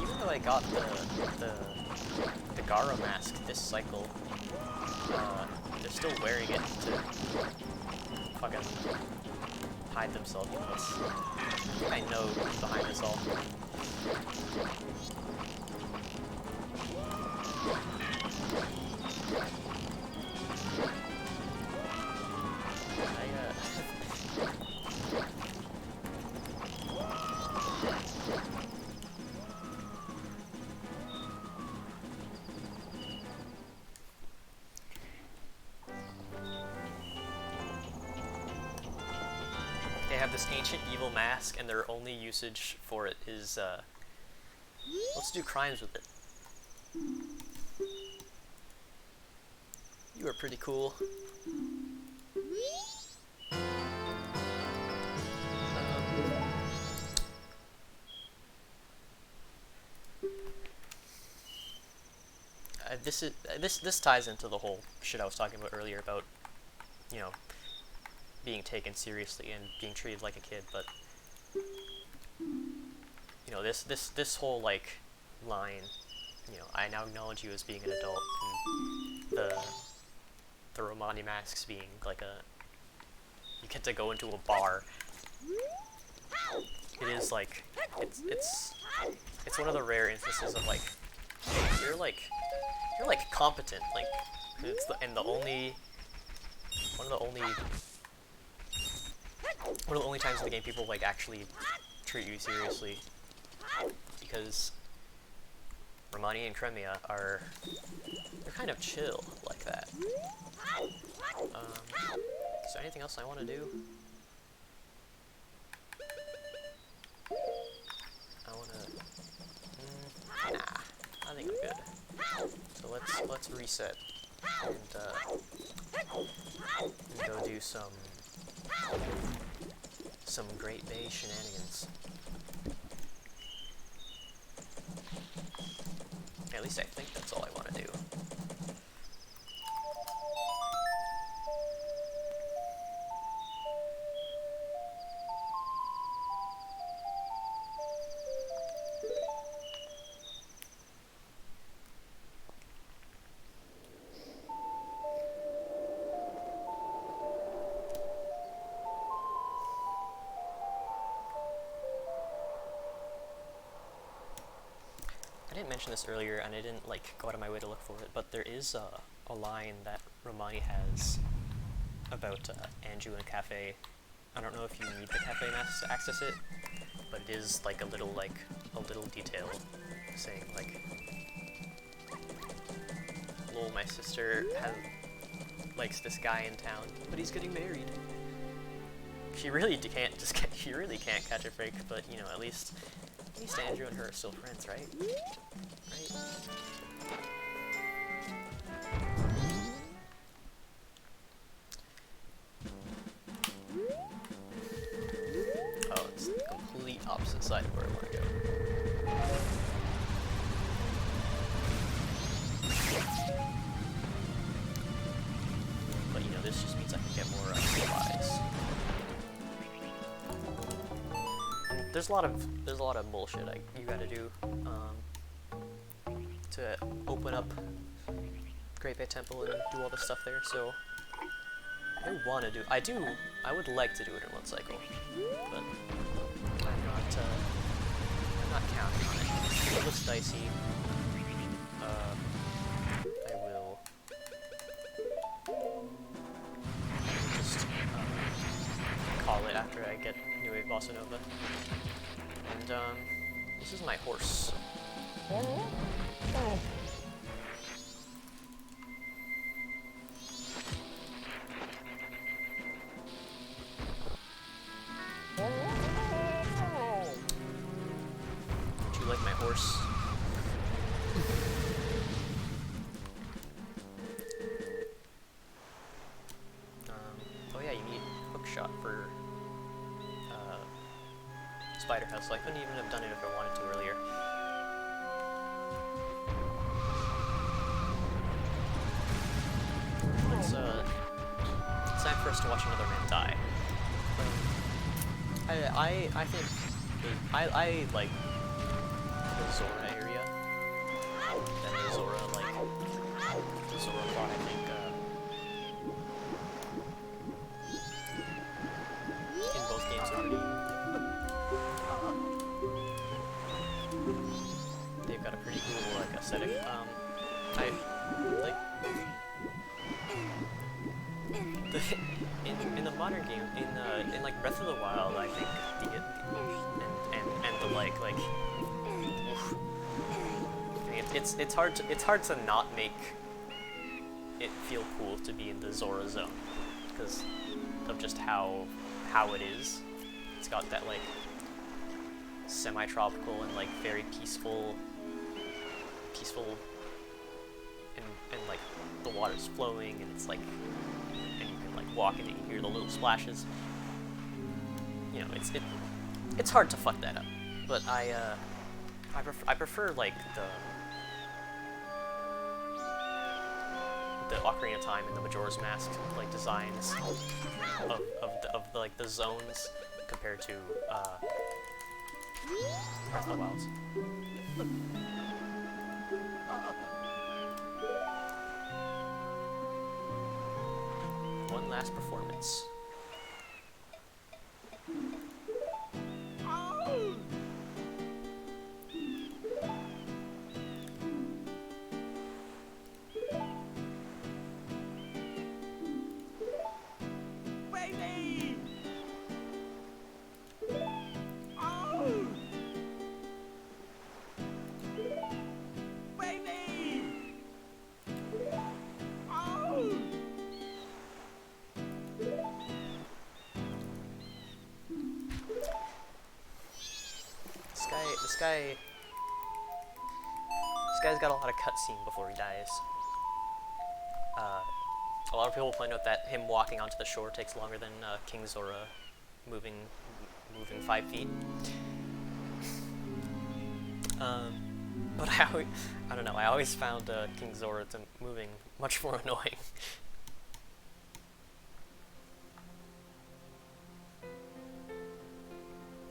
Speaker 1: even though I got the Gara mask this cycle, they're still wearing it to fucking hide themselves from us. I think I know who's behind this all. They have this ancient evil mask, and their only usage for it is, let's do crimes with it. You are pretty cool. This ties into the whole shit I was talking about earlier about, you know, being taken seriously and being treated like a kid, but you know, this whole like line, you know, I now acknowledge you as being an adult, and the Romani masks being like you get to go into a bar. It is like it's one of the rare instances of like, hey, you're like competent, like it's one of the only times in the game people like actually treat you seriously, because Romani and Crimea they're kind of chill like that. Is there anything else I want to do? Nah, I think I'm good. So let's reset and go do some Great Bay shenanigans. At least I think that's all I want to do. I didn't mention this earlier, and I didn't like go out of my way to look for it, but there is a line that Romani has about Anju and Cafe. I don't know if you need the Cafe mask to access it, but it is like a little detail saying like, lol, my sister likes this guy in town, but he's getting married. She really can't catch a break, but you know, at least Andrew and her are still friends, right? Right? Oh, it's the complete opposite side of where I want to go. But you know, this just means I can get more supplies. There's a lot of bullshit you gotta do to open up Great Bay Temple and do all this stuff there. So I would like to do it in one cycle, but I'm not counting on it. It looks dicey. I will just call it after I get New Wave Bossa Nova. And this is my horse. Don't you like my horse? Oh yeah, you need hookshot for Spider House, so I couldn't even have done it if I wanted to earlier. It's time for us to watch another man die. I think I like the Zora area than the Zora, like, the Zora plot, I think, in both games are pretty... They've got a pretty cool, like, aesthetic. I, like... in the modern game, in like Breath of the Wild, I think and the like oof. I mean, it's hard to not make it feel cool to be in the Zora zone because of just how it is. It's got that like semi-tropical and like very peaceful and like the water's flowing and it's like walk and you hear the little splashes. You know, it's hard to fuck that up. But I prefer like the Ocarina of Time and the Majora's Mask like designs of like the zones compared to Breath of the Wild. One last performance. This guy's got a lot of cutscene before he dies. A lot of people point out that him walking onto the shore takes longer than King Zora moving 5 feet. But I don't know. I always found King Zora moving much more annoying.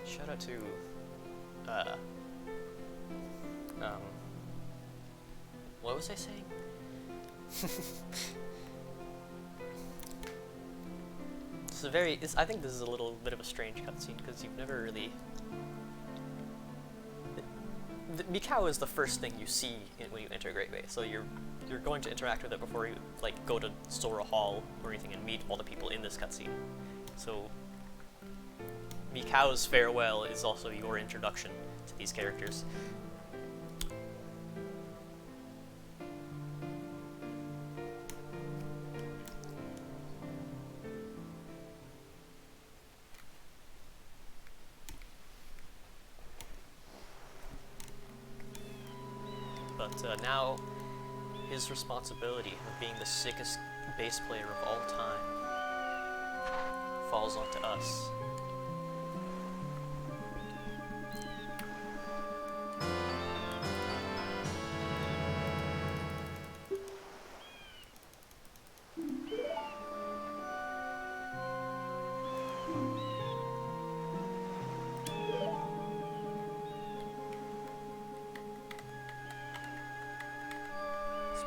Speaker 1: Shout out to what was I saying? I think this is a little bit of a strange cutscene because you've never really. Mikau is the first thing you see when you enter Great Bay, so you're going to interact with it before you like go to Zora Hall or anything and meet all the people in this cutscene. So Mikau's farewell is also your introduction to these characters. But now, his responsibility of being the sickest bass player of all time falls onto us.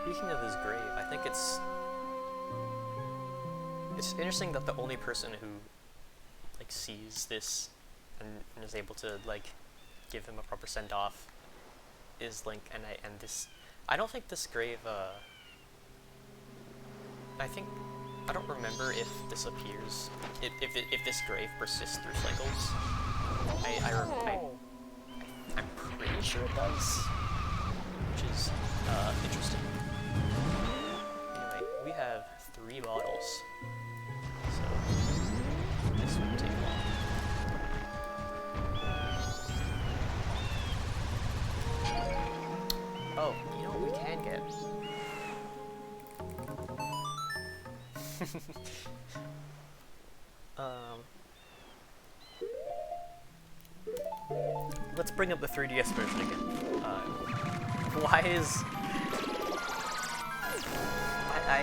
Speaker 1: Speaking of his grave, I think it's interesting that the only person who like sees this and is able to like give him a proper send off is Link, and I don't think this grave I don't remember if this appears if this grave persists through cycles. I'm pretty sure it does, which is interesting. Anyway, we have 3 bottles, so this won't take long. Oh, you know what we can get? Let's bring up the 3DS version again. Why is... I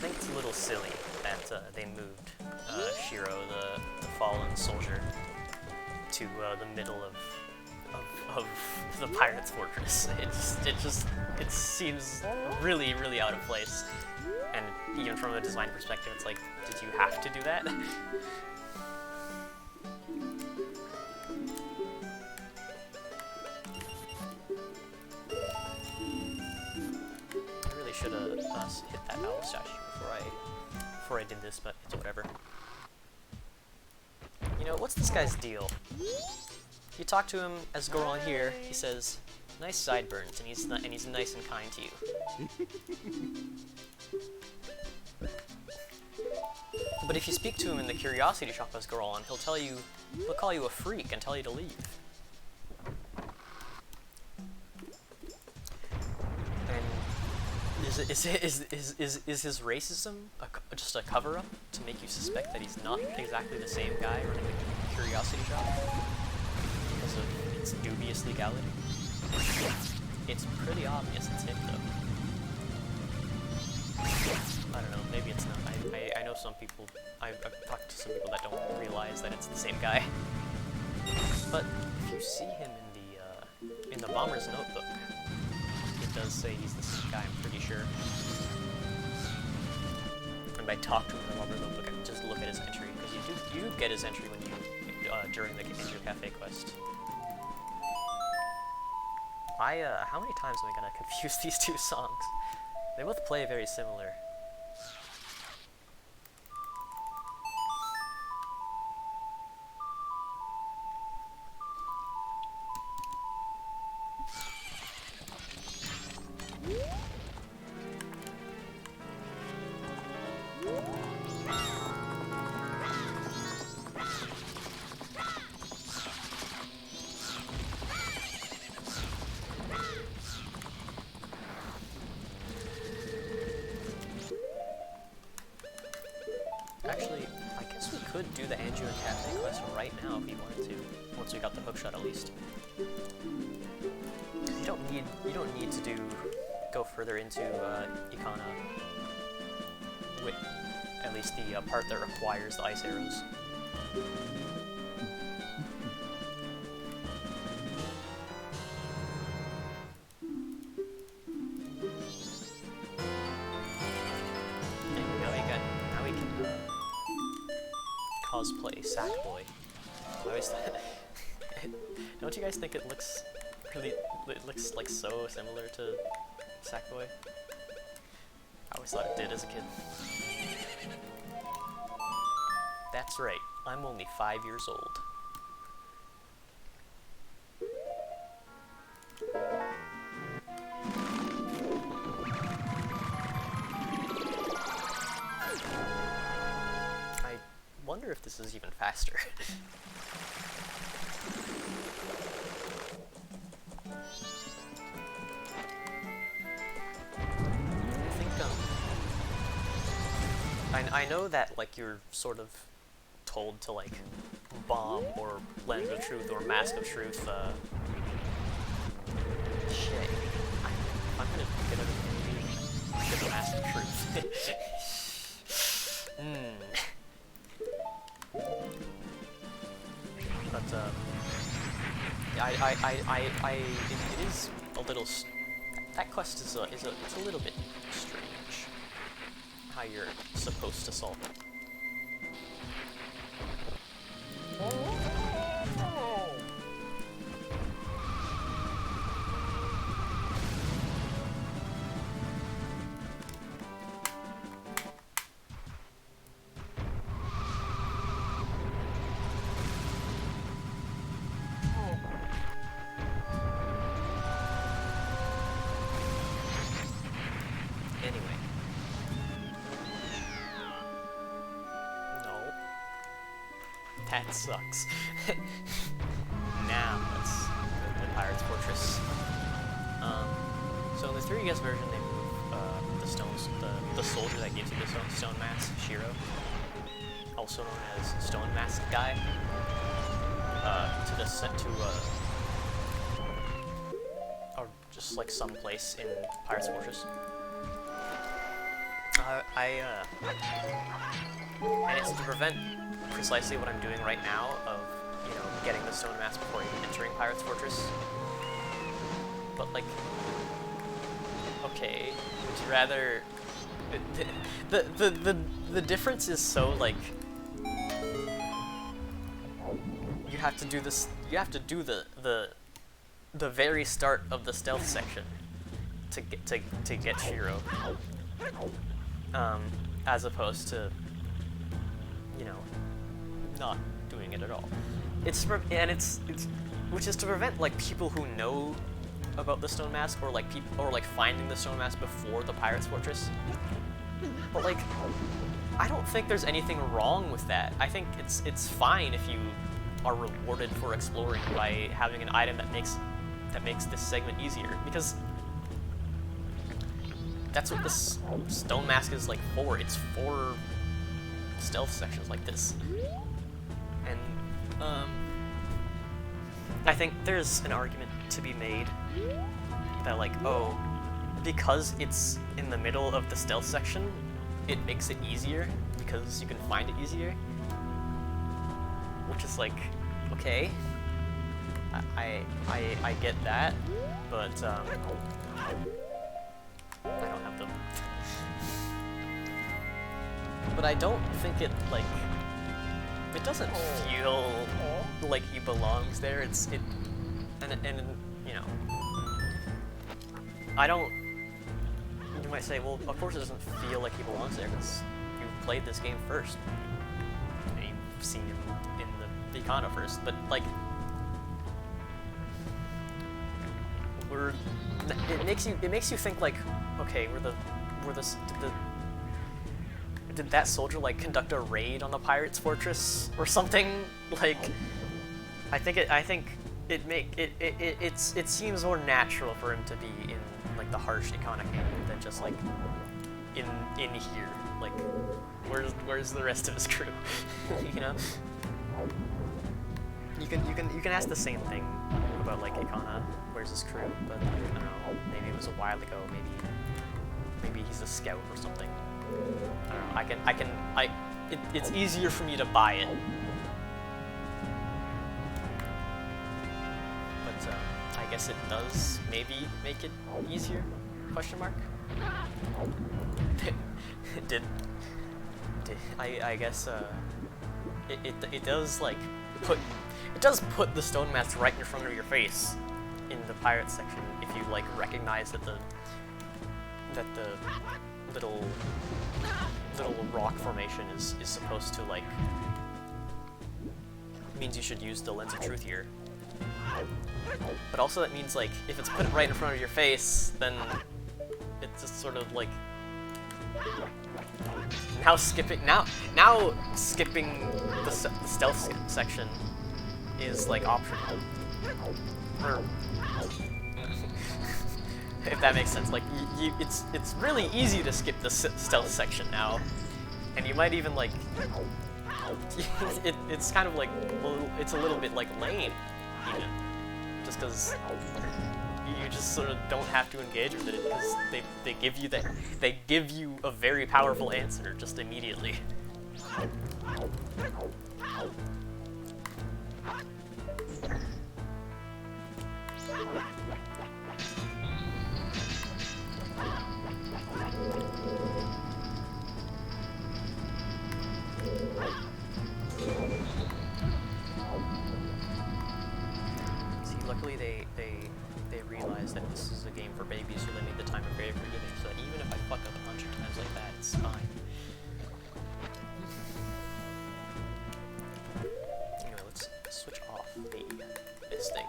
Speaker 1: think it's a little silly that they moved Shiro, the fallen soldier, to the middle of the pirate's fortress. It seems really, really out of place. And even from a design perspective, it's like, did you have to do that? I really should have hit that owl statue before I did this, but it's whatever. You know, what's this guy's deal? You talk to him as Goron here, he says, nice sideburns, and he's nice and kind to you. But if you speak to him in the curiosity shop as Goron, he'll call you a freak and tell you to leave. And is his racism just a cover-up to make you suspect that he's not exactly the same guy running the curiosity shop? Because of its dubious legality? It's pretty obvious it's him, though. I don't know, maybe it's not. I know some people, I've talked to some people that don't realize that it's the same guy. But if you see him in the Bomber's Notebook, it does say he's the same guy, I'm pretty sure. And by talk to him in the Bomber's Notebook, I can just look at his entry, because you do get his entry when you, during the Enter Cafe quest. How many times am I gonna confuse these two songs? They both play very similar. Actually, I guess we could do the Andrew and Cafe quest right now if we wanted to, once we got the hookshot at least. You don't need to go further into Ikana with at least the part that requires the ice arrows. Cosplay Sackboy. Don't you guys think it looks like so similar to Sackboy? I always thought it did as a kid. That's right, I'm only 5 years old. I wonder if this is even faster. I know that, like, you're sort of told to, like, bomb or lens of truth or mask of truth, shit. I'm gonna get everything to the mask of truth. But, it is a little, that quest is it's a little bit strange, how you're supposed to solve it. That sucks. Now, let's go to the Pirate's Fortress. So in the 3DS version, they move the soldier that gives you the stone mask, Shiro, also known as Stone Mask Guy, or just like someplace in Pirate's Fortress. And it's to prevent precisely what I'm doing right now of, you know, getting the stone mask before even entering Pirate's Fortress. But like, okay, would you rather? The difference is so like, you have to do this. You have to do the very start of the stealth section to get Shiro, as opposed to, you know, not doing it at all. It's which is to prevent like people who know about the stone mask, or like finding the stone mask before the Pirate's Fortress. But like, I don't think there's anything wrong with that. I think it's fine if you are rewarded for exploring by having an item that makes this segment easier, because that's what this stone mask is like for. It's for stealth sections like this. And I think there's an argument to be made that like, oh, because it's in the middle of the stealth section, it makes it easier because you can find it easier. Which is like, okay, I get that, but I don't have them. But I don't think it like, it doesn't feel like he belongs there. And you know, I don't. You might say, well, of course it doesn't feel like he belongs there because you've played this game first and you've seen him in the Econo first. But like, it makes you think like, okay, did that soldier like conduct a raid on the Pirate's Fortress or something? Like, I think it seems more natural for him to be in like the harsh Iconic game than just like in here. Like, where's the rest of his crew? You know? You can ask the same thing about like Ikana, where's his crew? But I don't know, maybe it was a while ago, maybe he's a scout or something. I don't know, it's easier for me to buy it. But I guess it does maybe make it easier? Question mark? I guess it does like put the stone mask right in front of your face in the pirate section if you like recognize that the little rock formation is supposed to like means you should use the lens of truth here. But also that means like if it's put right in front of your face, then it's just sort of like now skipping the stealth section is like optional. Or, if that makes sense, like it's really easy to skip the stealth section now, and you might even like it's kind of like it's a little bit like lame even, just because you just sort of don't have to engage with it because they give you a very powerful answer just immediately. See, luckily they realized that this is a game for babies, so they made the timer very forgiving, so that even if I fuck up a bunch of times like that, it's fine. Anyway, let's switch off this thing.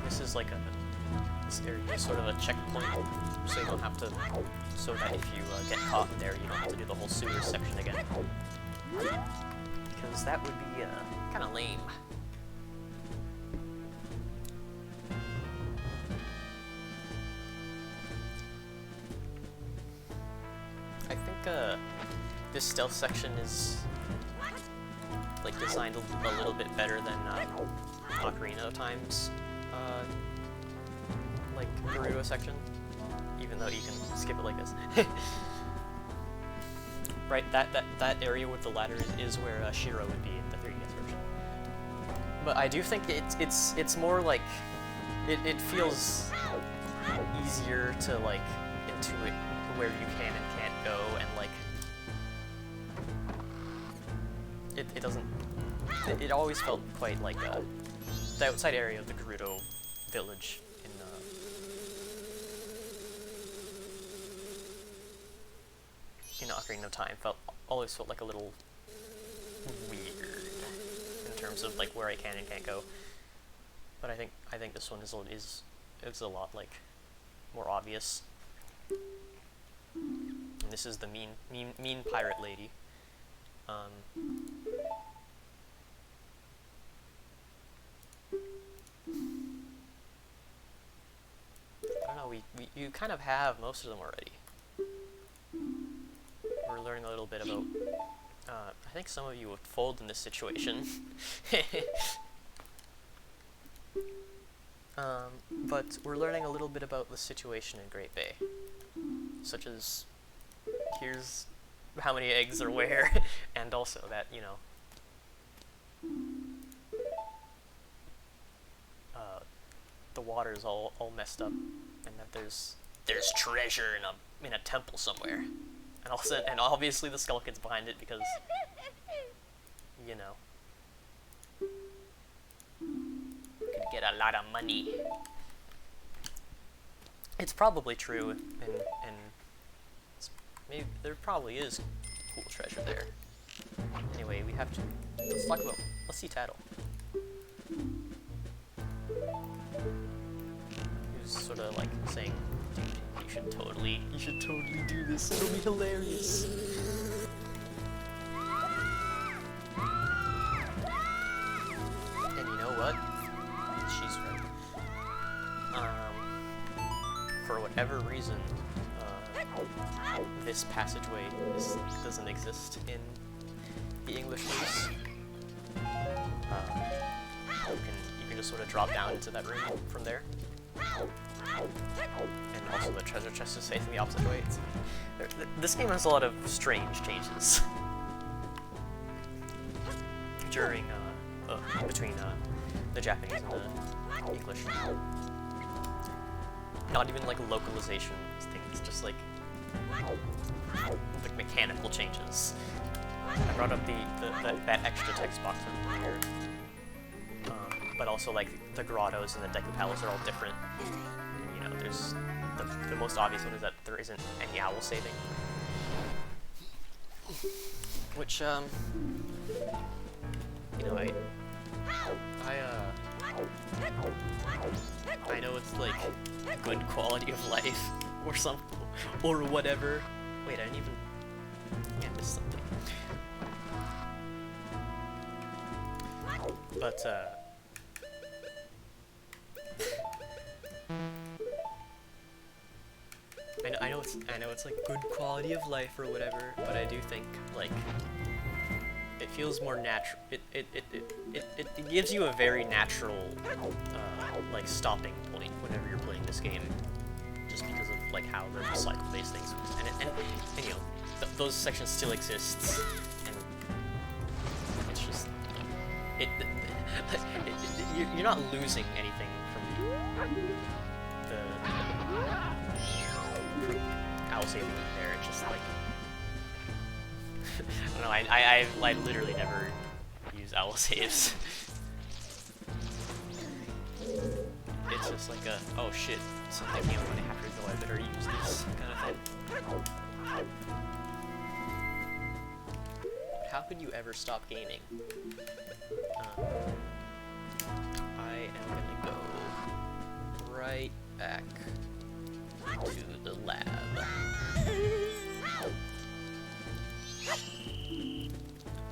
Speaker 1: This is like this area is sort of a checkpoint so you don't have to, so that if you get caught in there, you don't have to do the whole sewer section again. Because that would be kind of lame. I think this stealth section is like designed a little bit better than Ocarina of Time's like Gerudo section, even though you can skip it like this. Right, that area with the ladder is where Shiro would be in the 3DS version. But I do think it's more like it feels easier to like intuit where you can and can't go, and like it doesn't. It always felt quite like the outside area of the Gerudo village in Ocarina of Time always felt like a little weird in terms of like where I can and can't go. But I think this one is a lot like more obvious. And this is the mean pirate lady. I don't know, you kind of have most of them already. We're learning a little bit about, I think some of you would fold in this situation. But we're learning a little bit about the situation in Great Bay. Such as, here's how many eggs are where, and also that, you know, the water's all messed up, and that there's treasure in a temple somewhere, and obviously the Skull Kid's behind it because, you know, could get a lot of money. It's probably true, and maybe there probably is cool treasure there. Anyway, let's see Tattle. Who's sort of like saying, dude, you should totally do this, it'll be hilarious. And you know what? She's right. For whatever reason, this passageway doesn't exist in the English release. You can just sort of drop down into that room from there. And also the treasure chest is facing the opposite way. This game has a lot of strange changes during between the Japanese and the English. Not even like localization things, just like mechanical changes. I brought up that extra text box over here, but also like the grottos and the Deku Palace are all different. And, you know, there's the most obvious one is that there isn't any owl saving, which you know, I know it's like good quality of life or whatever. Wait, I didn't even. Yeah, I missed something. But I know it's like good quality of life or whatever, but I do think like it feels more natural. It gives you a very natural like stopping point whenever you're playing this game, just because of like how the cycle-based things work. And you know, those sections still exist, and it's just you're not losing anything from the owl saving there. It's just like I don't know. I literally never use owl saves. It's just like oh shit, something came when I have to go, I better use this kind of thing. But how could you ever stop gaming? I am gonna go right back to the lab.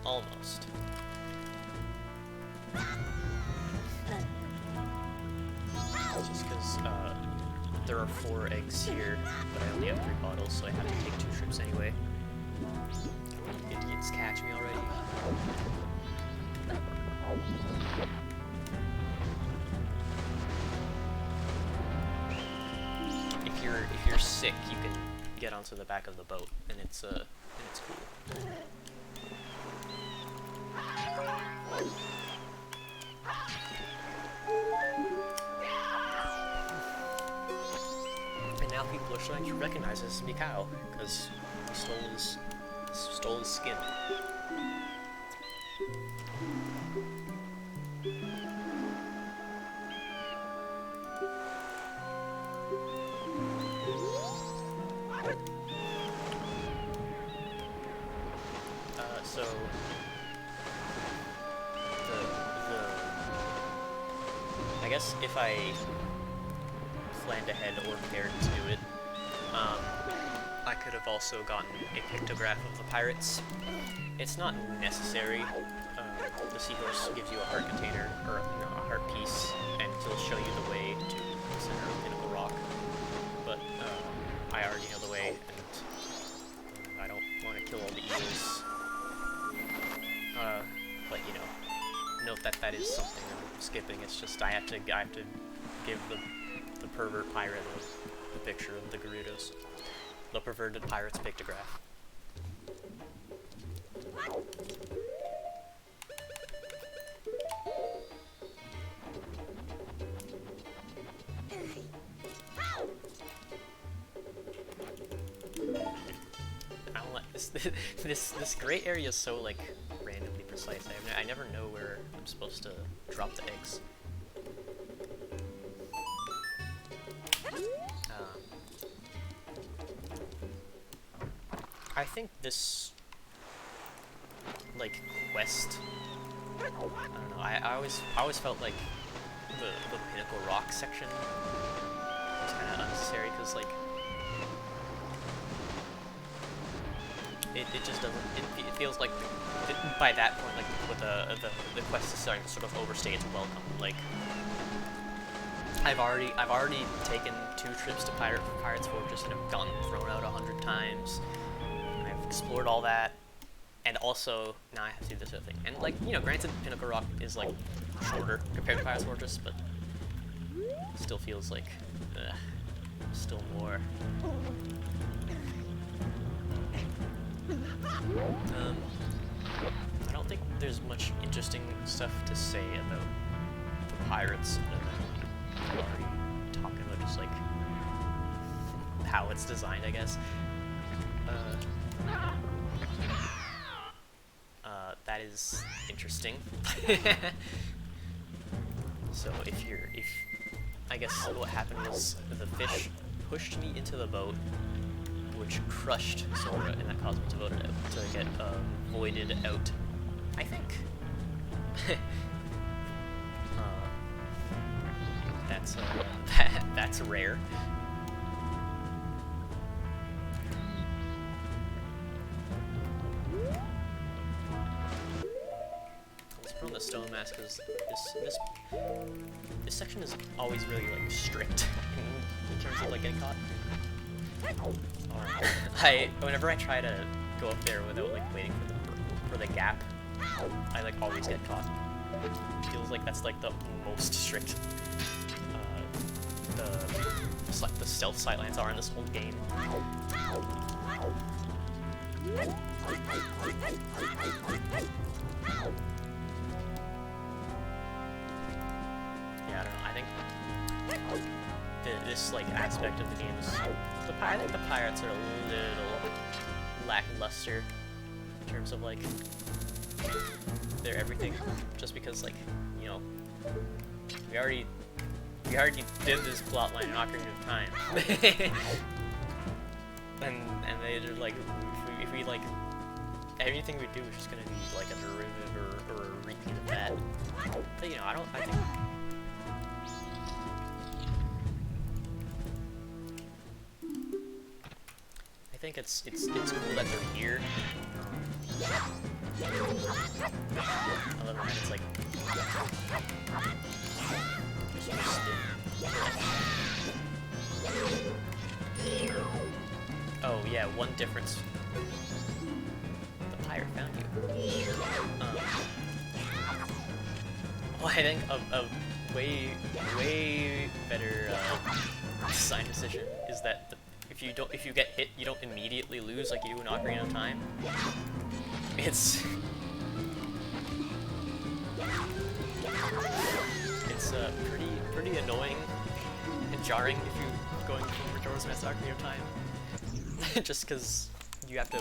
Speaker 1: Almost. Just because there are 4 eggs here, but I only have 3 bottles, so I have to take 2 trips anyway. Idiots catch me already. If you're sick, you can get onto the back of the boat, and it's cool. And now people are starting to recognize this as Mikao, because he stole his skin. So I guess if I planned ahead or dared to do it, I could have also gotten a pictograph of the pirates. It's not necessary. The seahorse gives you a heart container, or a heart piece, and it'll show you the way to the center of Pinnacle Rock. But I already know the way, and I don't want to kill all the eels. But you know, note that that is something I'm skipping. It's just I have to give the pervert pirate the picture of the Gerudos. The perverted pirate's pictograph. I don't like this. This gray area is so like randomly precise. I never know where I'm supposed to drop the eggs. I think this like quest. I don't know. I always felt like the Pinnacle Rock section was kind of unnecessary because like it just doesn't. It feels like by that point, like with the quest is starting to sort of overstay its welcome. Like I've already taken 2 trips to Pirate's Fortress and have gotten thrown out 100 times. I've explored all that, and also now I have to do this other thing. And like, you know, granted, Pinnacle Rock is like shorter compared to Pirate's Fortress, but still feels like still more. I don't think there's much interesting stuff to say about the pirates. We're already talking about just like how it's designed, I guess. That is interesting. So I guess what happened was the fish pushed me into the boat, which crushed Sora, and that caused me to get voided out, I think. That's rare. Let's put on the stone mask because this section is always really like strict in terms of like getting caught. Whenever I try to go up there without like waiting for the gap, I like always get caught. It feels like that's like the most strict the stealth sightlines are in this whole game. Yeah, I don't know. I think this like aspect of the game is I think the pirates are a little lackluster in terms of like their everything, just because like, you know, we already did this plotline in Ocarina of Time. and they're like, if we like, everything we do is just gonna be like a derivative or a repeat of that. But you know, I think I think it's cool that they're here. Other than that, it's like oh yeah, one difference. The pirate found you. Well, I think a way better design decision is that if you get hit, you don't immediately lose like you do in Ocarina of Time. It's pretty annoying and jarring if you're going from Majora's Mask to Ocarina of Time. Just because you have to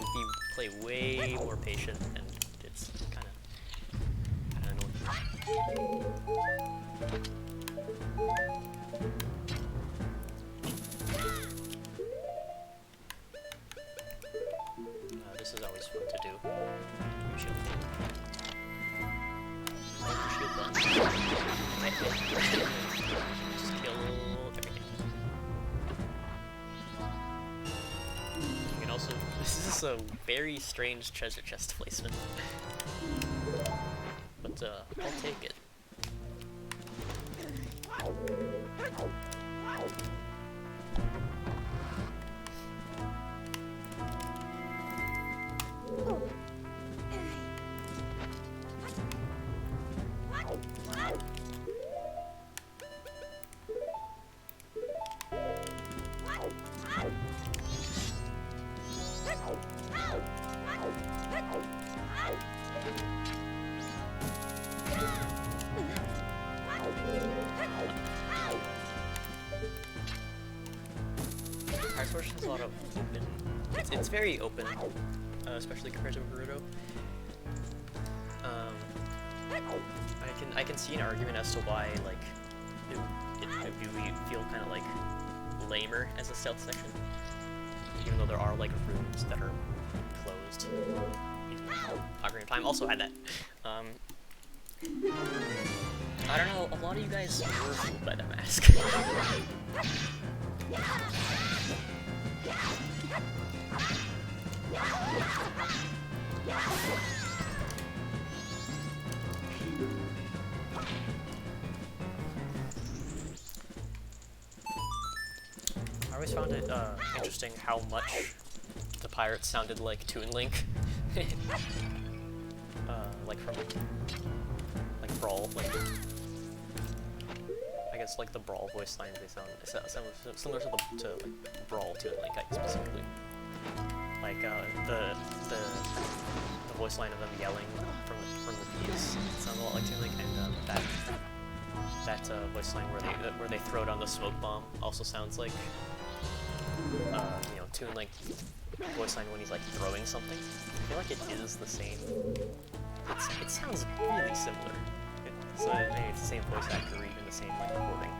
Speaker 1: play way more patient, and it's kind of annoying. This is always fun to do. Shield button. I think just kill everything. You can also. This is a very strange treasure chest placement, but I'll take it. Our source has a lot of open. It's very open, especially compared to Gerudo. I can see an argument as to why like it would feel kind of like lamer as a stealth section, even though there are like rooms that are closed. Ocarina of Time also had that. I don't know. A lot of you guys were fooled by the mask. I always found it interesting how much the pirates sounded like Toon Link. Like from like Brawl, like I guess like the Brawl voice lines they sound similar to like Brawl Toon Link specifically. Like the voice line of them yelling from the bees sounds a lot like Toon Link, and that voice line where they throw down the smoke bomb also sounds like you know, Toon Link voice line when he's like throwing something. I feel like it is the same. It sounds really similar. So maybe it's the same voice actor or even the same like recording.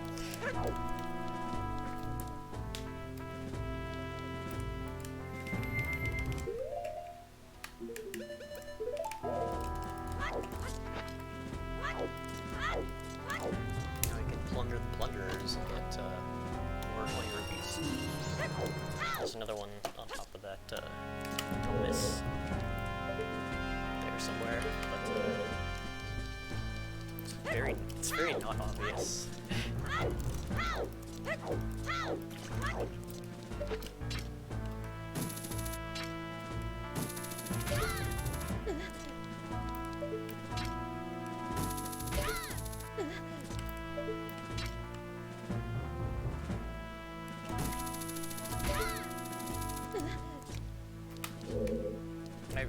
Speaker 1: Now we can plunder the plunderers and get more 20 rupees. There's another one on top of that miss there somewhere, but it's very not obvious.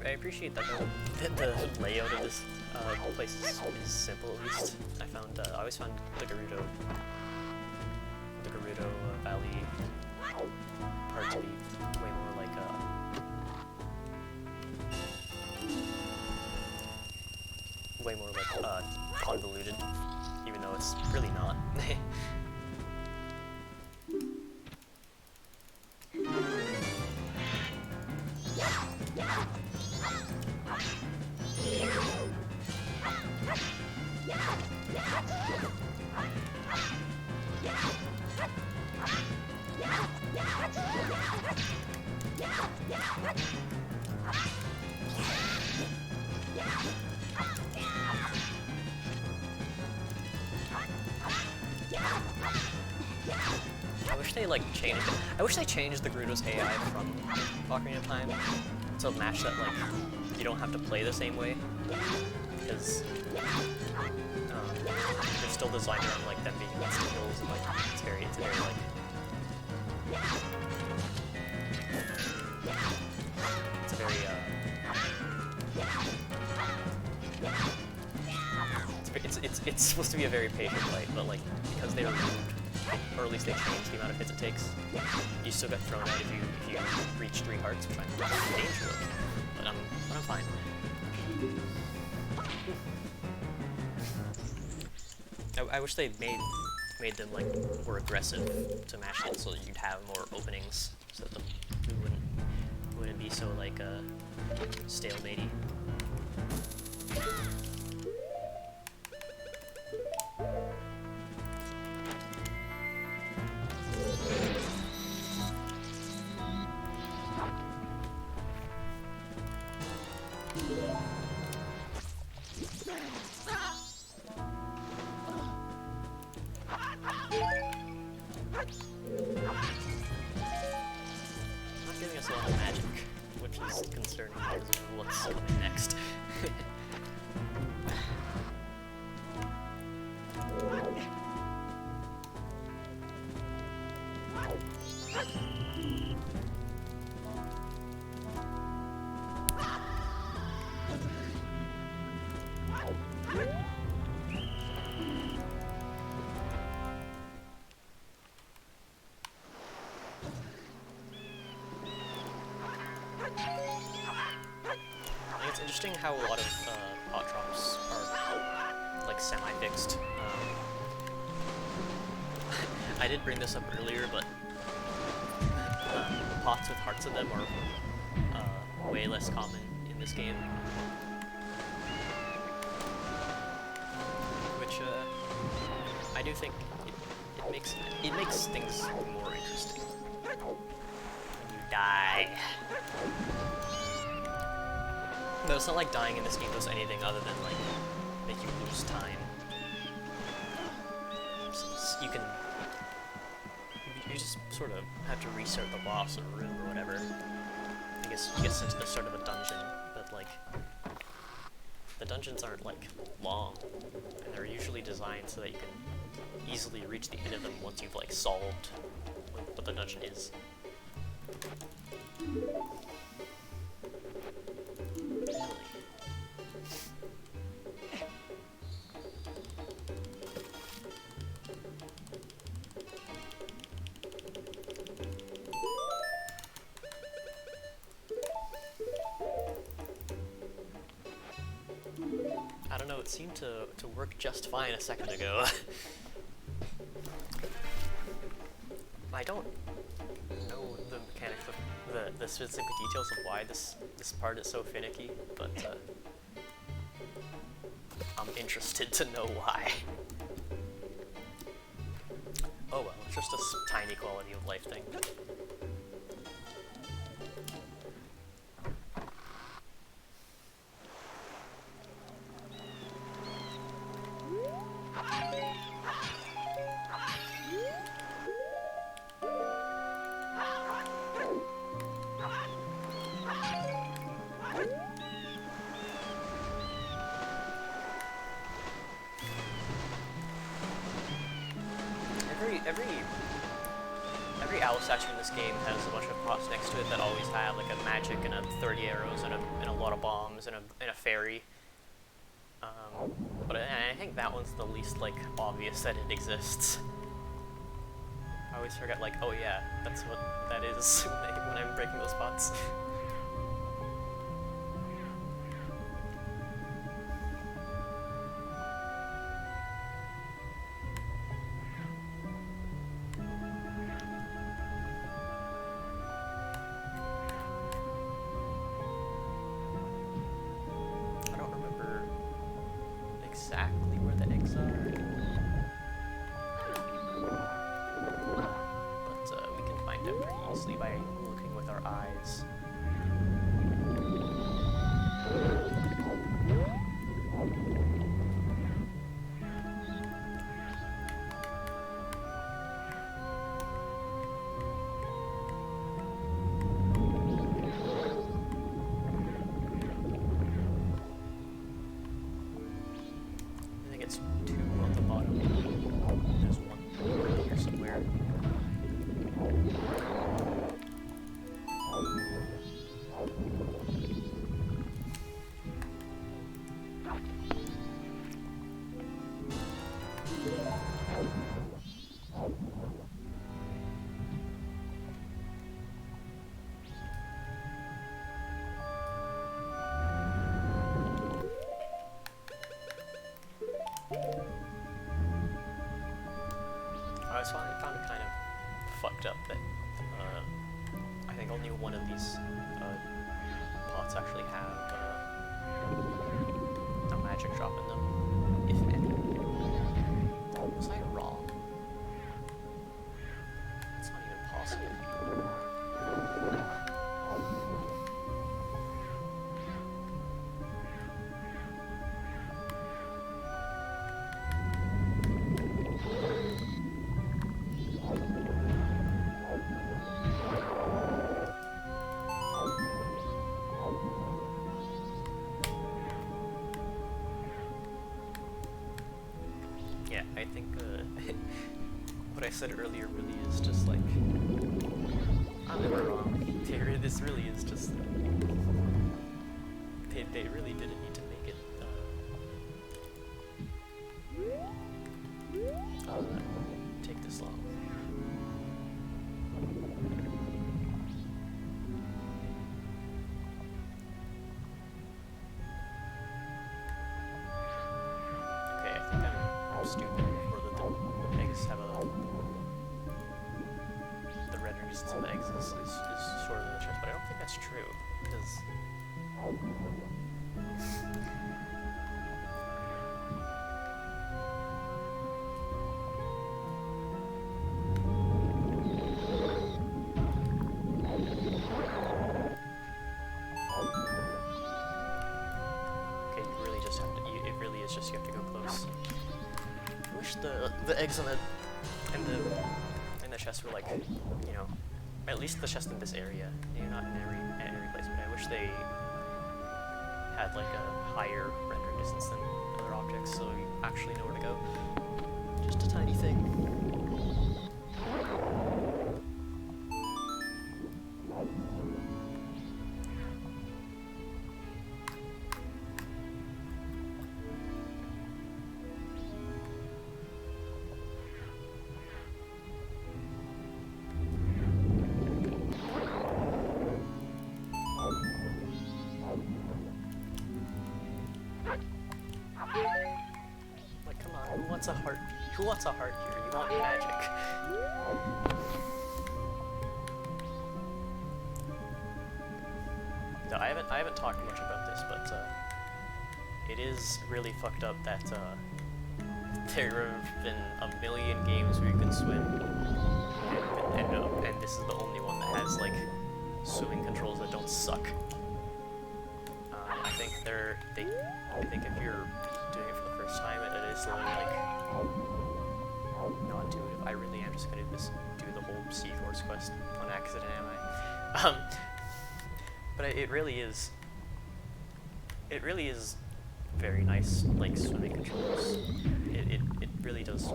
Speaker 1: I appreciate that the layout of this place is simple, at least. I always found the Gerudo Valley part to be way more like convoluted, even though it's really not. they like changed it. I wish they changed the Gerudo's AI from Ocarina of Time to match that like you don't have to play the same way, because they're still designed around like them being instant kills and like it's very like it's a very it's supposed to be a very patient fight, but like because they removed, or at least they changed the amount of hits it takes, you still get thrown out if you reach 3 hearts, which I'm dangerous, but I'm fine. I wish they made them like more aggressive to match it, so that you'd have more openings, so that it wouldn't be so like stalematey. Not giving us a lot of magic, which is concerning because of what's coming next. It's interesting how a lot of pot drops are like semi-fixed. I did bring this up earlier, but pots with hearts in them are way less common in this game. Which I do think it makes things more interesting. When you die. No, it's not like dying in this game does anything other than like make you lose time. So you just sort of have to restart the boss or room or whatever. I guess you get sent to the start of a dungeon, but like the dungeons aren't like long, and they're usually designed so that you can easily reach the end of them once you've like solved what the dungeon is. I don't know, it seemed to work just fine a second ago. I don't know the mechanics of the specific details of why this part is so finicky, but I'm interested to know why. Oh well, it's just a tiny quality of life thing. Every owl statue in this game has a bunch of pots next to it that always have like a magic and a 30 arrows and a lot of bombs and a fairy. But I think that one's the least like obvious that it exists. I always forget like, oh yeah, that's what that is when I'm breaking those pots. Exactly where the eggs are. But we can find out pretty easily by looking with our eyes. I found it kind of fucked up that I think only one of these pots actually have a magic drop in them, if any. Was I wrong? It's not even possible. Yeah, I think what I said earlier really is just like, I'm never wrong. This really is just, they really didn't need to make it take this long. Okay, I think I'm stupid, or that the eggs have the red resistance of the eggs is shorter than the chest, but I don't think that's true, because okay, you really just have to, it really is just you have to go close. I wish the eggs on the chest were like, you know, at least the chest in this area. Maybe not in every place, but I wish they had like a higher render distance than other objects, so you actually know where to go. Just a tiny thing. Like, come on, who wants a heart? Who wants a heart here? You want magic. No, I haven't talked much about this, but it is really fucked up that there have been a million games where you can swim, and this is the only one that has like swimming controls that don't suck. I think I think if you're doing it for the first time, it is a little like not intuitive. I really am just gonna do the whole Seahorse quest on accident, am I? But it really is very nice, like swimming controls. It really does.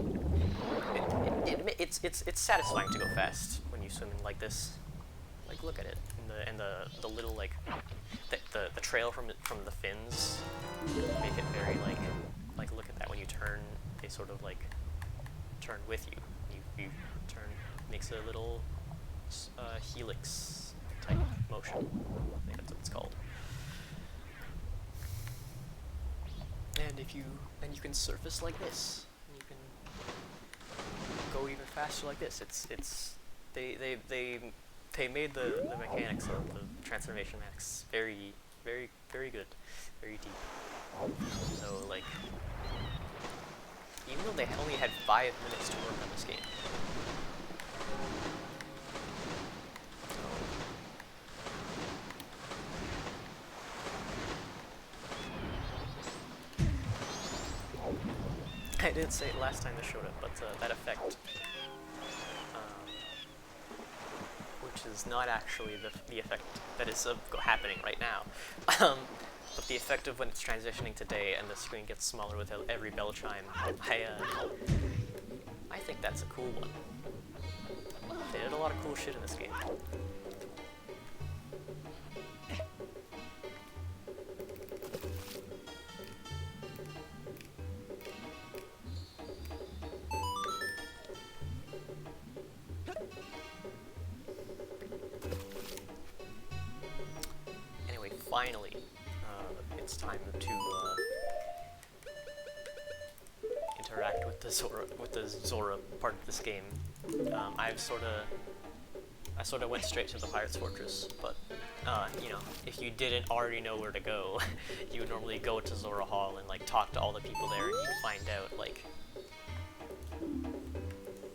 Speaker 1: It's satisfying to go fast when you swim in like this. Like, look at it, and the little like the trail from the fins make it very like look at that, when you turn, they sort of like turn with you. You turn, makes a little helix type motion. I think that's what it's called. And you can surface like this, and you can go even faster like this. They made the mechanics of the transformation mechanics very, very, very good, very deep. So like, even though they only had 5 minutes to work on this game, I didn't say it last time this showed up, but that effect, which is not actually the effect that is happening right now, but the effect of when it's transitioning to day and the screen gets smaller with every bell chime, I think that's a cool one. They did a lot of cool shit in this game. finally, it's time to interact with the Zora part of this game. I sort of went straight to the Pirate's Fortress, but you know, if you didn't already know where to go, you would normally go to Zora Hall and like talk to all the people there, and you'd find out like,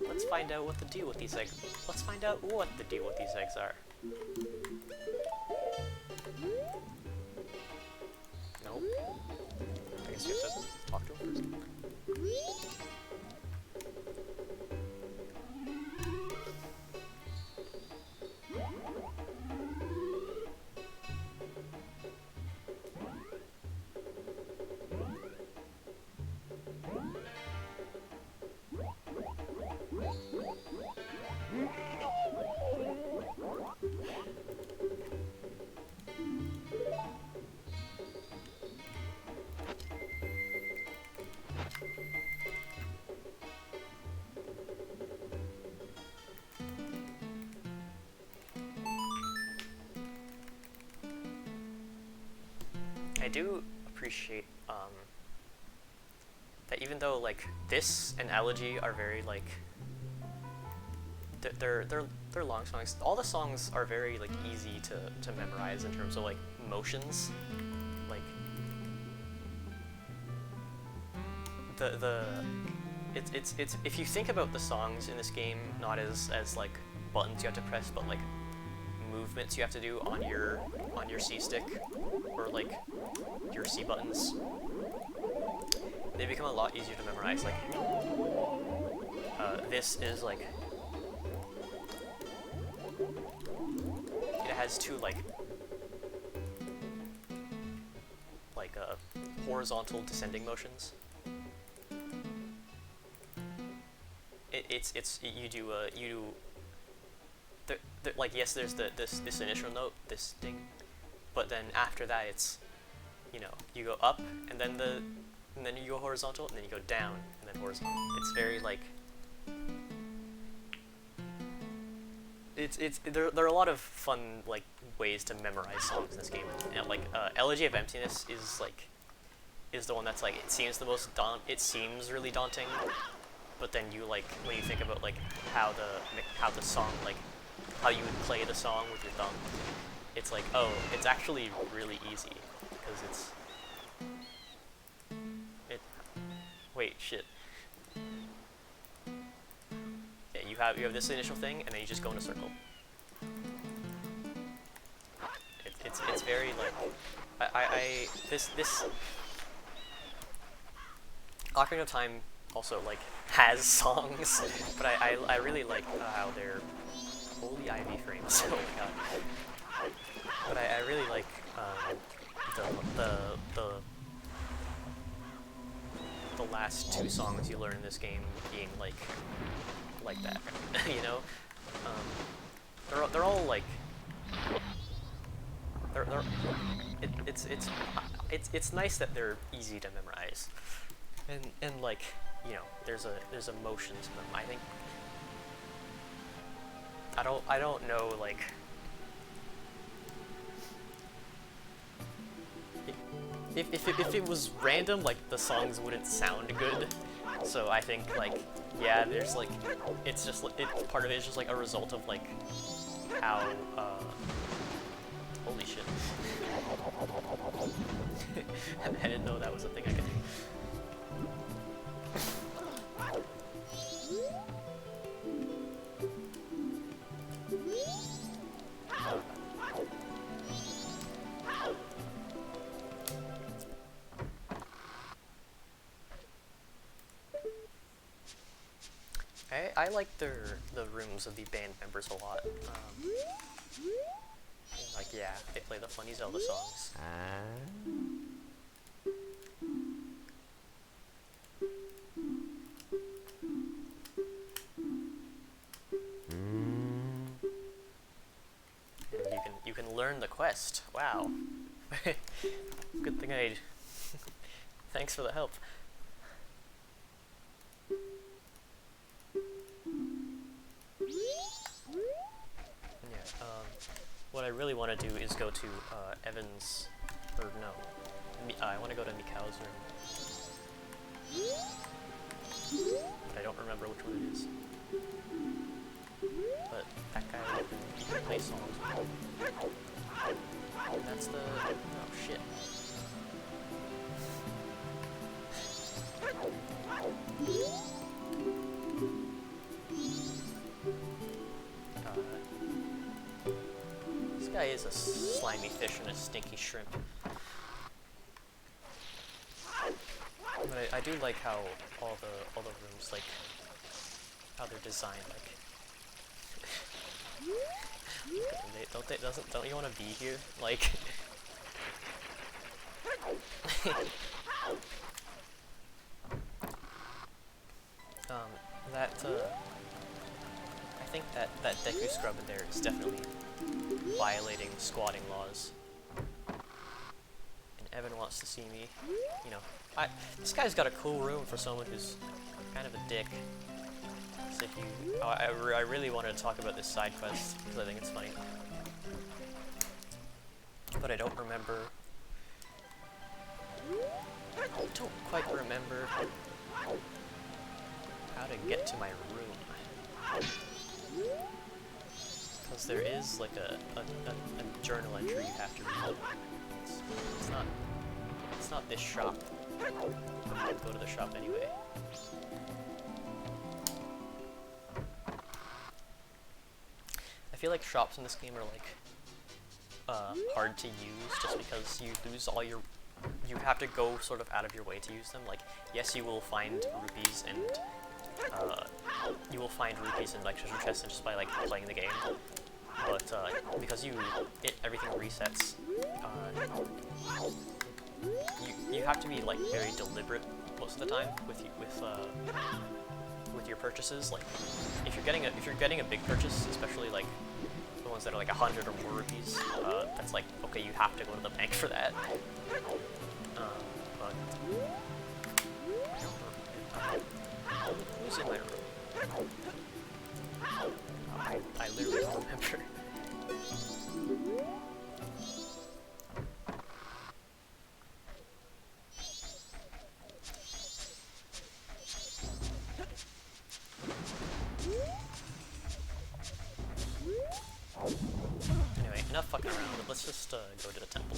Speaker 1: let's find out what the deal with these eggs. Let's find out what the deal with these eggs are. Nope. I guess you have to talk to him first. I do appreciate that even though like this and Elegy are very like they're long songs, all the songs are very like easy to memorize in terms of like motions. Like it's if you think about the songs in this game not as like buttons you have to press, but like movements you have to do on your C stick or like your C buttons, they become a lot easier to memorize. Like this is like, it has two like horizontal descending motions. You do like, yes, there's this initial note, this ding, but then after that it's, you know, you go up and then you go horizontal and then you go down and then horizontal. It's very like there are a lot of fun like ways to memorize songs in this game. And like Elegy of Emptiness is the one that's like, it seems the most it seems really daunting, but then you like, when you think about like how the song, like how you would play the song with your thumb, it's like, oh, it's actually really easy because wait, shit. Yeah, you have this initial thing and then you just go in a circle. It's very like this Ocarina of Time also like has songs, but I really like how they're holy ivy frames. Oh my god! But I really like the last two songs you learn in this game being like that. You know, they're all like it's nice that they're easy to memorize, and like, you know, there's a motion to them. I think I don't know, like if it was random, like the songs wouldn't sound good. So I think like, yeah, there's like, it's just part of it is just like a result of like how holy shit. I didn't know that was a thing I could do. I like the rooms of the band members a lot. Like, yeah, they play the funny Zelda songs. And you can learn the quest. Wow. Good thing I thanks for the help. Yeah, what I really want to do is go to Evan's, or no, I want to go to Mikau's room. But I don't remember which one it is. But that guy, he can play songs. And that's the... oh shit. This guy is a slimy fish and a stinky shrimp. But I do like how all the rooms, like, how they're designed, like... don't you want to be here? Like... I think that Deku scrub in there is definitely violating squatting laws. And Evan wants to see me, you know, this guy's got a cool room for someone who's kind of a dick. So if you, I really wanted to talk about this side quest because I think it's funny. But I don't remember, I don't quite remember how to get to my room. Because there is like a journal entry you have to read. It's not this shop. I'll go to the shop anyway. I feel like shops in this game are like hard to use just because you lose all your... you have to go sort of out of your way to use them. Like, yes, you will find rupees and like treasure chests just by like playing the game, but because everything resets, you have to be like very deliberate most of the time with your purchases. Like, if you're getting a big purchase, especially like the ones that are like 100 or more rupees, that's like, okay, you have to go to the bank for that. But who's in my room? I literally don't remember. Anyway, enough fucking around. Let's just go to the temple.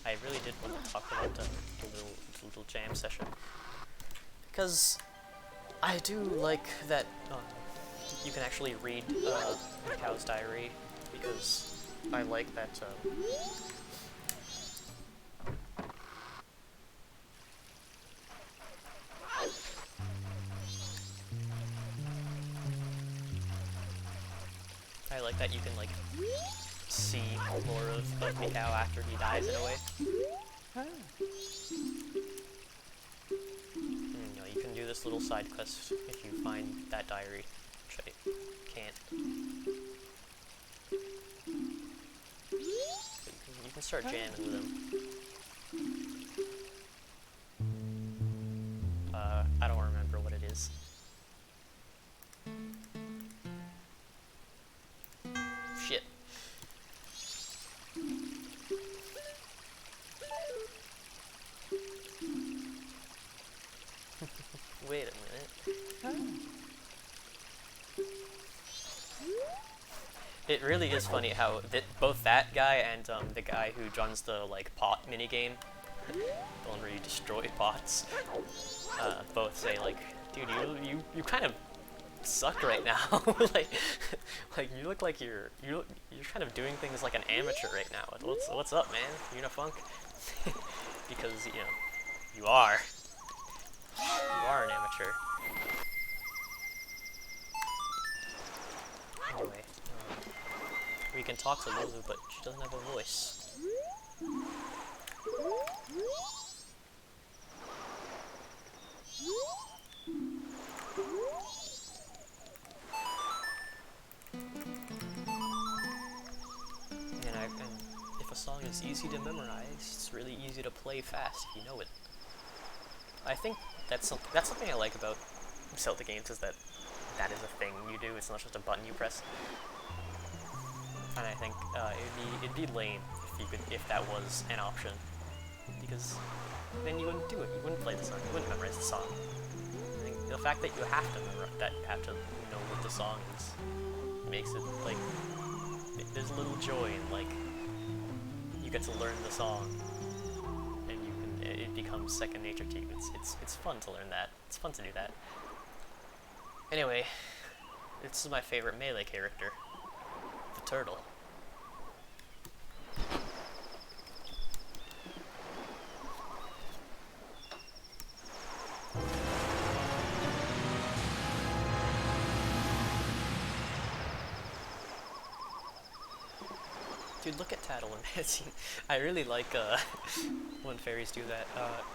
Speaker 1: I really did want to talk about the little jam session, because I do like that you can actually read Mikau's diary, because I like that you can like see more of Mikau after he dies in a way. You know, you can do this little side quest if you find that diary, which I can't. But you can start jamming with him. I don't remember what it is. Shit. Wait a minute. It really is funny how both that guy and the guy who runs the like pot minigame, the one where you destroy pots, both say like, dude, you kind of suck right now. like you look like you're kind of doing things like an amateur right now. What's up, man? You in a funk? Because you know you are an amateur. Anyway, we can talk to Lulu, but she doesn't have a voice. And if a song is easy to memorize, it's really easy to play fast if you know it. I think that's something I like about Zelda games, is that is a thing you do. It's not just a button you press. and I think it'd be lame if that was an option, because then you wouldn't do it. You wouldn't play the song. You wouldn't memorize the song. I think the fact that you have to know what the song is makes it like there's a little joy in like you get to learn the song, and it becomes second nature to you. It's fun to learn that. It's fun to do that. Anyway, this is my favorite melee character, the turtle. Dude, look at Tattle and Betsy. I really like when fairies do that.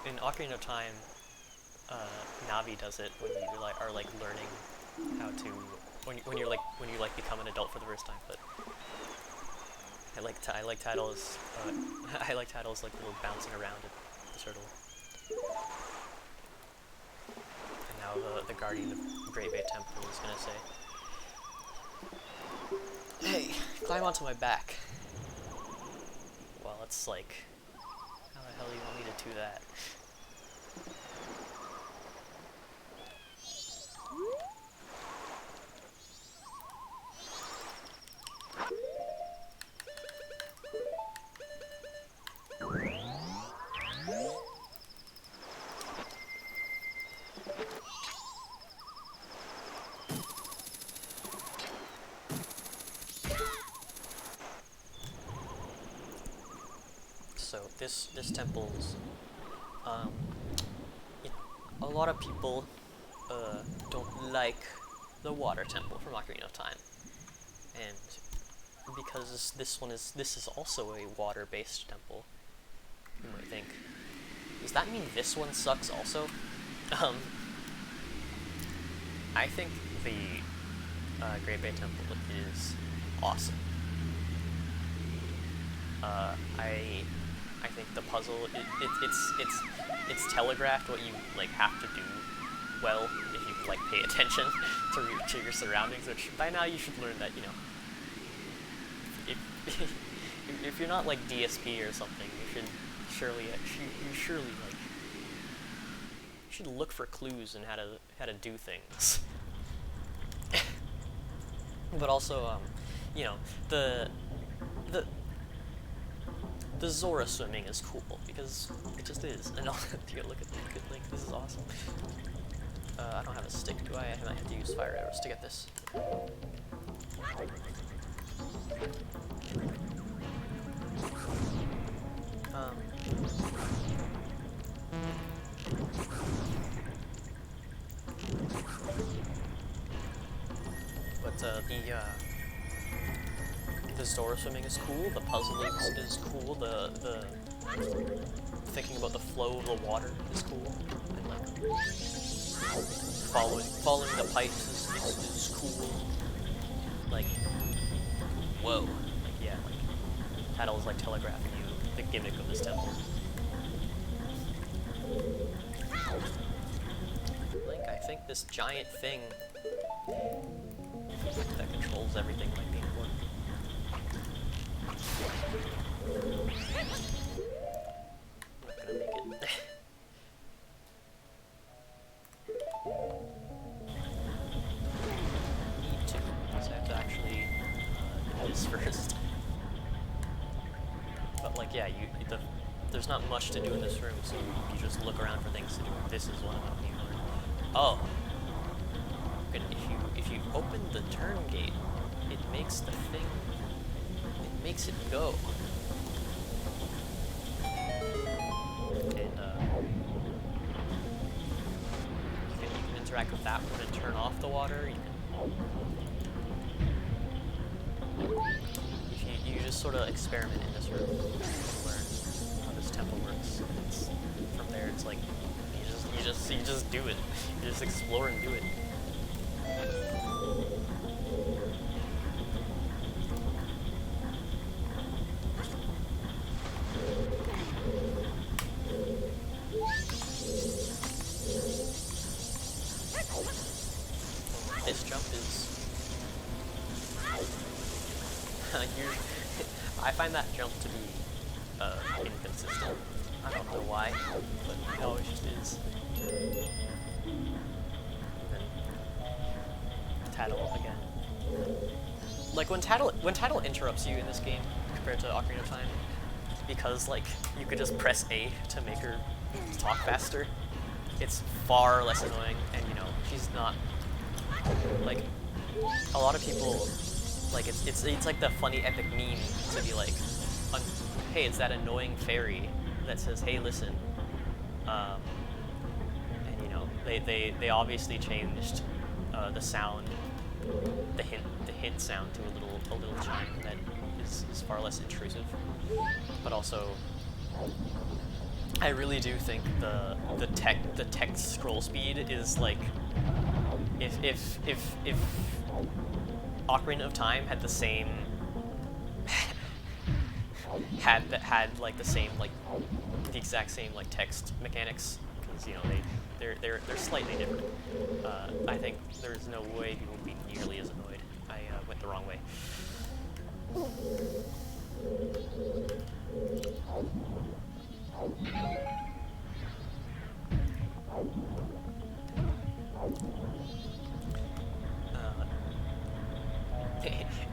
Speaker 1: In Ocarina of Time, Navi does it when you are like learning how to when you become an adult for the first time. But I like Tattle's I like Tattle's like little bouncing around at the turtle. And now the guardian of Great Bay Temple is gonna say, "Hey, climb onto my back." Well, it's like, how the hell do you want me to do that? So this temple's, you know, a lot of people don't like the water temple from Ocarina of Time, and because this is also a water-based temple, you might think, does that mean this one sucks also? I think the Great Bay Temple is awesome. I think the puzzle it's telegraphed what you like have to do well if you like pay attention to your surroundings, which by now you should learn that, you know, if you're not like DSP or something, you should surely look for clues and how to do things. But also, you know, the Zora swimming is cool because it just is. And look at like this is awesome. I don't have a stick, do I? I might have to use fire arrows to get this. But the Zora swimming is cool. The puzzle is cool. The thinking about the flow of the water is cool. And like following the pipes is cool. Like, whoa. Like, yeah, like Tattle's like telegraphing you the gimmick of this temple. Link, I think this giant thing that controls everything might be important. I'm not gonna make it. Need to, because I have to actually do this first. But like, yeah, there's not much to do in this room, so you just look around for things to do. This is one of them. Oh, if you open the turn gate, it makes the thing. It makes it go. And you can interact with that one and turn off the water. You just sort of experiment in this room and learn how this temple works. From there, it's like you just do it. You just explore and do it. This jump is I find that jump to be inconsistent. I don't know why, but it always just is. And then Tattle again. Like when Tattle interrupts you in this game compared to Ocarina of Time, because like you could just press A to make her talk faster. It's far less annoying, and you know she's not like a lot of people like it's like the funny epic meme to be like, hey, it's that annoying fairy that says, hey, listen, and you know they obviously changed the sound, the hint sound to a little chime that is far less intrusive, but also I really do think the text scroll speed is like if Ocarina of Time had the same had like the same like the exact same like text mechanics, because you know they're slightly different. I think there's no way people would be nearly as annoyed. I went the wrong way.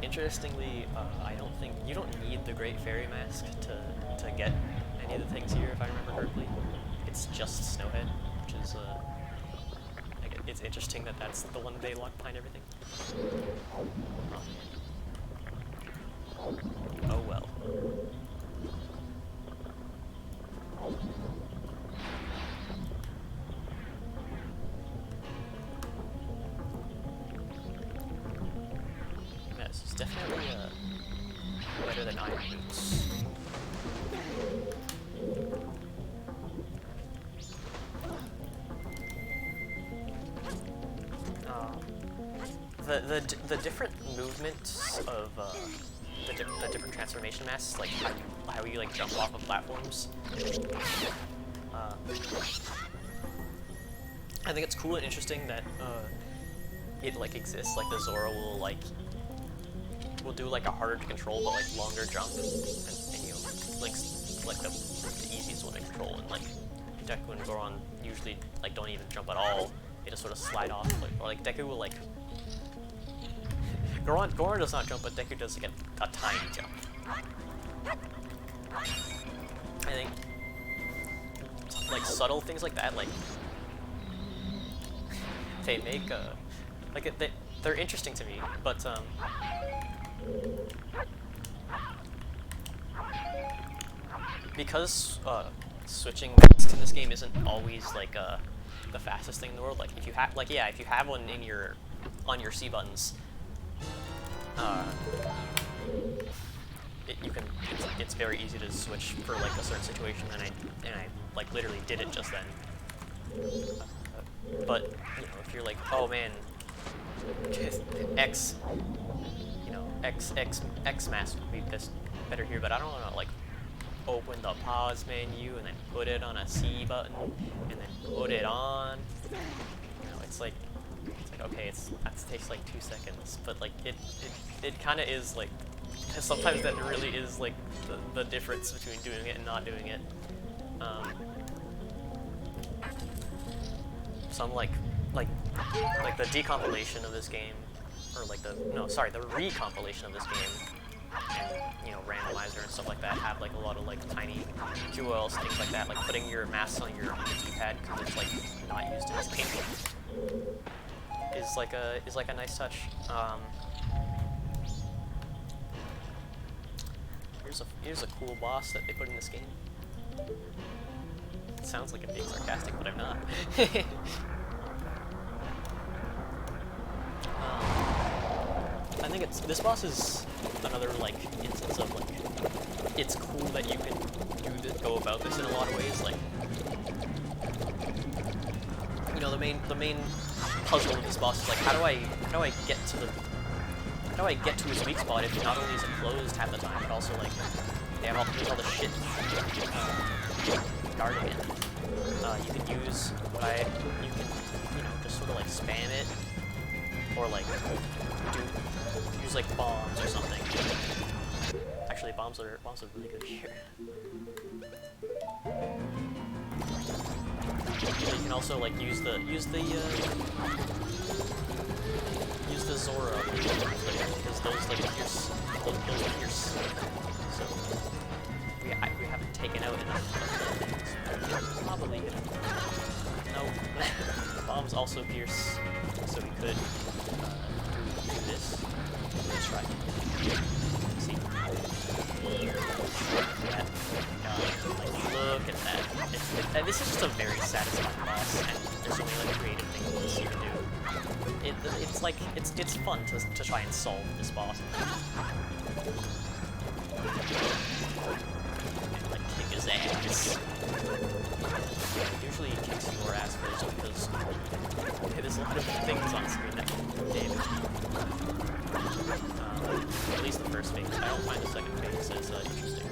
Speaker 1: Interestingly, I don't think you don't need the Great Fairy Mask to get any of the things here, if I remember correctly. It's just Snowhead, which is it's interesting that that's the one they lock behind everything. Oh well. Yeah, this is definitely better than Iron Boots. The different movements of the different transformation masks, like how you like jump off of platforms. I think it's cool and interesting that it like exists. Like the Zora will do like a harder to control but like longer jump, and you know Link's like the easiest one to control, and like Deku and Goron usually like don't even jump at all. They just sort of slide off, or like Deku will like Goron does not jump, but Deku does like a tiny jump. I think like subtle things like that, like they make like they're interesting to me, but because switching masks in this game isn't always like the fastest thing in the world. Like if you have if you have one in on your C buttons, it's very easy to switch for like a certain situation, and I like literally did it just then. But you know, if you're like, oh man, X mask would be better here, but I don't want to like open the pause menu and then put it on a C button and then put it on. You know, it's like okay, that takes like 2 seconds, but like it kind of is like, sometimes that really is like the difference between doing it and not doing it. Some like the decompilation of this game, or like the recompilation of this game, and you know, randomizer and stuff like that have like a lot of like tiny QOLs, things like that, like putting your masks on your D-pad because it's like not used in this game. Is like a nice touch. Here's a cool boss that they put in this game. It sounds like I'm being sarcastic, but I'm not. I think this boss is another like instance of like it's cool that you can go about this in a lot of ways. Like, you know, the main puzzle of this boss is like how do I get to his weak spot if not only is it closed half the time, but also like they have there's all the shit guarding it. You can use you know, just sort of like spam it, or like use like bombs or something. Actually, bombs are really good here. You can also like use the Zora because those like pierce, those pierce. So we haven't taken out enough of the things. Probably hit him. No, bombs also pierce, so we could do this. Let's try. See? That. Like, look at that. This is just a very satisfying boss, and there's so many like creative things you can do. It's like it's fun to try and solve this boss. And like kick his ass. Usually he kicks your ass first because there's a lot of things on screen that can do damage. At least the first phase. I don't find the second phase as interesting.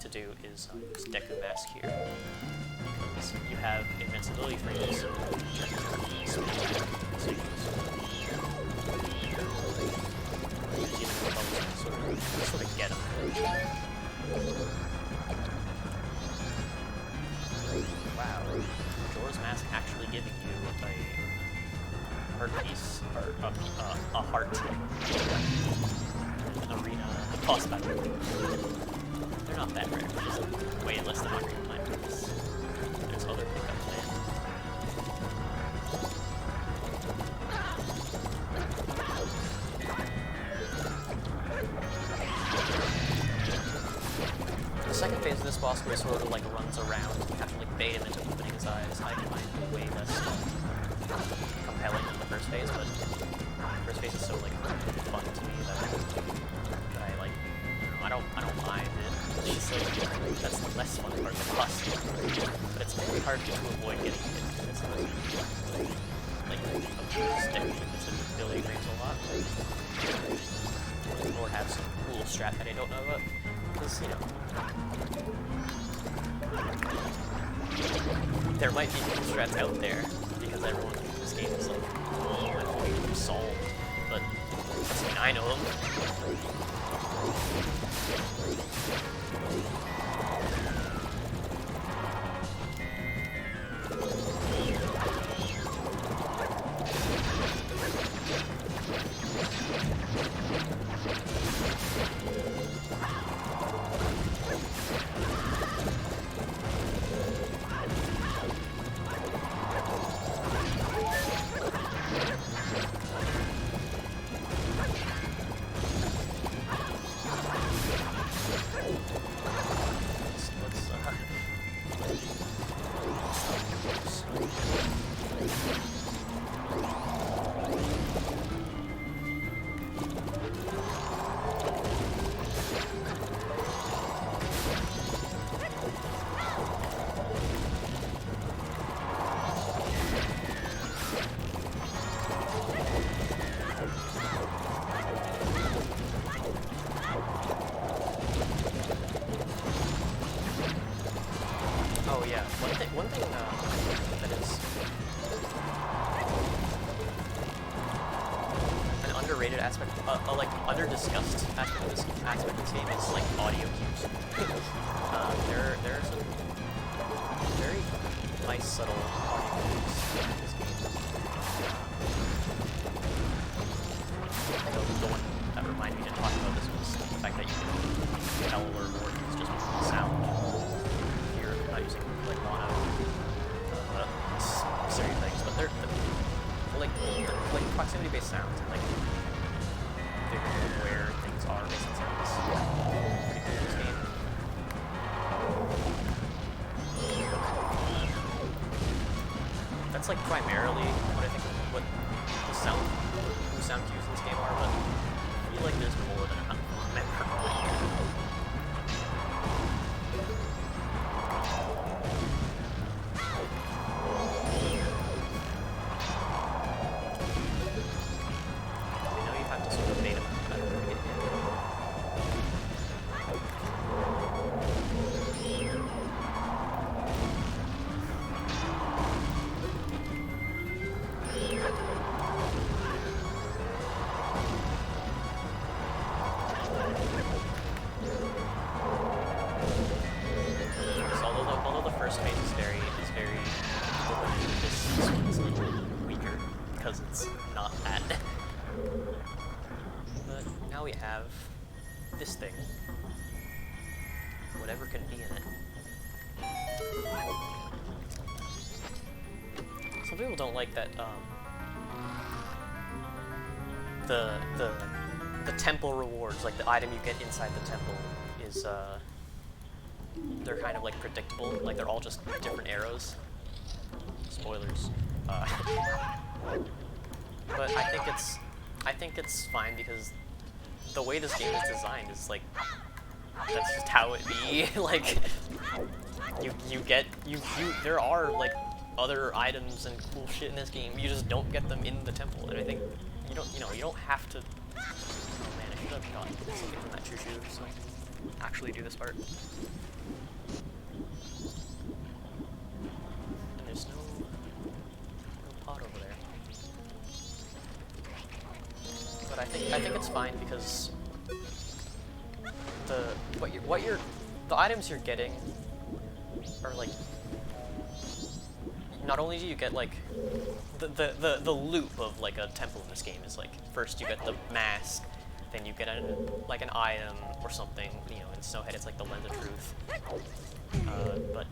Speaker 1: To do is use Deku Mask here because you have invincibility frames, so you can sort of get them. Wow, Majora's Mask actually giving you a heart piece or a heart arena boss battle. They're not that rare, just way less than Ocarina of Time. There's other pickups there. The second phase of this boss where he sort of like runs around, you have to like bait him into opening his eyes. I find way less compelling than the first phase, but the first phase is so like fun to me that I like. I don't mind it. It's just like that's the less fun part of the boss. But it's very hard to avoid getting hit. It's like abuse Deku ability frames a lot. Or have some cool strat that I don't know about. Because, you know, there might be cool strats out there because everyone in this game is like solved. But doesn't mean I know them. One thing that is an underrated aspect, like under-discussed aspect of this game is like audio cues. There are some very nice, subtle audio cues in this game. The one that reminded me to talk about this was the fact that you can tell or use just with the sound. Here, I'm not using like mono certain things, but they're like proximity-based sounds, and like figuring out where things are based on sounds. Pretty cool in this game. That's like primarily what I think what the sound cues in this game are, but I feel like there's more than enough. whatever can be in it. Some people don't like that, the temple rewards, like the item you get inside the temple is, they're kind of like predictable, like they're all just different arrows. Spoilers. But I think it's fine because the way this game is designed is like, that's just how it be. Like, there are like other items and cool shit in this game. You just don't get them in the temple, and I think you don't have to. Oh man, I should have shot something from that choo-choo, so actually do this part. And there's no pot over there. But I think it's fine because the items you're getting are like, not only do you get like the loop of like a temple in this game is like, first you get the mask, then you get like an item or something, you know, in Snowhead it's like the Lens of Truth. But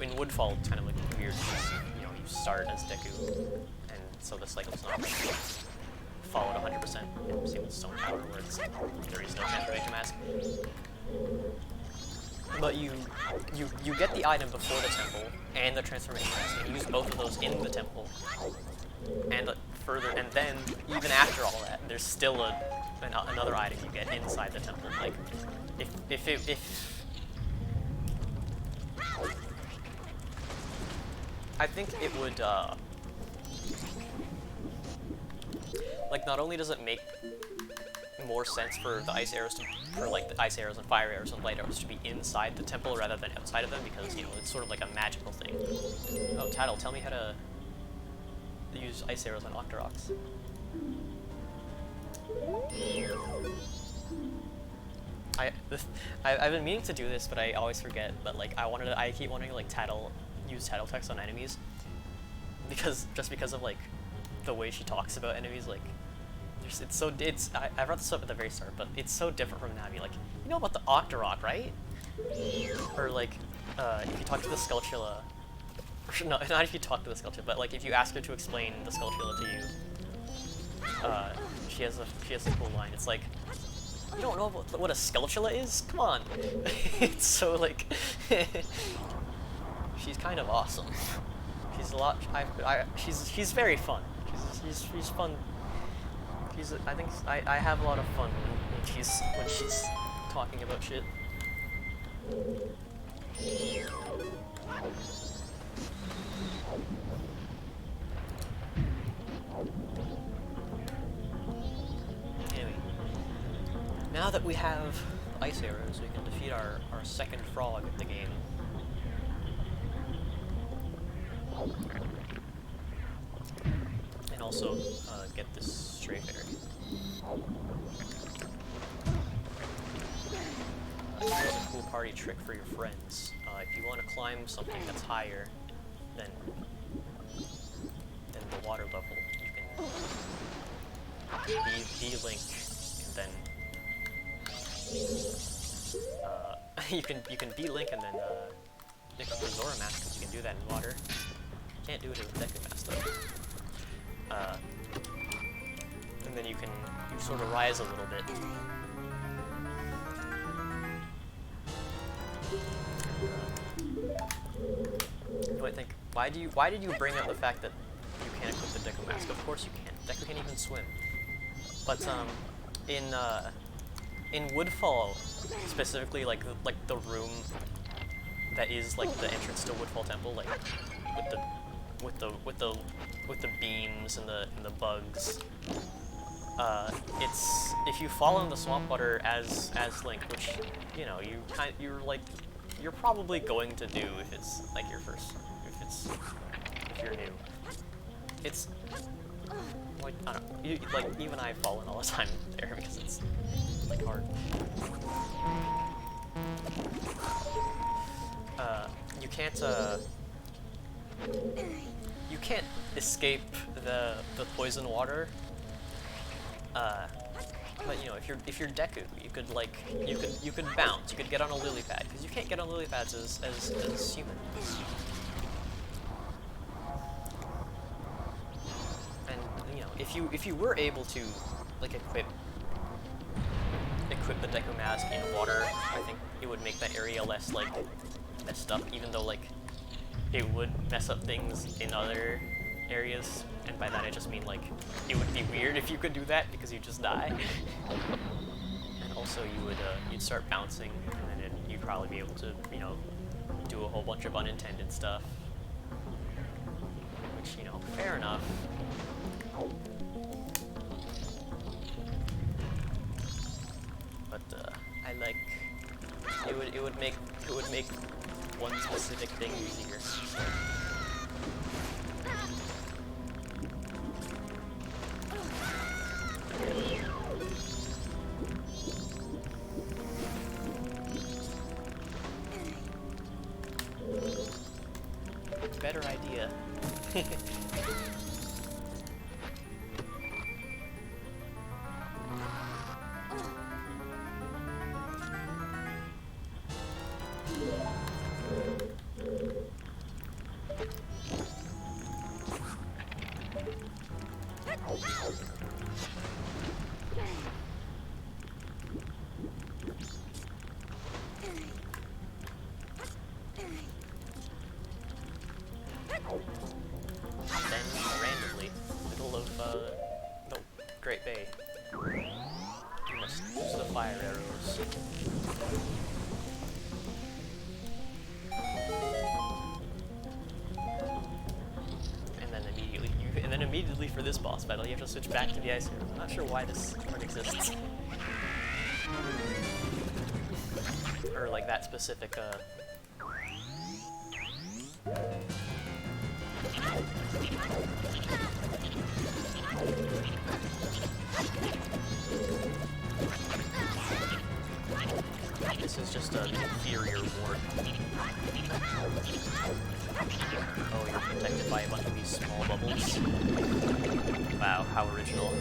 Speaker 1: in Woodfall it's kind of like weird because, you know, you start as Deku, and so the cycle's not followed 100%. Same with Stone Tower, where there is no transformation mask. But you get the item before the temple and the transformation mask, and you use both of those in the temple. And and then even after all that, there's still another item you get inside the temple. Like, if I think it would like, not only does it make more sense for the ice arrows like the ice arrows and fire arrows and light arrows to be inside the temple rather than outside of them, because, you know, it's sort of like a magical thing. Oh, Tattle, tell me how to use ice arrows on Octoroks. I've been meaning to do this, but I always forget. But like, I keep wanting to like use Tattle text on enemies, because of like the way she talks about enemies. Like, I brought this up at the very start, but it's so different from Navi. Like, you know about the Octorok, right? Or like, if you talk to the Skulltula, no, not if you talk to the Skulltula, but like if you ask her to explain the Skulltula to you, she has a cool line. It's like, you don't know what a Skulltula is? Come on. It's so like, she's kind of awesome. She's a lot. She's very fun. She's fun. I have a lot of fun when she's talking about shit. Anyway, now that we have ice arrows, we can defeat our second frog of the game. And also get this stray fairy. Here's a cool party trick for your friends. If you want to climb something that's higher than the water level, you can be Link, and then you can be Link and then pick up the Zora mask, because you can do that in water. You can't do it with Deku mask though. And then you sort of rise a little bit. You might think, why did you bring up the fact that you can't equip the Deku mask? Of course you can't. Deku can't even swim. But in Woodfall, specifically, like the room that is like the entrance to Woodfall Temple, like with the beams and the bugs. It's, if you fall in the swamp water as Link, which, you know, you're probably going to do if it's like your first, if you're new. It's like, I don't know, like even I've fallen all the time there because it's like hard. You can't escape the poison water. But you know, if you're Deku, you could like you could bounce, you could get on a lily pad, because you can't get on lily pads as human. And you know, if you were able to like equip the Deku mask in water, I think it would make that area less like messed up, even though like it would mess up things in other areas, and by that I just mean like it would be weird if you could do that because you just die. And also you'd start bouncing, and then you'd probably be able to, you know, do a whole bunch of unintended stuff, which, you know, fair enough. But I like it would make one specific thing easier. Better idea. Then, randomly, middle of the Great Bay, you must use the fire arrows. And then immediately for this boss battle, you have to switch back to the ice arrows. I'm not sure why this part exists. Or like that specific this is just an inferior ward. Oh, you're protected by a bunch of these small bubbles. Wow, how original.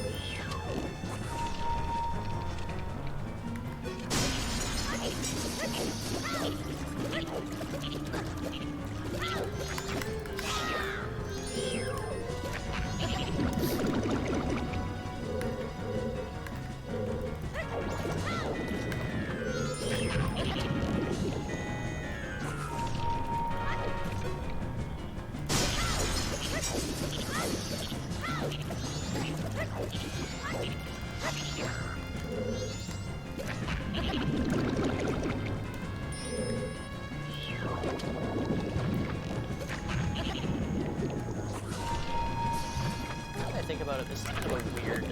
Speaker 1: Think about it, this is kind of a weird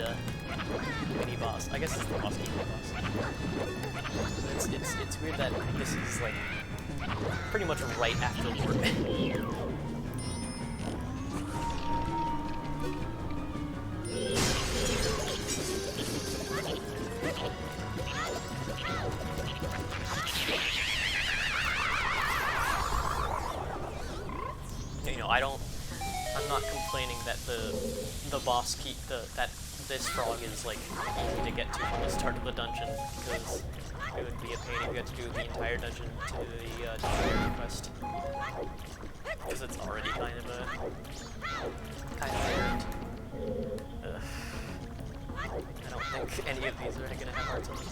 Speaker 1: mini boss. I guess it's the mosquito boss. It's weird that this is like pretty much right after Lord. You know, I'm not complaining that the boss that this frog is like easy to get to from the start of the dungeon, because it would be a pain if you had to do the entire dungeon to the tutorial quest, because it's already kind of errand. I don't think any of these are gonna have hearts on them.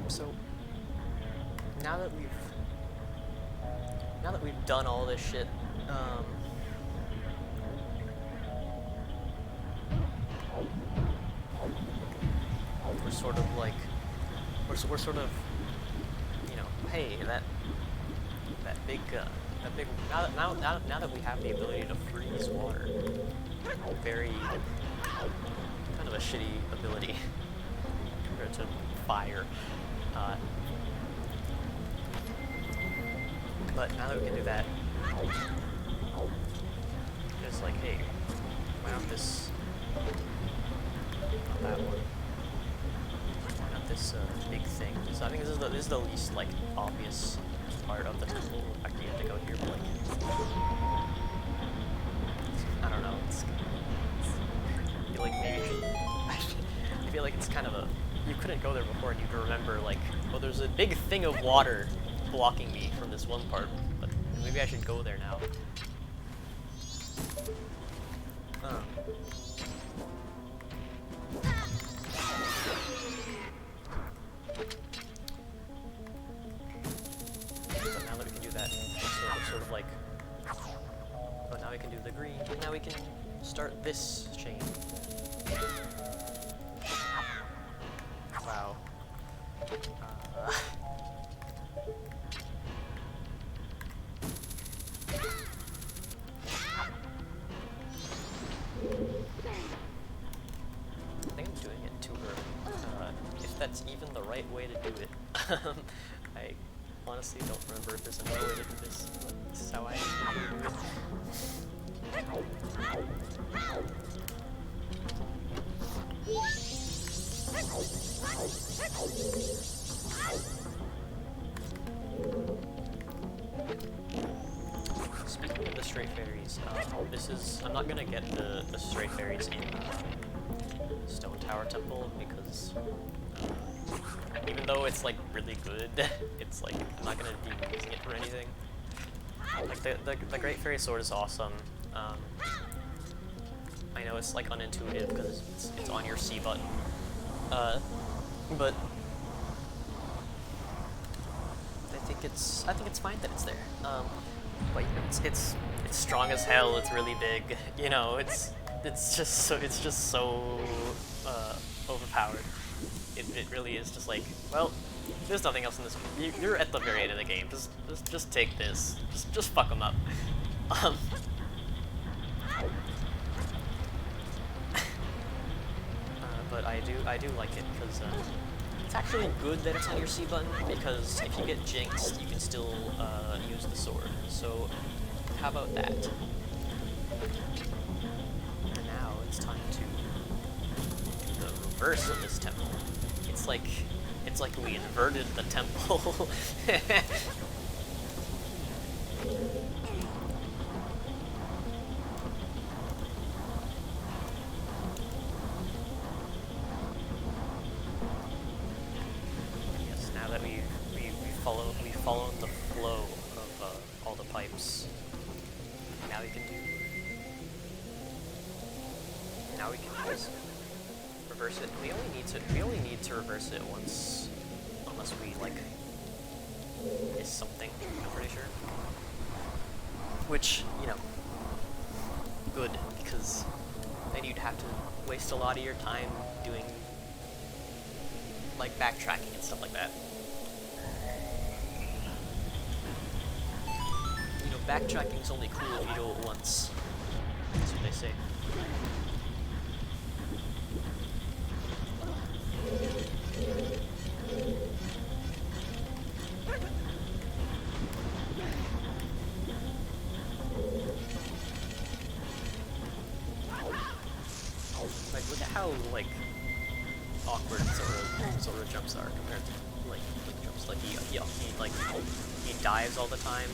Speaker 1: So now that we've done all this shit, we're sort of like we're sort of, you know, hey, now that we have the ability to freeze water, very kind of a shitty ability compared to fire. But now that we can do that, it's like, hey, why not this? Not that one. Why not this big thing? So I think this is the least like obvious part of the temple. Actually, you have to go here, but like, I don't know. I feel like maybe I feel like it's kind of a, you couldn't go there before and you'd remember like, well, there's a big thing of water blocking me from this one part, but maybe I should go there now. But now that we can do that, sort of like, but now we can do the green, and now we can start this chain. Wow. I think I'm doing it too early. If that's even the right way to do it. I honestly don't remember if there's another way to do this, but this is how I do it. Speaking of the straight fairies, I'm not gonna get the straight fairies in Stone Tower Temple because even though it's like really good, it's like I'm not gonna be using it for anything. Like the Great Fairy Sword is awesome. I know it's like unintuitive because it's on your C button, but I think it's fine that it's there. But you know, it's strong as hell. It's really big. You know, it's just so overpowered. It really is just like, well, there's nothing else in this. You're at the very end of the game. Just take this. Just fuck them up. But I do like it because it's actually good that it's on your C button, because if you get jinxed, you can still use the sword. So how about that? And now it's time to do the reverse of this temple. It's like we inverted the temple. Yes, now that we followed the flow of all the pipes. Now we can just reverse it. We only need to reverse it once, unless we like miss something. I'm pretty sure. Which, you know, good, because then you'd have to waste a lot of your time doing like backtracking and stuff like that. You know, backtracking's only cool if you do it once. That's what they say. Like, look at how like awkward Zora jumps are compared to like the jumps. Like he dives all the time.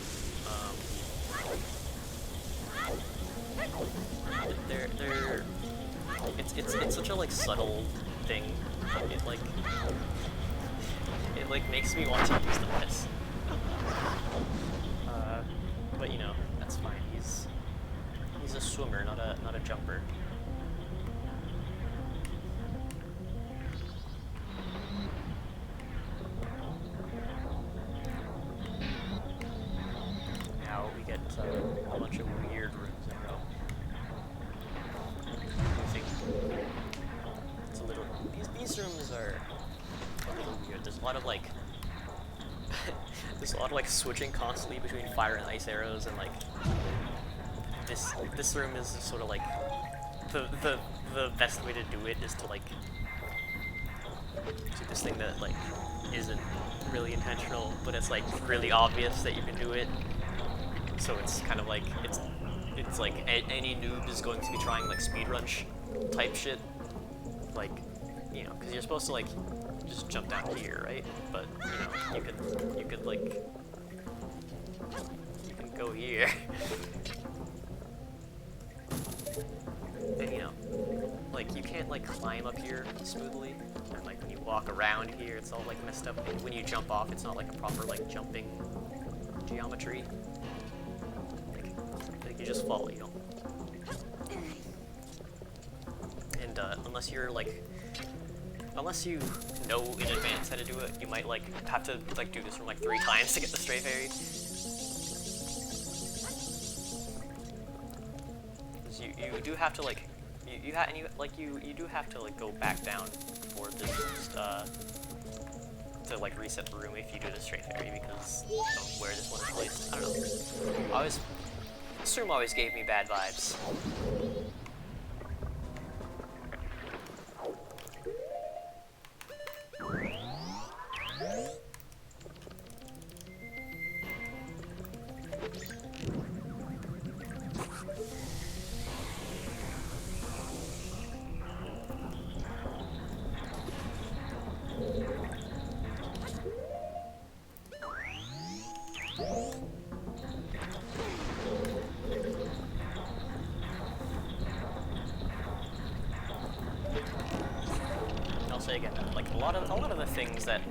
Speaker 1: It's such a like subtle thing. It like makes me want to use the miss. But you know, that's fine. He's a swimmer, not a jumper. Now we get a bunch of weird rooms in a row. I think it's a little. These rooms are a little weird. There's a lot of like. There's a lot of like switching constantly between fire and ice arrows, and like this room is sort of like the best way to do it is to like do this thing that like isn't really intentional, but it's like really obvious that you can do it. So it's kind of like it's like any noob is going to be trying like speedrun type shit, like, you know, because you're supposed to like just jump down here, right? But you know, you could like you can go here. And you know, like you can't like climb up here smoothly, and like when you walk around here it's all like messed up, and when you jump off it's not like a proper like jumping geometry. Like you just fall, you know. And unless you're like, unless you know in advance how to do it, you might like have to like do this from like 3 times to get the stray fairy. You do have to like you do have to like go back down for this to like reset the room if you do the stray fairy, because of where this one is placed. I don't know. This room always gave me bad vibes. I'll say again, like a lot of the things that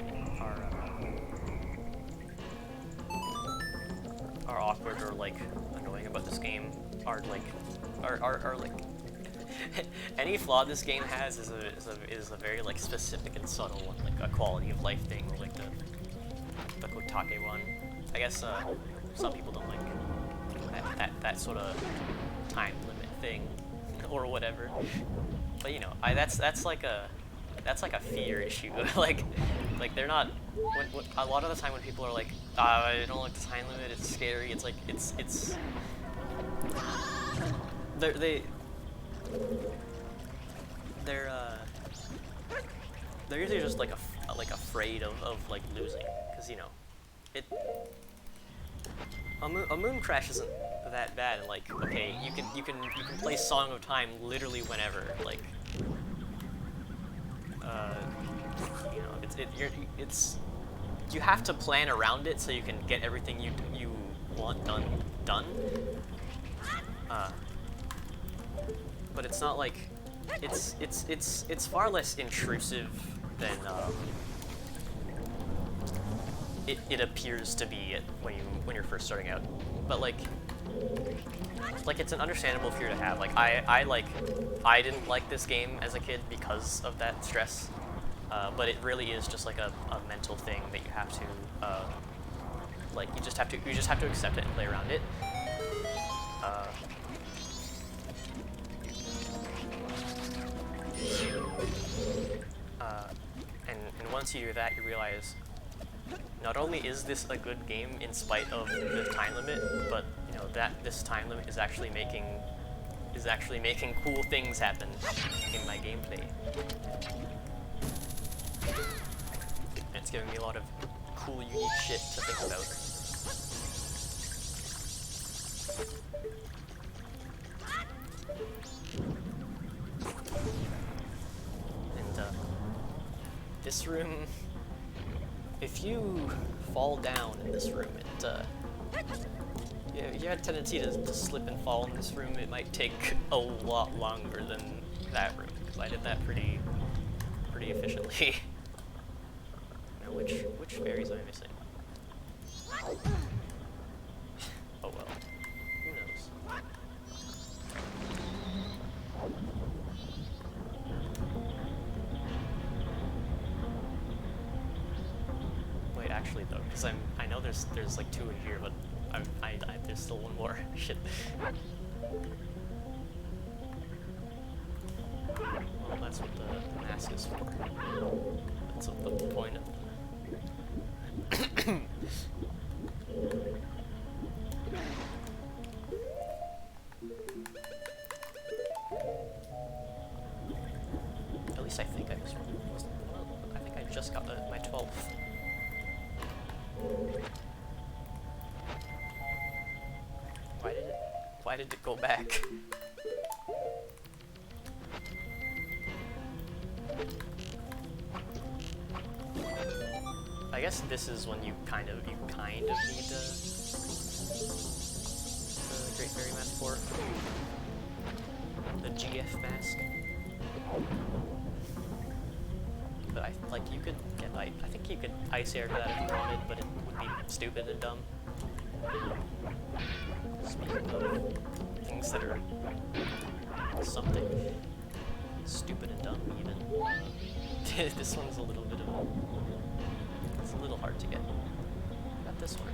Speaker 1: are awkward or like annoying about this game are like any flaw this game has is a very like specific and subtle one, like a quality of life thing, or like the Kotake one. I guess some people don't like that sort of time limit thing or whatever. But you know, that's like a fear issue. like they're not. When a lot of the time when people are like, I don't like the time limit, it's scary. It's like they're usually just like afraid of like losing, because you know, a moon crash isn't that bad. And like, okay, you can play Song of Time literally whenever. Like, you know, you have to plan around it so you can get everything you want done. But it's not like it's far less intrusive than it appears to be when you're first starting out. But like it's an understandable fear to have. Like I didn't like this game as a kid because of that stress. But it really is just like a mental thing that you have to like you just have to accept it and play around it. And once you do that, you realize not only is this a good game in spite of the time limit, but you know that this time limit is actually making cool things happen in my gameplay. And it's giving me a lot of cool, unique shit to think about. And this room, if you fall down in this room, you have a tendency to slip and fall in this room. It might take a lot longer than that room, because I did that pretty efficiently. Now, which fairies am I missing? Oh well, who knows? Wait, actually though, because I know there's like 2 in here, but there's still one more. Shit. Well, that's what the mask is for. That's what the point of At least I think I just I think I just got my 12th. Why did it go back? I guess this is when you kind of need the Great Fairy Mask for the GF mask. But you could get I think you could ice air that if you wanted, but it would be stupid and dumb. Speaking of things that are something stupid and dumb, even this one's a little bit of it's a little hard to get. Got this one.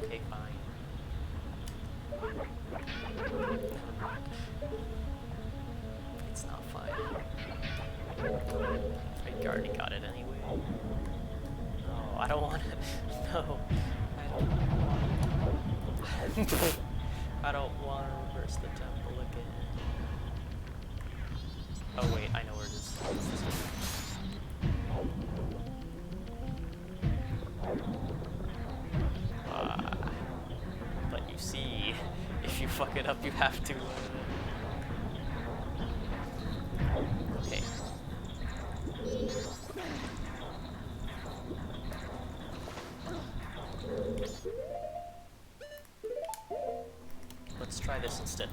Speaker 1: Okay, fine. It's not fine. I already got it anyway. No, I don't want to. No, I don't. I don't want to reverse the temple again. Oh wait, I know where it is. But you see, if you fuck it up, you have to. Okay. Let's try this instead.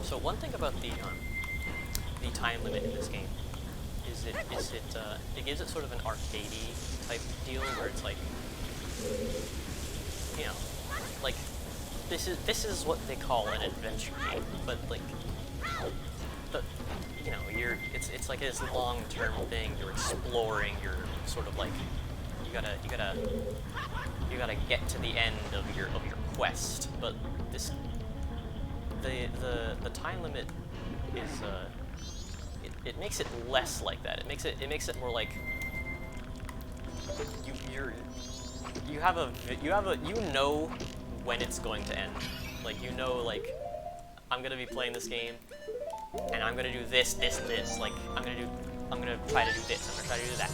Speaker 1: So one thing about the time limit in this game is it gives it sort of an arcadey type deal where it's like, you know, like this is what they call an adventure game, but like you know, it's like this long-term thing. You're exploring. You're sort of like you gotta get to the end of your quest. But this the time limit is it makes it less like that. It makes it more like you know when it's going to end. Like, you know, like, I'm gonna be playing this game and I'm gonna do this, this, and this. Like, I'm gonna try to do this, I'm gonna try to do that.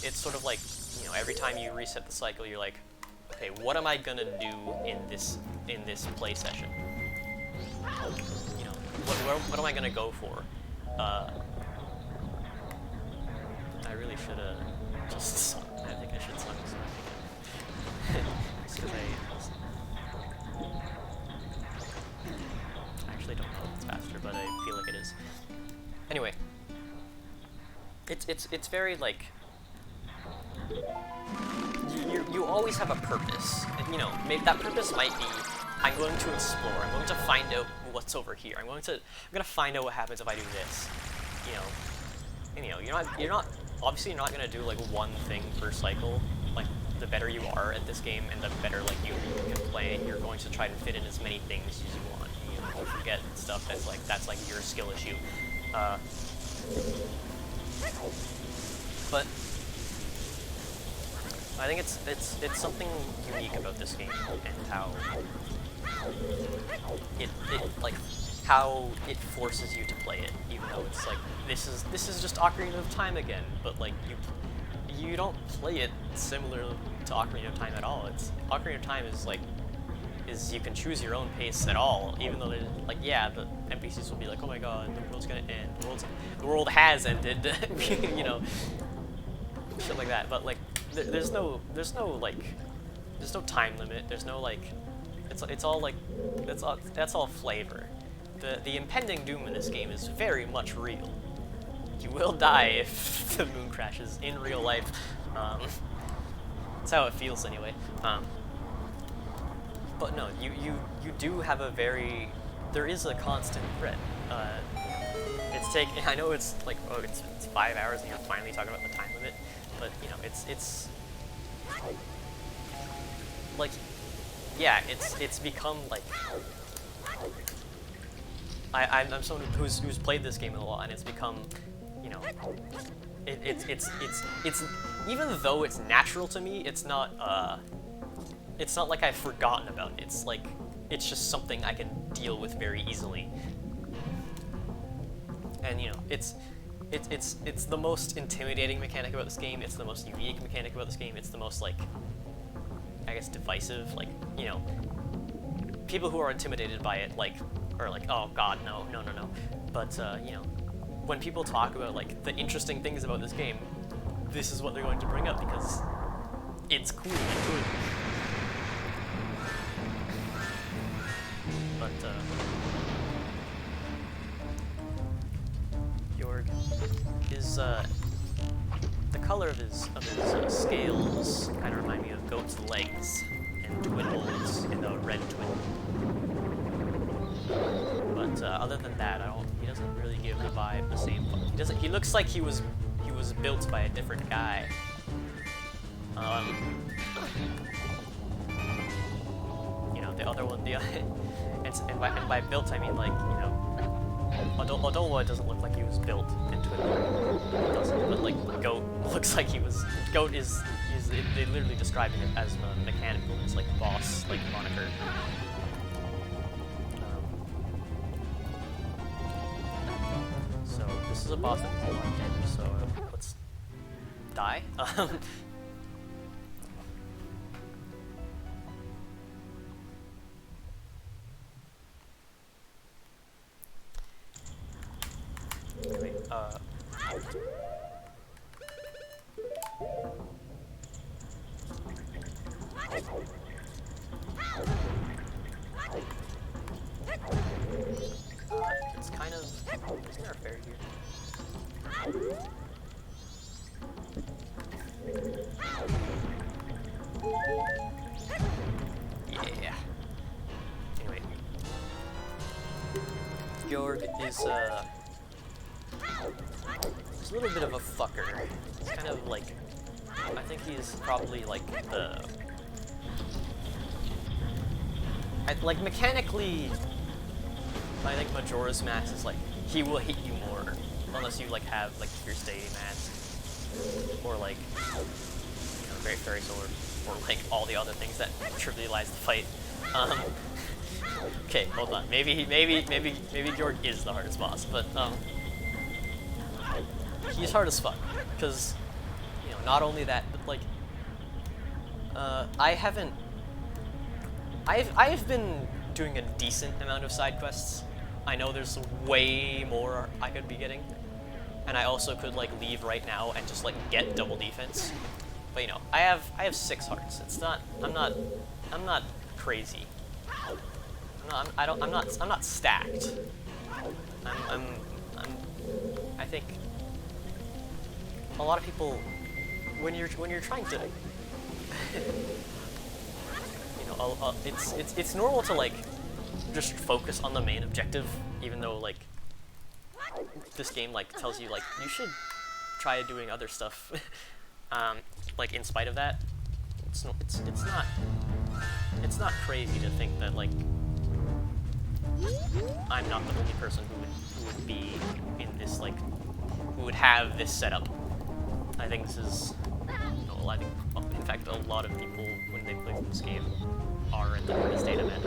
Speaker 1: It's sort of like, you know, every time you reset the cycle, you're like, okay, what am I gonna do in this play session? You know, what am I gonna go for? I really should have just sung. I think I should sung this one. Just because I actually don't know if it's faster, but I feel like it is. Anyway, it's very like you always have a purpose. And, you know, maybe that purpose might be, I'm going to explore. I'm going to find out what's over here. I'm gonna find out what happens if I do this. You know, and, you know, obviously you're not gonna do like one thing per cycle. Like, the better you are at this game and the better like you can play, you're going to try to fit in as many things as you want. You know, don't forget stuff that's like your skill issue. But I think it's something unique about this game and how how it forces you to play it, even though it's like this is just Ocarina of Time again, but like you don't play it similar to Ocarina of Time at all. It's Ocarina of Time is you can choose your own pace at all, even though there's like, yeah, the NPCs will be like, oh my god, the world's gonna end, the world has ended, you know, shit like that. But like there's no time limit. There's no like It's all like that's all flavor. The impending doom in this game is very much real. You will die if the moon crashes in real life. That's how it feels anyway. But no, you do have a very, there is a constant threat. It's taking, I know it's like, oh, it's 5 hours and you're finally talking about the time limit, but you know, it's like, yeah, it's become like, I'm someone who's played this game a lot, and it's become, you know, it's even though it's natural to me, it's not like I've forgotten about it. It's like, it's just something I can deal with very easily. And you know, it's the most intimidating mechanic about this game. It's the most unique mechanic about this game. It's the most, like, I guess, divisive. Like, you know, people who are intimidated by it, like, are like, oh god, no. But you know, when people talk about like the interesting things about this game, this is what they're going to bring up because it's cool and good. But Jorg is the color of his scales kind of remind me of goat's legs and twin holes in the red twin. But other than that, he doesn't really give the vibe the same. He looks like he was built by a different guy. You know, the other one, and by built I mean, like, you know, Adola doesn't look like he was built into it. It doesn't, but like Goat looks like he was. Goat is they literally described it as mechanical. It's like boss, like moniker. So this is a boss that we want to get. So let's die. Anyway, it's kind of, isn't there a fairy here? Yeah. Anyway, Jorg is he's a little bit of a fucker. It's kind of like, I think he's probably like the, like mechanically, I think Majora's Mask is like, he will hit you more unless you like have like Fierce Deity Mask or like, you know, Great Fairy Sword or like all the other things that trivialize the fight. Okay, hold on. Maybe Jorg is the hardest boss, but he's hard as fuck because, you know, not only that, but like I've been doing a decent amount of side quests. I know there's way more I could be getting, and I also could like leave right now and just like get double defense. But you know, I have 6 hearts. It's not. I'm not crazy. I'm not stacked. I think a lot of people, when you're trying to, you know, it's normal to like just focus on the main objective, even though like this game like tells you like you should try doing other stuff. Like in spite of that, it's not crazy to think that like I'm not the only person who would be in this, like, who would have this setup. I think this is, you know, I think, in fact, a lot of people when they play this game are in the state of it.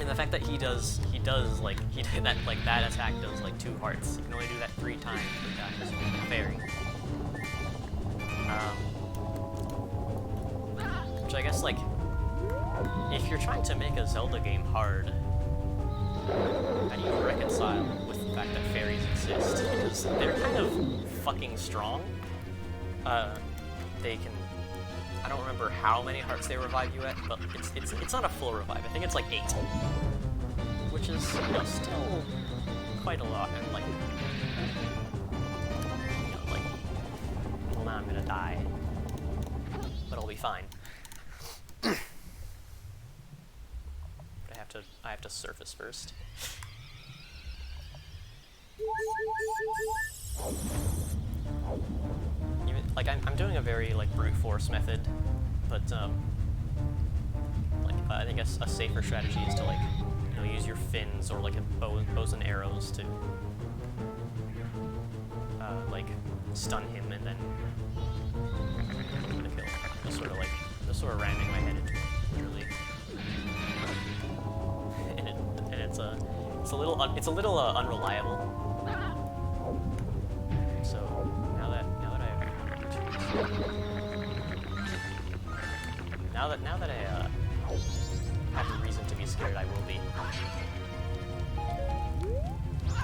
Speaker 1: And the fact that he does like that attack does like 2 hearts. You can only do that 3 times per guy. It's very. Which I guess like, if you're trying to make a Zelda game hard, how do you reconcile with the fact that fairies exist? Because they're kind of fucking strong. They can I don't remember how many hearts they revive you at, but it's not a full revive. I think it's like 8, which is, you know, still quite a lot. And like, you know, like, well, now I'm gonna die, but I'll be fine. But I have to surface first. Even, like, I'm doing a very, like, brute force method, but, like, I think a safer strategy is to, like, you know, use your fins or, like, bows and arrows to, like, stun him and then get a kill. Just sort of ramming my head into it, literally. And it's a little unreliable. So now that I have a reason to be scared, I will be.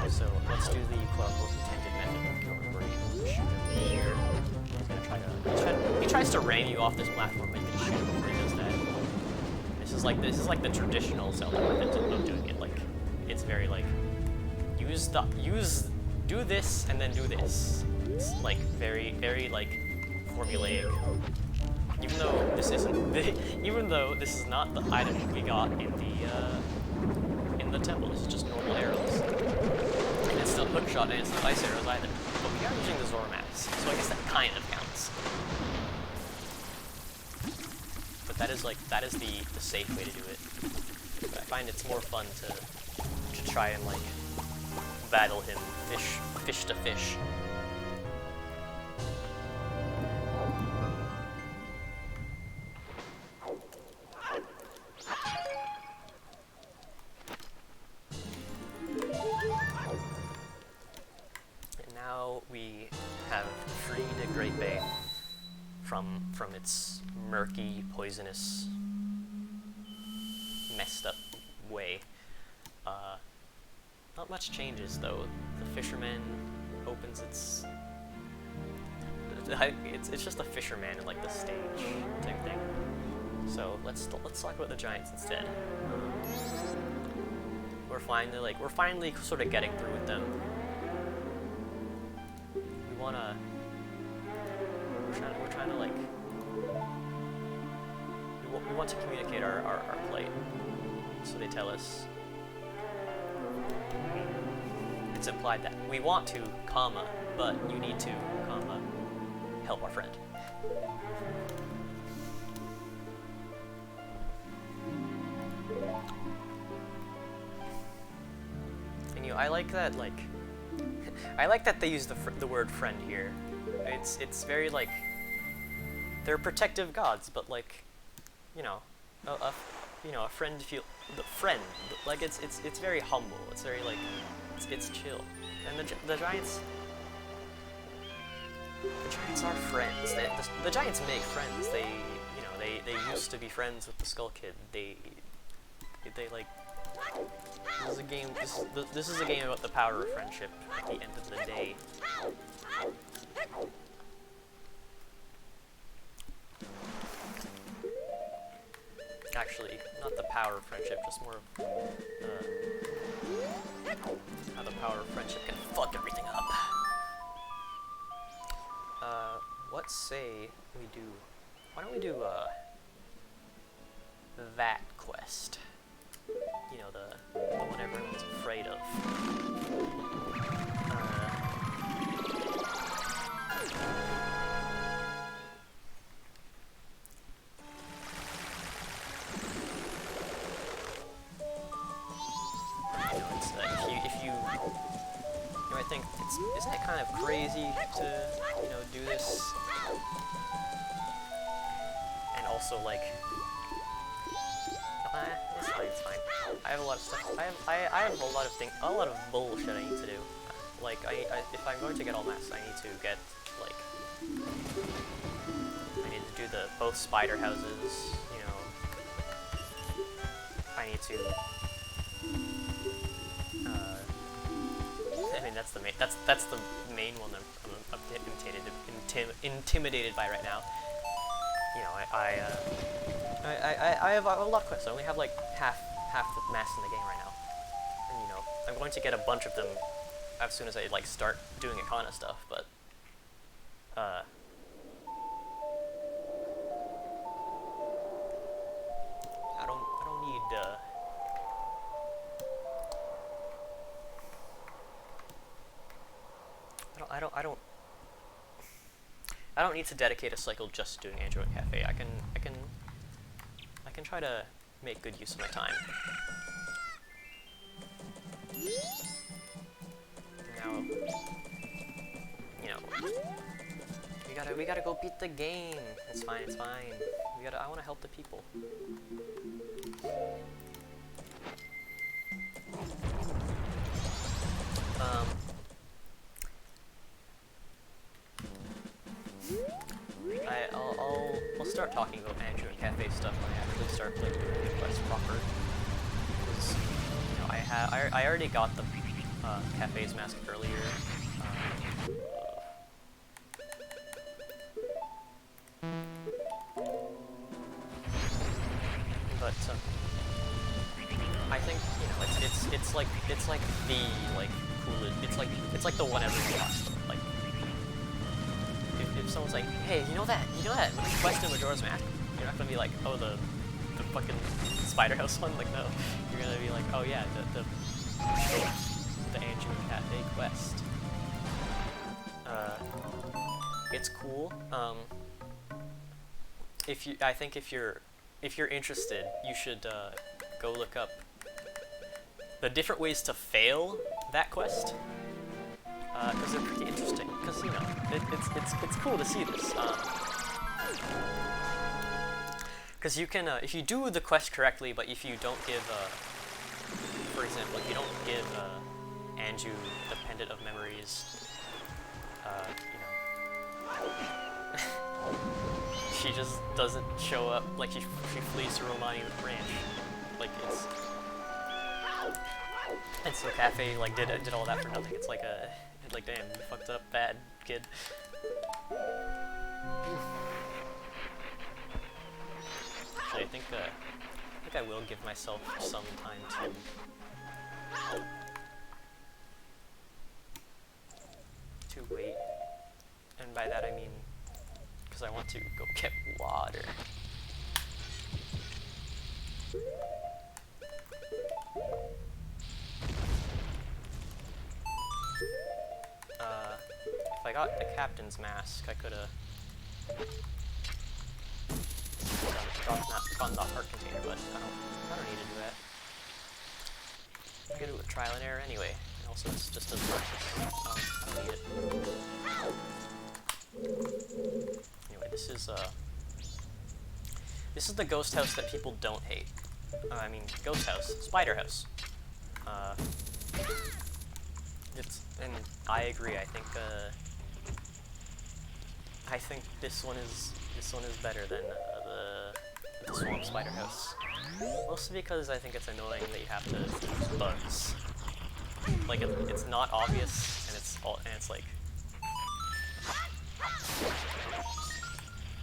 Speaker 1: So let's do the quote-unquote intended method where you shoot him here. He's gonna try to he tries to ram you off this platform, but you can shoot him before he does that. This is like the traditional Zelda method of doing it. Like, it's very like do this and then do this. It's like very like formulaic. Even though this is not the item we got in the temple. This is just normal arrows. And it's still hookshot and it's not ice arrows either. But we are using the Zormax, so I guess that kind of counts. But that is the safe way to do it. But I find it's more fun to try and like battle him fish to fish. And now we have freed a Great Bay from its murky, poisonous, messed up way. Not much changes though. The fisherman opens its. It's just a fisherman in like the stage type thing. So let's talk about the giants instead. We're finally sort of getting through with them. We're trying to like. We want to communicate our plight. So they tell us. It's implied that we want to, but you need to, help our friend. And I like that, like, I like that they use the word friend here. It's very like, they're protective gods, but like, you know, a friend like it's very humble. It's very like. It's chill, and the giants are friends. The giants make friends. They used to be friends with the Skull Kid. They like this is a game. This is a game about the power of friendship. At the end of the day. Actually, not the power of friendship, just more of how the power of friendship can fuck everything up. What say we do? Why don't we do that quest? You know, the one everyone's afraid of. Isn't it kind of crazy to, do this? And also, like, it's fine. I have a lot of stuff. I have a lot of bullshit I need to do. Like, if I'm going to get all mass, I need to get, like, I need to do both spider houses. I need to. I mean, that's the main one I'm intimidated by right now. I have a lot of quests. I only have like half the mass in the game right now, and you know, I'm going to get a bunch of them as soon as I like start doing Akana stuff. But I don't need I don't need to dedicate a cycle just doing Android Cafe. I can try to make good use of my time. Now, you know, we gotta go beat the game. It's fine, it's fine. I wanna help the people. I'll start talking about Andrew and Cafe stuff when I actually start like doing the quest proper. Because you know, I already got the Cafe's mask earlier. But I think you know it's like the like coolest. It's like the one everyone wants. Like if someone's like, hey, you know that quest in Majora's Mask, you're not gonna be like, oh the fucking Spider House one. Like no, you're gonna be like, oh yeah, the Andrew and Cafe quest. It's cool. I think if you're interested, you should go look up the different ways to fail that quest, because they're pretty interesting. Because you know, it's cool to see this. Because you can, if you do the quest correctly, but if you don't give, for example, if you don't give Anju the Pendant of Memories, you know, she just doesn't show up. Like she flees to Romani with Branch. Like it's, and so Cafe like did all that for nothing. It's like damn, you fucked up bad kid. Actually, I think I will give myself some time to wait, and by that I mean because I want to go get water. If I got the captain's mask, I could have gotten the heart container, but I don't need to do that. I'm gonna do a trial and error anyway. And also, it's just a practice. I don't need it. Anyway, this is the ghost house that people don't hate. I mean, ghost house, spider house. And I agree. I think this one is better than the swamp spider house. Mostly because I think it's annoying that you have to use bugs. Like it's not obvious, and it's like,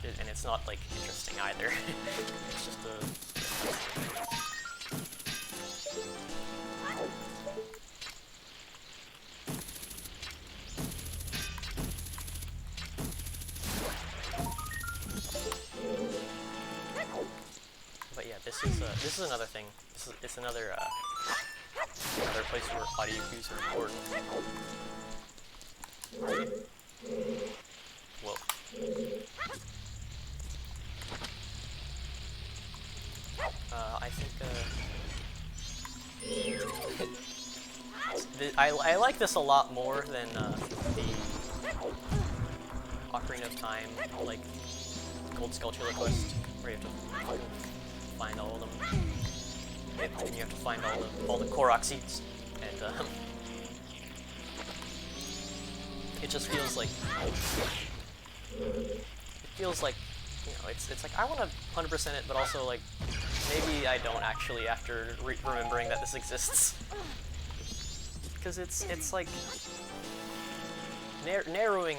Speaker 1: and it's not like interesting either. It's just a. But yeah, this is another thing. It's another place where audio cues are important. Whoa. I think I like this a lot more than the Ocarina of Time, like Gold Skulltula quest, where you have to find all of them, and you have to find all the Korok seeds, and it just feels like you know, it's like I want to 100% it, but also like maybe I don't actually after remembering that this exists, because it's like narrowing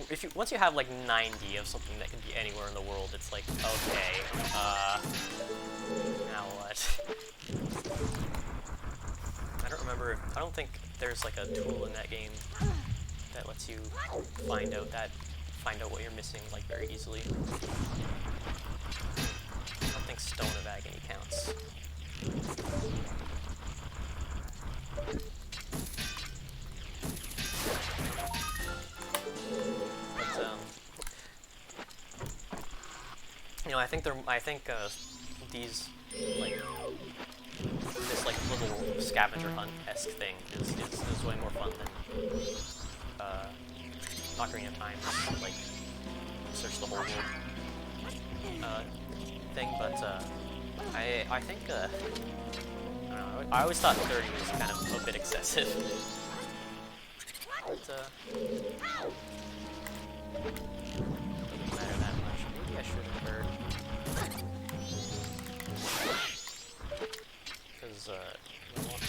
Speaker 1: if you once you have like 90 of something that can be anywhere in the world, it's like, okay, now what? I don't think there's like a tool in that game that lets you find out what you're missing like very easily. I don't think stone of agony counts. You know, I think these like this like little scavenger hunt-esque thing is way more fun than Ocarina of Time, like search the whole world thing. But I think I don't know. I always thought 30 was kind of a bit excessive. But doesn't matter that much. Maybe I should have heard. Because I want to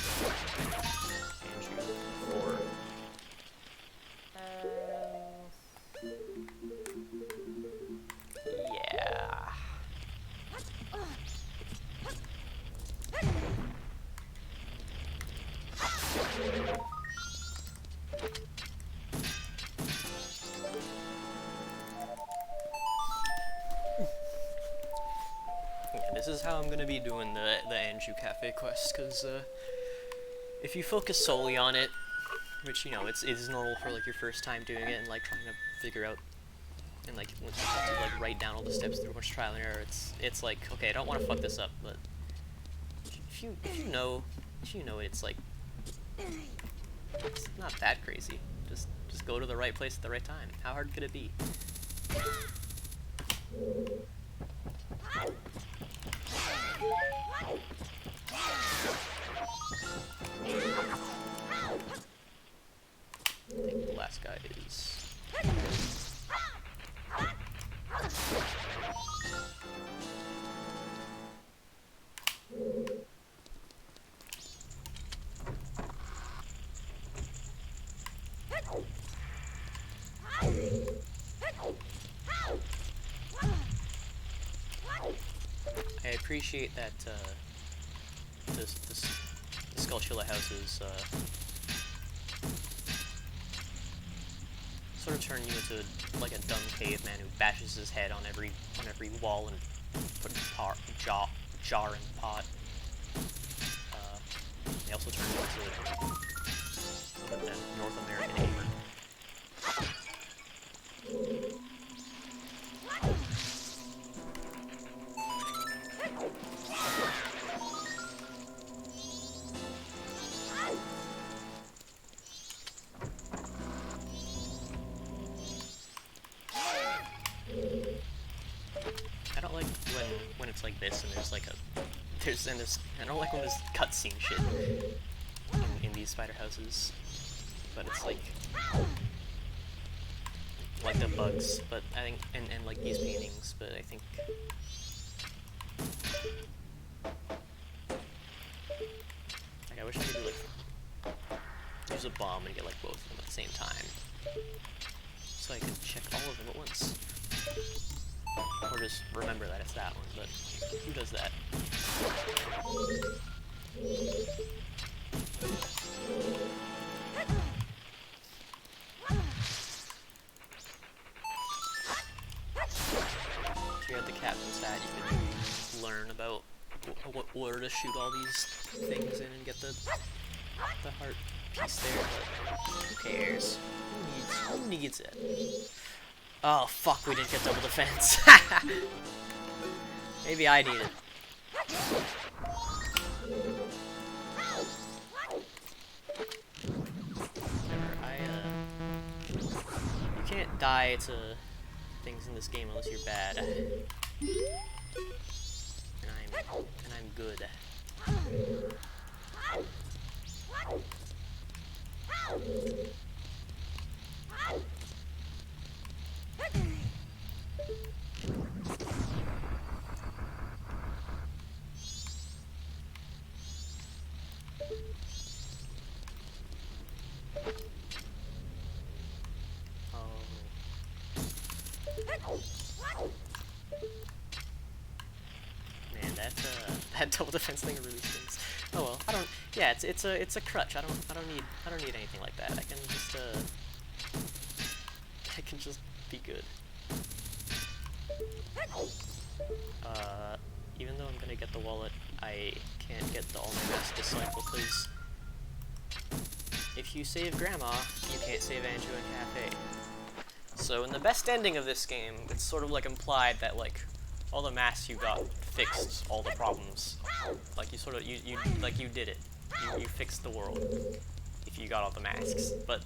Speaker 1: Andrew for yeah. Yeah, this is how I'm gonna be doing the Anju Cafe quest, because if you focus solely on it, which, you know, it is normal for like your first time doing it and like trying to figure out and like once you have to like write down all the steps through a bunch of trial and error, it's like, okay, I don't want to fuck this up, but if you know it's like it's not that crazy. Just go to the right place at the right time. How hard could it be? I think the last guy is... I appreciate that the Skulltula house is sort of turn you into like a dumb caveman who bashes his head on every wall and put jar in the pot. They also turn you into a North American gamer. I don't like when it's like this and there's like I don't like when there's cutscene shit in these spider houses, but it's like the bugs, but I think and like these paintings, but I think like I wish I could do like use a bomb and get like both of them at the same time, so I could check all of them at once. Or just remember that it's that one, but who does that? If you had the captain's hat, you could learn about what order to shoot all these things in and get the heart piece there, but who cares? Who needs it? Oh fuck, we didn't get double defense. Maybe I need it. Remember, you can't die to things in this game unless you're bad. And I'm good. double defense thing really stings. Oh well, I don't. Yeah, it's a crutch. I don't need anything like that. I can just be good. Even though I'm gonna get the wallet, I can't get the all my mask disciple because if you save Grandma, you can't save Andrew and Cafe. So in the best ending of this game, it's sort of like implied that like all the masks you got fixed all the problems. Like you did it. You fixed the world if you got all the masks. But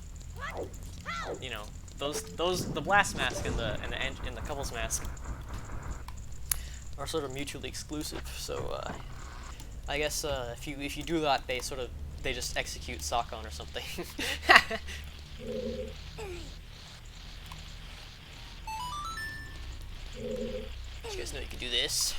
Speaker 1: you know, the blast mask and the couples mask are sort of mutually exclusive. So I guess if you do that, they just execute Sakon or something. You guys know you can do this.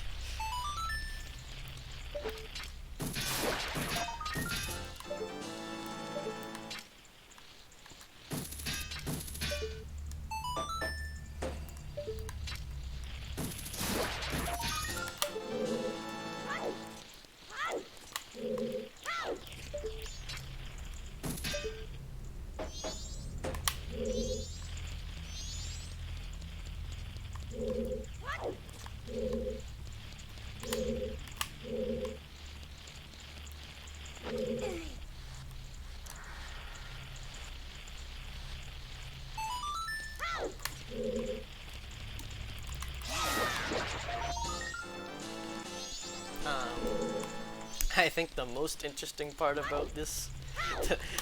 Speaker 1: I think the most interesting part about this,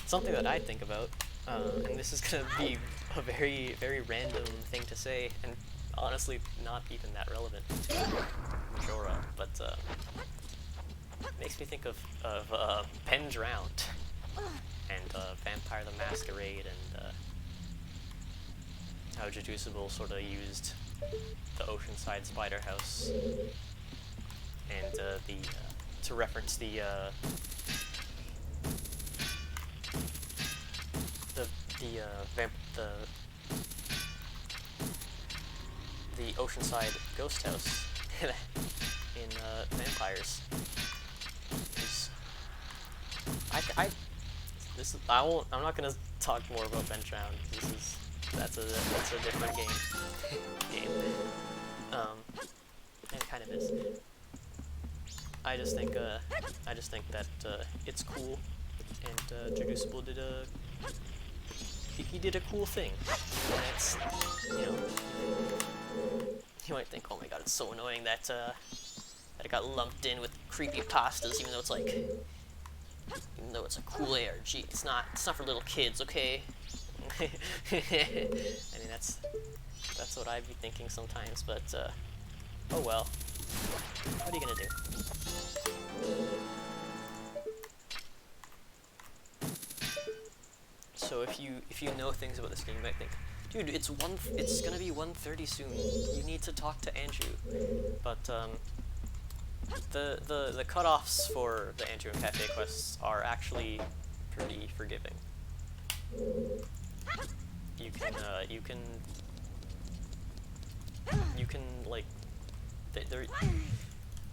Speaker 1: something that I think about, and this is gonna be a very, very random thing to say, and honestly not even that relevant to Majora, but makes me think of Ben Drowned and Vampire the Masquerade and how Jeduceable sort of used the Oceanside Spider House and to reference the Oceanside Ghost House in Vampires. I'm not gonna talk more about Ben Drowned. That's a different game. And it kind of is. I just think that it's cool, and Jeduceable he did a cool thing. And it's, you know, you might think, oh my god, it's so annoying that that it got lumped in with creepypastas, even though it's a cool ARG. It's not for little kids, okay? I mean, that's what I'd be thinking sometimes, but oh well. What are you gonna do? So if you know things about this game, you might think, dude, it's gonna be 1:30 soon. You need to talk to Andrew. But the cutoffs for the Andrew and Cafe quests are actually pretty forgiving. You can like they're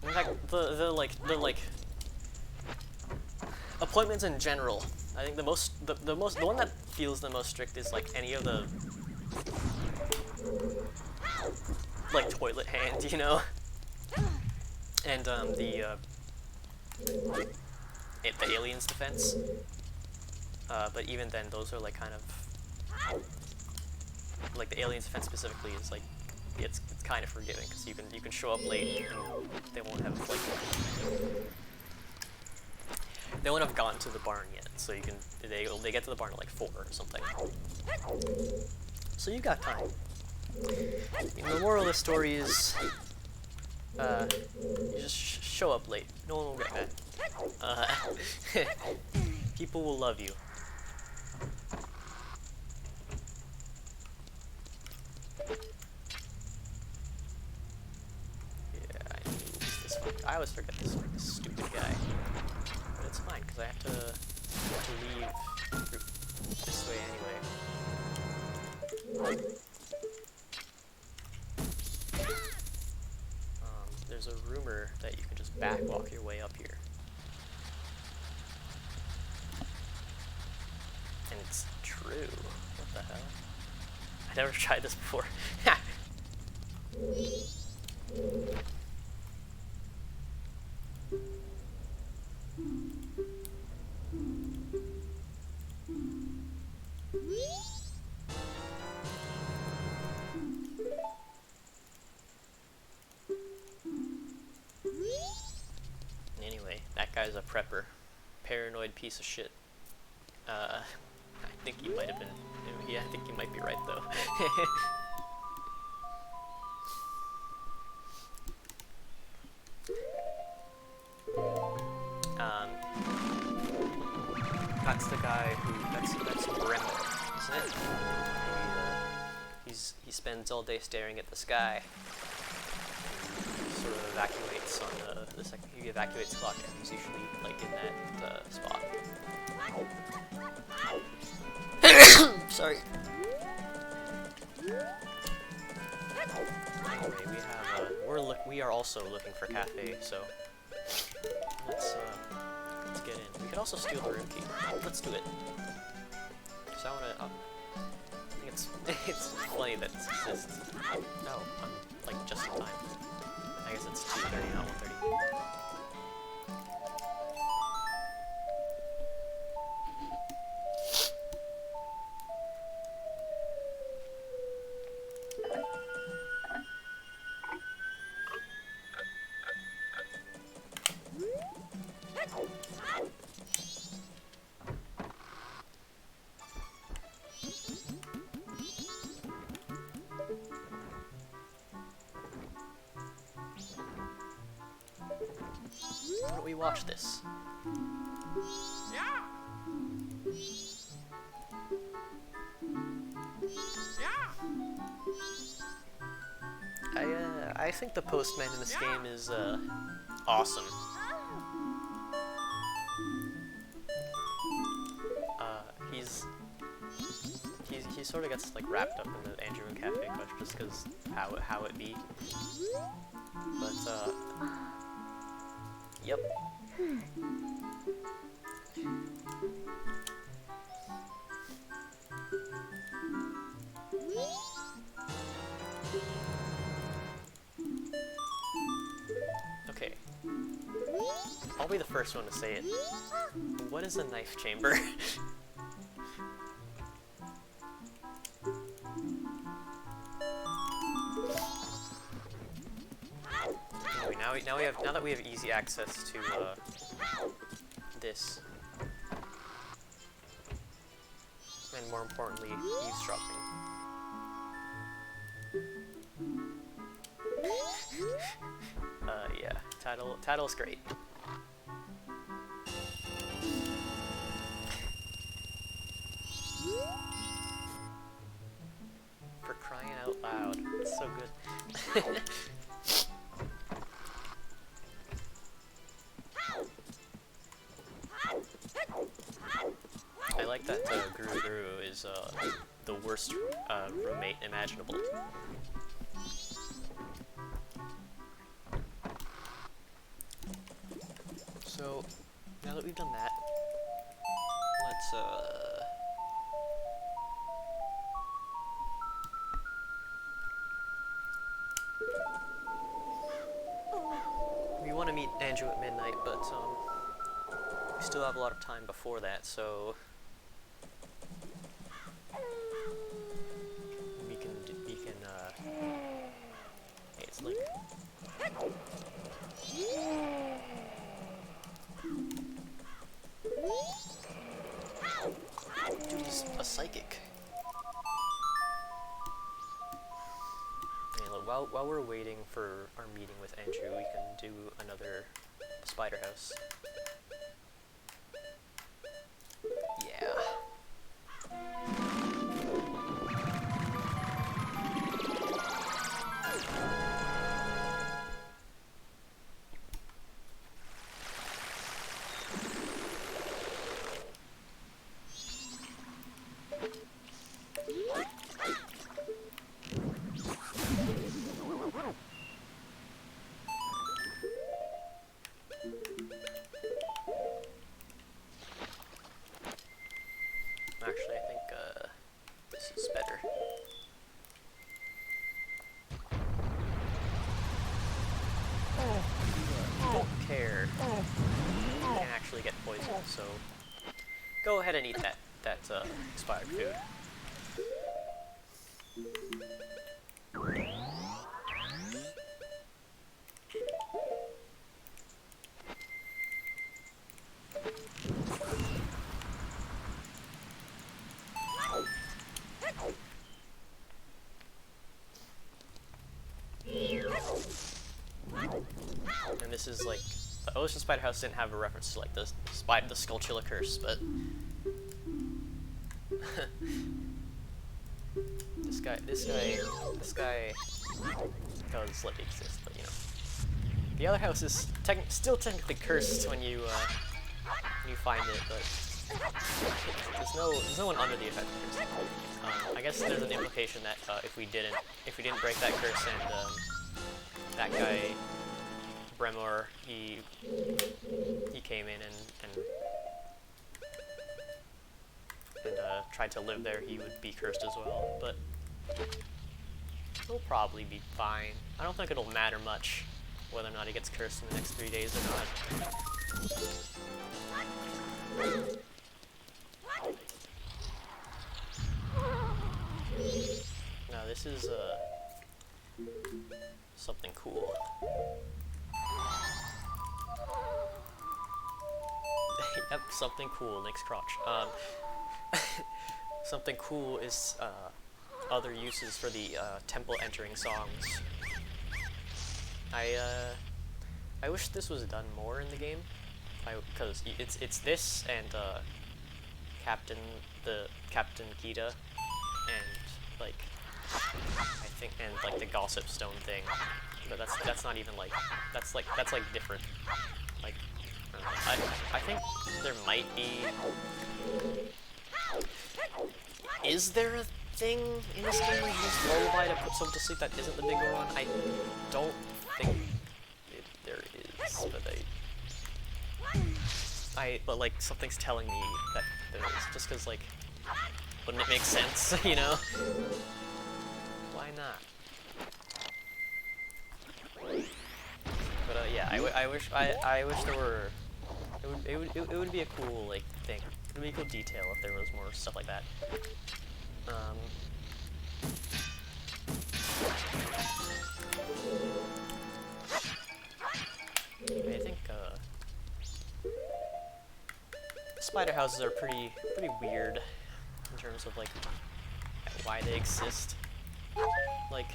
Speaker 1: in fact the appointments in general. I think the one that feels the most strict is like any of the like toilet hand, you know, and the aliens defense. But even then, those are like kind of like the aliens defense specifically is like it's kind of forgiving because you can show up late and they won't have gotten to the barn yet, so they get to the barn at like 4 or something. So you got time. The moral of the story is you just show up late. No one will get mad. People will love you. I always forget this stupid guy, but it's fine because I have to leave this way anyway. There's a rumor that you can just backwalk your way up brew. What the hell? I never tried this before. Anyway, that guy's a prepper. Paranoid piece of shit. I think he might have been... Yeah, I think you might be right, though. That's the guy who... That's Brembo, isn't it? He spends all day staring at the sky. Sort of evacuates on the second he evacuates clock, and he's usually like in that spot. Sorry. Anyway, we are also looking for cafe, so let's get in. We could also steal the room key. Let's do it. So I wanna. I think it's funny that it exists. Oh, I'm like just in time. I guess it's 2:30, not 1:30. Why don't we watch this? I think the postman in this game is awesome. He sort of gets like wrapped up in the Andrew and Cafe question just because how it be. But yep. Okay. I'll be the first one to say it. What is a knife chamber? Anyway, now that we have easy access to this, and more importantly, eavesdropping. Yeah, title's great. For crying out loud, it's so good. I like that Guru is the worst roommate imaginable. So, now that we've done that, let's we want to meet Andrew at midnight, but we still have a lot of time before that, so we can hey, it's Link. Dude, he's a psychic. Okay, look, while we're waiting for our meeting with Andrew, we can do another spider house. Yeah. This is better. Don't care. You can actually get poisoned, so go ahead and eat that expired food. And this is like, the Ocean Spider House didn't have a reference to like the Skulltula curse, but this guy does let it exist, but you know. The other house is still technically cursed when you find it, but there's no one under the effect of the curse. I guess there's an implication that if we didn't break that curse and that guy Bremor he came in and tried to live there, he would be cursed as well, but he'll probably be fine. I don't think it'll matter much whether or not he gets cursed in the next 3 days or not. Now this is something cool. Yep, something cool, Nick's crotch. Something cool is other uses for the temple entering songs. I wish this was done more in the game, because it's this and Captain Kita and like I think and like the Gossip Stone thing, but that's not even like that's like different. Like I think there might be. Is there a thing in this game where you use lullaby to put someone to sleep that isn't the big one? I don't think there is, but but like something's telling me that there is, just because like, wouldn't it make sense, you know? Why not? But yeah, I wish there were. It would be a cool like thing. It would be a cool detail if there was more stuff like that. I think spider houses are pretty weird in terms of like why they exist. Like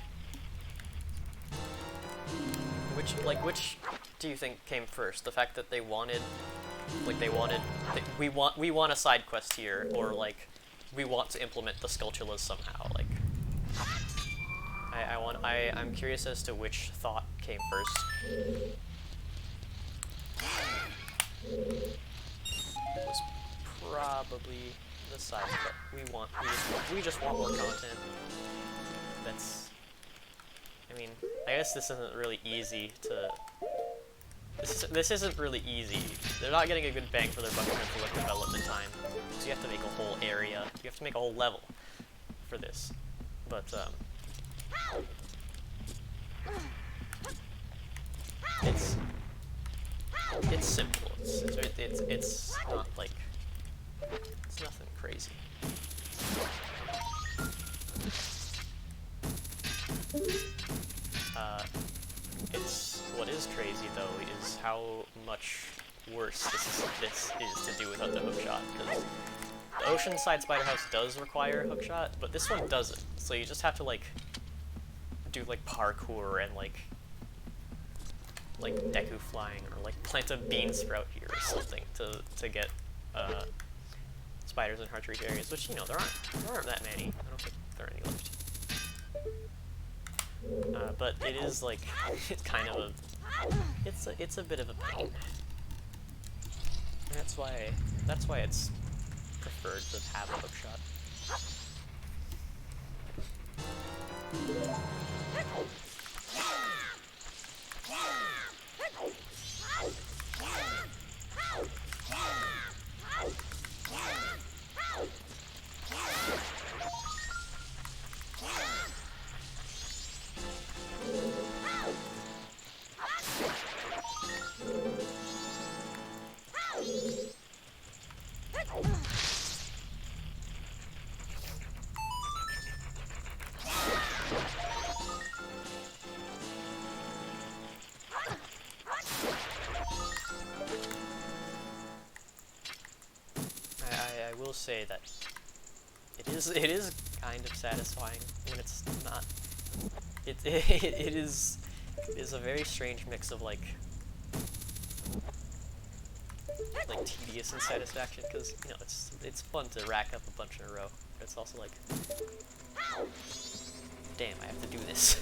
Speaker 1: which do you think came first? The fact that they wanted we want a side quest here, or like we want to implement the Skulltulas somehow. Like I'm curious as to which thought came first. It was probably the side, but we just want more content. That's, I mean, I guess this isn't really easy to. This isn't really easy. They're not getting a good bang for their buck in terms of like development time. So you have to make a whole area. You have to make a whole level for this. But it's simple. It's not like it's nothing crazy. What is crazy though is how much worse this is to do without the hookshot, because the Oceanside Spider House does require a hookshot, but this one doesn't. So you just have to like do like parkour and like Deku flying, or like plant a bean sprout here or something to get spiders in hard-to-reach areas, which, you know, there aren't that many. I don't think there are any left. But it is like, it's kind of it's a bit of a pain. And that's why it's preferred to have a hookshot. will say that it is kind of satisfying when it's not. It is a very strange mix of like tedious and satisfaction, because you know it's fun to rack up a bunch in a row, but it's also like, damn, I have to do this.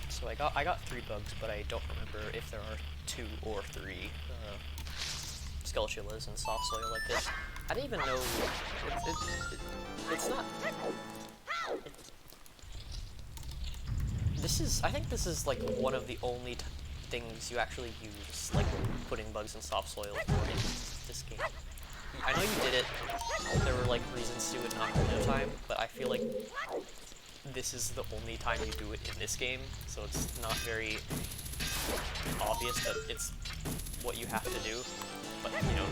Speaker 1: So I got 3 bugs, but I don't remember if there are 2 or 3 Skulltulas in soft soil like this. I didn't even know it's not. I think this is like one of the only things you actually use, like putting bugs in soft soil for in this game. I know you did it. There were like reasons to do it in Ocarina of Time, but I feel like this is the only time you do it in this game, so it's not very obvious that it's what you have to do. But you know,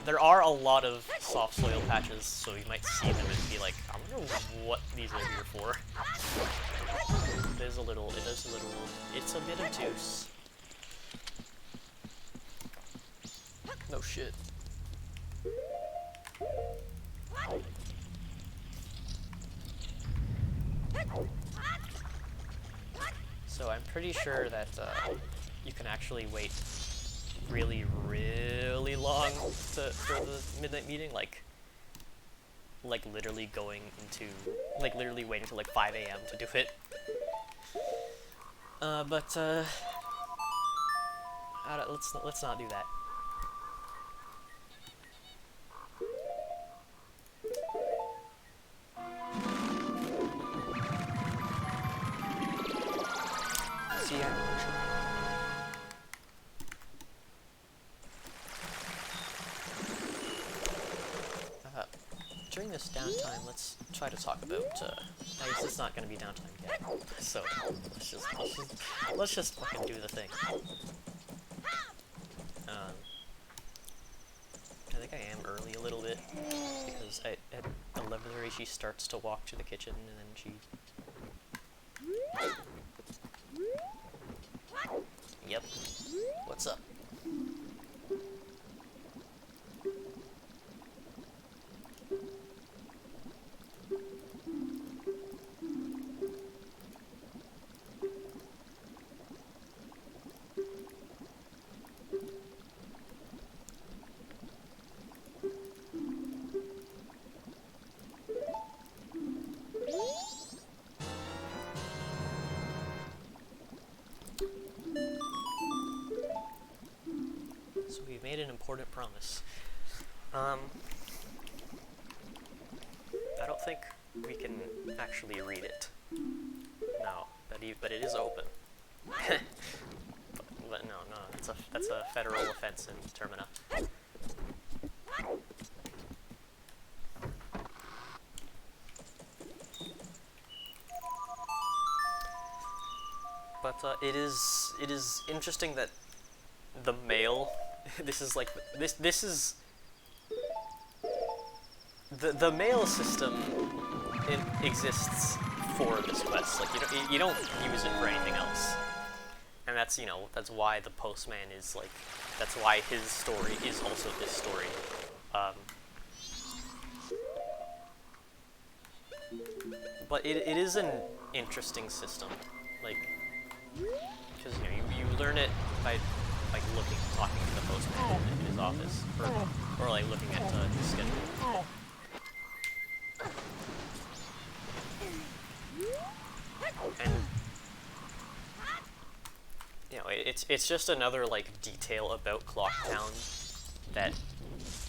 Speaker 1: there are a lot of soft soil patches, so you might see them and be like, I wonder what these are here for. It's a bit obtuse. No shit. So I'm pretty sure that you can actually wait really, really long for the midnight meeting, like literally going into, like literally waiting till like 5 AM to do it. Let's not do that. See ya. During this downtime, let's try to talk about. I guess it's not going to be downtime yet, so let's just fucking do the thing. I think I am early a little bit because at 11:30 she starts to walk to the kitchen, and then she. Yep. What's up? So we made an important promise. I don't think we can actually read it. No, but it is open. but no, that's a federal offense in Termina. But it is interesting that the mail. This is like this is the mail system. It exists for this quest. Like you don't use it for anything else, and that's that's why the postman is like, that's why his story is also this story. But it is an interesting system, like, because you learn it by like talking to the postman in his office, or like looking at his schedule. And it's just another like detail about Clocktown that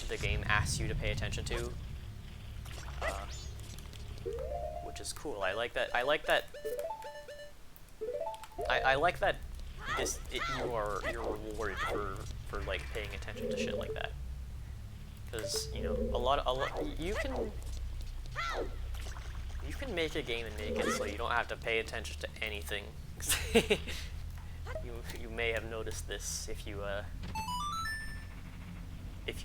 Speaker 1: the game asks you to pay attention to, which is cool. I like that. I like that you're rewarded for like paying attention to shit like that, because a lot you can make a game and make it so you don't have to pay attention to anything. you may have noticed this if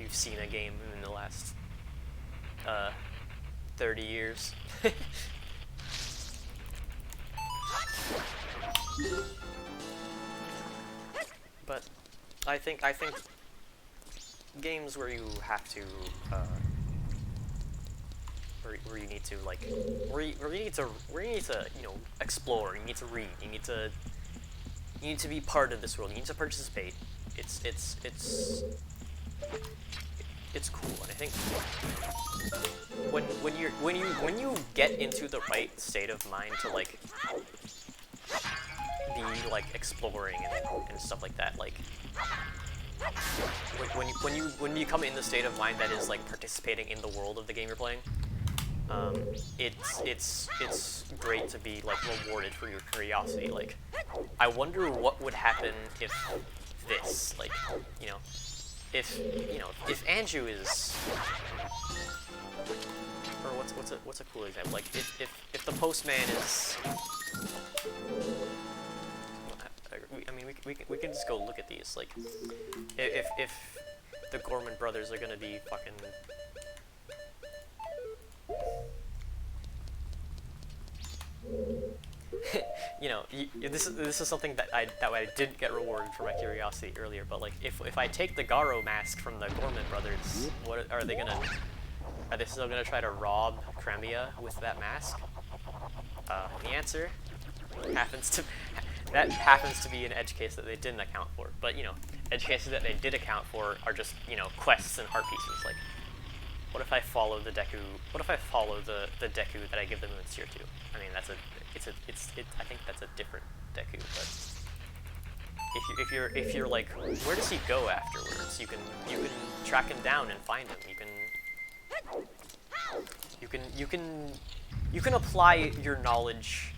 Speaker 1: you've seen a game in the last 30 years. But I think games where you have to where you need to like where you need to you know explore, you need to read, you need to be part of this world, you need to participate. It's cool, and I think when you get into the right state of mind to like be like exploring and stuff like that, like when you come in the state of mind that is like participating in the world of the game you're playing, it's great to be like rewarded for your curiosity. Like, I wonder what would happen if this, like, you know, if Anju is, or what's a cool example? Like, if the postman is, I mean, we can just go look at these. Like, if the Gorman brothers are gonna be fucking, you know, this is something that I didn't get rewarded for my curiosity earlier. But like, if I take the Garo mask from the Gorman brothers, what are they gonna? Are they still gonna try to rob Cremia with that mask? The answer happens to be an edge case that they didn't account for. But you know, edge cases that they did account for are just, you know, quests and heart pieces. Like, what if I follow the Deku? What if I follow the Deku that I give them in Tier 2? I mean, I think that's a different Deku. But if you're like, where does he go afterwards? You can track him down and find him. You can apply your knowledge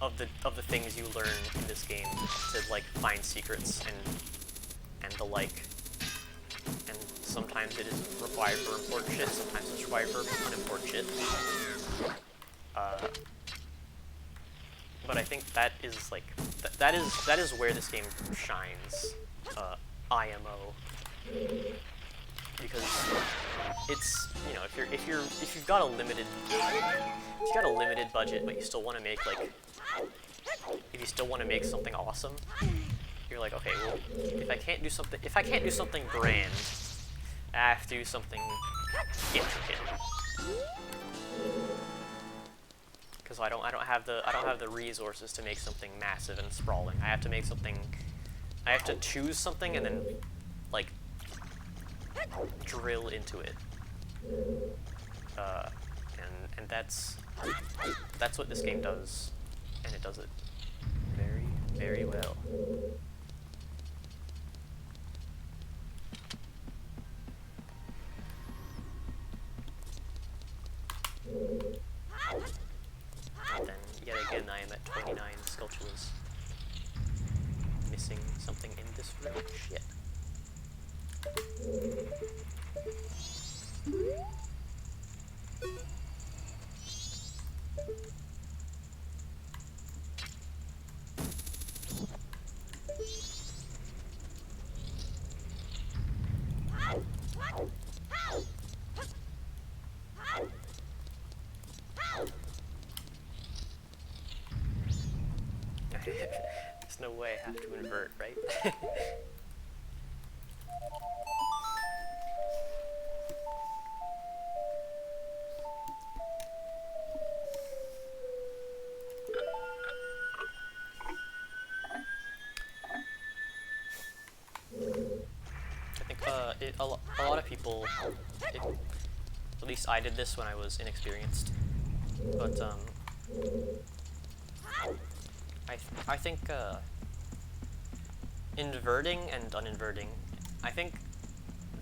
Speaker 1: of the things you learn in this game to like find secrets and the like. And sometimes it is required for important shit, sometimes it's required for unimportant shit. But I think that is like that is where this game shines, IMO, because it's, you know, if you've got a limited budget, but you still want to make like, if you still want to make something awesome, you're like, okay, well, if I can't do something grand, I have to do something intricate. Because I don't have the resources to make something massive and sprawling. I have to choose something and then like drill into it. And that's what this game does, and it does it very, very well. And then, yet again, I am at 29 sculptures. Missing something in this room. Shit. There's no way I have to invert, right? I think a lot of people, at least I did this when I was inexperienced, but I think inverting and uninverting, I think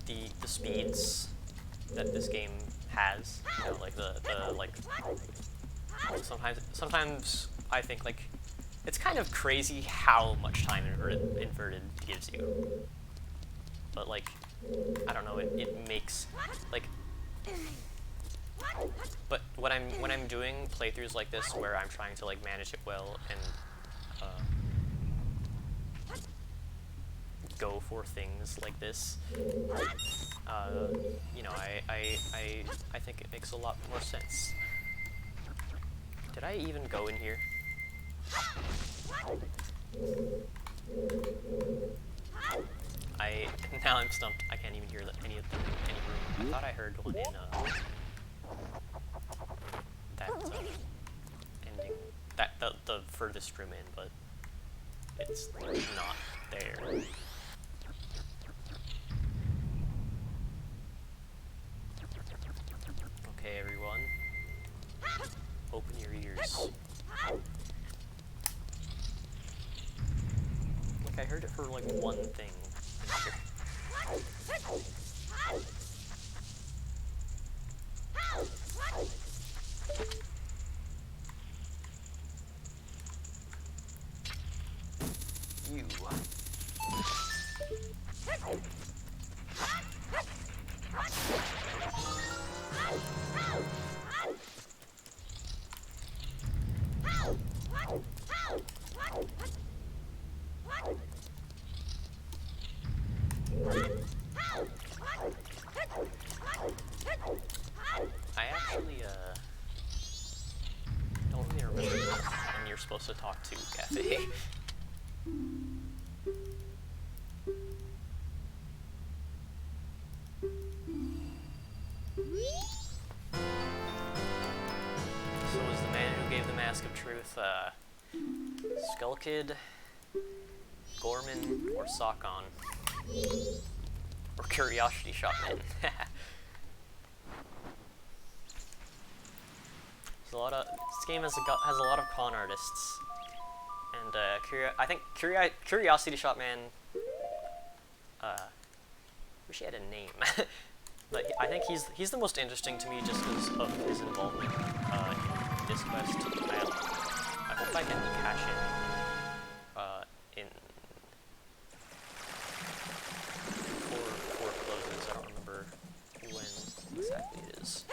Speaker 1: the speeds that this game has, you know, like the like, sometimes I think like it's kind of crazy how much time inverted gives you. But like, I don't know, it makes like, but when I'm doing playthroughs like this where I'm trying to like manage it well and go for things like this, you know, I think it makes a lot more sense. Did I even go in here? Now I'm stumped. I can't even hear any of them in any room. I thought I heard one in that ending, the furthest room in, but it's not there. Okay, everyone, open your ears. Like, I heard it for like one thing in here. You. I actually, don't really remember when you're supposed to talk to Cafe. So was the man who gave the Mask of Truth, Skull Kid, Gorman, or Sakon? Or Curiosity Shop Man? This game has a lot of con artists, and I think Curiosity Shop Man. Wish he had a name, but I think he's the most interesting to me just because of his involvement in this quest. I hope I can cash in four closes. I don't remember when exactly it is.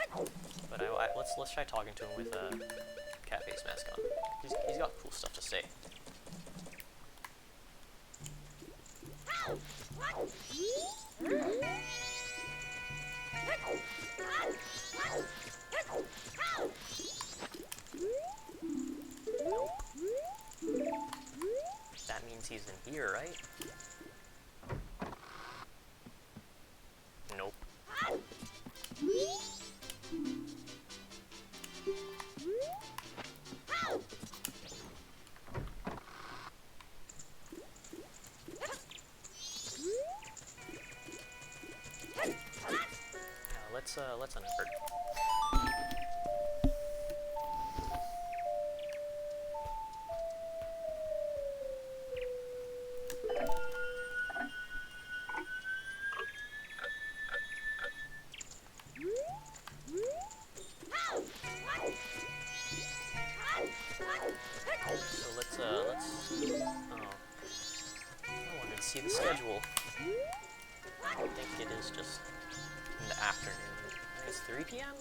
Speaker 1: But let's try talking to him with a cat face mask on. He's got cool stuff to say. Nope. That means he's in here, right? Nope. Let's unearth. So let's I wanted to see the schedule. I think it is just in the afternoon. It's 3 p.m.?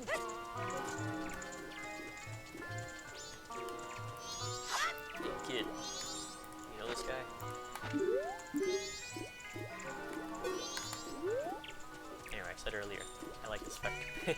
Speaker 1: Hey kid, you know this guy? Anyway, I said earlier, I like the Spectre.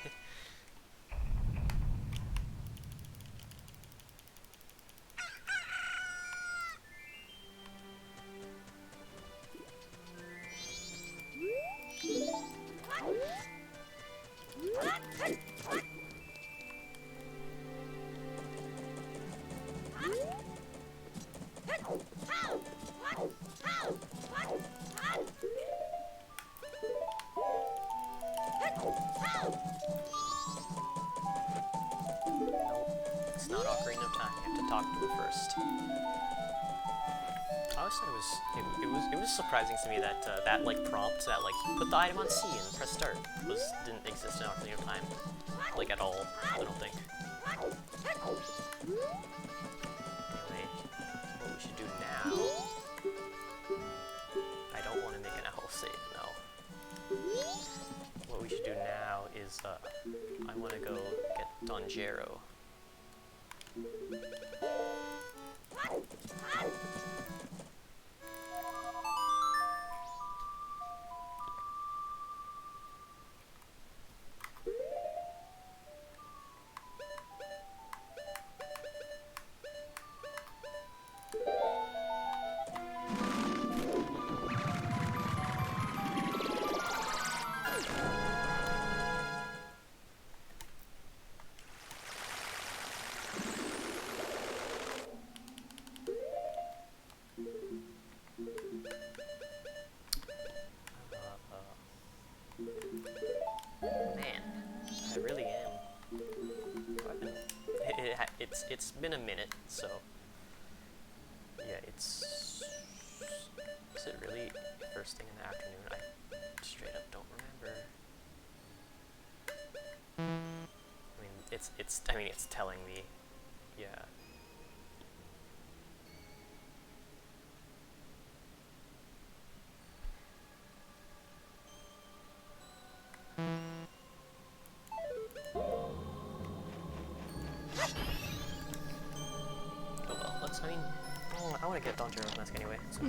Speaker 1: It's not Ocarina of Time. You have to talk to it first. I always thought it was surprising to me that that like prompt that like put the item on C and press start didn't exist in Ocarina of Time, like at all. I don't think. Anyway, what we should do now? I don't want to make an owl save. No. What we should do now is I want to go get Donjero. Man, I really am. It's been a minute, so yeah, it's. Is it really first thing in the afternoon? I straight up don't remember. I mean, it's telling me, yeah. Oh well, let's. I mean, I want to get Donjero's mask anyway. So.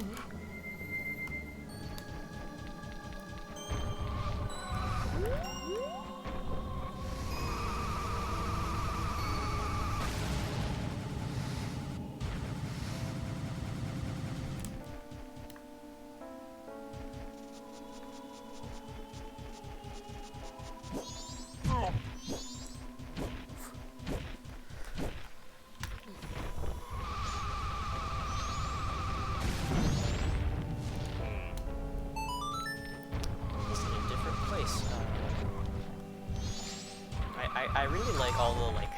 Speaker 1: I really like all the like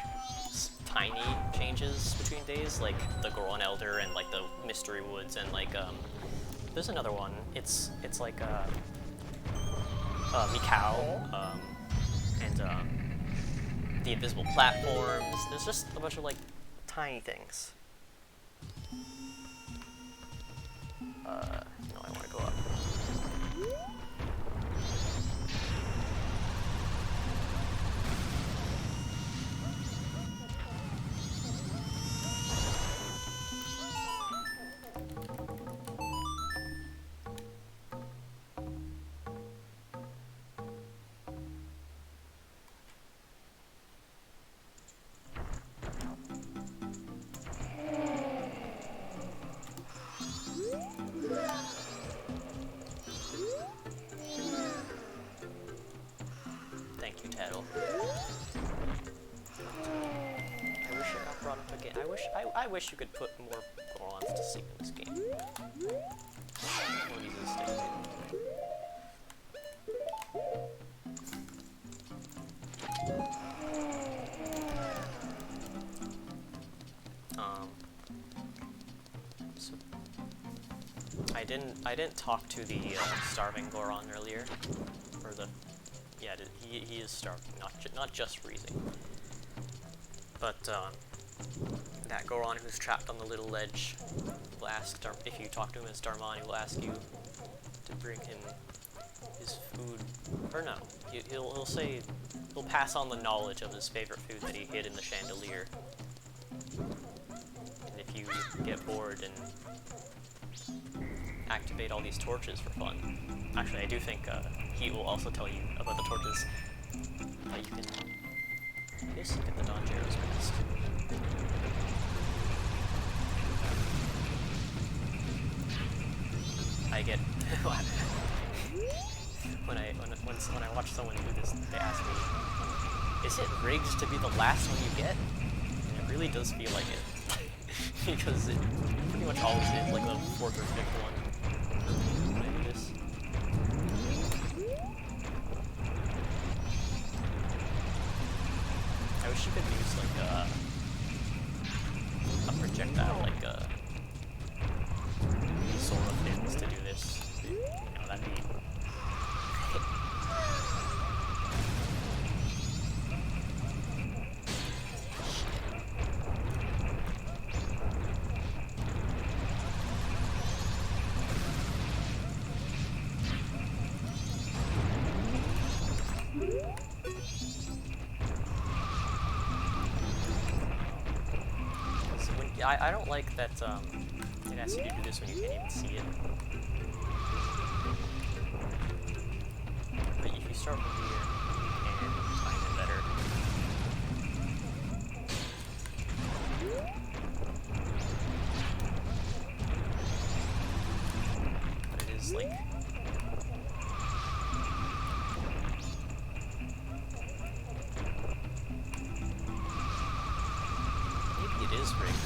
Speaker 1: tiny changes between days, like the Goron Elder and like the Mystery Woods, and like there's another one. It's like Mikau and the invisible platforms. There's just a bunch of like tiny things. No, I want to go up. I wish you could put more Gorons to sleep in this game. One of these is staying. So I didn't talk to the starving Goron earlier, or the he is starving, not just freezing, but that Goron who's trapped on the little ledge will ask, if you talk to him as Darmani, he will ask you to bring him his food, or no, he'll pass on the knowledge of his favorite food that he hid in the chandelier. And if you get bored and activate all these torches for fun, actually I do think he will also tell you about the torches that you can just get the Donjero's mask. I get when I watch someone do this, they ask me, "Is it rigged to be the last one you get?" And it really does feel like it, because it pretty much always is, like the fourth or fifth one. When I do this. I wish you could use like a projectile, like Sora fins to do this. You know, that'd be. I don't like that it asks you to do this when you can't even see it. But if you start from here, you can time it better. But it is like... maybe it is rigged.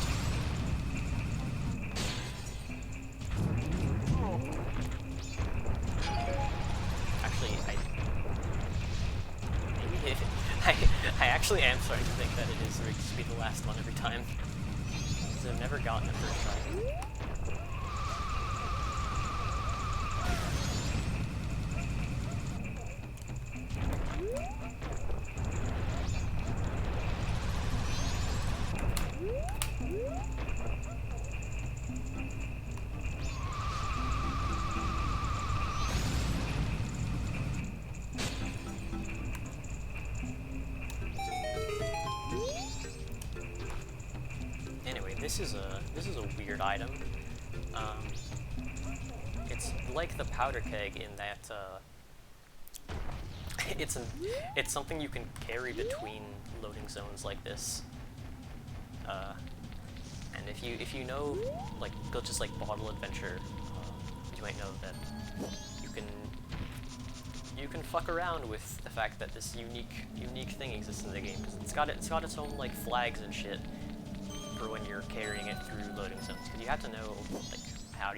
Speaker 1: actually am starting to think that it is rigged to be the last one every time. Because I've never gotten it first try. Anyway, this is a weird item. It's like the powder keg in that it's something you can carry between loading zones like this. And if you know, like, just like Bottle Adventure, you might know that you can fuck around with the fact that this unique thing exists in the game. It's got its own like flags and shit for when you're carrying it through loading zones. Because you have to know, like, how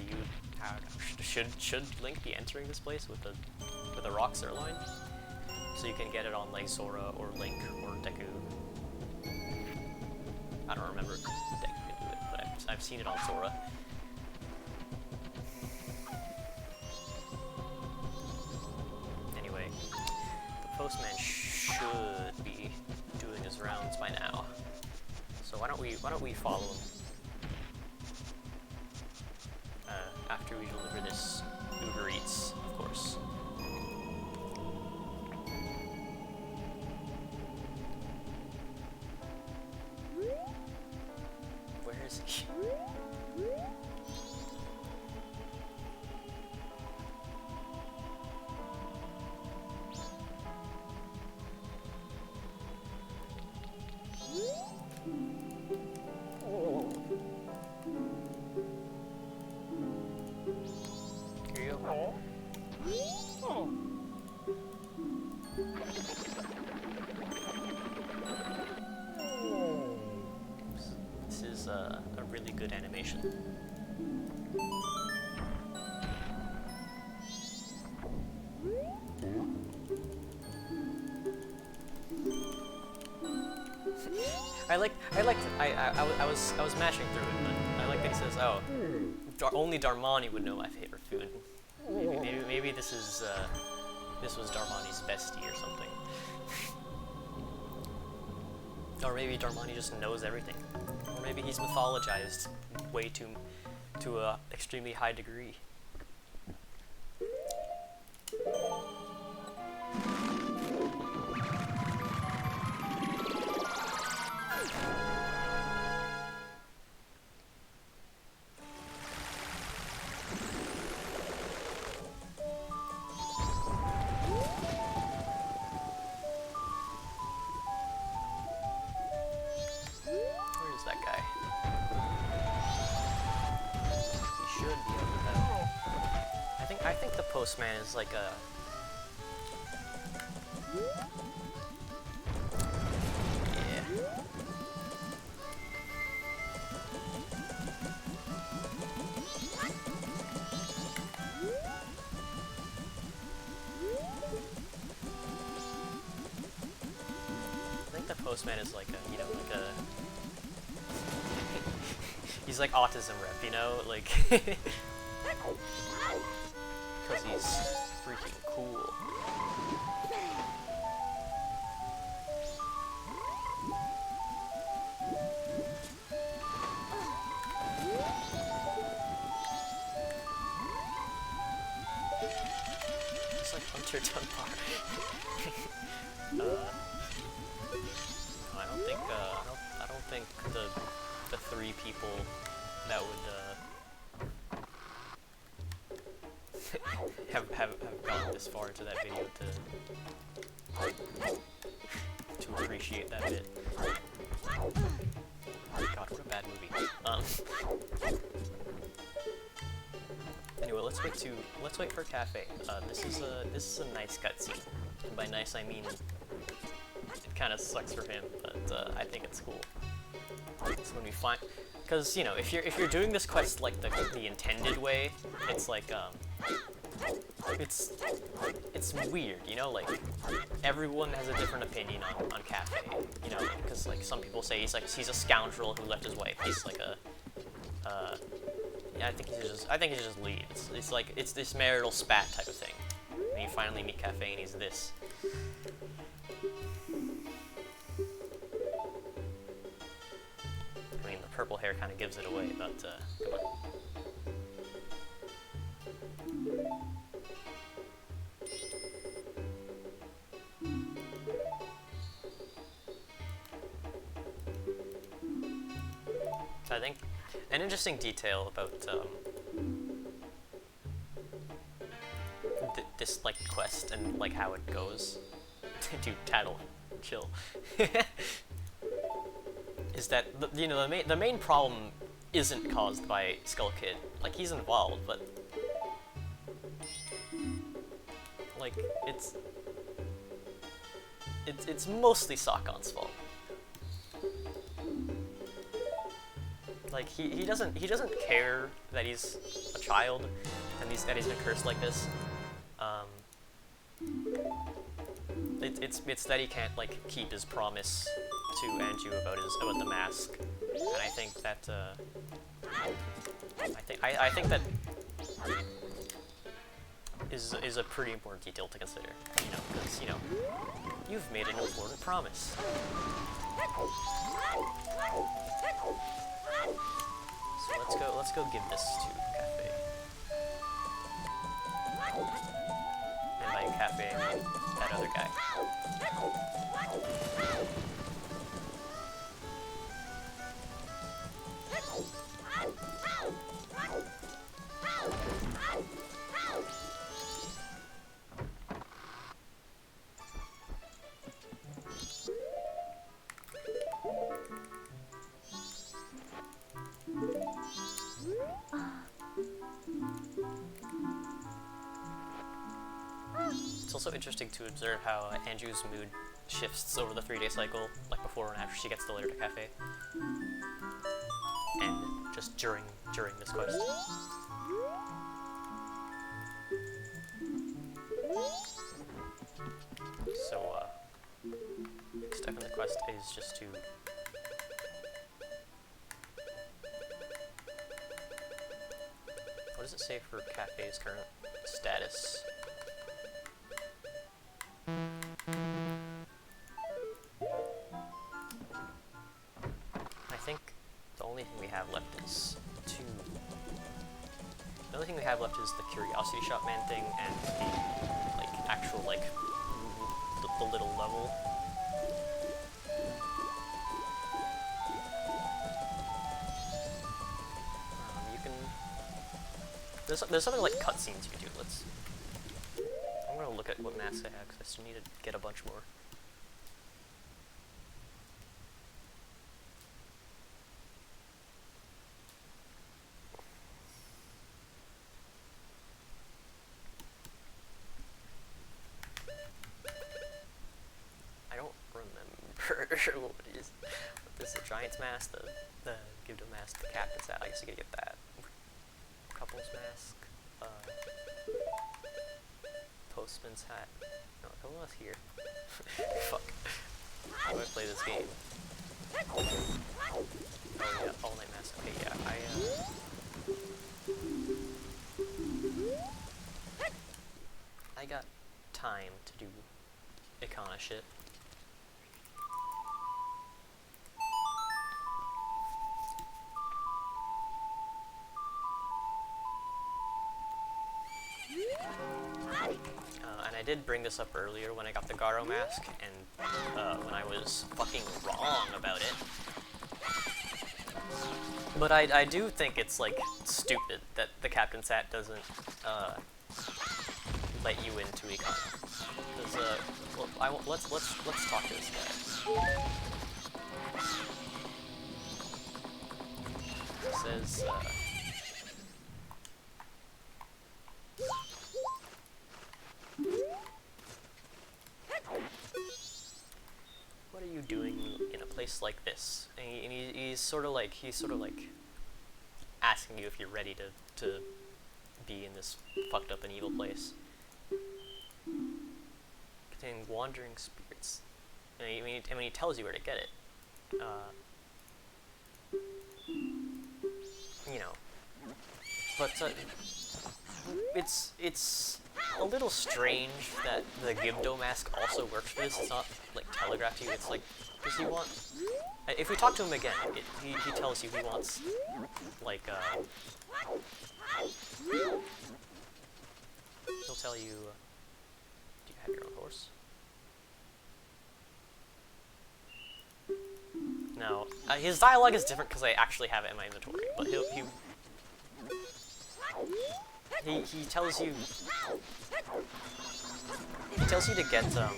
Speaker 1: should Link be entering this place with a rock sirloin, so you can get it on like Sora or Link or Deku. I don't remember if Deku can do it, but I've seen it on Sora. Anyway, the postman should be doing his rounds by now. So why don't we follow him after we deliver this Uber Eats, of course. Where is he? Here you go. This is a really good animation. I was mashing through it, but I like that he says, "Oh, only Darmani would know my favorite food." Maybe this was Darmani's bestie or something. Or maybe Darmani just knows everything. Or maybe he's mythologized way to a extremely high degree. That guy. He should be over there. I think the postman is like a I think the postman is like a, you know, like a he's like autism rep, you know, like because he's freaking cool. It's like Hunter Dunbar. I don't think the three people that would have gone this far into that video to appreciate that bit. God, what a bad movie. Anyway, let's wait for Cafe. This is a nice cutscene, and by nice I mean it kind of sucks for him, but I think it's cool. It's when we find, because you know, if you're doing this quest like the intended way, it's like it's weird, you know, like, everyone has a different opinion on Cafe, you know, because, like, some people say he's a scoundrel who left his wife. He's like a, yeah, I think he's just lead. It's like, it's this marital spat type of thing. And you finally meet Cafe and he's this. I mean, the purple hair kind of gives it away, but, come on. I think an interesting detail about this like quest and like how it goes, dude, tattle, chill, is that the main problem isn't caused by Skull Kid. Like, he's involved, but like it's mostly Sakon's fault. Like, he doesn't care that he's a child and that he's been cursed like this. It's that he can't like keep his promise to Anju about the mask, and I think that I think that is a pretty important detail to consider. You know, because you've made an important promise. So let's go give this to Cafe. And by Cafe, I mean that other guy. It's also interesting to observe how Anju's mood shifts over the 3-day cycle, like before and after she gets the letter to Cafe, and just during this quest. So, next step in the quest is just to what does it say for Cafe's current status? I think the only thing we have left is the only thing we have left is the Curiosity Shop Man thing and the like actual like the little level. You can there's other like cutscenes you can do. I'm gonna look at what masks I have because I still need to get a bunch more. I don't remember what it is. This is the Giant's mask, the Gibdo mask, the Captain's hat. I guess you gotta get that. Couple's mask. Postman's hat. No, come on here. Fuck. How do I play this game? Oh yeah, all night mask. Okay, yeah, I got time to do Ikana shit. And I did bring this up earlier when I got the Garo mask, and when I was fucking wrong about it. But I do think it's, like, stupid that the Captain's hat doesn't, let you into Ikana. Because, let's talk to this guy. It says, what are you doing in a place like this? And he's sort of like asking you if you're ready to be in this fucked up and evil place. wandering spirits. I mean, he tells you where to get it. You know, but it's a little strange that the Gibdo mask also works for this. It's not like telegraphed to you. It's like, does he want? If we talk to him again, he tells you he wants like he'll tell you. Do you have your own horse? No. His dialogue is different because I actually have it in my inventory, but he tells you to get the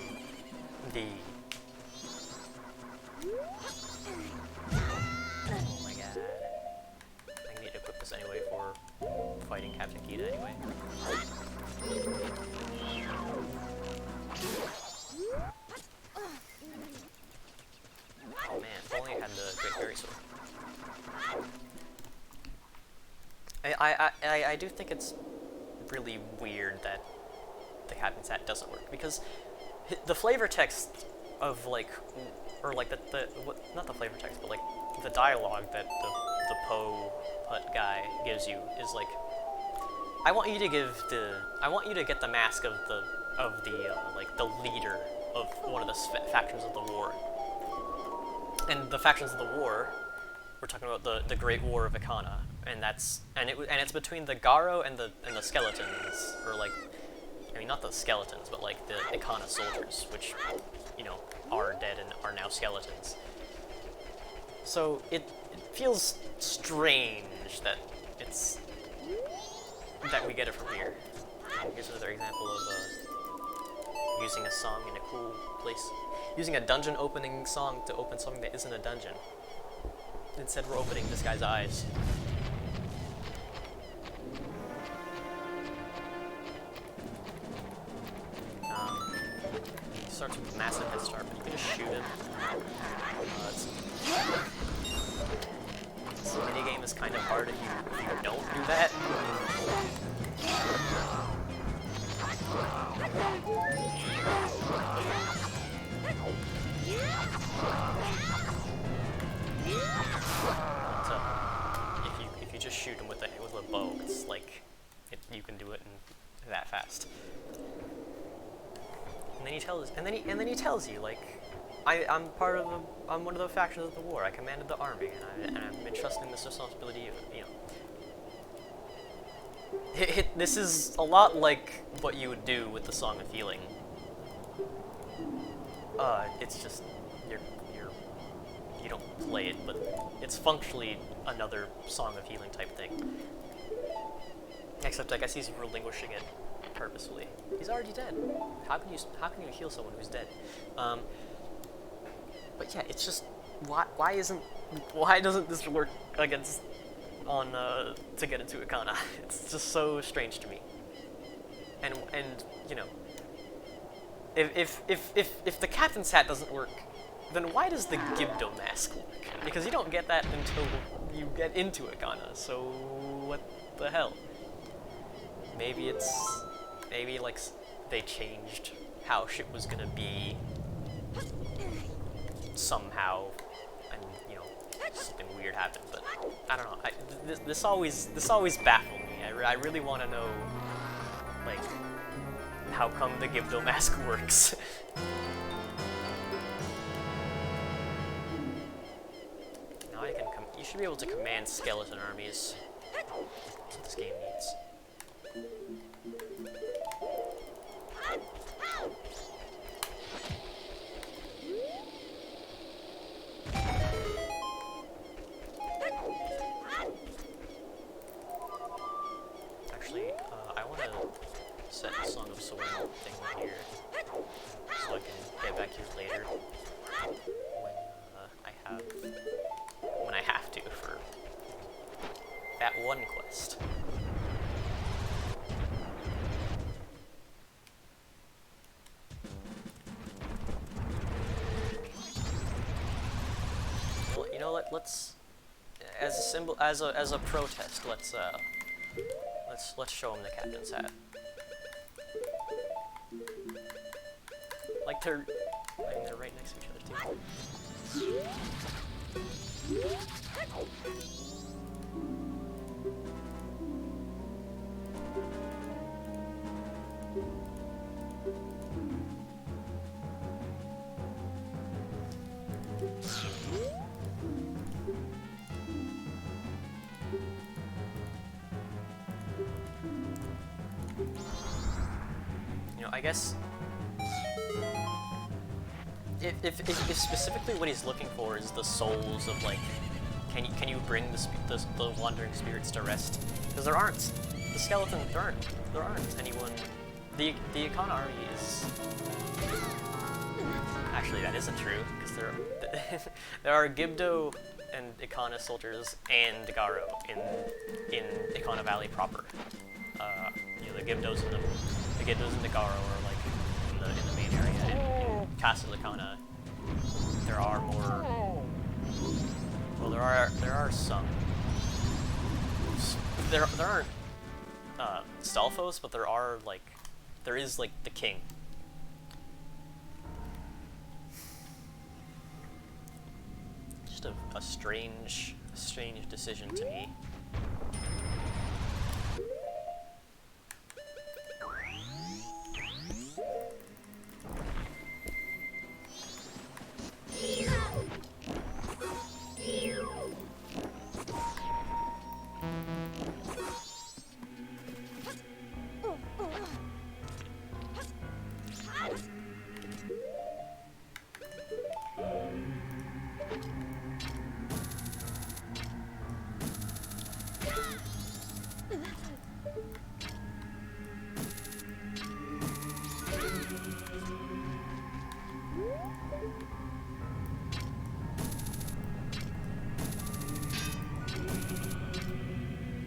Speaker 1: oh my god. I need to equip this anyway for fighting Captain Kita anyway. Oh man, if only I had the Great Fairy Sword. I do think it's really weird that the Captain's Hat doesn't work, because the flavor text of like, or like not the flavor text, but like the dialogue that the Poe Hut guy gives you is like, I want you to get the mask of the like the leader of one of the factions of the war. And the factions of the war, we're talking about the Great War of Ikana, and it's between the Garo and the skeletons, or like, I mean not the skeletons, but like the Ikana soldiers, which, you know, are dead and are now skeletons. So it feels strange that we get it from here. Here's another example of using a song in a cool place. Using a dungeon opening song to open something that isn't a dungeon. Instead, we're opening this guy's eyes. He starts with a massive head start, but you can just shoot him. This minigame is kind of hard if you don't do that. So, if you just shoot him with a bow, it's like you can do it in that fast. And then he tells you like, I'm one of the factions of the war. I commanded the army, and I'm entrusting this responsibility of, you know. This is a lot like what you would do with the Song of Healing. It's just you don't play it, but it's functionally another Song of Healing type thing. Except I guess he's relinquishing it purposefully. He's already dead. How can you heal someone who's dead? But yeah, it's just why doesn't this work against to get into Ikana? It's just so strange to me. And you know, if the Captain's Hat doesn't work, then why does the Gibdo mask work? Because you don't get that until you get into Ikana. So what the hell? Maybe like they changed how shit was gonna be somehow, and you know, something weird happened. But I don't know. This always baffled me. I really want to know, like, how come the Gibdo mask works. Now you should be able to command skeleton armies. That's what this game needs. Actually, I want to set the Song of Sword thing here, so I can get back here later when I have to for that one quest. Well, you know, let's as a symbol, as a protest, let's show him the Captain's Hat. Like they're, I mean, they're right next to each other too. You know, I guess if specifically what he's looking for is the souls of, like, can you bring the wandering spirits to rest? Because there aren't the skeleton. There aren't anyone. The Ikana is actually, that isn't true, because there are Gibdo and Ikana soldiers and Garo in Ikana Valley proper. You know, the Gibdos and the Garo are like in the main area. In Castle Ikana, there are more. Well, there are some. There aren't Stalfos, but there is like the king. Just a strange decision to me.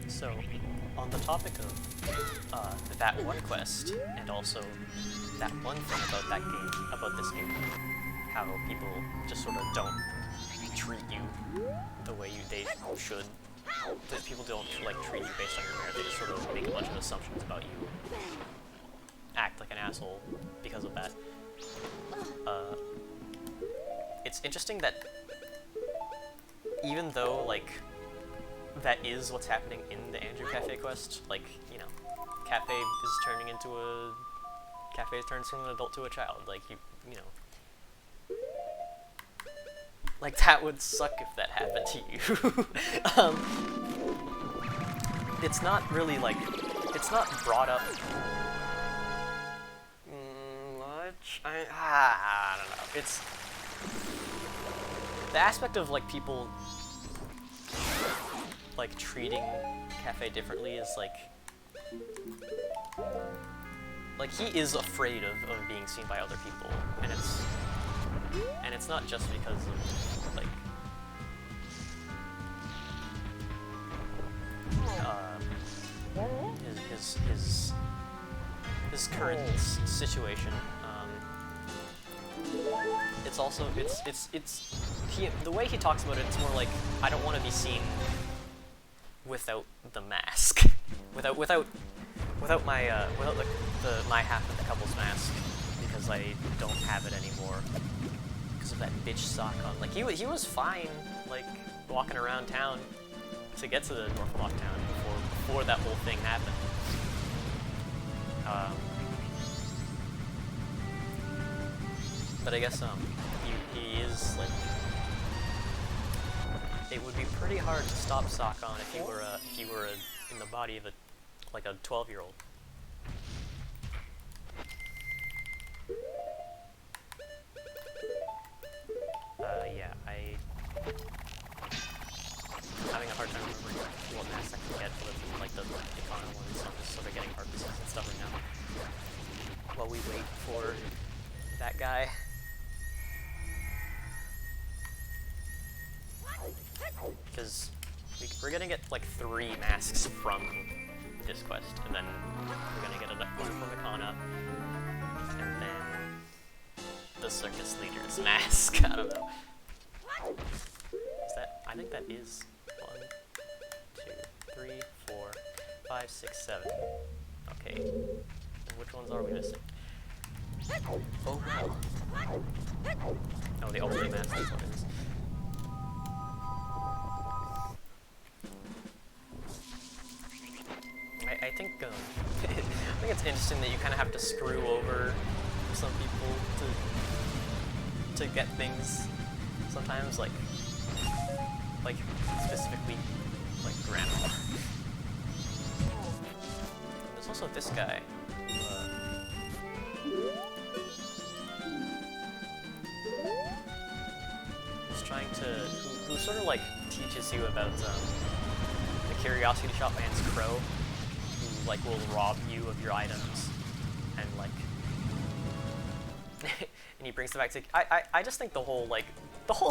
Speaker 1: So, on the topic of that one quest, and also that one thing about this game, how people just sort of don't treat you the way they should. That people don't like treat you based on your merit. They just sort of make a bunch of assumptions about you, act like an asshole because of that. It's interesting that even though, like, that is what's happening in the Andrew Cafe quest, like, you know, Cafe turns from an adult to a child, like, you know. Like, that would suck if that happened to you. It's not really, like, it's not brought up much. I don't know. It's the aspect of, like, people, like, treating Cafe differently is, like, he is afraid of being seen by other people, and it's not just because of, like, his current situation. It's also, the way he talks about it, it's more like, I don't want to be seen without the mask, without my my half of the couple's mask, because I don't have it anymore because of that bitch sock on. Like, he was fine, like, walking around town to get to the North Block town before that whole thing happened. But I guess he is, like, it would be pretty hard to stop sock on if you were in the body of a 12-year-old. Yeah, I'm having a hard time remembering what mask I can get for the Ikana ones, so I'm just sort of getting heart disease and stuff right now. While we wait for that guy. Because we're gonna get, like, 3 masks from this quest, and then we're gonna get one from Ikana, and then the circus leader's mask. I don't know. Is that? I think that is 1, 2, 3, 4, 5, 6, 7. Okay. And which ones are we missing? Oh wow. Oh, the ultimate mask, that's what it is. I think I think it's interesting that you kind of have to screw over some people to get things. Sometimes, like specifically, like grandma. There's also this guy. Who's trying to who sort of like teaches you about the curiosity shop man's crow. Like will rob you of your items, and like, and he brings them back to. I just think the whole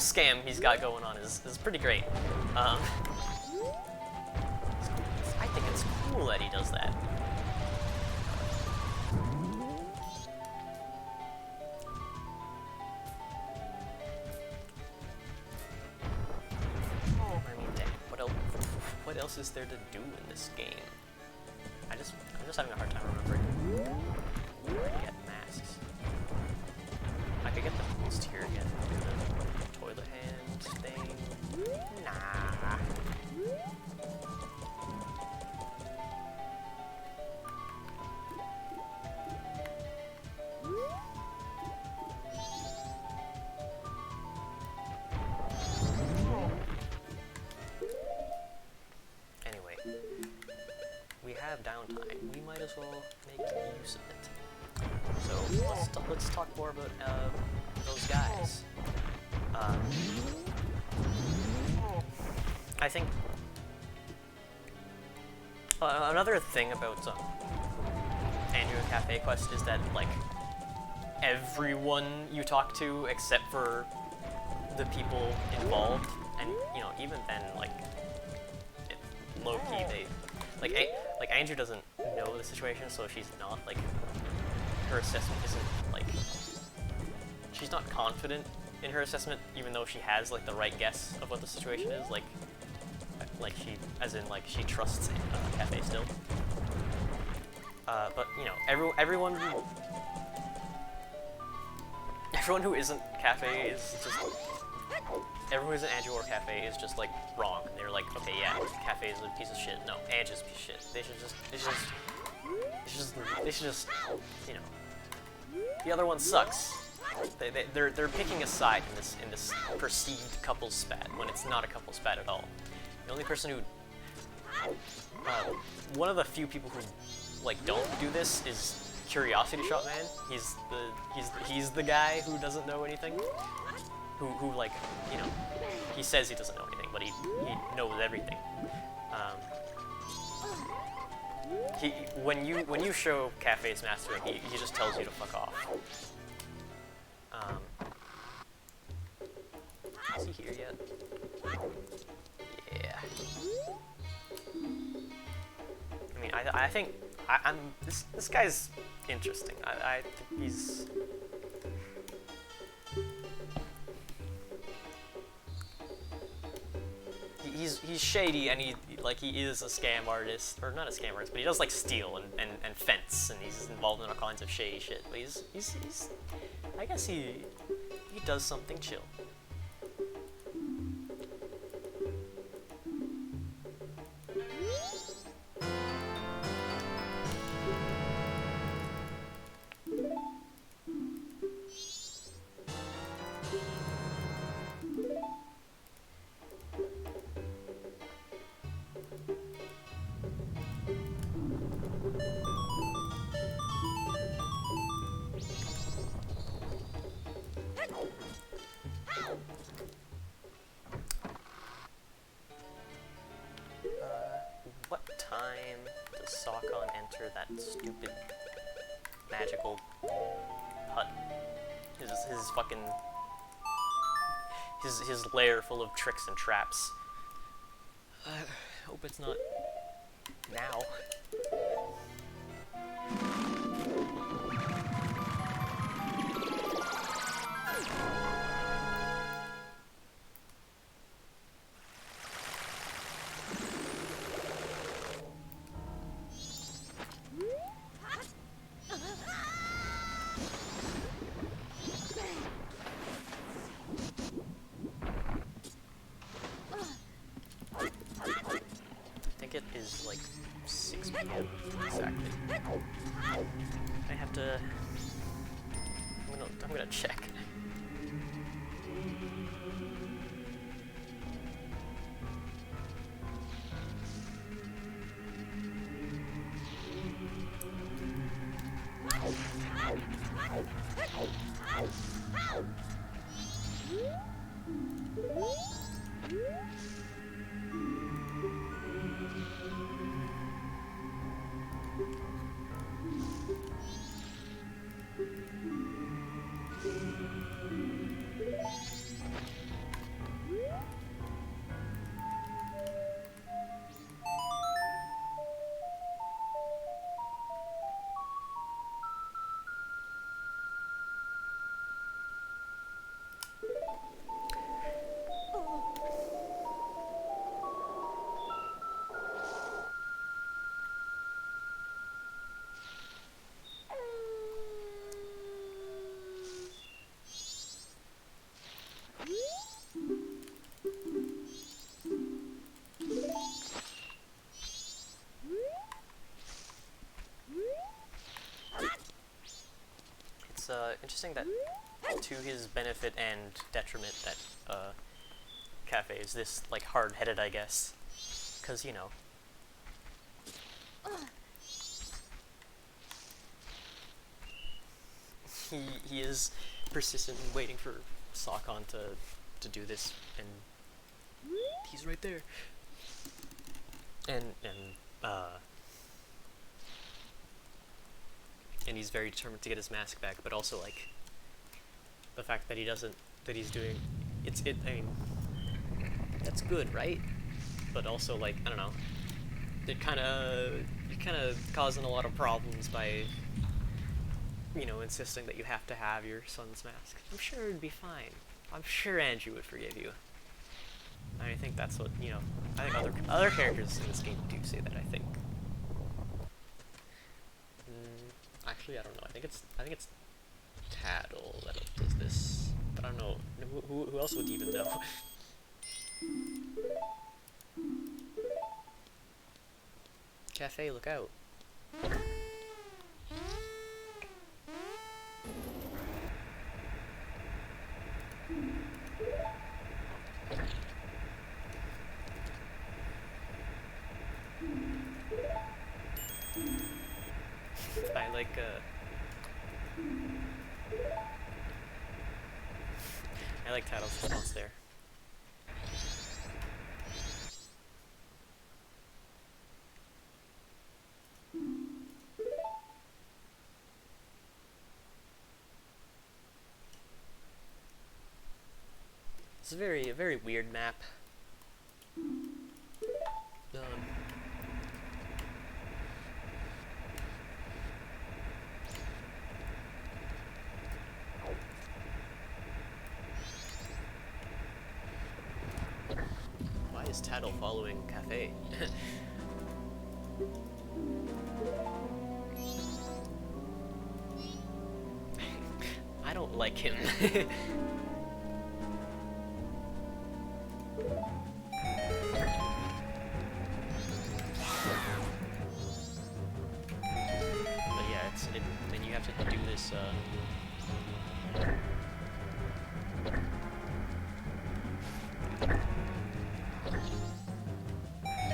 Speaker 1: scam he's got going on is pretty great. I think it's cool that he does that. I mean, dang, what else is there to do in this game? I'm just having a hard time remembering where to get masks. I could get the boost here again. The toilet hand thing. Nah. Anyway. We have downtime. We might as well make use of it. So let's talk more about those guys. I think another thing about Andrew and Cafe Quest is that like everyone you talk to except for the people involved, and you know even then like low key they. Like Andrew doesn't know the situation, so she's not like her assessment isn't like she's not confident in her assessment, even though she has like the right guess of what the situation is. Like she, as in like she trusts Cafe still. But you know everyone who isn't Cafe is just. Everyone who's in Andrew or Cafe is just like wrong. They're like, okay, yeah, Cafe is a piece of shit. No, Andrew's a piece of shit. They should just, you know, the other one sucks. They're picking a side in this perceived couple spat when it's not a couple spat at all. The only person who, one of the few people who like don't do this is Curiosity Shop Man. He's the guy who doesn't know anything. Who like, you know, he says he doesn't know anything, but he knows everything. When you show Cafe's mastering, he just tells you to fuck off. Is he here yet? Yeah. I mean, I think this guy's interesting. I think he's. He's shady, and he is a scam artist, or not a scam artist, but he does like steal and fence, and he's involved in all kinds of shady shit. But he's I guess he does something chill. What time does Sokon enter that stupid magical hut? His fucking his lair full of tricks and traps. Hope it's not now. Yeah, exactly. I have to... I'm gonna check. It's interesting that to his benefit and detriment that Cafe is this like hard-headed, I guess, because you know. He is persistent in waiting for Sakon to do this, and he's right there. And he's very determined to get his mask back, but also like the fact that he's doing I mean, that's good, right? But also like I don't know, you're kind of causing a lot of problems by, you know, insisting that you have to have your son's mask. I'm sure it'd be fine. I'm sure Andrew would forgive you. I think that's what, you know, I think other characters in this game do say that, I think. Actually, I don't know. I think it's Tattle that does this, but I don't know. Who else would even know? Cafe, look out. I like Tattle's response there. It's a very weird map. Why is Tattle following Cafe? I don't like him. Then you have to do this,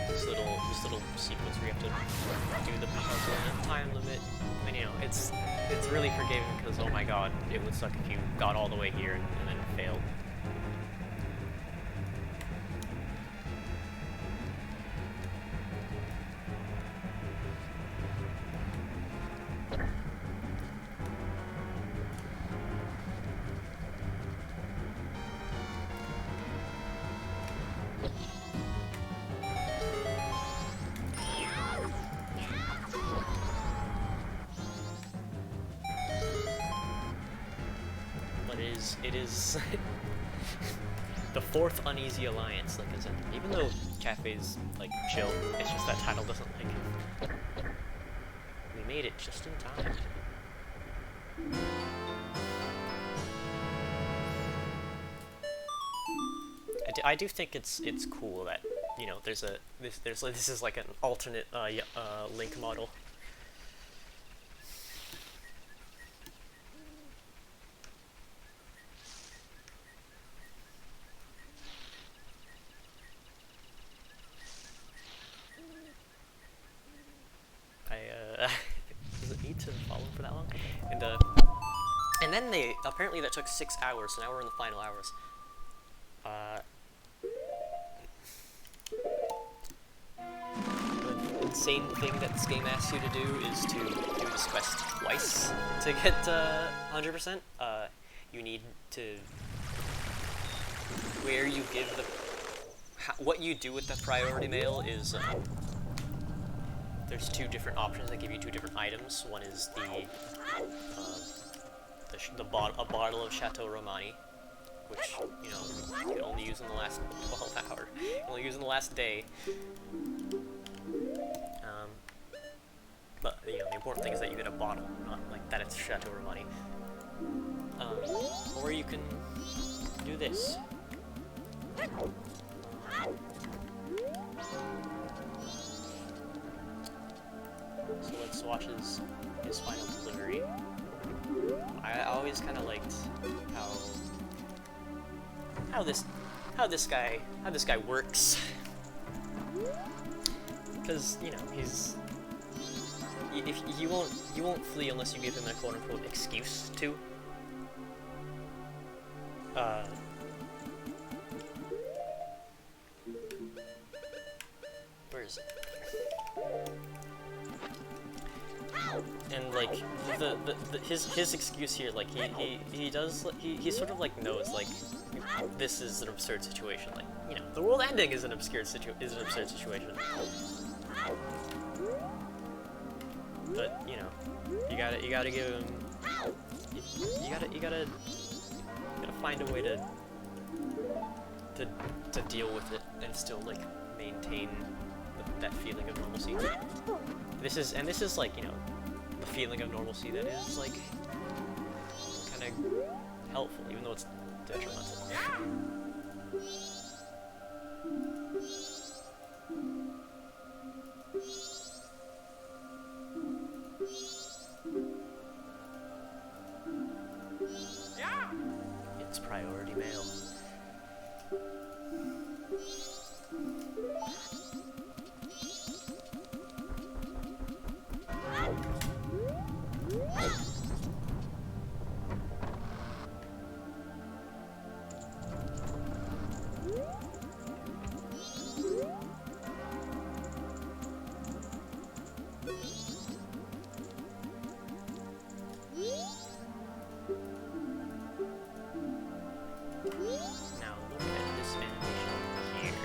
Speaker 1: this little sequence where you have to do the puzzle in a time limit. And you know, it's really forgiving because, oh my god, it would suck if you got all the way here and then failed. It is the fourth uneasy alliance, like I said. Even though Cafe's like chill, it's just that Tattle doesn't like him. We made it just in time. I do think it's cool that you know, there's a this is like an alternate Link model. Does it need to follow for that long? And then they apparently that took 6 hours, so now we're in the final hours. The insane thing that this game asks you to do is to do this quest twice to get 100%. You need to where you give the what you do with the priority mail is there's 2 different options that give you 2 different items. One is a bottle of Chateau Romani, which, you know, you can only use in the last 12 hours. Only use in the last day. But, you know, the important thing is that you get a bottle, not like that it's Chateau Romani. Or you can do this. So let's watch his final delivery. I always kind of liked how this guy works, because, you know, you won't flee unless you give him a quote unquote excuse to. Where is it? And like his excuse here, like he sort of like knows like this is an absurd situation. Like, you know, the world ending is an absurd situation. But, you know, you gotta give him you gotta find a way to deal with it and still like maintain that feeling of normalcy. This is like, you know, the feeling of normalcy that is like kind of helpful, even though it's detrimental. It's priority mail. Now look at this animation here.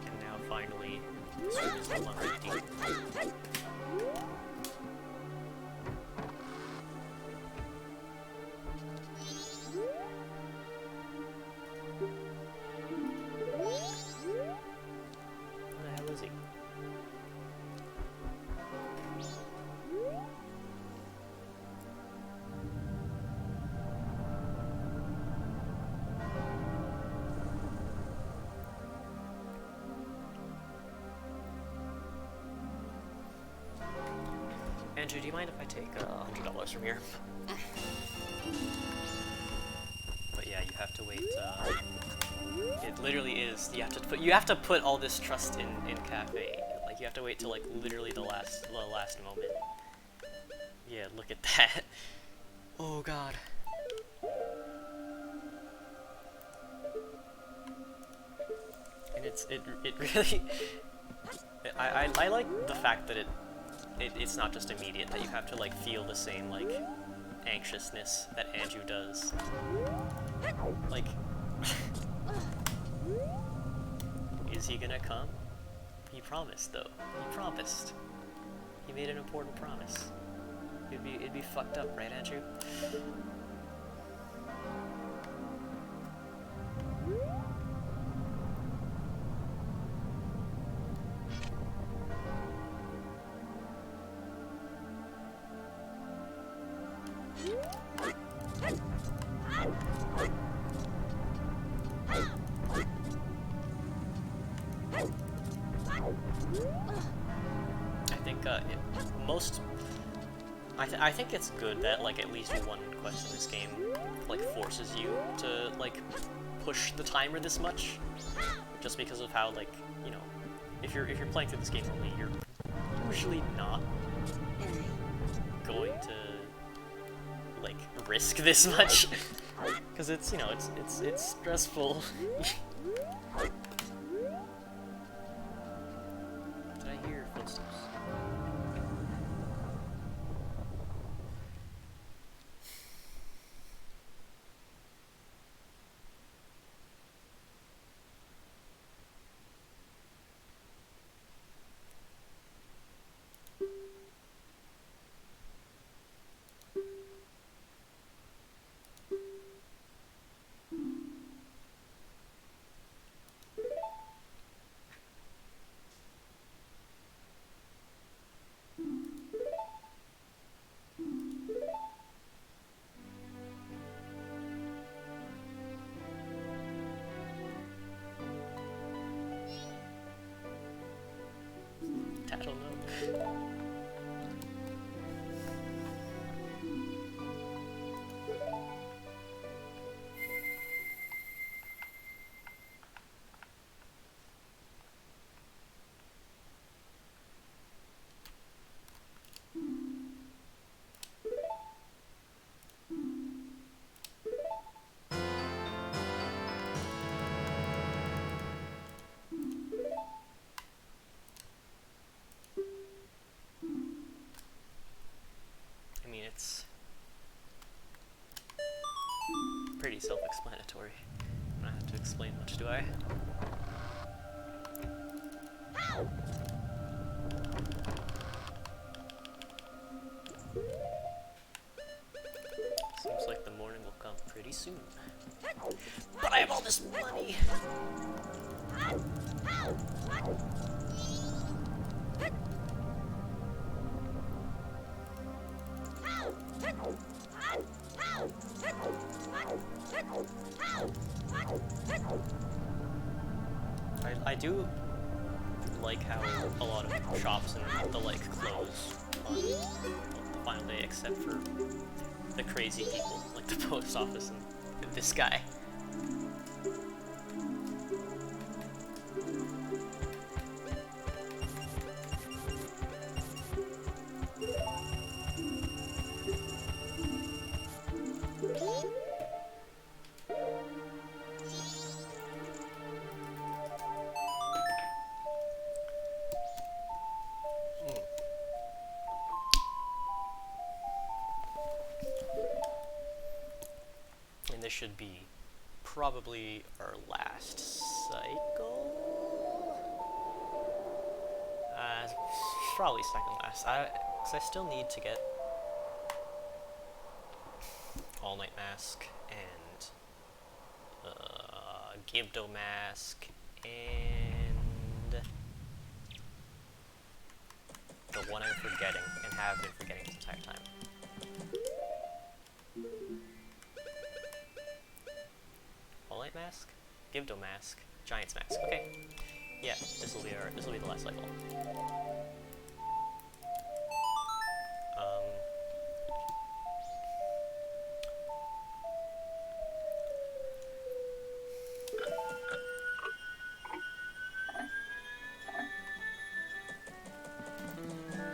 Speaker 1: And now finally, this room is no longer empty. Andrew, do you mind if I take $100 from here? But yeah, you have to wait. It literally is. You have to put all this trust in Cafe. Like, you have to wait till like literally the last moment. Yeah, look at that. Oh God. And it really. I like the fact that it's not just immediate, that you have to like feel the same like anxiousness that Andrew does. Like, is he gonna come? He promised though. He promised. He made an important promise. It'd be fucked up, right, Andrew? I think I think it's good that like at least one quest in this game like forces you to like push the timer this much, just because of how like, you know, if you're playing through this game normally, you're usually not going to like risk this much because it's, you know, it's stressful. Did I hear footsteps? I don't know. I mean, it's pretty self-explanatory. I don't have to explain much, do I? Seems like the morning will come pretty soon. But I have all this money! I do like how a lot of shops and the like close on the final day, except for the crazy people, like the post office and this guy. And this should be probably our last cycle. Probably second last. Because I still need to get All Night Mask and Gibdo Mask and the one I'm forgetting and have been forgetting this entire time. All Night Mask, Gibdo Mask, Giant's Mask. Okay, yeah, this will be the last cycle.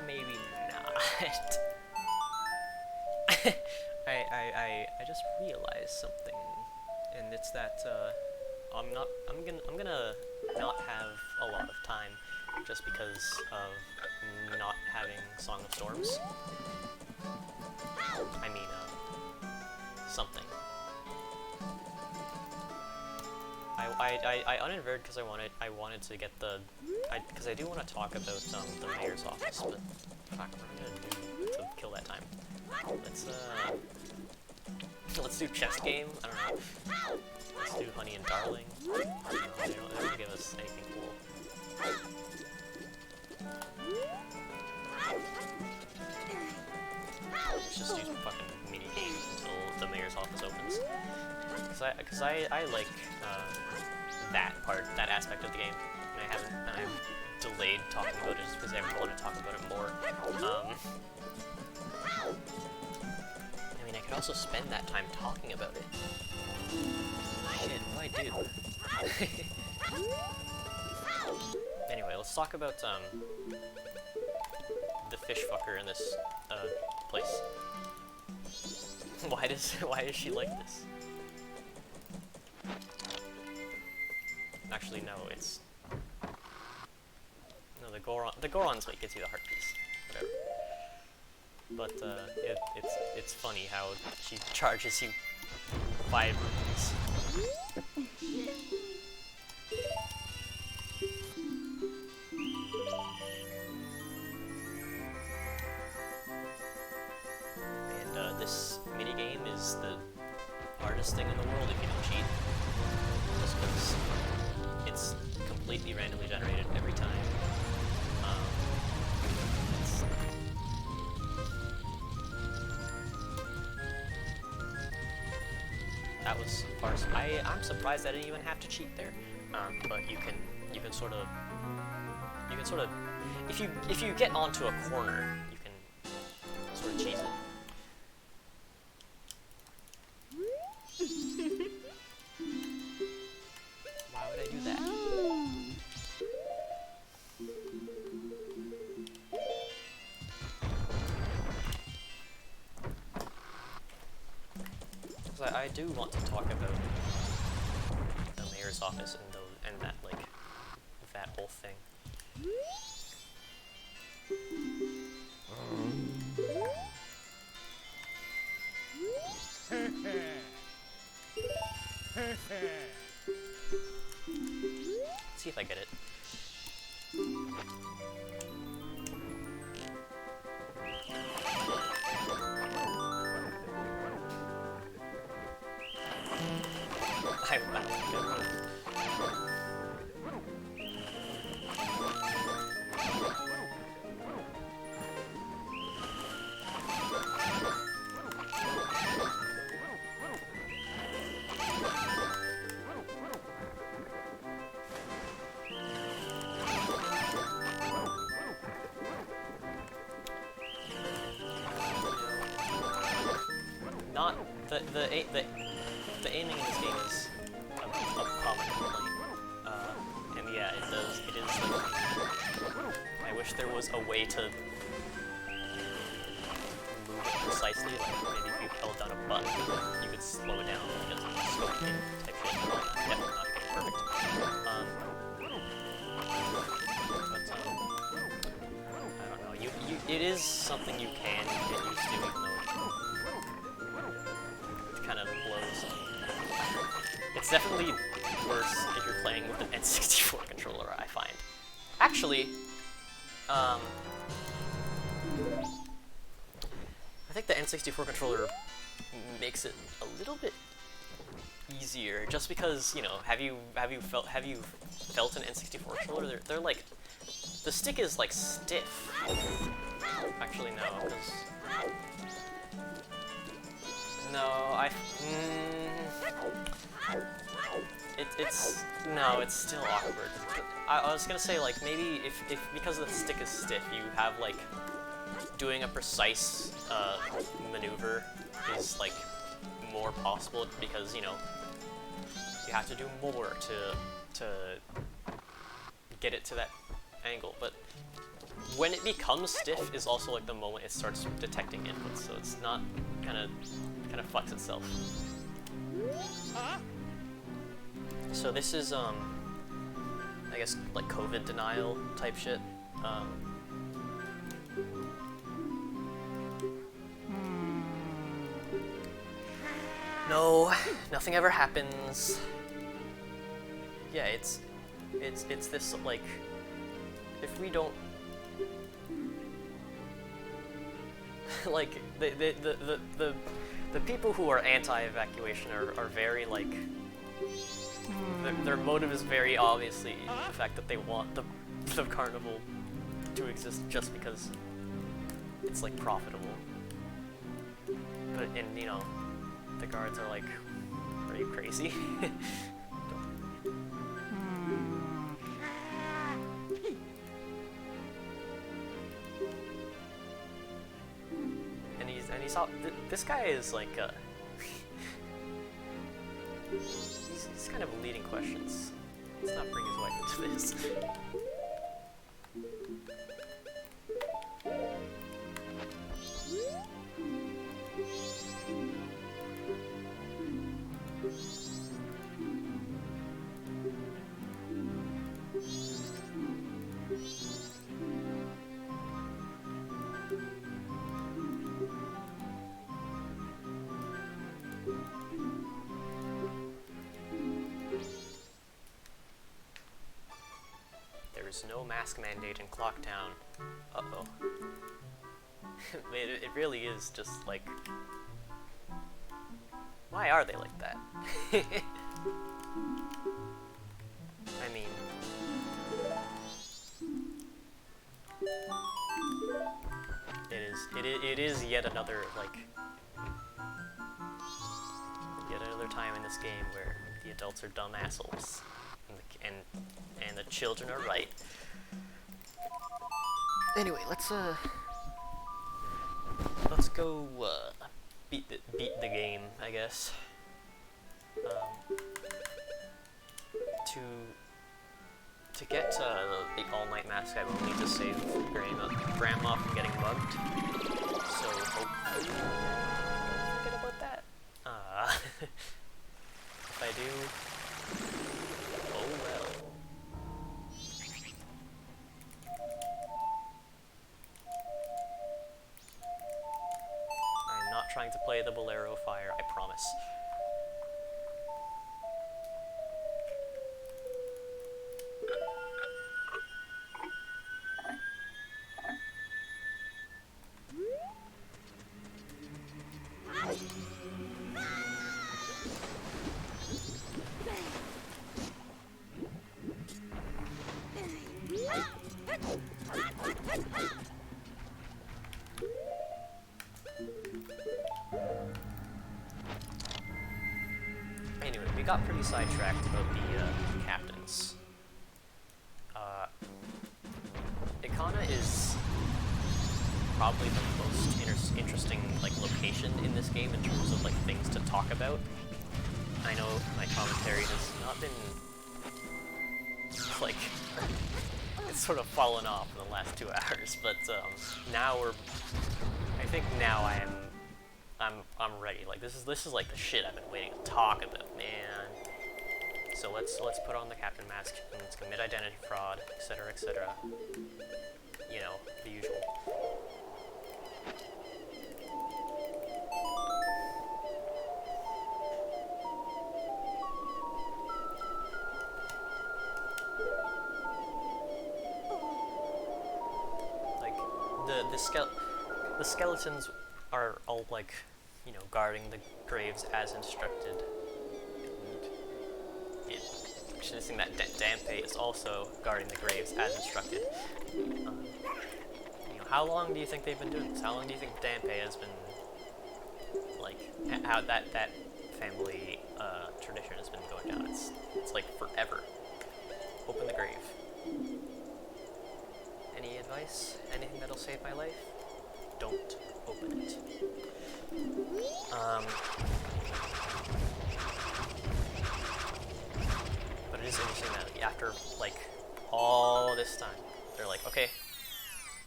Speaker 1: Maybe not. I just realized something, and it's that I'm gonna not have a lot of time just because of not having Song of Storms. I mean, something. I uninverted because I wanted to get the, because I do want to talk about the mayor's office, but fuck, what am I gonna do to kill that time? Let's do chest game. I don't know. Let's do Honey and Darling. They don't give us anything cool. Let's just do fucking mini games until the mayor's office opens. Cause I like that part, that aspect of the game. And I've delayed talking about it just because I haven't wanted to talk about it more. I mean, I could also spend that time talking about it. Shit, what do I do? Anyway, let's talk about, the fish fucker in this, place. Why is she like this? Actually, no, it's... No, the Goron's what gets you the heart piece. Whatever. But, it's funny how she charges you 5 rupees. And, this minigame is the hardest thing in the world if you don't cheat. Just because it's completely randomly generated every time. That was farce. I'm surprised I didn't even have to cheat there. But you can sort of if you get onto a corner, you can sort of cheese it. Why would I do that? Because I do want to talk about the mayor's office and that, like, that whole thing. Let's see if I get it. I'm back. Not the aiming in this game is a common complaint. And yeah, it is I wish there was a way to move it precisely, like maybe if you held down a button, you could slow it down, like a scope game type shit. Definitely not getting perfect. I don't know, it is something you can get used to, even though it kind of blows. It's definitely worse if you're playing with an N64 controller, I find. Actually, I think the N64 controller makes it a little bit easier, just because, you know, have you felt an N64 controller? They're like, the stick is like stiff. Actually, no, because it's still awkward. I was gonna say, like, maybe if because the stick is stiff, you have, like, doing a precise maneuver is, like, more possible, because, you know, you have to do more to get it to that angle. But when it becomes stiff is also, like, the moment it starts detecting inputs, so it's not kind of fucks itself. So this is I guess, like, COVID denial type shit. No, nothing ever happens. Yeah, it's this, like, if we don't like the people who are anti-evacuation are very, like, their motive is very obviously the fact that they want the carnival to exist just because it's, like, profitable. But, and, you know, the guards are like, are you crazy? he's all, this guy is like, he's kind of leading questions. Let's not bring his wife into this. There's no mask mandate in Clocktown. Uh-oh. it really is just like... Why are they like that? I mean... It is yet another, like... Yet another time in this game where the adults are dumb assholes. And the children are right. Anyway, let's go beat the game, I guess. To get the all-night mask, I will need to save Grandma from getting mugged. So hopefully, forget about that. If I do, oh well. I'm not trying to play the Bolero Fire, I promise. Anyway, we got pretty sidetracked about the captains. Ikana is probably the most interesting location in this game in terms of things to talk about. I know my commentary has not been it's sort of fallen off in the last 2 hours, but now I think now I'm ready. This is like the shit I've been waiting to talk about, man. So let's put on the captain mask and let's commit identity fraud, etc., etc. You know, the usual. The skeletons are all guarding the graves as instructed. And this thing that Dampe is also guarding the graves as instructed. How long do you think they've been doing this? How long do you think Dampe has been how that family tradition has been going down? It's like forever. Open the grave. Any advice? Anything that'll save my life? Don't open it. But it is interesting that after all this time, they're like, okay,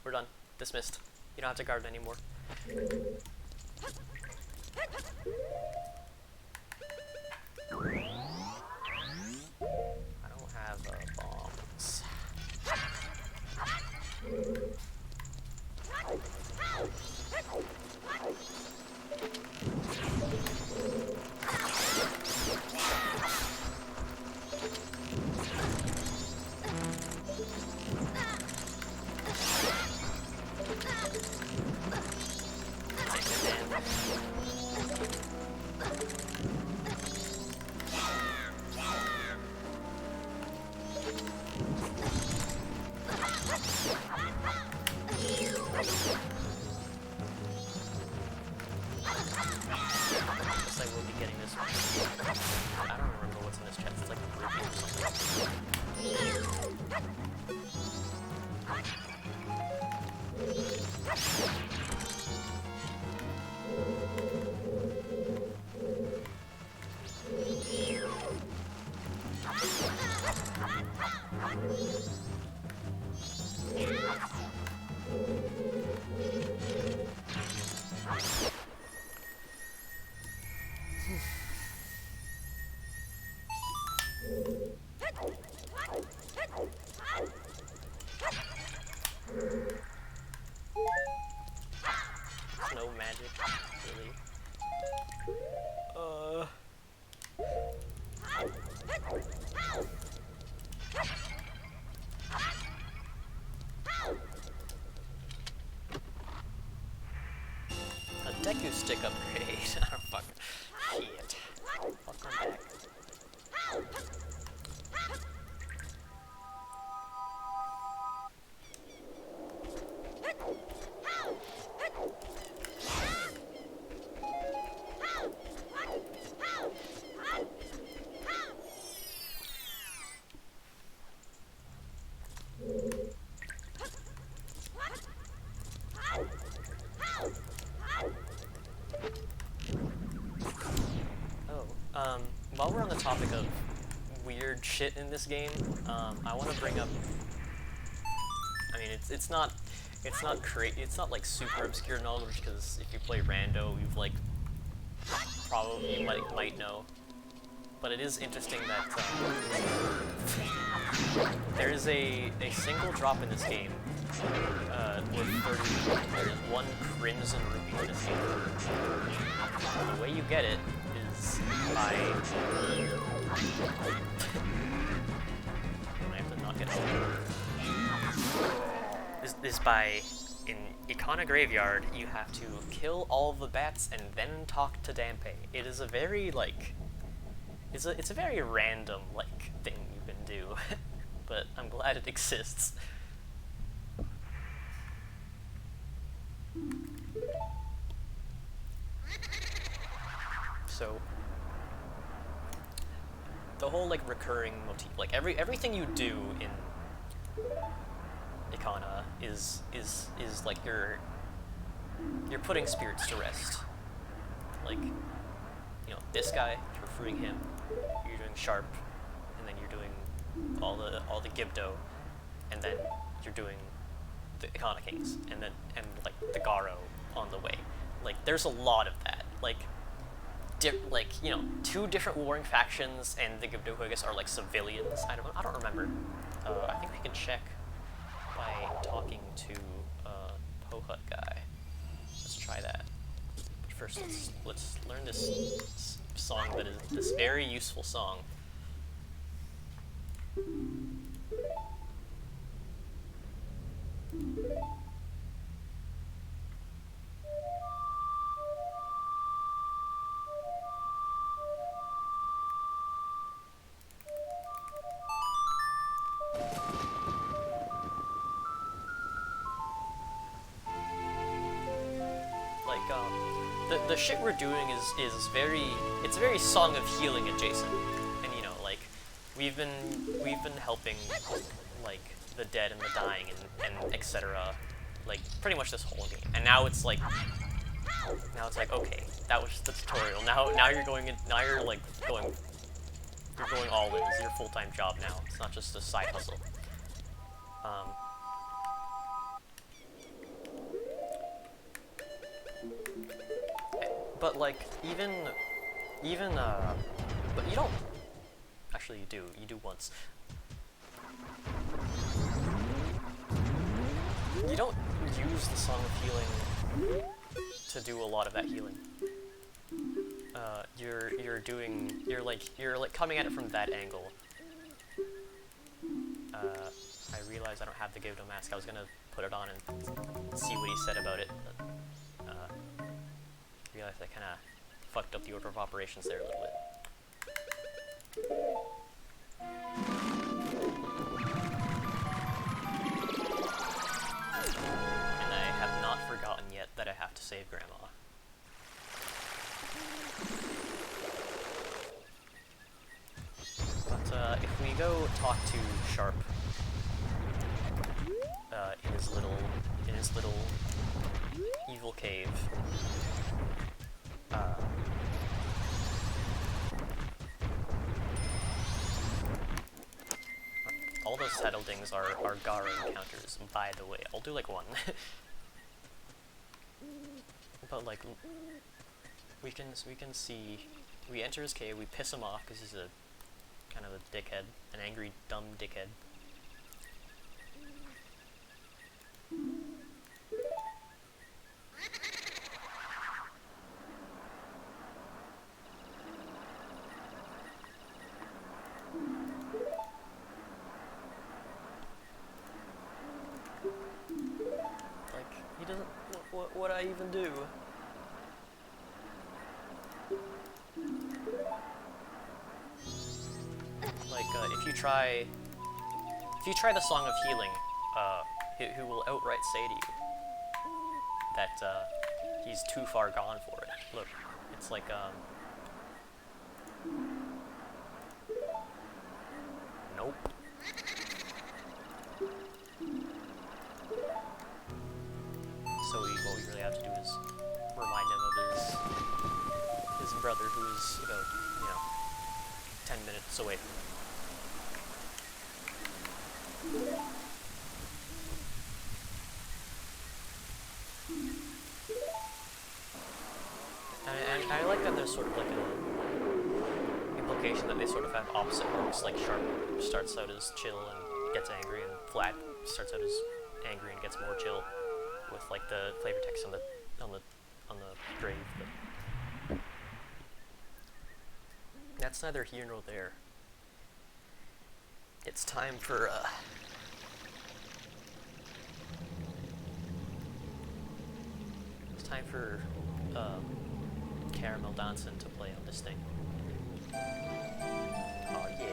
Speaker 1: we're done. Dismissed. You don't have to guard anymore. I don't have bombs. No magic, really. A Deku stick upgrade. I don't fucking shit. I'll come back. While we're on the topic of weird shit in this game, I want to bring up. I mean, it's not like super obscure knowledge, because if you play Rando, you've like probably might know. But it is interesting that there is a single drop in this game with 30. There's one crimson ruby in this game. The way you get it is by. I have to not get it. Is by in Ikana Graveyard you have to kill all the bats and then talk to Dampe. It is a very like. It's a very random like thing you can do, but I'm glad it exists. So the whole like recurring motif, like everything you do in Ikana is like you're putting spirits to rest. Like, you know, this guy, you're freeing him. You're doing Sharp, and then you're doing all the Gibdo, and then you're doing the Ikana Kings, and like the Garo on the way. Like, there's a lot of that. Like, you know, 2 different warring factions, and the Gibdo, who I guess are like civilians. I don't remember. I think we can check by talking to Pohut guy. Let's try that. But first, let's learn this song that is this very useful song. The shit we're doing is very Song of Healing adjacent, and you know, like we've been helping like the dead and the dying and etc. like pretty much this whole game, and now it's like okay, that was the tutorial. Now you're going in, now you're like going all in. It's your full-time job now. It's not just a side hustle. But like but you don't actually. You do once. You don't use the Song of Healing to do a lot of that healing. You're like coming at it from that angle. I realize I don't have the Gibdo mask. I was gonna put it on and see what he said about it, but realized I kind of fucked up the order of operations there a little bit. And I have not forgotten yet that I have to save Grandma. But if we go talk to Sharp in his little evil cave. all those settlings are Garo encounters, by the way. I'll do like one. But like, we can see, we enter his cave, we piss him off because he's a kind of a dickhead, an angry, dumb dickhead. Like, he doesn't, what'd I even do? Like, if you try the Song of Healing, who will outright say to you that, he's too far gone for it. Look, it's like, nope. So what we really have to do is remind him of his brother, who's about, 10 minutes away from him. And I like that there's sort of like an implication that they sort of have opposite arcs, like Sharp starts out as chill and gets angry, and Flat starts out as angry and gets more chill, with like the flavor text on the grave. But that's neither here nor there. It's time for Caramel Danson to play on this thing. Oh yeah.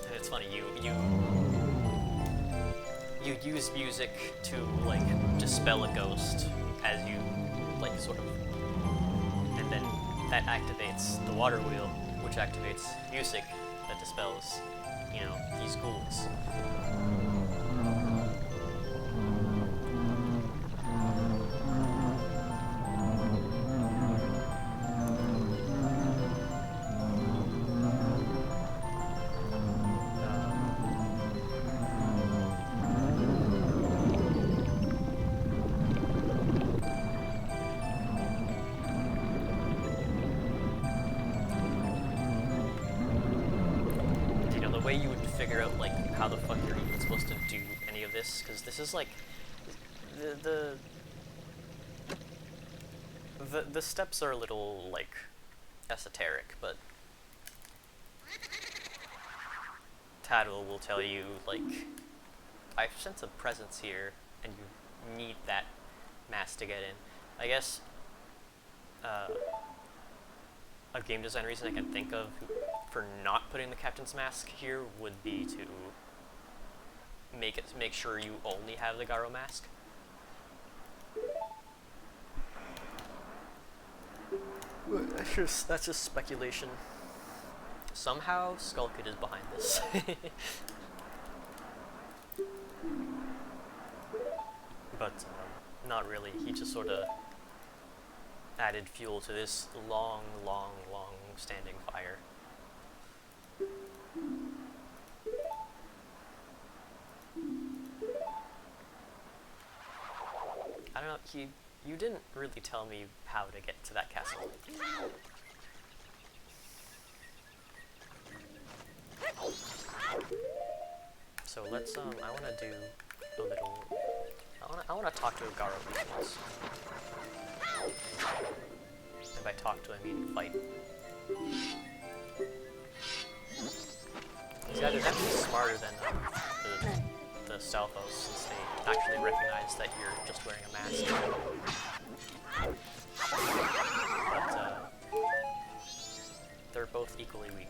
Speaker 1: And it's funny, you use music to like dispel a ghost as you like sort of, and then that activates the water wheel, which activates music that dispels, these ghouls. The way you would figure out like how the fuck you're even supposed to do any of this, because this is like the steps are a little like esoteric, but Tadwell will tell you like, I sense a presence here and you need that mask to get in. I guess a game design reason I can think of for not putting the captain's mask here would be to make sure you only have the Garo mask. That's just speculation. Somehow Skull Kid is behind this. But not really. He just sort of added fuel to this long standing fire. I don't know, you didn't really tell me how to get to that castle. So let's, I wanna do a little, I wanna talk to a Garo once. And by talk to, I mean fight. These guys are definitely smarter than the Stalfos, since they actually recognize that you're just wearing a mask. But they're both equally weak.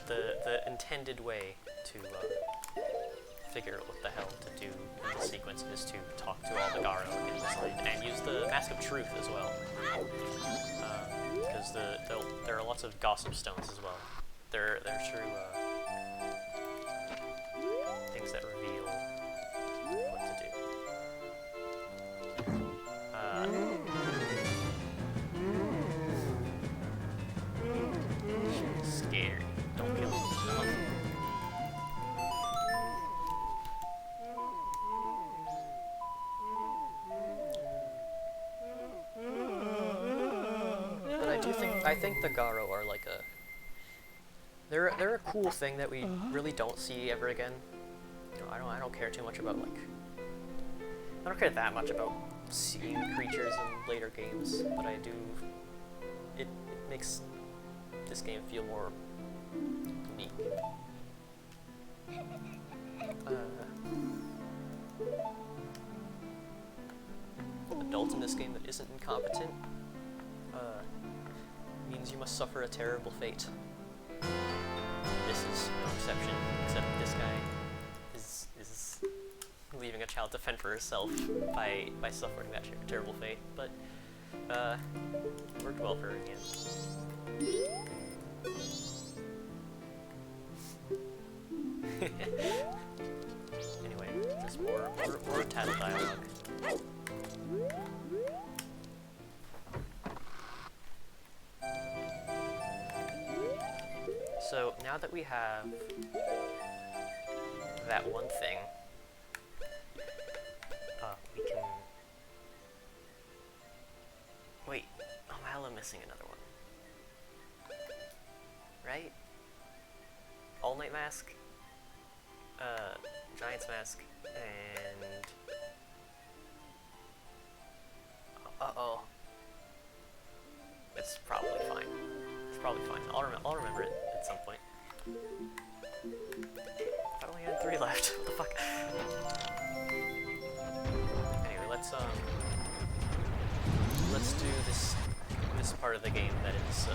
Speaker 1: The intended way to figure out what the hell to do in the sequence is to talk to all the Garo in this land, and use the Mask of Truth as well. Because there's there are lots of gossip stones as well. They're true things that reveal what to do. Scared. Don't kill him. But I think the Garo are like a they're a cool thing that we really don't see ever again. You know, I don't care too much about like I don't care that much about seeing creatures in later games, but I do. It makes this game feel more unique. Adult in this game that isn't incompetent means you must suffer a terrible fate. This is no exception, except this guy is leaving a child to fend for herself by suffering that terrible fate, but worked well for her in the end. Anyway, just more title dialogue. So now that we have that one thing, we can... Wait, oh, hell, I'm missing another one. Right? All Night Mask, Giant's Mask, and... Uh-oh. It's probably fine. It's probably fine. I'll remember it at some point. I only had 3 left. What the fuck? Anyway, let's do this part of the game that is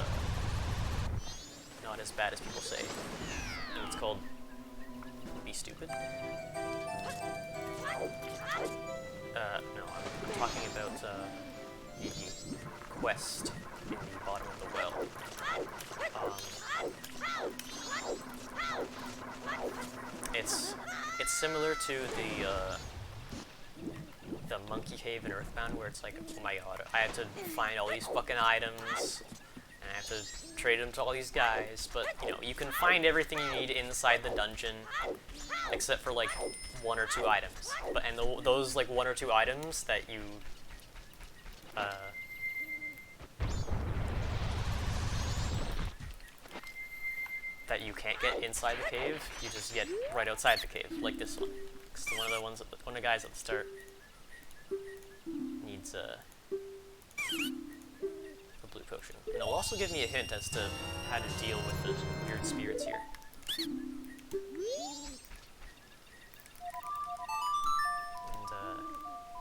Speaker 1: not as bad as people say. And it's called Be Stupid. No, I'm talking about the quest in the bottom of the well. It's similar to the Monkey Cave in Earthbound, where it's like, oh my god, I have to find all these fucking items, and I have to trade them to all these guys, but, you know, you can find everything you need inside the dungeon, except for, like, 1 or 2 items. And those, like, 1 or 2 items that you, can't get inside the cave, you just get right outside the cave, like this one. Because one of the guys at the start needs a blue potion. And it'll also give me a hint as to how to deal with the weird spirits here. And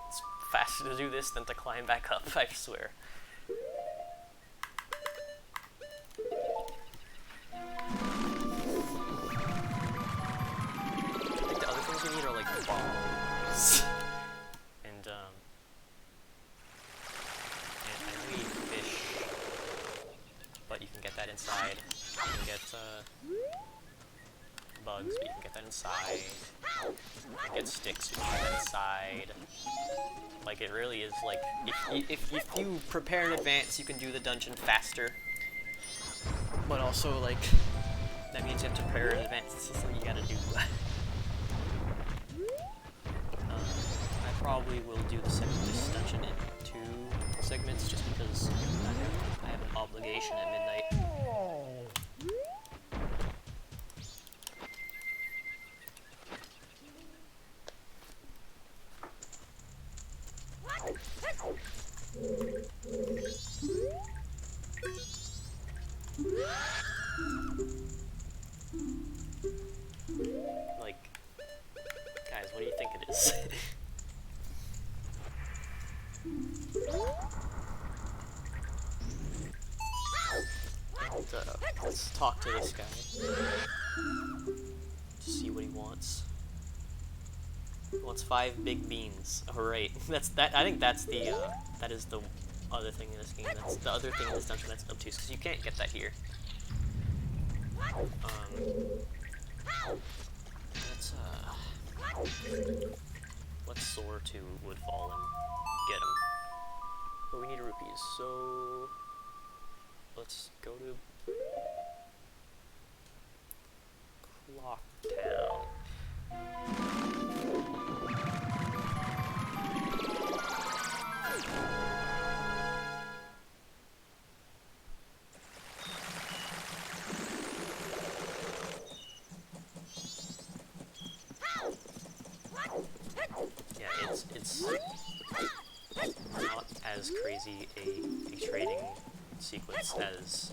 Speaker 1: it's faster to do this than to climb back up, I swear. Bombs. And I know you eat fish, but you can get that inside. You can get bugs, but you can get that inside. You can get sticks, but you can get that inside. Like, it really is like, if you prepare in advance, you can do the dungeon faster. But also, like, that means you have to prepare in advance. It's just like you gotta do. Probably will do this dungeon in 2 segments, just because I have an obligation at midnight. Like, guys, what do you think it is? Let's talk to this guy to see what he wants. He wants 5 big beans. All right, that's that. I think that's the that is the other thing in this game. That's the other thing in this dungeon that's obtuse, because you can't get that here. Let's let's soar to Woodfall and get him. But we need rupees, so let's go to Clock Town. Yeah, it's not as crazy a trading sequence as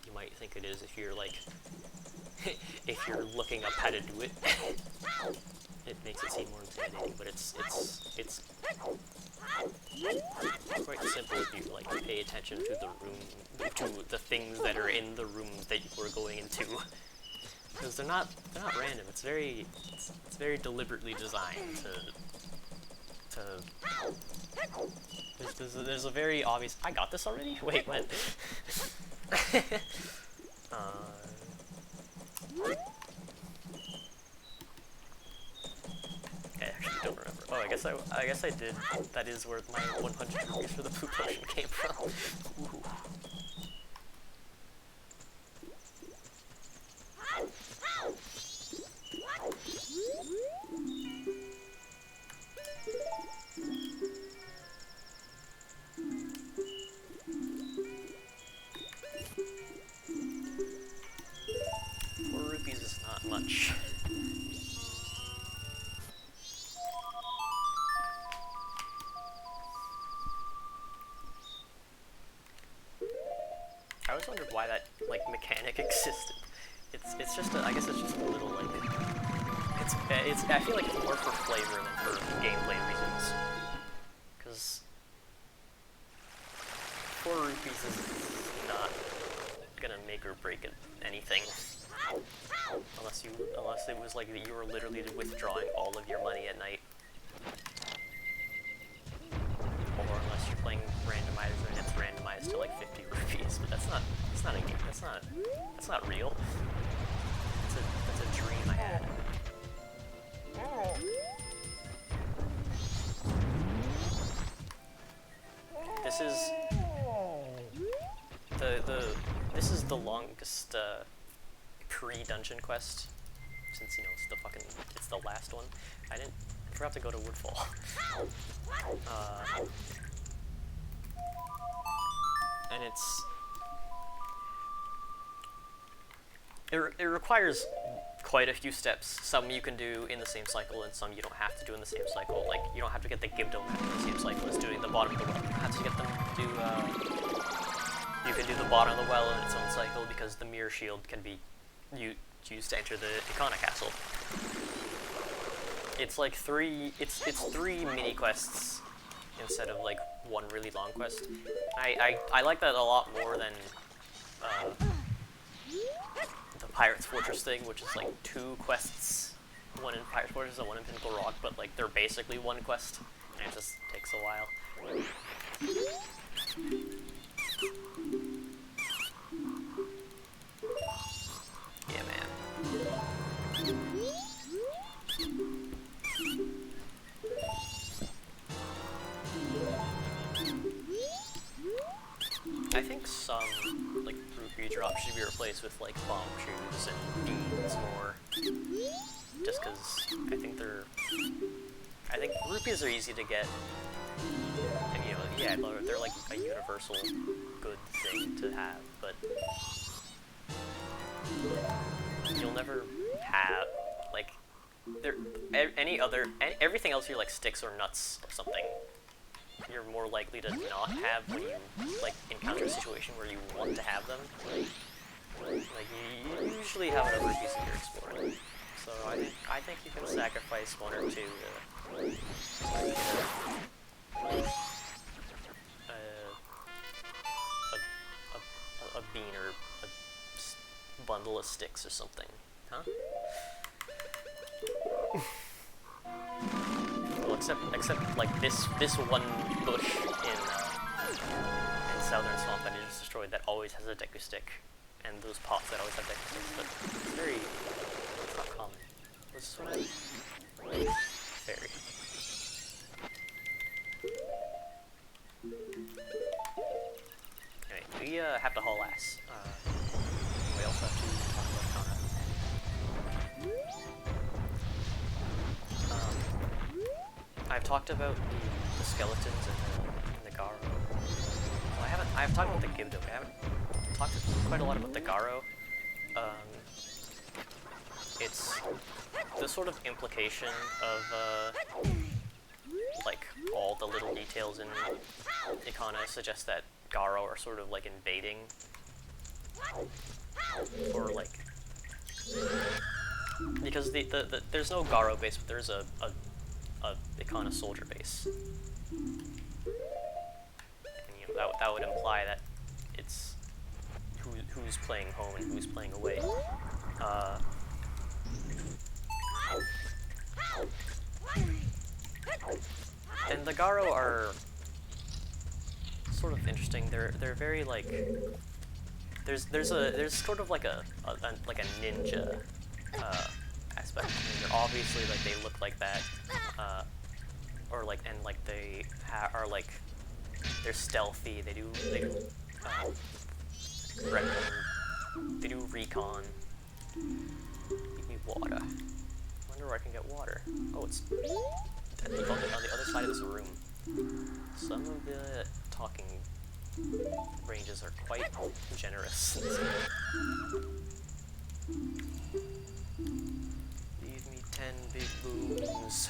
Speaker 1: you might think it is if you're like if you're looking up how to do it. It makes it seem more intimidating, but it's quite simple if you like pay attention to the room, to the things that are in the room that you are going into, because they're not random. It's very deliberately designed to there's a very obvious. I got this already? Wait, what? I actually don't remember. Oh, I guess I did. That is where my 100 rupees for the blue potion came from. Ooh. Much. I always wondered why that like mechanic existed. It's just I guess it's just a little like it's I feel like it's more for flavor than for gameplay reasons. Because 4 rupees is not gonna make or break anything. Unless it was like that you were literally withdrawing all of your money at night, or unless you're playing randomizer and it's randomized to like 50 rupees. But that's not a game. That's not real. That's a dream I had. This is the longest pre-dungeon quest, since you know it's the last one. I forgot to go to Woodfall. And it requires quite a few steps. Some you can do in the same cycle, and some you don't have to do in the same cycle. Like, you don't have to get the Gibdo map in the same cycle as doing the bottom of the well. You have to get them to you can do the bottom of the well in its own cycle, because the mirror shield can be used to enter the Ikana Castle. It's like three mini quests instead of like one really long quest. I like that a lot more than the Pirate's Fortress thing, which is like 2 quests, one in Pirate's Fortress and one in Pinnacle Rock, but like they're basically one quest, and it just takes a while. Yeah, man. I think some like rupee drops should be replaced with like bomb shoes and beans more, just because I think rupees are easy to get, and you know, yeah, they're like a universal good thing to have, but you'll never have like everything else, you're like sticks or nuts or something. You're more likely to not have when you like encounter a situation where you want to have them. Like you usually have enough rupees in your exploring, so I think you can sacrifice 1 or 2 a bean or a bundle of sticks or something, huh? Well, except like this one bush and Southern Swamp that I just destroyed that always has a Deku Stick, and those pots that always have Deku Sticks, but it's not common. What's this one at? Fairy. Anyway, we have to haul ass. We also have to talk about Kana. I've talked about the skeletons and the Garo. Well, I've talked about the Gibdo, but I haven't talked quite a lot about the Garo. It's the sort of implication of, like, all the little details in Ikana suggest that Garo are sort of, like, invading, or, like, because there's no Garo base, but there's a Ikana soldier base. And, you know, that would imply that it's who's playing home and who's playing away. And the Garo are sort of interesting. They're very like there's sort of like a ninja aspect. I mean, they're obviously like they look like that, or like and like they are like they're stealthy. They do they do recon. Give me water. I wonder where I can get water. Oh, it's on the other side of this room. Some of the talking ranges are quite generous. Leave me 10 big booms.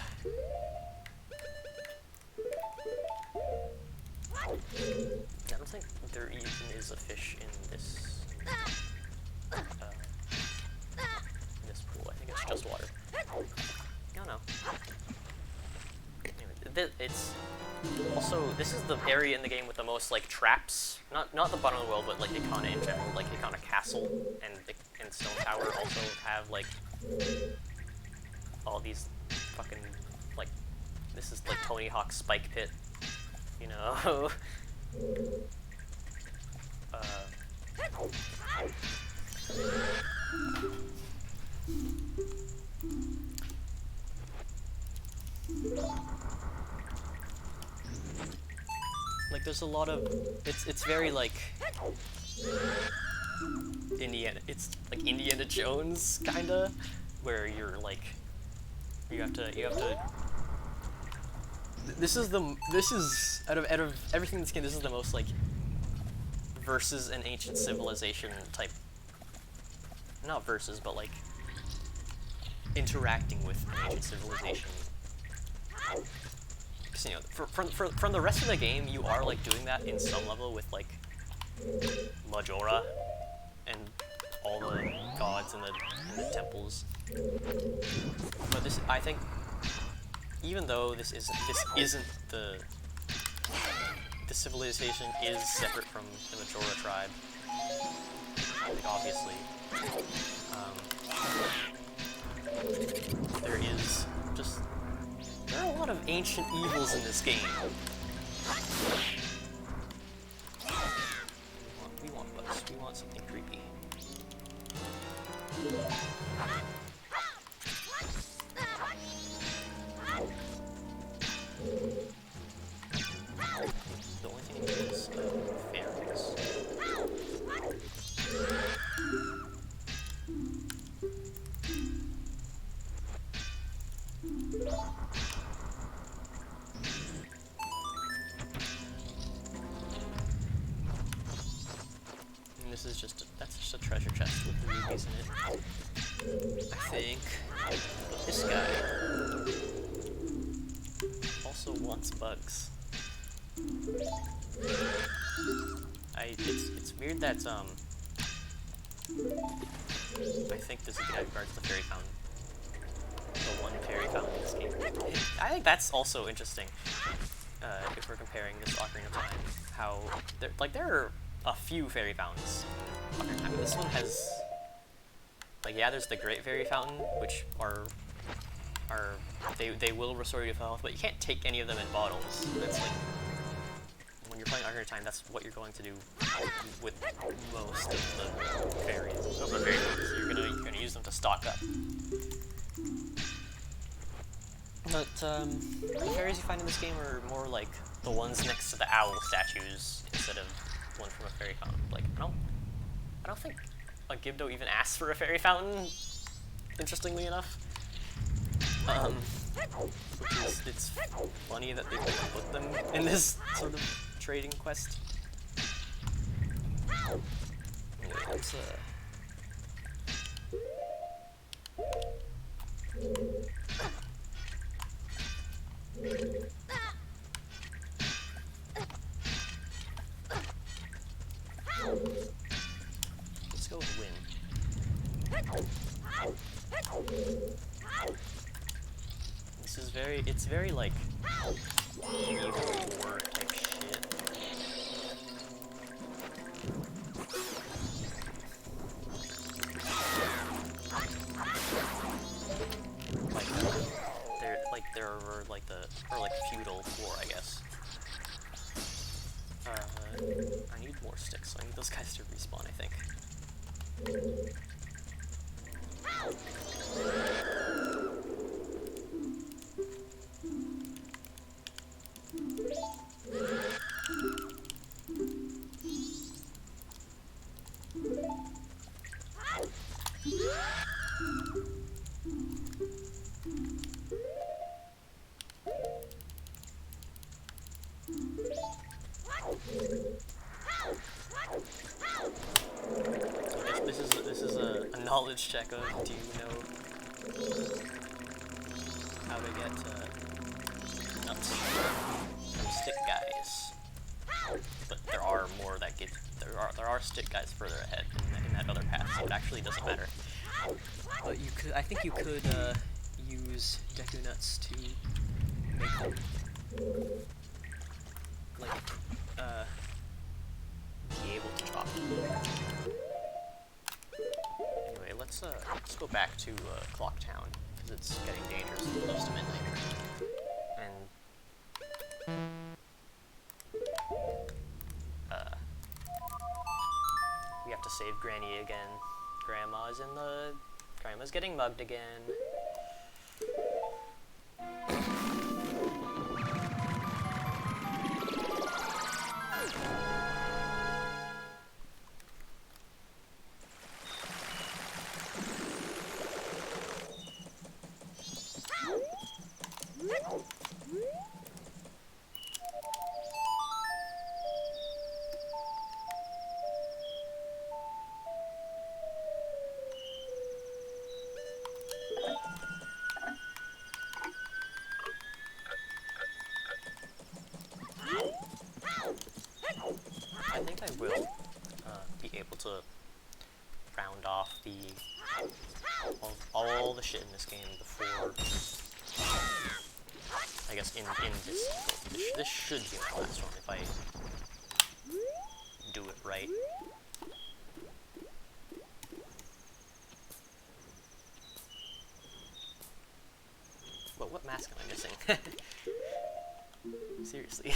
Speaker 1: I don't think there even is a fish in this this pool. I think it's just water. No, no. Anyway, it's also this is the area in the game with the most like traps. Not the bottom of the world, but like Ikana in general. Like Ikana Castle and Stone Tower also have like all these fucking like this is like Tony Hawk's Spike Pit, you know. Like there's a lot of it's very like it's like Indiana Jones kinda, where you're like you have to this is out of everything in this game, this is the most like versus an ancient civilization type, not versus but like interacting with an ancient civilization. Because, you know, from the rest of the game, you are like doing that in some level with like Majora and all the gods and the temples. But this, I think, even though this isn't the civilization is separate from the Majora tribe, like obviously, there are a lot of ancient evils in this game. We want bugs. We want something creepy. The only thing is fairies. And this is that's just a treasure chest with the rubies in it. I think this guy also wants bugs. It's weird that I think this guy guards the fairy fountain. The one fairy fountain in this game. I think that's also interesting. If we're comparing this Ocarina of Time, how there are a few fairy fountains. I mean, this one has like there's the Great Fairy Fountain, which they will restore you to health, but you can't take any of them in bottles. That's like when you're playing Ocarina of Time, that's what you're going to do with most of the fairies. You're gonna use them to stock up. But the fairies you find in this game are more like the ones next to the owl statues instead of one from a fairy fountain. Like I don't think a Gibdo even asks for a fairy fountain. Interestingly enough, which is it's funny that they put them in this sort of trading quest. Anyway, let's let's go with win. This is it's very like evil war type shit. There are like feudal war, I guess. I need more sticks, so I need those guys to respawn, I think. This is a knowledge check of do you know how to get nuts from stick guys? But there are more that get there are stick guys further ahead in that other path, so it actually doesn't matter. But I think you could use Deku nuts to make them like be able to chop. Anyway, let's go back to Clock Town because it's getting dangerous close to midnight, and we have to save Granny again. Grandma's getting mugged again. I think I will be able to round off all the shit in this game before, I guess, in this should be my last one if I do it right. But what mask am I missing? Seriously.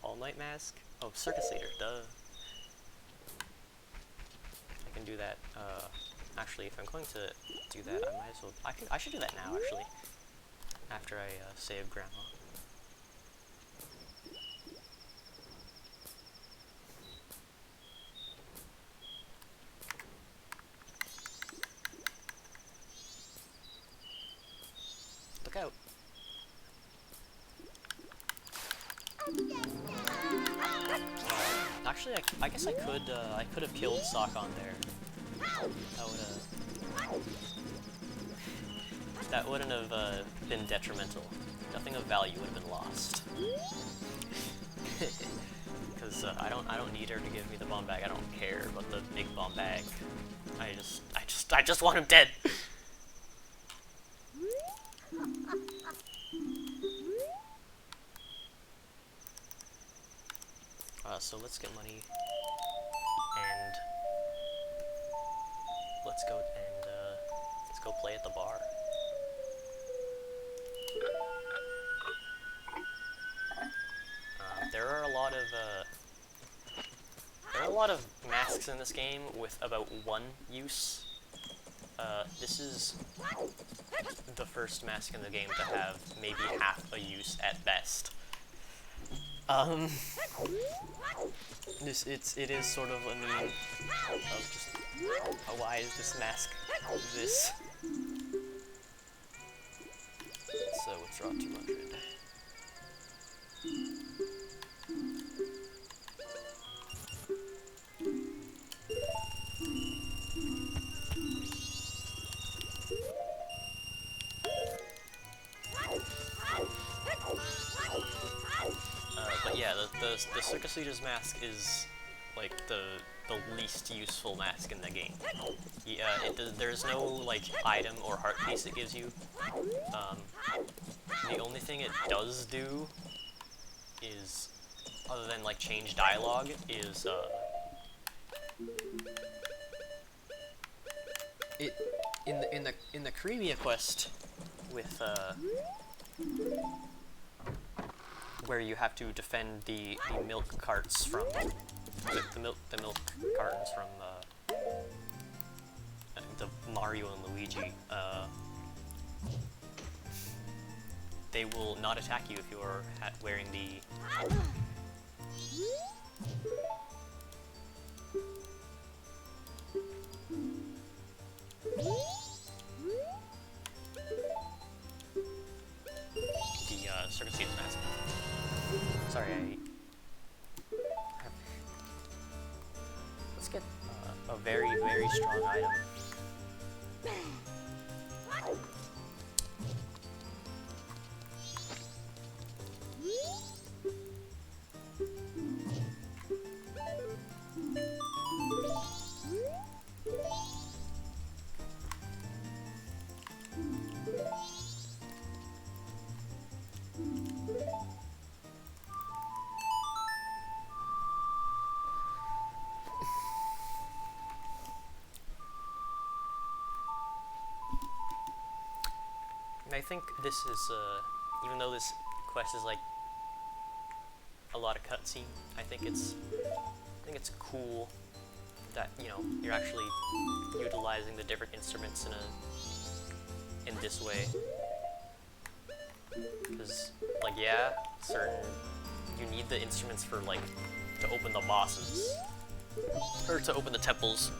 Speaker 1: All-night mask? Oh, circus leader, duh. I can do that, actually, if I'm going to do that, I might as well, I should do that now, actually, after I, save Grandma. Look out. Actually, I guess I could have killed Sock on there. That wouldn't have been detrimental. Nothing of value would have been lost. Because I don't need her to give me the bomb bag. I don't care about the big bomb bag. I just want him dead. So let's get money, and let's go play at the bar. There are a lot of there are a lot of masks in this game with about one use. This is the first mask in the game to have maybe half a use at best. It is sort of a meme of just, why is this mask this? So withdraw 200. But yeah, the Circus Leader's mask is like the least useful mask in the game. Yeah, there's no like item or heart piece it gives you. The only thing it does do is, other than like change dialogue, is it in the Karemia quest with where you have to defend the milk carts from the milk cartons from the Mario and Luigi. They will not attack you if you are wearing the Circus Leader's mask. Sorry, let's get a very, very strong item. I think this is, even though this quest is like a lot of cutscene, I think it's cool that, you know, you're actually utilizing the different instruments in this way. Because, like, yeah, you need the instruments for, like, to open the bosses, or to open the temples.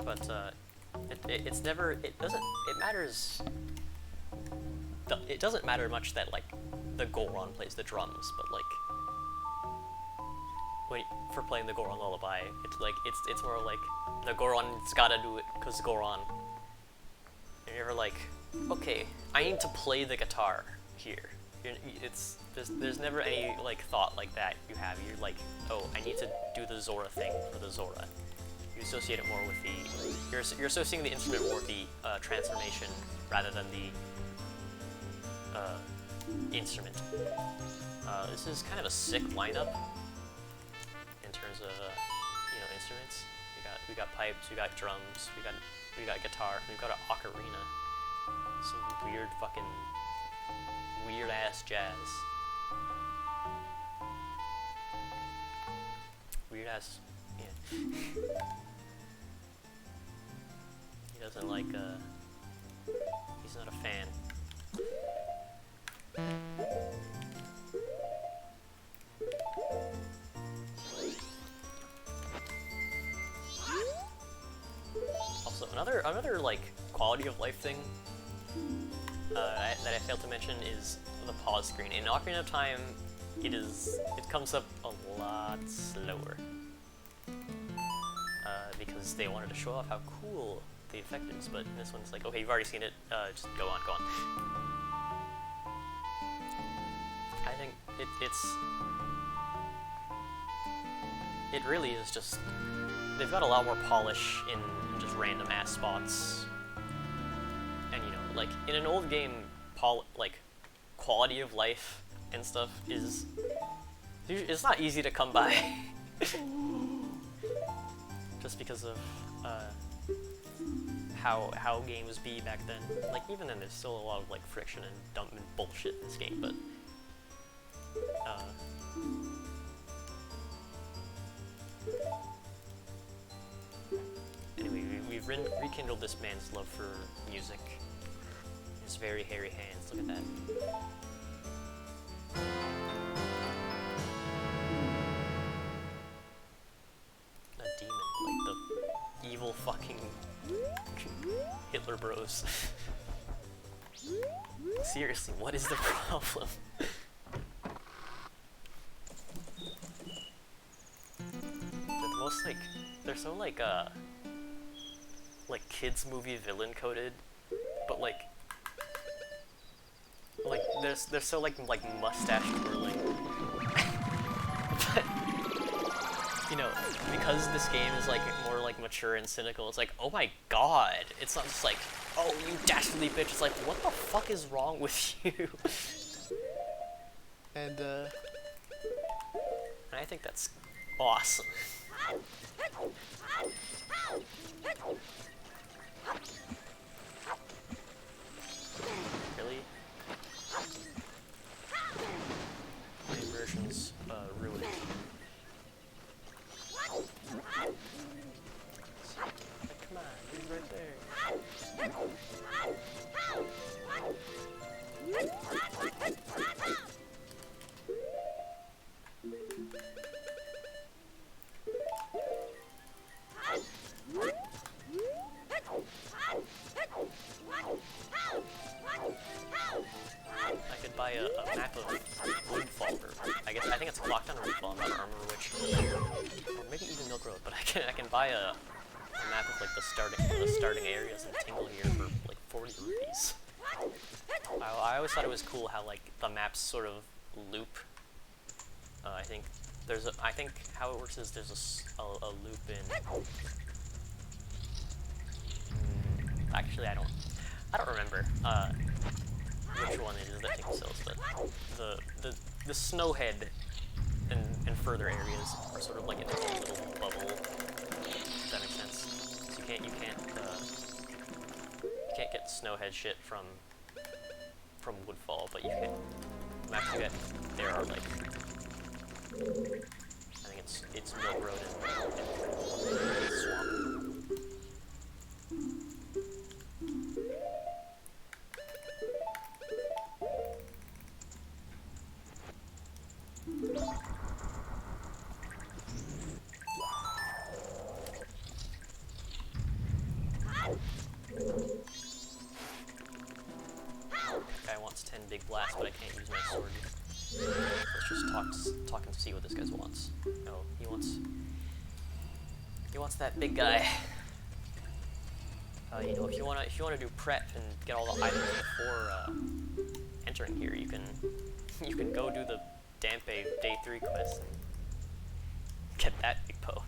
Speaker 1: But it's never, it doesn't matter much that like the Goron plays the drums, but like for playing the Goron lullaby, it's more like the Goron's gotta do it because Goron. And you're like, okay, I need to play the guitar here. There's never any like thought like that you have. You're like, oh, I need to do the Zora thing for the Zora. You associate it more with the, you're associating the instrument more with the transformation rather than the instrument. This is kind of a sick lineup in terms of you know, instruments. We got pipes, we got drums, we got guitar, we've got an ocarina, some weird ass jazz, weird ass, yeah. He doesn't like, he's not a fan. Also, another like quality of life thing that I failed to mention is the pause screen. In Ocarina of Time, it comes up a lot slower because they wanted to show off how cool the effect is. But in this one, it's like, okay, you've already seen it. Just go on. I think it really is just, they've got a lot more polish in just random ass spots, and you know, like in an old game, like quality of life and stuff is... It's not easy to come by. Just because of how games be back then. Like, even then, there's still a lot of, like, friction and dumb and bullshit in this game, but... Anyway, we've rekindled this man's love for music. His very hairy hands, look at that. A demon, like the evil fucking Hitler bros. Seriously, what is the problem? They're the most, like, they're so, like kids movie villain coded, but like they're so like mustache twirling. But you know, because this game is like more like mature and cynical, it's like, oh my god, it's not just like, oh you dastardly bitch, it's like, what the fuck is wrong with you? And I think that's awesome. Really? My immersion's ruined. Like, come on, he's right there. I could buy a map of Woodfall, or I think it's clocked on Woodfall, I'm not Armor Witch, or maybe even Milk Road. But I can buy a map of like the starting areas in Tingle here for like 40 rupees. I always thought it was cool how like the maps sort of loop. I think how it works is there's a loop in. Actually, I don't remember which one it is that Tingle sells, but the Snowhead and further areas are sort of like in a little bubble. If that makes sense. So you can't get Snowhead shit from Woodfall, but you can. The maps you get there are like, I think it's Milk Road and Swamp. Guy wants 10 big blasts, but I can't use my sword. Let's just talk and see what this guy wants. Oh, he wants that big guy. You know, if you wanna do prep and get all the items before entering here, you can go do the Dampe Day 3 quest and get that big Poe.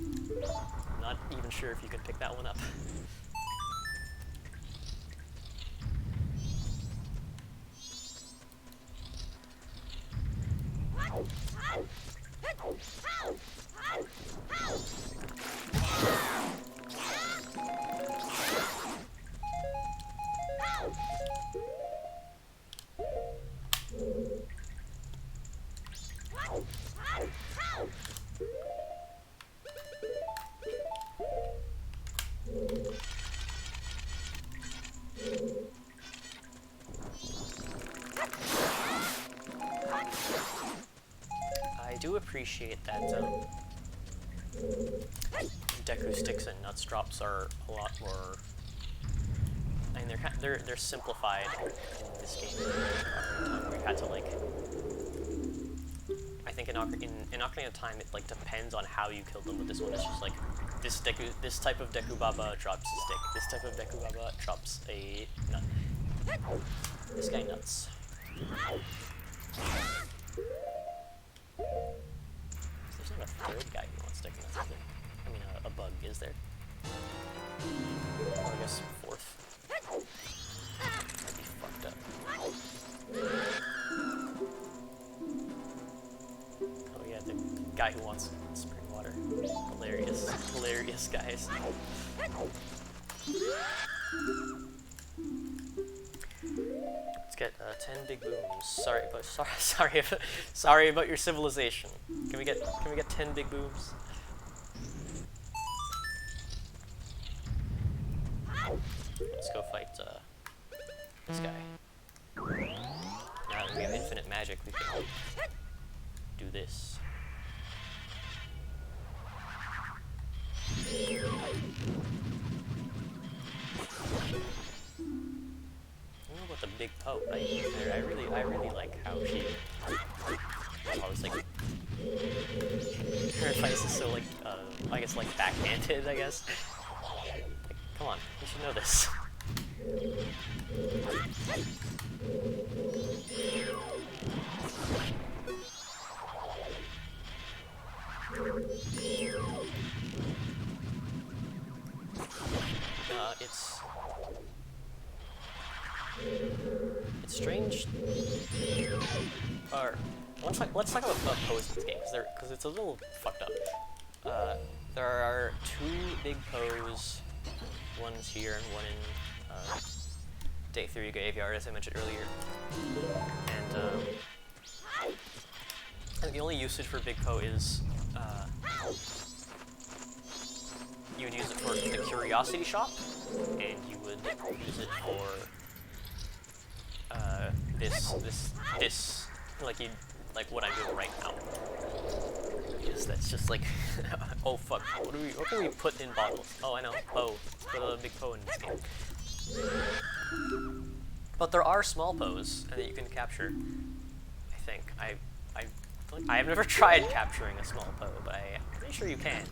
Speaker 1: I'm not even sure if you can pick that one up. I do appreciate that Deku sticks and nuts drops are a lot more. I mean, they're simplified in this game. Where you had to like. I think in Ocarina of Time, it like depends on how you kill them. But this one is just like this type of Deku Baba drops a stick. This type of Deku Baba drops a nut. This guy nuts. There's not a third guy who wants stick nuts, is there? I mean, a bug, is there? Or I guess fourth. That'd be fucked up. guy who wants spring water. Hilarious, hilarious guys. Let's get 10 big booms. Sorry about your civilization. Can we get 10 big booms? Let's go fight this guy. Now that we have infinite magic, we can do this. I don't know about the big Poe. I really like how she always like her advice is so like I guess like backhanded. I guess. Like, come on, you should know this. It's strange. Or let's talk about pose in this game because it's a little fucked up. There are 2 big pose. One's here and one in Day 3 Graveyard, as I mentioned earlier. And the only usage for big Poe is you would use it for the Curiosity Shop, and you would use it for this like what I'm doing right now. Because that's just like, oh fuck, what can we put in bottles? Oh, I know, Poe. Let's put a big Poe in this game. But there are small Poes that you can capture. I think I have never tried capturing a small Poe, but I'm pretty sure you can.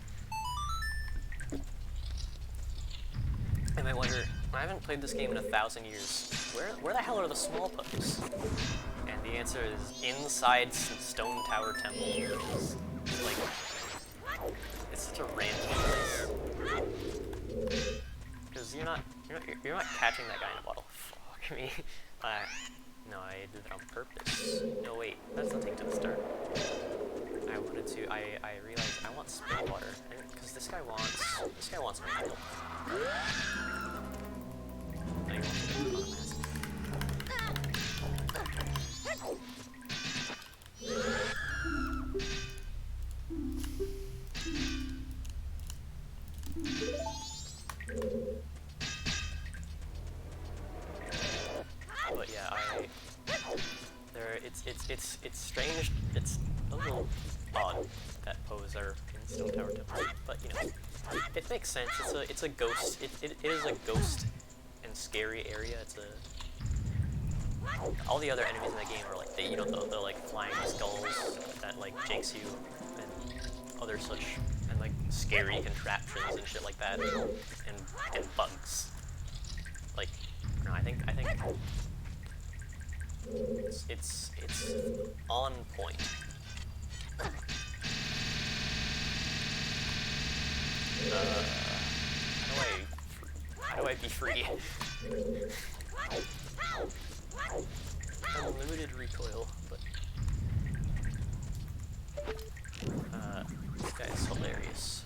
Speaker 1: And I wonder, I haven't played this game in 1,000 years. Where the hell are the small Poes? And the answer is inside Stone Tower Temple, which is like, it's such a random place. Because you're not catching that guy in a bottle. Fuck me. No, I did that on purpose. No, wait, that's nothing to the start. I realized I want spring water, because this guy wants milk. Now you want to put on a mask. But yeah, it's strange. It's a little odd that Poes are in Stone Tower Temple, but you know, it makes sense. It's a ghost. It is a ghost and scary area. All the other enemies in the game are like the like flying skulls that like jinx you and other such and like scary contraptions and shit like that and bugs. Like, no, I think it's on point. How do I be free? Unlimited recoil, but this guy is hilarious.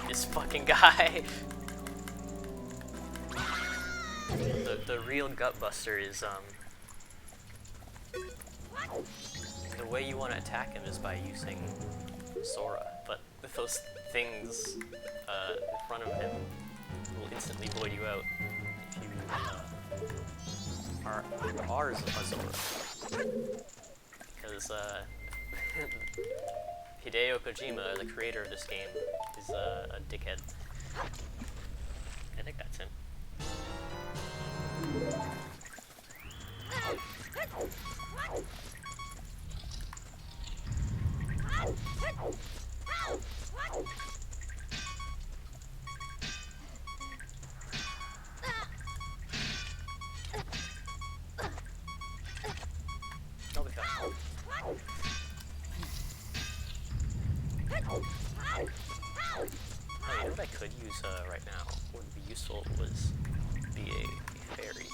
Speaker 1: This fucking guy. The real Gutbuster is the way you want to attack him is by using Sora, but with those things in front of him will instantly void you out if you are a Sora. Because Hideo Kojima, the creator of this game, is a dickhead. I think that's him. could use right now, what would be useful was be a fairy.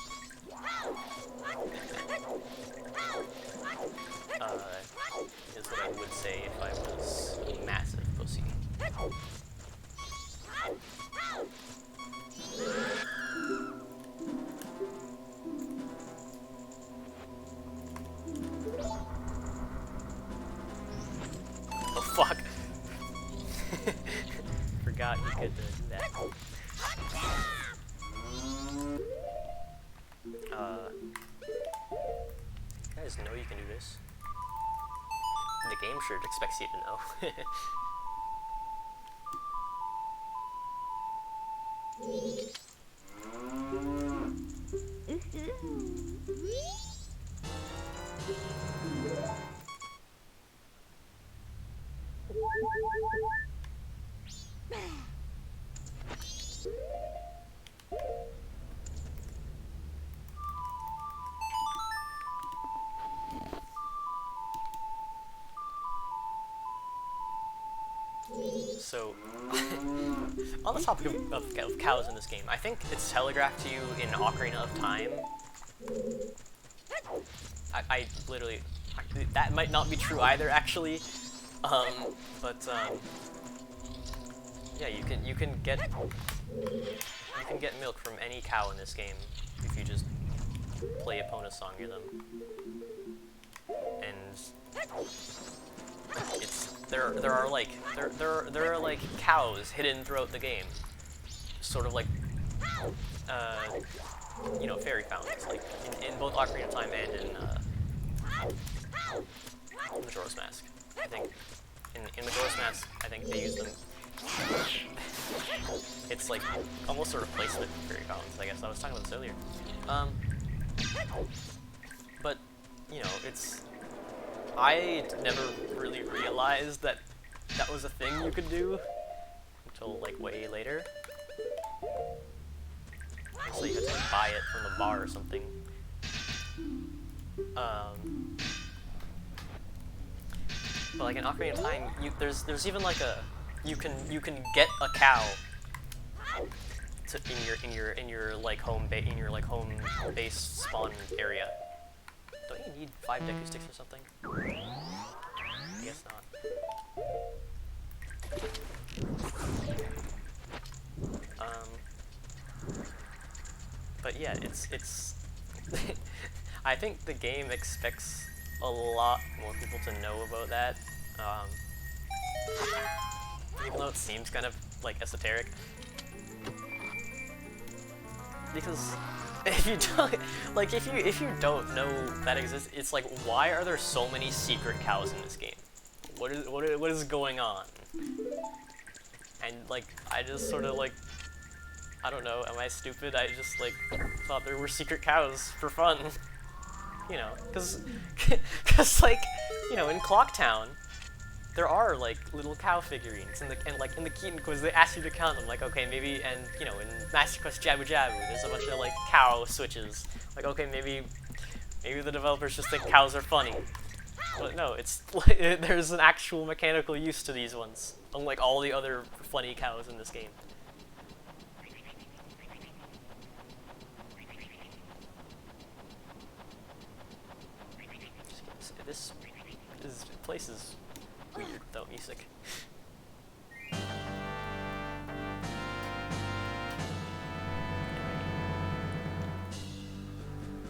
Speaker 1: Is what I would say if I was a massive pussy. Oh fuck! Forgot you could do that. You guys know you can do this. The game sure expects you to know. So, on the topic of cows in this game, I think it's telegraphed to you in Ocarina of Time. I literally, that might not be true either, actually. Yeah, you can get milk from any cow in this game if you just play Epona song near them. And there are like cows hidden throughout the game, sort of like you know, fairy fountains, like in both Ocarina of Time and in Majora's Mask. I think in Majora's Mask, I think they use them. It's like almost a replacement for fairy fountains, I guess. I was talking about this earlier. But you know, I never really realized that that was a thing you could do until like way later. So you had to like, buy it from the bar or something. But like in Ocarina of Time, there's even like you can get a cow to, in your like home base spawn area. Don't you need 5 Deku Sticks or something? I guess not. But yeah, it's I think the game expects a lot more people to know about that. Even though it seems kind of like esoteric. Because if you don't if you don't know that exists, it's like, why are there so many secret cows in this game? What is going on? And like, I just sort of like, I don't know, am I stupid? I just like thought there were secret cows for fun. You know, cause like, you know, in Clocktown, there are like little cow figurines, and like in the Keaton quiz they ask you to count them. Like, okay, maybe, and you know, in Master Quest Jabu Jabu, there's a bunch of like cow switches. Like, okay, maybe the developers just think cows are funny, but no, it's there's an actual mechanical use to these ones, unlike all the other funny cows in this game. This place is weird without music.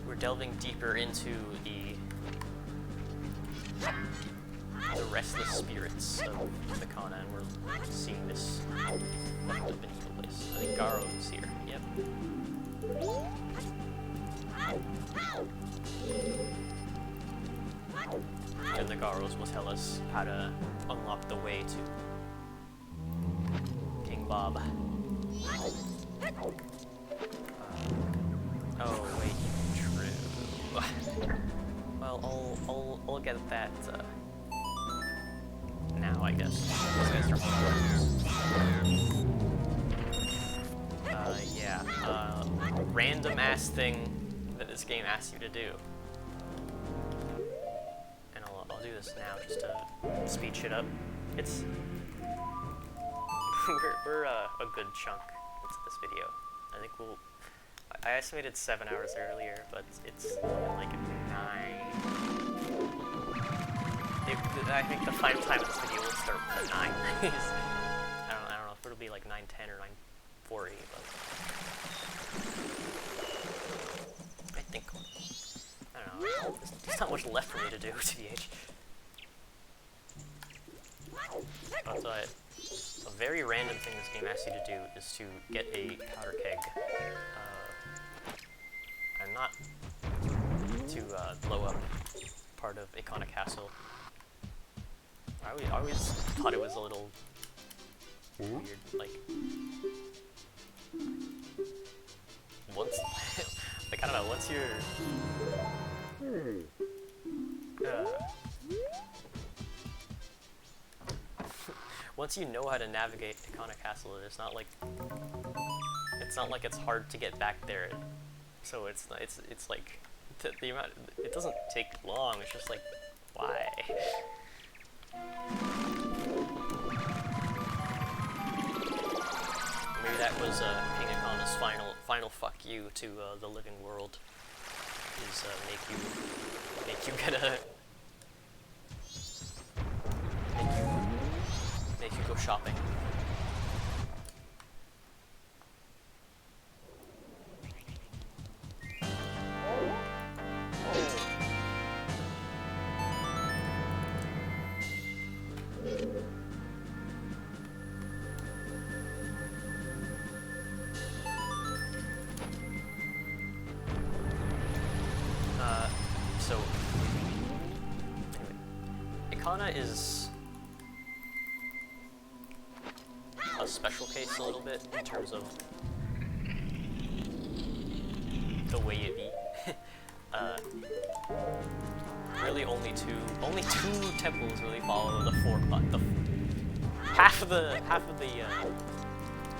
Speaker 1: We're delving deeper into the restless spirits of the Kana, and we're seeing this fucked up and evil place. I think Garo's here. Yep. And the Garos will tell us how to unlock the way to King Bob. Oh wait, true. Well, I'll get that now, I guess. These guys are yeah. Random ass thing that this game asks you to do. I'll do this now just to speed shit up. It's we're a good chunk into this video. I think I estimated 7 hours earlier, but it's looking like 9. I think the final time of this video will start with 9. I don't know if it'll be like 9:10 or 9:40, but I think, I don't know, there's not much left for me to do, TBH. But a very random thing this game asks you to do is to get a powder keg. I'm not to blow up part of Icona Castle. I always thought it was a little weird, like, once, like, I don't know, once you're, once you know how to navigate Icona Castle, it's not like it's hard to get back there. So it's like the amount. It doesn't take long. It's just like, why? Maybe that was King Icana's final fuck you to the living world. Is make you get a. Make you go shopping. So anyway, Icana is a special case a little bit in terms of the way it be. Really only two temples really follow the half of the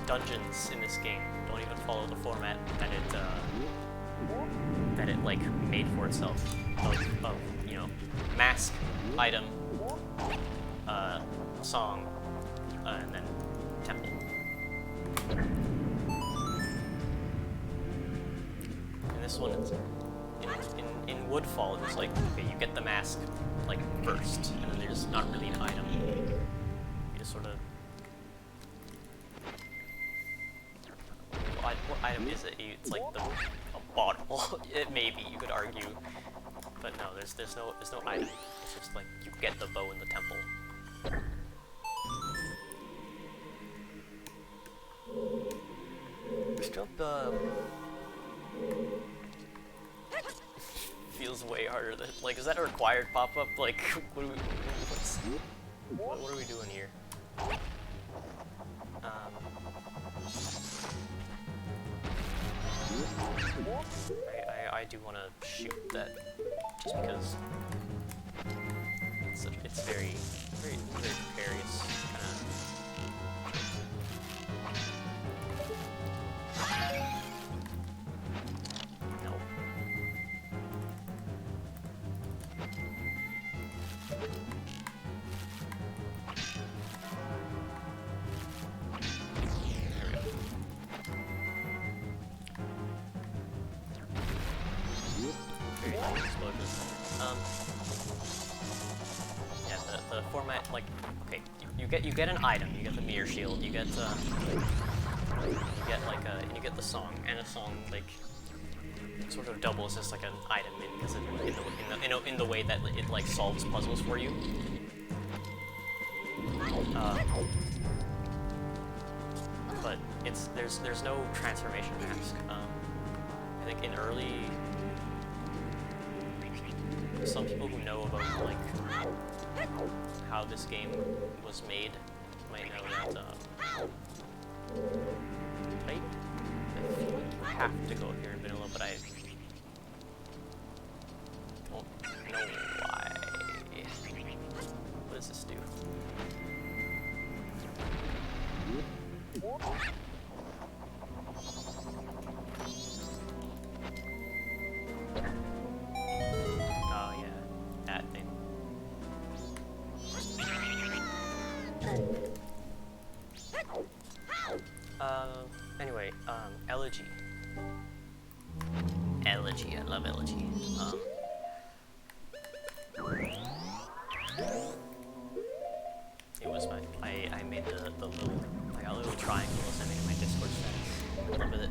Speaker 1: dungeons in this game don't even follow the format that it like made for itself of you know, mask, item, song, and then temple. And this one is in Woodfall. It's like, okay, you get the mask like first, and then there's not really an item. You just sort of. What item is it? It's like a bottle. It maybe you could argue, but no, there's no item. It's just like you get the bow in the temple. This jump feels way harder than, like, is that a required pop-up? Like, what are we doing here? I do want to shoot that just because it's very precarious kind of. No. Very nice explosions. Yeah, the format, like, okay, you get an item, you get the mirror shield, you get you get the song, and a song like sort of doubles as like an item because in the way that it like solves puzzles for you. But there's no transformation mask. I think in early, some people who know about like how this game was made might know that I have to go here in vanilla, but I don't know why. What does this do? Oh yeah, that thing. Anyway, Elegy. Elegy, I love Elegy. It was I made the little, I got little triangles I made in my Discord status. I love it.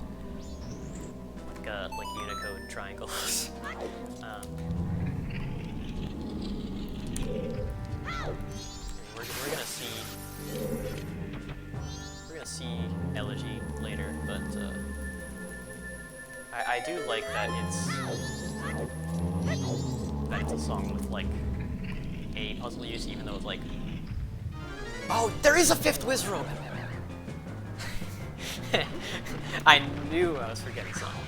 Speaker 1: Like Unicode triangles. We're gonna see Elegy later, but I do like that it's a song with like a puzzle use, even though it's like, oh, there is a fifth Wizrobe. I knew I was forgetting something.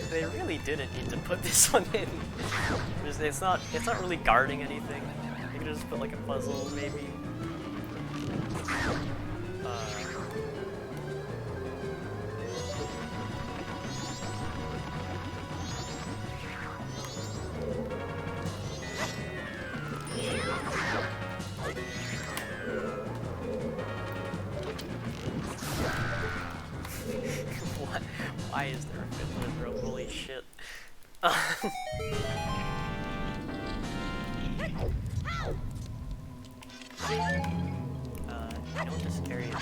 Speaker 1: They really didn't need to put this one in. It's not really guarding anything. You could just put like a puzzle, maybe. Why is there a fifth Wizrobe? Holy shit. I know what this area is.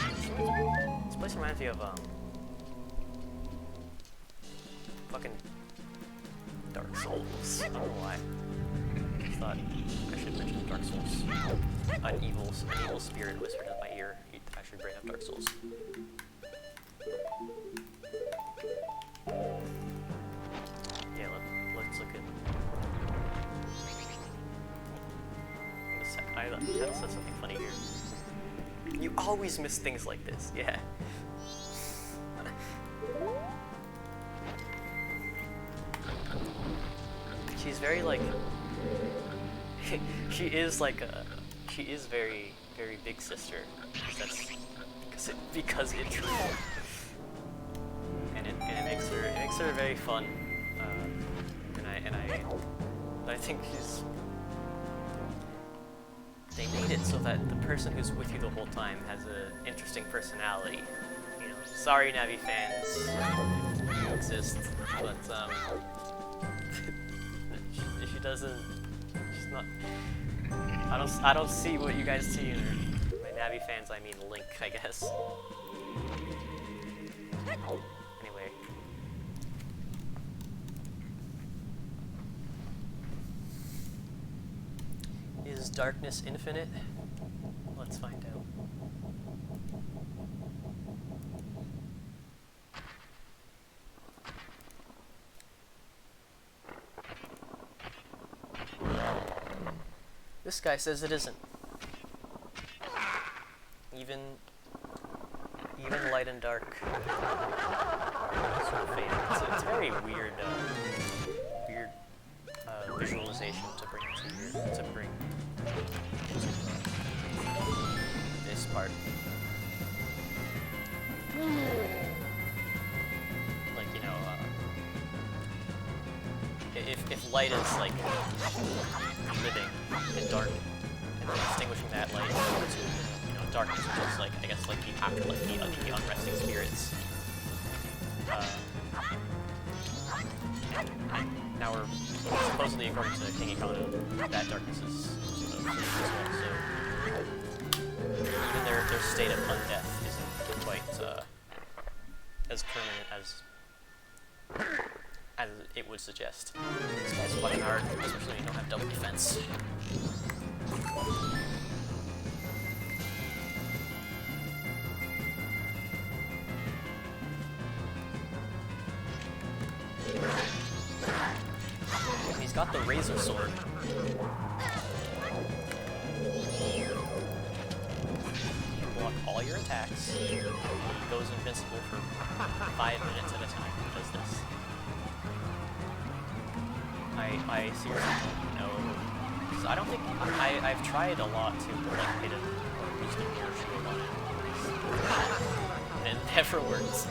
Speaker 1: This place reminds me of, fucking Dark Souls. I don't know why. I thought I should mention Dark Souls. An evil spirit whispered in my ear. I should bring up Dark Souls. Yeah, let's look at. I said something funny here. You always miss things like this, yeah. She's very like. She is very, very big sister. That's because it's true. And it makes her very fun, and I think they made it so that the person who's with you the whole time has an interesting personality. You know, sorry Navi fans, you exist, but she doesn't. She's not. I don't see what you guys see in her. By Navi fans, I mean Link, I guess. Anyway. Is darkness infinite? Let's find out. This guy says it isn't. Even light and dark sort of fade. It's very weird, visualization to bring to this part. Like, you know, if light is like living and dark, and distinguishing that light to, you know, darkness, which is like, I guess, like the afterlife, the unresting spirits. Now we're supposedly, according to King Econo, that darkness is sort of as well, so even their state of undeath isn't quite as permanent as it would suggest. This guy's fighting hard, especially when you don't have double defense. He's got the razor sword. You block all your attacks. He goes invincible for 5 minutes at a time. He does this. I seriously don't know. Because I don't think I've tried a lot to like hit him or use never works.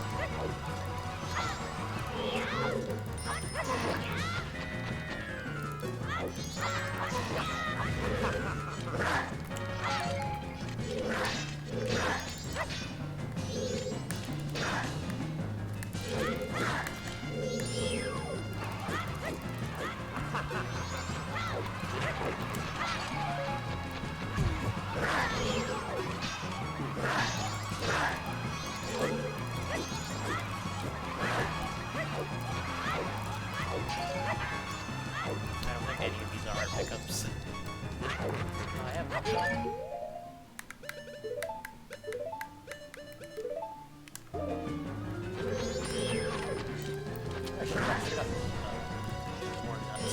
Speaker 1: I don't think any of these are hard pickups. Oh, I have one shot. I should have got more nuts.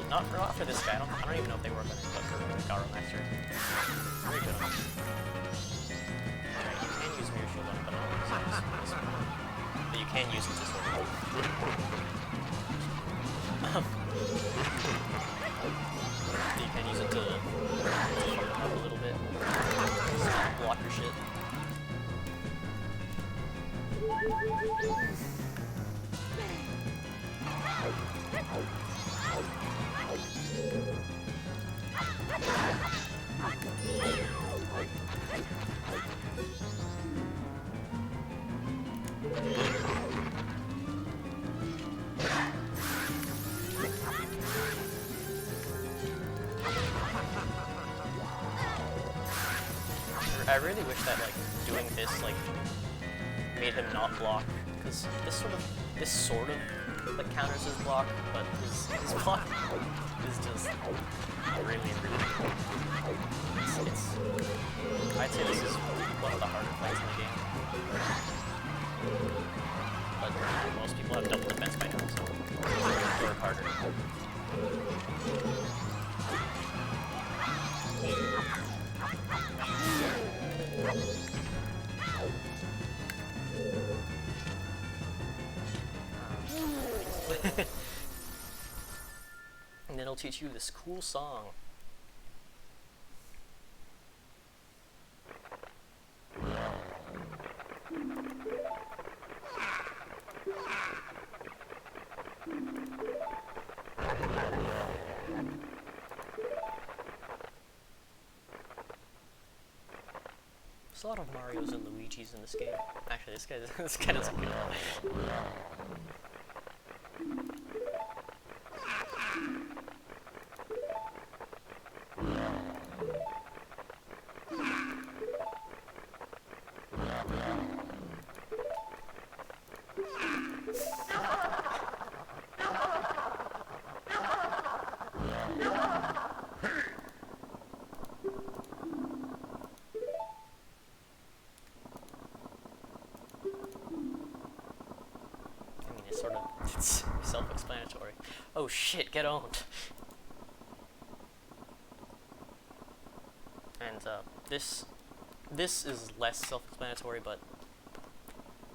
Speaker 1: Not for this guy. I don't even know if they work on it, but for Garo Master. Very good on it. Alright, you can use Mirror Shield on it, but I don't use this one. But you can use it to sort of... you can use it to fuck them up a little bit. Just block your shit. I really wish that, like, doing this, like, made him not block, because this sort of, like, counters his block, but his block is just really, really good. I'd say this is one of the harder fights in the game. But most people have double defense by now, so it's work harder. And it'll teach you this cool song. There's a lot of Marios and Luigis in this game. Actually, this guy doesn't get it. It's self-explanatory. Oh shit, get owned. And this is less self-explanatory, but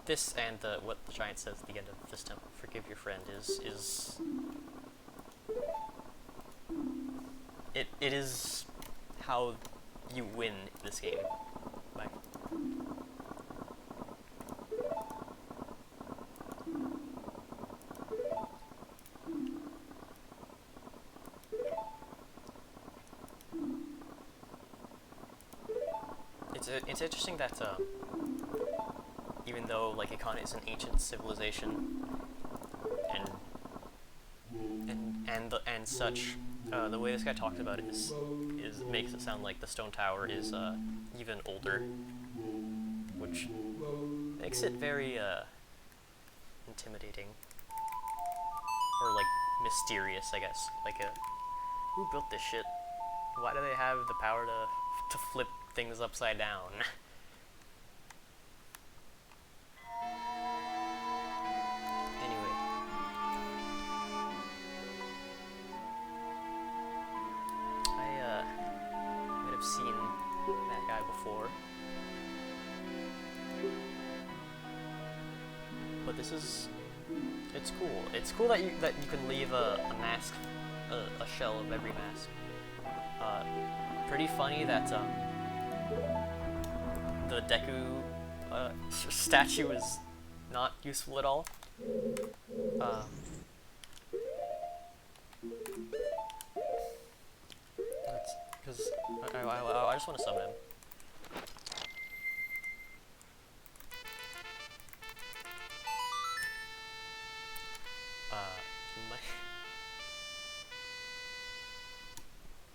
Speaker 1: this and what the giant says at the end of this temple, forgive your friend, is it is how you win this game. Bye. It's interesting that even though like Ikana is an ancient civilization and such, the way this guy talks about it is makes it sound like the stone tower is even older, which makes it very intimidating or like mysterious, I guess. Like who built this shit? Why do they have the power to flip things upside down? Anyway. I might have seen that guy before. But this is... it's cool. It's cool that you can leave a mask, a shell of every mask. Pretty funny that the Deku statue is not useful at all. Because I just want to summon him.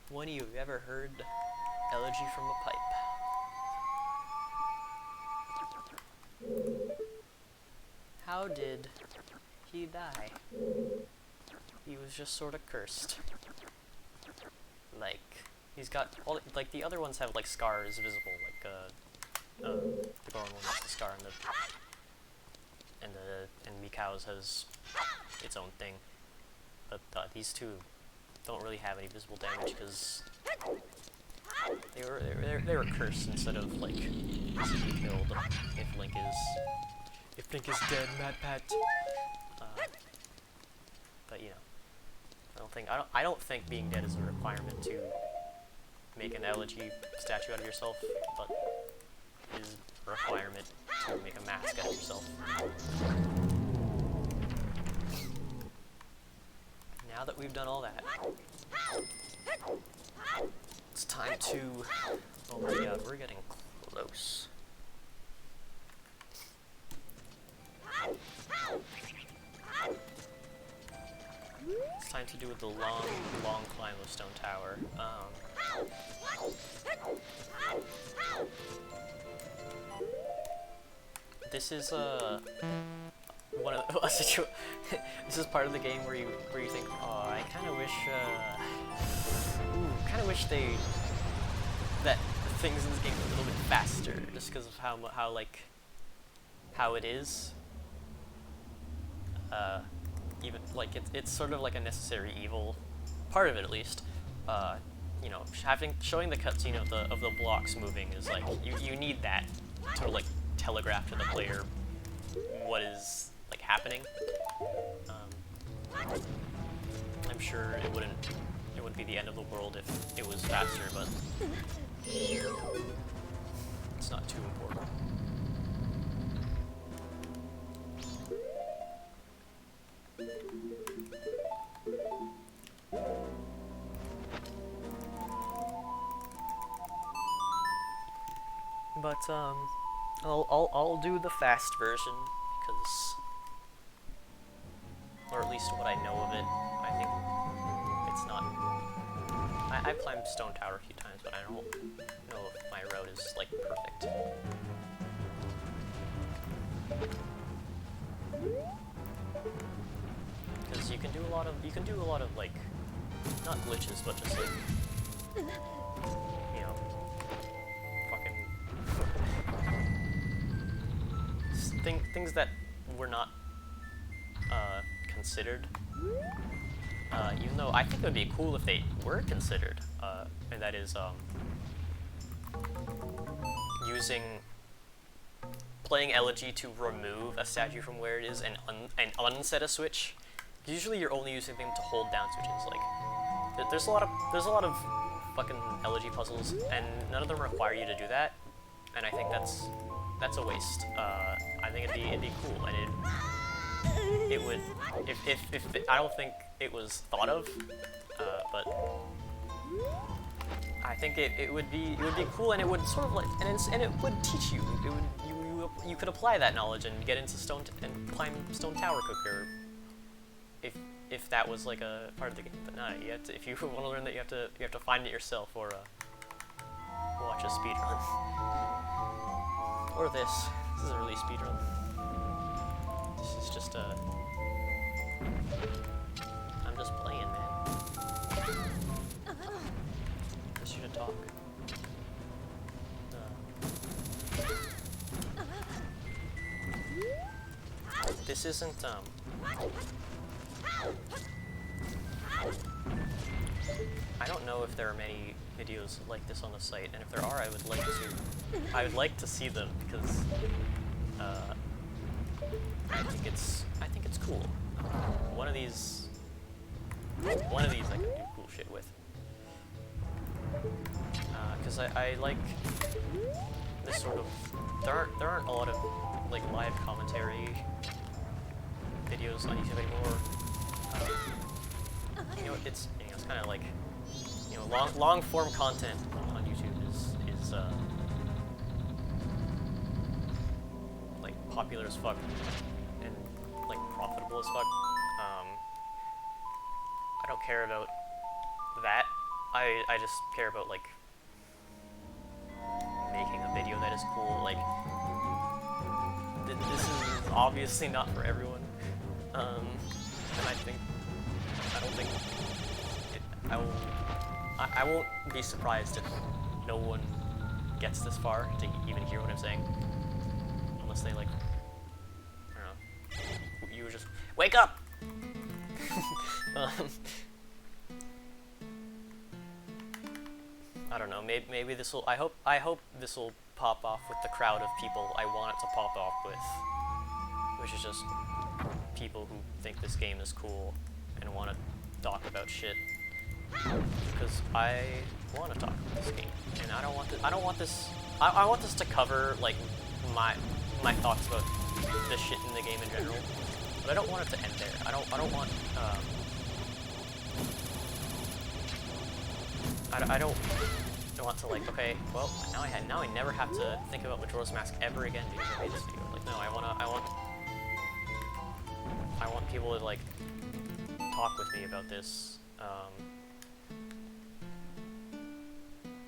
Speaker 1: When you ever heard Elegy from a Pipe? How did he die? He was just sort of cursed. Like, he's got all, like, the other ones have like scars visible, like the Goron one has the scar, and Mikau's has its own thing, but these two don't really have any visible damage because they were cursed instead of like easily killed. If Link is dead, Mad Pat. But you know, I don't think being dead is a requirement to make an elegy statue out of yourself, but is a requirement to make a mask out of yourself. Now that we've done all that, it's time to... Oh my god, we're getting close. It's time to do the long climb of Stone Tower. This is one of the, this is part of the game where you think, oh, I kind of wish that the things in this game were a little bit faster, just because of how it is. Even like it's sort of like a necessary evil, part of it at least. You know, showing the cutscene of the blocks moving is like you need that to like telegraph to the player what is like happening. I'm sure it wouldn't be the end of the world if it was faster, but it's not too important. But I'll do the fast version because, or at least what I know of it, I think it's not. I've climbed Stone Tower a few times, but I don't know if my road is like perfect. Because you can do a lot of like, not glitches, but just like, you know, fucking things that were not considered. Even though I think it would be cool if they were considered, and that is playing Elegy to remove a statue from where it is and unset a switch. Usually you're only using them to hold down switches. Like there's a lot of fucking Elegy puzzles, and none of them require you to do that. And I think that's a waste. I think it'd be cool, and it would if I don't think it was thought of, but I think it would be cool, and it would sort of like and it would teach you. You could apply that knowledge and get into and climb Stone Tower quicker if that was like a part of the game. But no, you have to, if you want to learn that, you have to find it yourself or watch a speedrun. Or this. This isn't really a speedrun. This is just I'm just playing, man. Guess you should talk. This isn't I don't know if there are many videos like this on the site, and if there are, I would like to see them, because I think it's cool. One of these I can do cool shit with. Because I like this sort of, there aren't a lot of like live commentary videos on YouTube anymore. You know, it's kind of like, you know, long form content on YouTube is like popular as fuck and like profitable as fuck. I don't care about that. I just care about like making a video that is cool. Like this is obviously not for everyone, and I don't think I won't be surprised if no one gets this far to even hear what I'm saying, unless they like, I don't know, you just wake up. I don't know. Maybe this will. I hope this will pop off with the crowd of people I want it to pop off with, which is just people who think this game is cool and want to talk about shit. Because I want to talk about this game, and I don't want this. I want this to cover like my thoughts about the shit in the game in general, but I don't want it to end there. I don't want. I don't want to like, okay, well, now I never have to think about Majora's Mask ever again because I made this video. Like, no, I want people to like talk with me about this.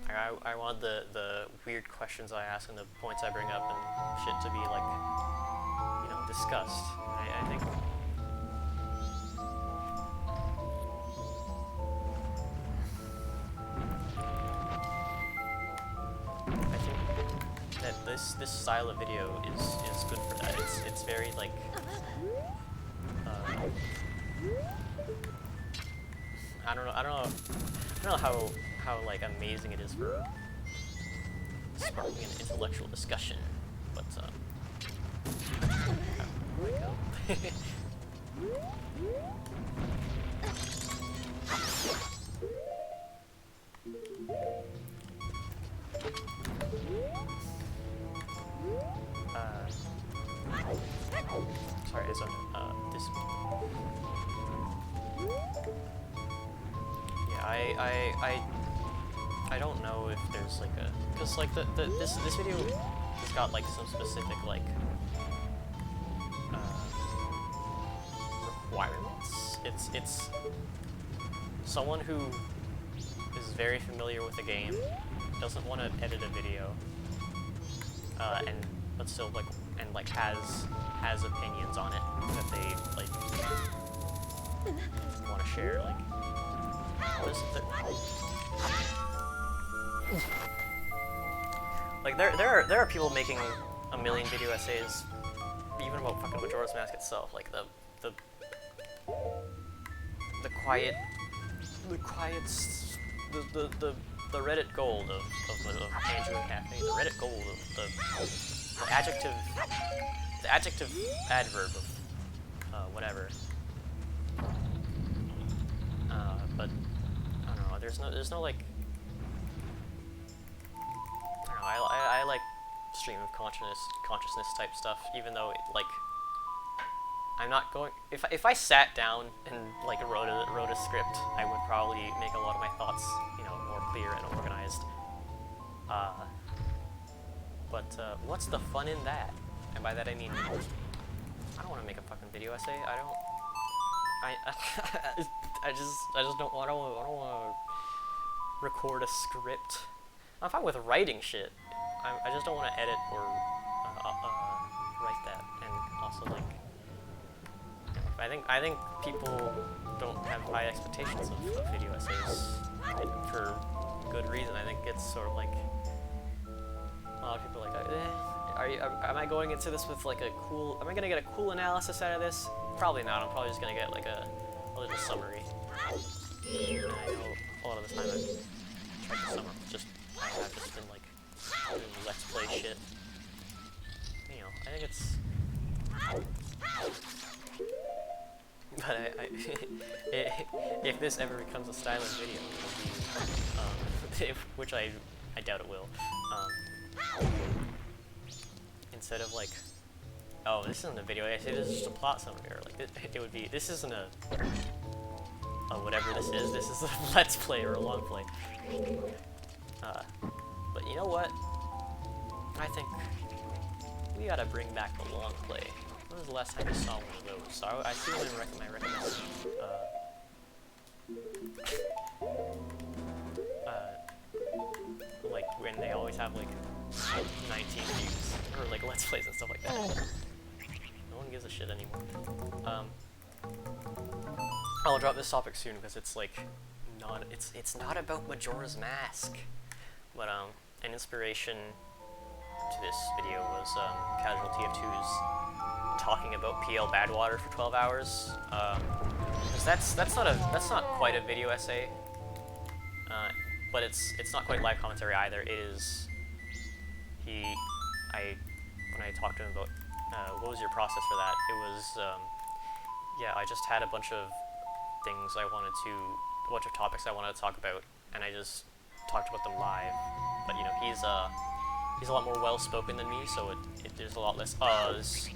Speaker 1: I want the weird questions I ask and the points I bring up and shit to be like, you know, discussed. I think. That this style of video is good for that. It's very like I don't know how like amazing it is for sparking an intellectual discussion, but where do I go? Sorry, it's on this. Yeah, I don't know if there's like a, because like this video has got like some specific like requirements. It's someone who is very familiar with the game, doesn't want to edit a video, but still like has opinions on it that they like want to share. Like, like there are people making a million video essays, even about fucking Majora's Mask itself. Like the Reddit gold of Andrew and Cafe, the Reddit gold of the adjective adverb of whatever. But I don't know. There's no like. I don't know. I like stream of consciousness type stuff, even though like I'm not going. If I sat down and like wrote a script, I would probably make a lot of my thoughts, you know, more clear and organized. But what's the fun in that? And by that I mean, I don't want to make a fucking video essay. I just don't want to record a script. I'm fine with writing shit. I just don't want to edit or write that. And also like, I think people don't have high expectations of video essays, and for good reason. I think it's sort of like a lot of people are like, am I going into this with like am I gonna get a cool analysis out of this? Probably not. I'm probably just gonna get like a little summary. And I know a lot of the time I've tried to summarize, I've just been like doing let's play shit. You know, I think it's. But if this ever becomes a stylish video, which I doubt it will. Instead of like, oh, this isn't a video essay, this is just a plot summary, or like it would be, this isn't a whatever this is a let's play or a long play. But you know what? I think we gotta bring back the long play. When was the last time you saw one of those? So I see them in my recommendation. Like when they always have like 19 views, or like let's plays and stuff like that. No one gives a shit anymore. I'll drop this topic soon because it's like it's not about Majora's Mask, but an inspiration to this video was Casual TF2's talking about PL Badwater for 12 hours. Because that's not quite a video essay, but it's not quite live commentary either. It is when I talked to him about what was your process for that, it was yeah, I just had a bunch of things a bunch of topics I wanted to talk about, and I just talked about them live. But you know, he's a lot more well-spoken than me, so there's a lot less uhs.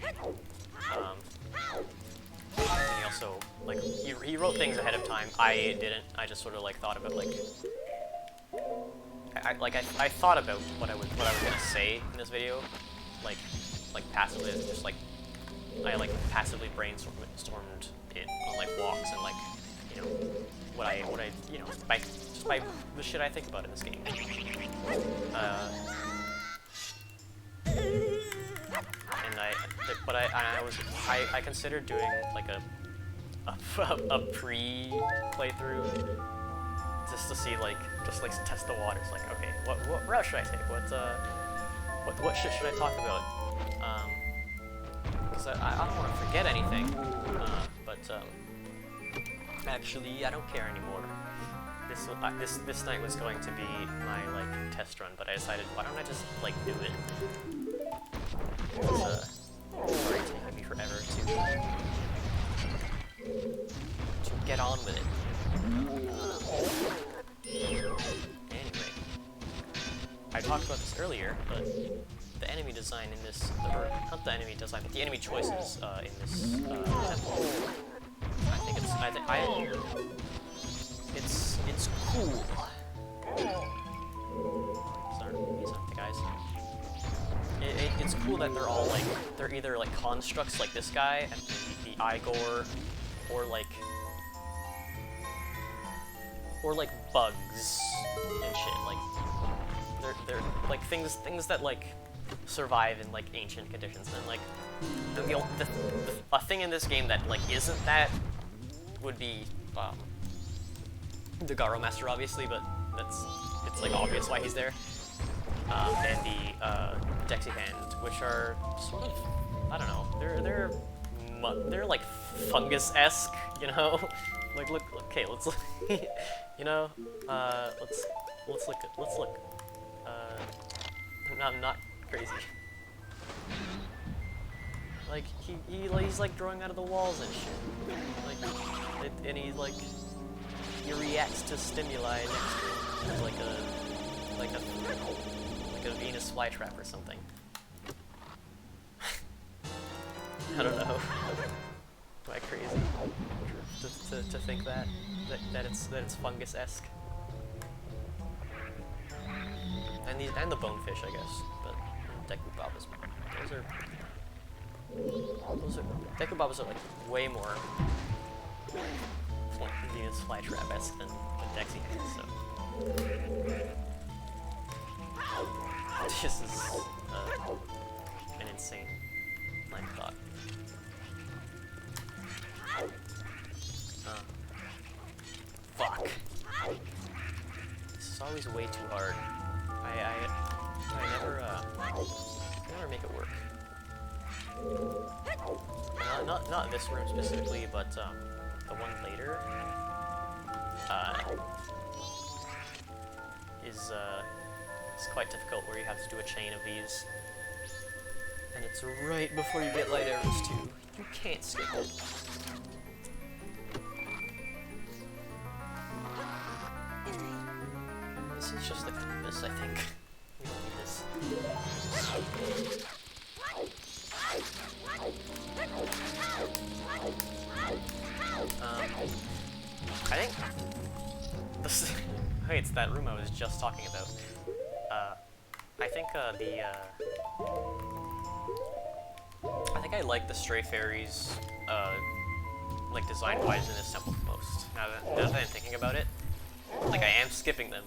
Speaker 1: And he also, like, he wrote things ahead of time. I didn't. I just sort of like thought about like, I thought about what I was gonna say in this video, like passively, just like I like passively brainstormed it on like walks and like, you know, what I you know, by the shit I think about in this game. And I considered doing like a pre-playthrough just to see like test the waters. Like, okay, what route should I take? What shit should I talk about? Because I don't want to forget anything. But actually, I don't care anymore. This night was going to be my like test run, but I decided, why don't I just like do it? It's taking me forever to get on with it. Anyway, I talked about this earlier, but the enemy design in this, or not the enemy design, but the enemy choices in this temple, it's cool. These aren't the guys. It's cool that they're all like, they're either like constructs like this guy, and the Igor, or like bugs and shit. Like they're like things that like survive in like ancient conditions. And like a thing in this game that like isn't that would be the Garo Master, obviously, but it's like obvious why he's there. And the Dexy Hand, which are sort of, I don't know, they're like fungus-esque, you know. Like look, okay, let's look, you know, let's look. I'm not crazy. Like he's like growing out of the walls and shit. Like and he reacts to stimuli next to him, like a Venus flytrap or something. I don't know. Am I crazy to think that it's fungus-esque? And the bonefish, I guess. But Dekubabas, Dekubabas are like way more Venus flytrap-esque than Dexy Hands, so. This is an insane line of thought. Fuck. This is always way too hard. I never make it work. Not this room specifically, but the one later is quite difficult, where you have to do a chain of these, and it's right before you get light arrows too. You can't skip it. This is just this, I think. We don't need this. I think this. Hey, it's that room I was just talking about. I think I think I like the stray fairies, like design-wise in this temple the most. Now that I'm thinking about it, like I am skipping them,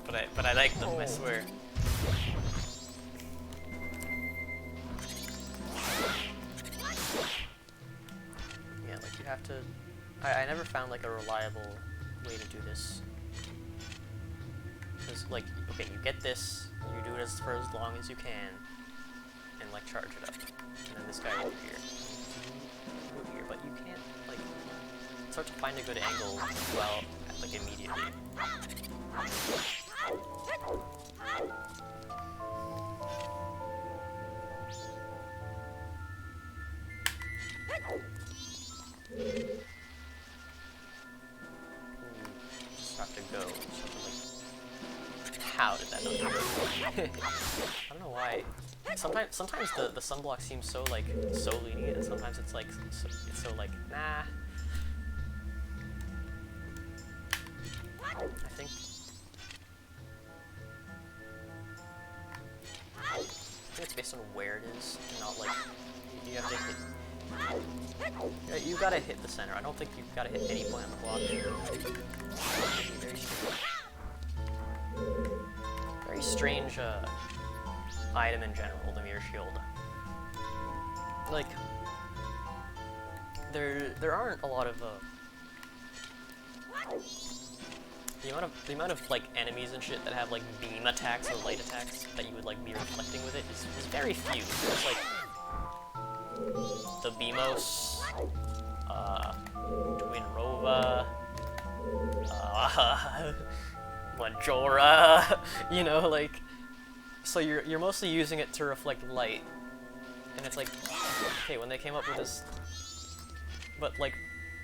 Speaker 1: but I like them. I swear. Yeah, like you have to. I never found like a reliable way to do this. Because like, okay, you get this, you do it for as long as you can, and like charge it up, and then this guy over here, but you can't like start to find a good angle well like immediately. Just have to go. How did that not work? I don't know why. Sometimes the sunblock seems so like so lenient, and sometimes it's like it's so like nah. I think it's based on where it is, and not like you have to hit. You gotta hit the center. I don't think you've gotta hit any point on the block. Very strange item in general, the mirror shield. Like there aren't a lot of the amount of like enemies and shit that have like beam attacks or light attacks that you would like be reflecting with it is very few. There's like the Beamos, Twin Rova, Majora, you know, like, so you're mostly using it to reflect light, and it's like, okay, when they came up with this, but like,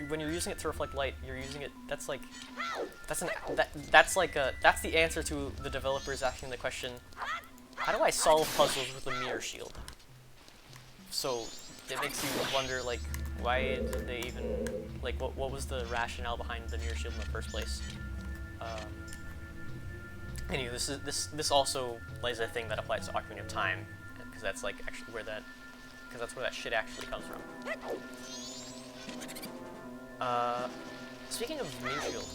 Speaker 1: when you're using it to reflect light, you're using it, that's the answer to the developers asking the question, how do I solve puzzles with a mirror shield? So, it makes you wonder, like, why did they even, like, what was the rationale behind the mirror shield in the first place? Anyway, this also is a thing that applies to Ocarina of Time, because that's like actually where that shit actually comes from. Speaking of mirror shield,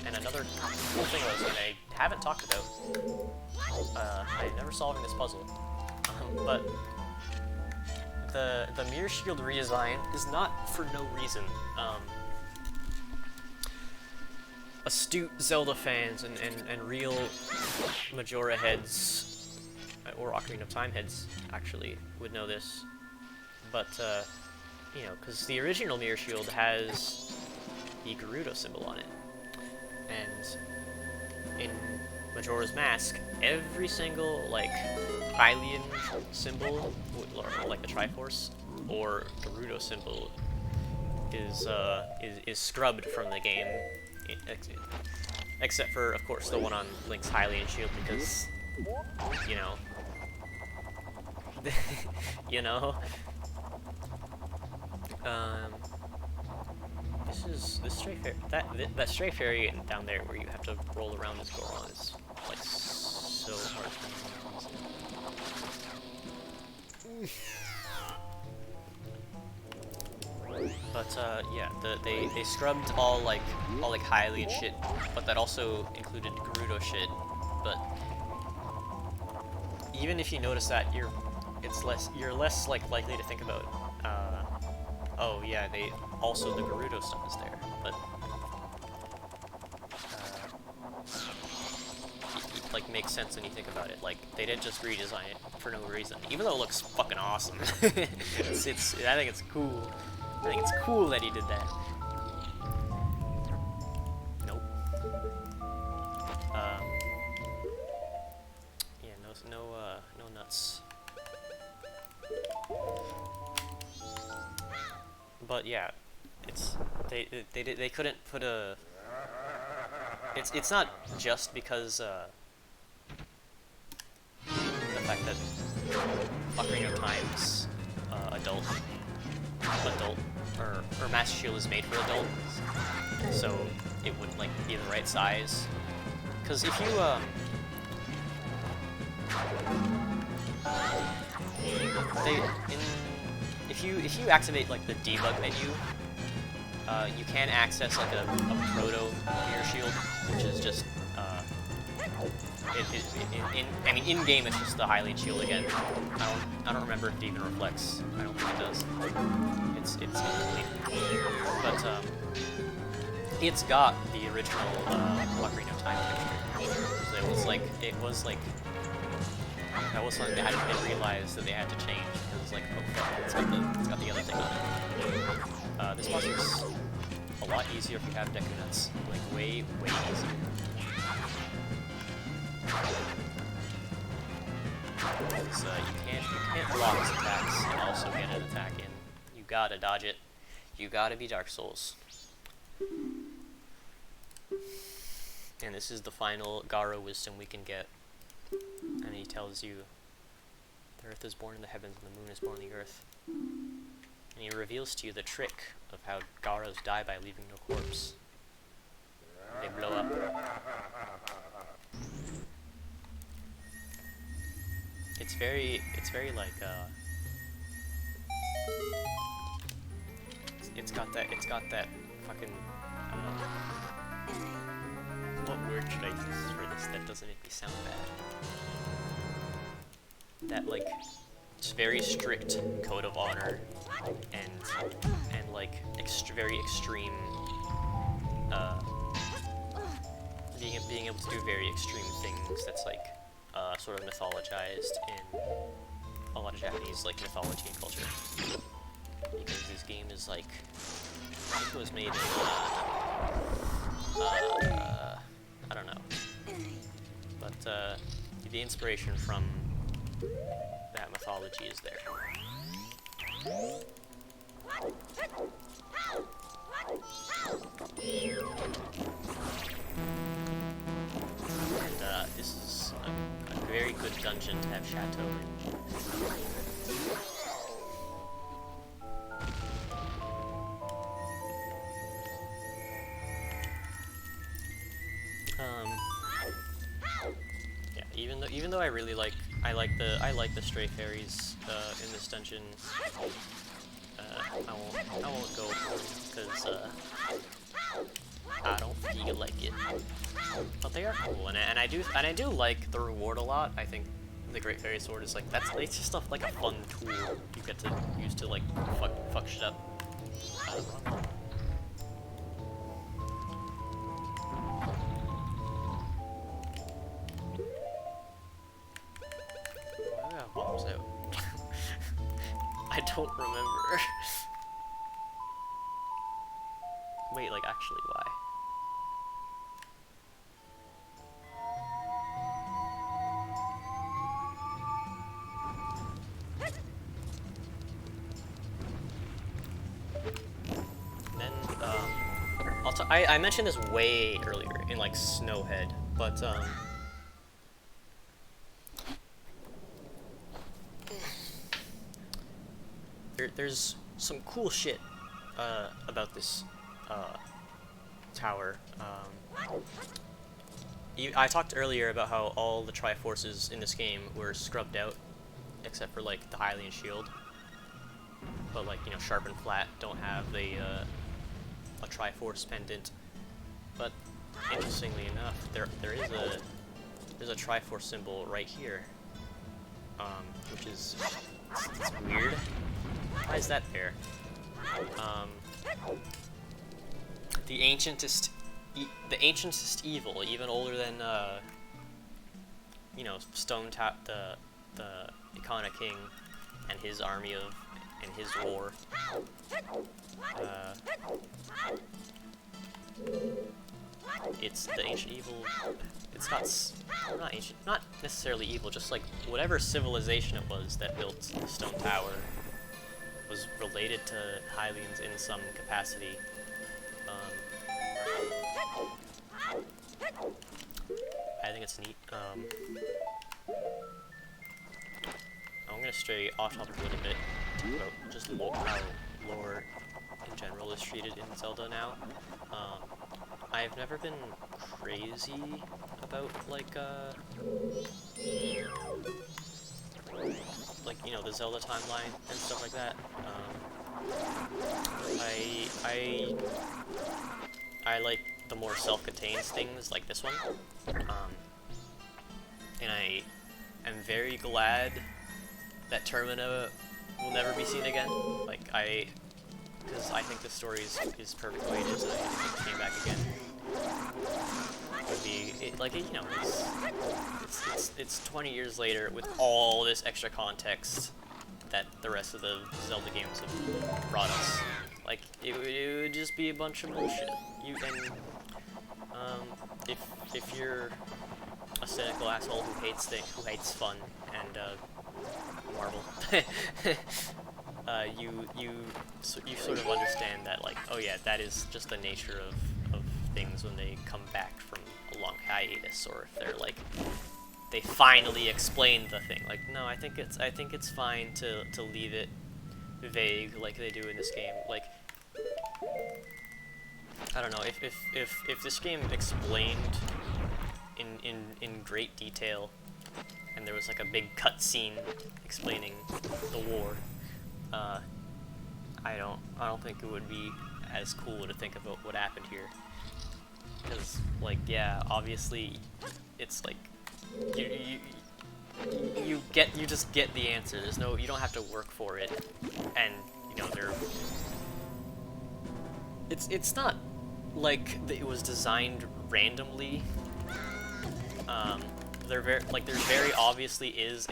Speaker 1: and another cool thing I haven't talked about, I'm never solving this puzzle, but the mirror shield redesign is not for no reason. Astute Zelda fans and real Majora heads, or Ocarina of Time heads, actually, would know this. But, you know, because the original Mirror Shield has the Gerudo symbol on it. And in Majora's Mask, every single, like, Hylian symbol, or like the Triforce, or Gerudo symbol, is scrubbed from the game. Except for, of course, the one on Link's Hylian shield, because, you know, you know, this stray fairy, that stray fairy down there where you have to roll around as Goron is like so hard to. But yeah, they scrubbed all like Hylian shit, but that also included Gerudo shit. But even if you notice that, you're less like likely to think about oh yeah, the Gerudo stuff is there. But it like makes sense when you think about it. Like they didn't just redesign it for no reason, even though it looks fucking awesome. I think it's cool. I think it's cool that he did that. Nope. Yeah, no nuts. But yeah, they couldn't put a. It's not just because fact that Ocarina of Time's adult, or Master Shield is made for adults, so it wouldn't like be the right size. Because if you if you activate like the debug menu, you can access like a proto mirror shield, which is just I mean in game it's just the Hylian shield again. I don't remember if it even reflects. I don't think it does. It's incomplete. But it's got the original Ocarina of Time texture. So it was like that was something that hadn't been realized that they had to change. It was like, oh fuck, it's got the other thing on it. This boss is a lot easier if you have Deku Nuts. Like way easier. Because you can't block his attacks and also get an attack in. You gotta dodge it. You gotta be Dark Souls. And this is the final Garo wisdom we can get. And he tells you, the earth is born in the heavens and the moon is born in the earth. And he reveals to you the trick of how Garos die by leaving no corpse. They blow up. It's very like it's got that fucking what word should I use for this that doesn't make me sound bad? That like it's very strict code of honor and like very extreme being able to do very extreme things that's like sort of mythologized in a lot of Japanese like mythology and culture, because this game is like it was made in I don't know, but the inspiration from that mythology is there. And this is a very good dungeon to have Chateau in. Yeah, even though I really like the stray fairies in this dungeon, I won't go because I don't feel like it. But they are cool, and I do like the reward a lot. I think the Great Fairy Sword is like it's just like a fun tool you get to use to like fuck shit up. Why do I have bombs out? I don't remember. Wait, like actually, why? Then, I mentioned this way earlier in like Snowhead, but there's some cool shit about this tower. I talked earlier about how all the Triforces in this game were scrubbed out, except for like the Hylian shield. But like, you know, Sharp and Flat don't have a Triforce pendant. But interestingly enough, there's a Triforce symbol right here, which is it's weird. Why is that there? The ancientest evil, even older than you know, the Ikana King and his army and his war. It's the ancient evil. It's not necessarily evil, just like whatever civilization it was that built the stone tower was related to Hylians in some capacity. I think it's neat. gonna stray off topic a little bit about just how lore in general is treated in Zelda now. I've never been crazy about like you know, the Zelda timeline and stuff like that. I like the more self-contained things like this one, and I am very glad that Termina will never be seen again. Like because I think the story is perfect the way it is, and if it came back again, it would be you know, it's 20 years later with all this extra context that the rest of the Zelda games have brought us. Like it would just be a bunch of bullshit. If you're a cynical asshole who hates fun and Marvel, you sort of understand that, like, oh yeah, that is just the nature of things when they come back from a long hiatus, or if they're like they finally explained the thing. Like, no, I think it's fine to leave it vague like they do in this game. Like, I don't know, if this game explained in great detail, and there was like a big cutscene explaining the war, I don't think it would be as cool to think about what happened here. Because, like, yeah, obviously, it's like you just get the answer. You don't have to work for it, and you know it's not like it was designed randomly. There very obviously is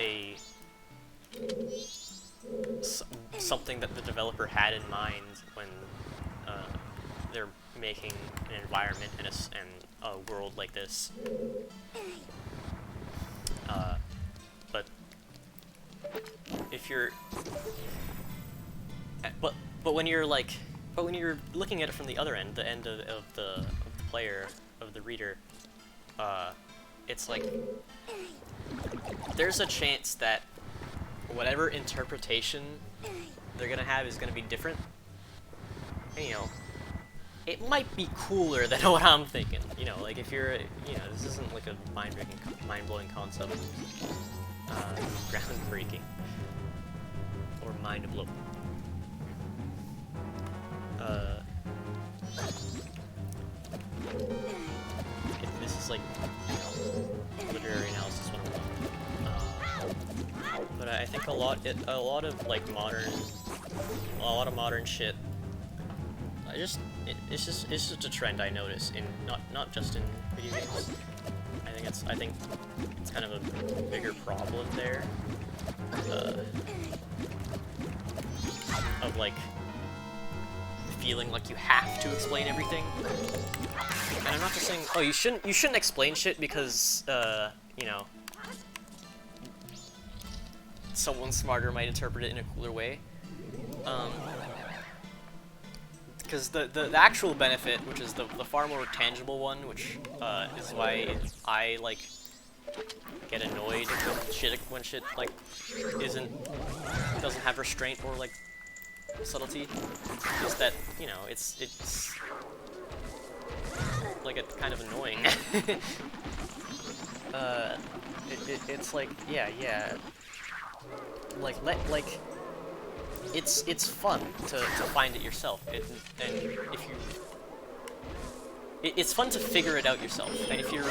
Speaker 1: something that the developer had in mind when they're making an environment and a world like this. But if you're, but when you're looking at it from the other end, the end of the player, of the reader, it's like there's a chance that whatever interpretation they're gonna have is gonna be different. And, you know, it might be cooler than what I'm thinking. You know, like if you're, you know, this isn't like a mind-blowing concept, groundbreaking, or mind-blowing. This is like, you know, literary analysis 101. But I think a lot of like modern shit. It's just a trend I notice in not just in video games. I think it's kind of a bigger problem there. Of like feeling like you have to explain everything. And I'm not just saying, oh, you shouldn't explain shit because you know, someone smarter might interpret it in a cooler way. Because the actual benefit, which is the far more tangible one, which is why I like get annoyed when shit like doesn't have restraint or like subtlety, is that, you know, it's like it's kind of annoying. It's like, yeah, like it's fun to find it yourself, it's fun to figure it out yourself, and if you're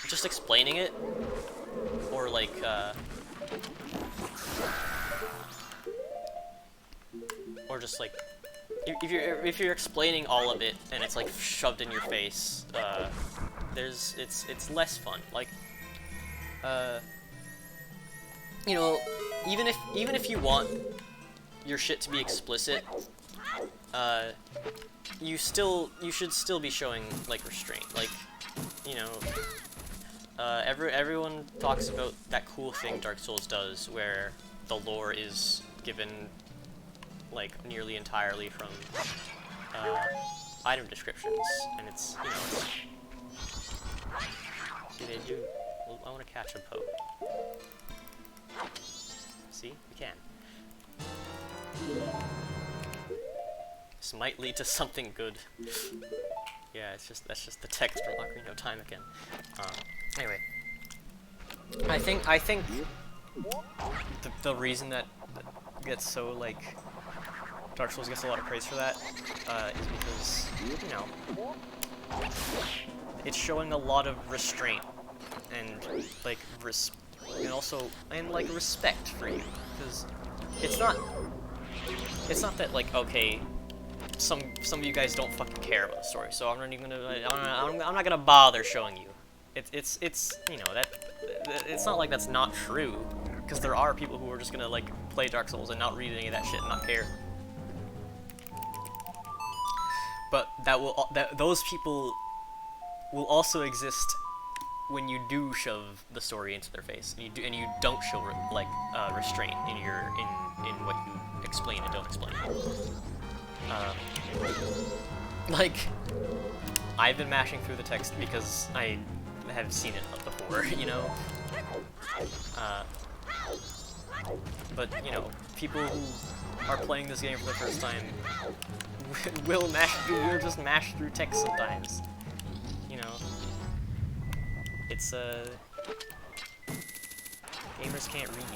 Speaker 1: just explaining it, or like or just like if you're explaining all of it and it's like shoved in your face, it's less fun. Like, you know, even if you want your shit to be explicit, you should still be showing like restraint. Like, you know, everyone talks about that cool thing Dark Souls does, where the lore is given like nearly entirely from item descriptions, and it's, you know, see, they do. Well, I want to catch a poke. See? We can. This might lead to something good. Yeah, that's just the text from Ocarina of Time again. Anyway, I think the reason that gets so like Dark Souls gets a lot of praise for that is because, you know, it's showing a lot of restraint and like and respect for you, because it's not that like, okay, some of you guys don't fucking care about the story, so I'm not even gonna I'm not gonna bother showing you. It's you know, that it's not like that's not true, because there are people who are just gonna like play Dark Souls and not read any of that shit and not care. But those people will also exist when you do shove the story into their face, and you don't show restraint in what you explain and don't explain. Like, I've been mashing through the text because I have seen it before, you know. But you know, people who are playing this game for the first time will just mash through text sometimes. You know, it's gamers can't read.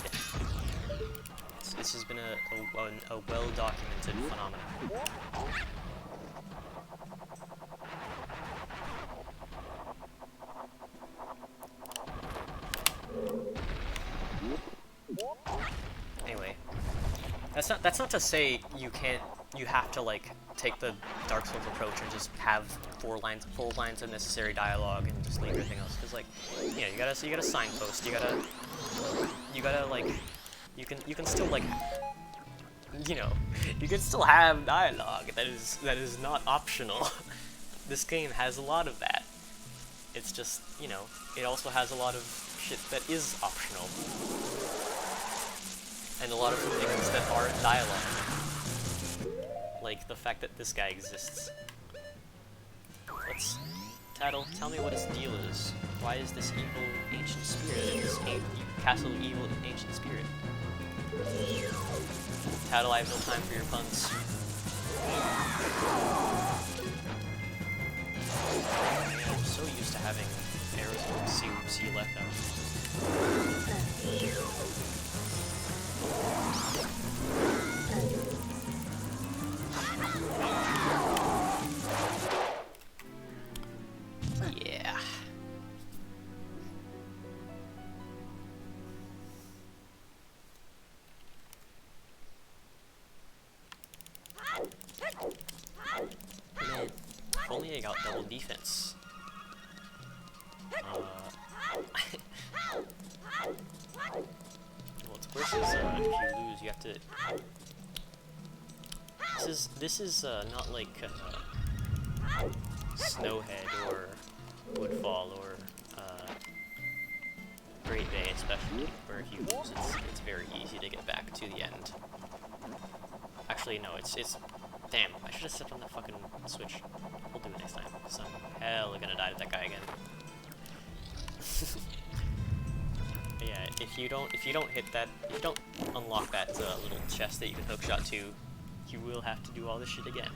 Speaker 1: This has been a well-documented phenomenon. Anyway, that's not to say you have to like take the Dark Souls approach and just have full lines of necessary dialogue and just leave everything else, because like, you know, you gotta signpost, you gotta like, you can still like, you know, you can still have dialogue that is not optional. This game has a lot of that. It's just, you know, it also has a lot of shit that is optional, and a lot of things that aren't dialogue, like the fact that this guy exists. Tattle, tell me what his deal is. Why is this evil ancient spirit, this castle of evil ancient spirit? Tattle, I have no time for your puns. Man, I'm so used to having arrows with C left out. Yeah. Man, if only I got double defense. What's worse is if you lose, you have to. This is not like Snowhead or Woodfall or Great Bay, especially, where if you lose, it's very easy to get back to the end. Actually, no, it's damn, I should have stepped on that fucking switch. We'll do it next time, because I'm hella gonna die to that guy again. But yeah, if you don't unlock that little chest that you can hookshot to, you will have to do all this shit again.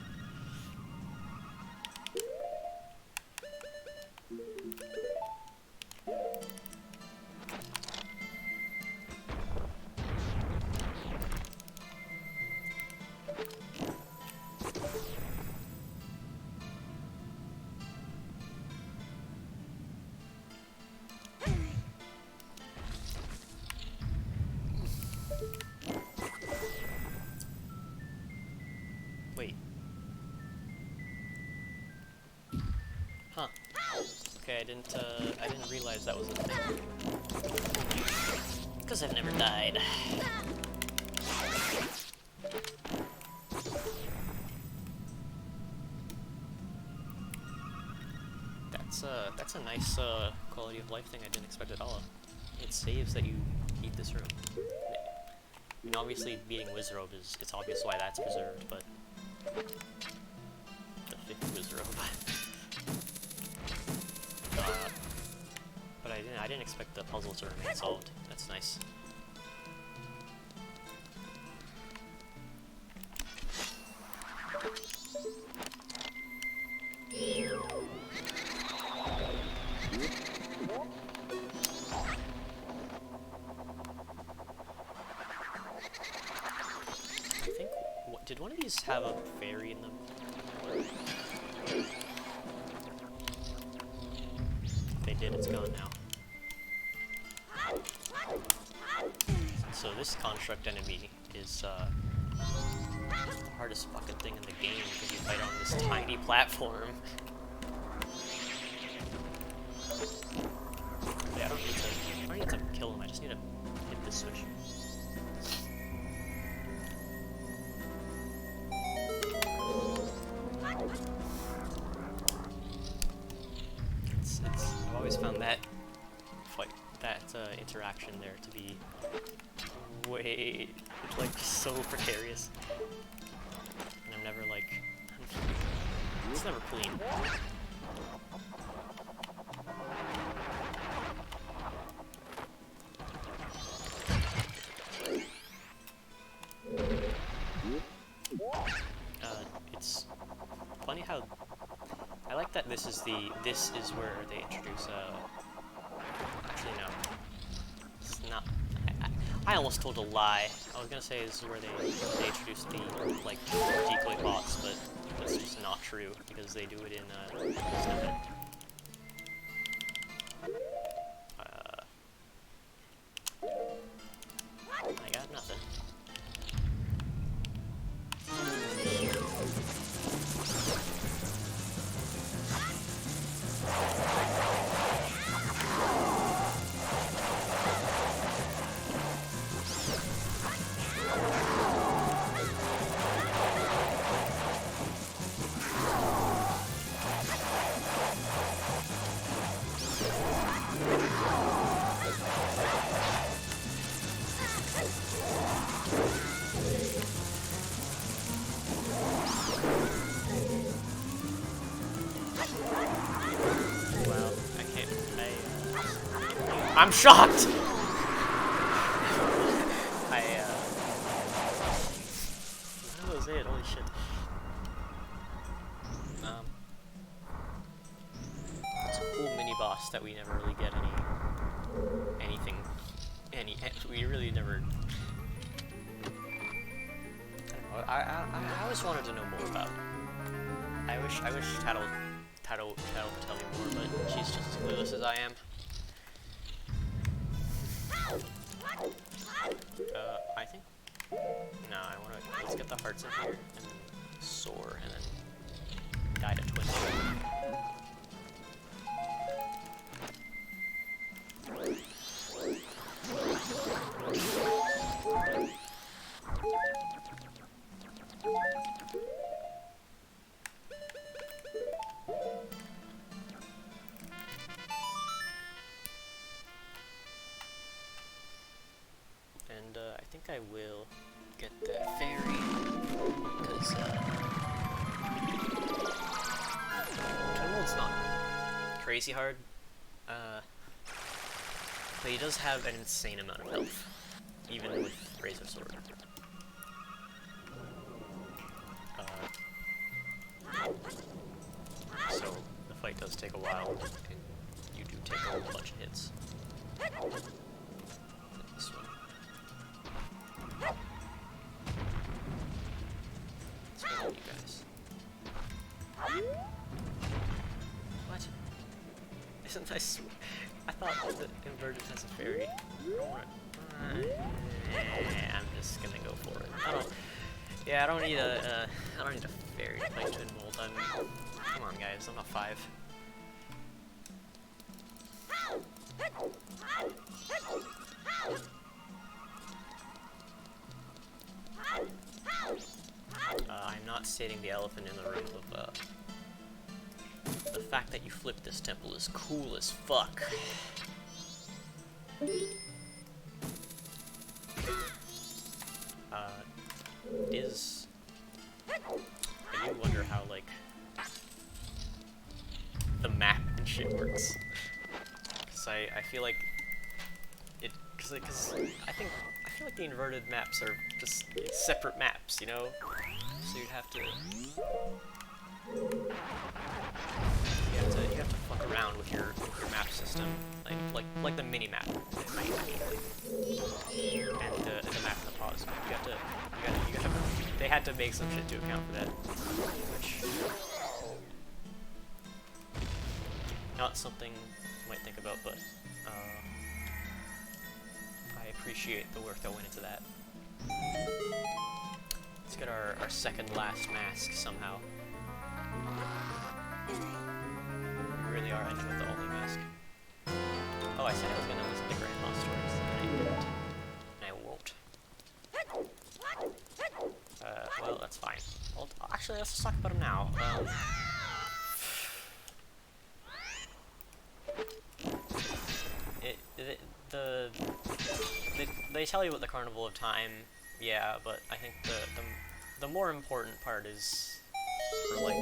Speaker 1: Wait. Huh. Okay, I didn't realize that was a thing. Because I've never died. That's a nice quality of life thing I didn't expect at all. It saves that you beat this room. I mean, obviously beating Wizrobe it's obvious why that's preserved, but the 5th Wizrobe. But I didn't expect the puzzle to remain solved. That's nice. Did one of these have a fairy in them? If they did, it's gone now. So this construct enemy is the hardest fucking thing in the game because you fight on this tiny platform. Yeah, I don't need to kill him, I just need to hit this switch. I've always found that interaction there to be way, like, so precarious. And I'm never, like, it's never clean. It's funny how, I like that this is where they introduce, actually no. It's not. I almost told a lie. I was gonna say this is where they introduced the, like, decoy bots, but that's just not true, because they do it in, Snippet. I got nothing. I'm shocked! That was it, holy shit. It's a cool mini-boss that we never really get we really never, I don't know, I always wanted to know more about. I wish Tattle would tell me more, but she's just as clueless as I am. I think. No, let's get the hearts in here and soar and then die to twin. And I think I will get that fairy, because Twin Mold's not crazy hard, but he does have an insane amount of health, even with Razor Sword. So the fight does take a while, and you do take a whole bunch of hits. This one. Let's go on, you guys. What? Isn't I thought the inverted has a fairy. I don't want I'm just gonna go for it. I don't need a fairy to fight Twin Mold. Come on, guys. I'm not 5. I'm not stating the elephant in the room of, the fact that you flipped this temple is cool as fuck. I do wonder how, like, the map and shit works. Cause I feel like it, cause I feel like the inverted maps are just separate maps, you know? So you'd have to, you have to fuck around with your map system, like the mini map, and the map and the pause. They had had to make some shit to account for that. Which... not something you might think about, but I appreciate the work that went into that. Let's get our second last mask somehow. We really are ending with the only mask. Oh, I said I was gonna listen to Grandma's stories, and I didn't. And I won't. Well, that's fine. Well, actually, let's just talk about them now. They tell you about the Carnival of Time, yeah, but I think the more important part is for like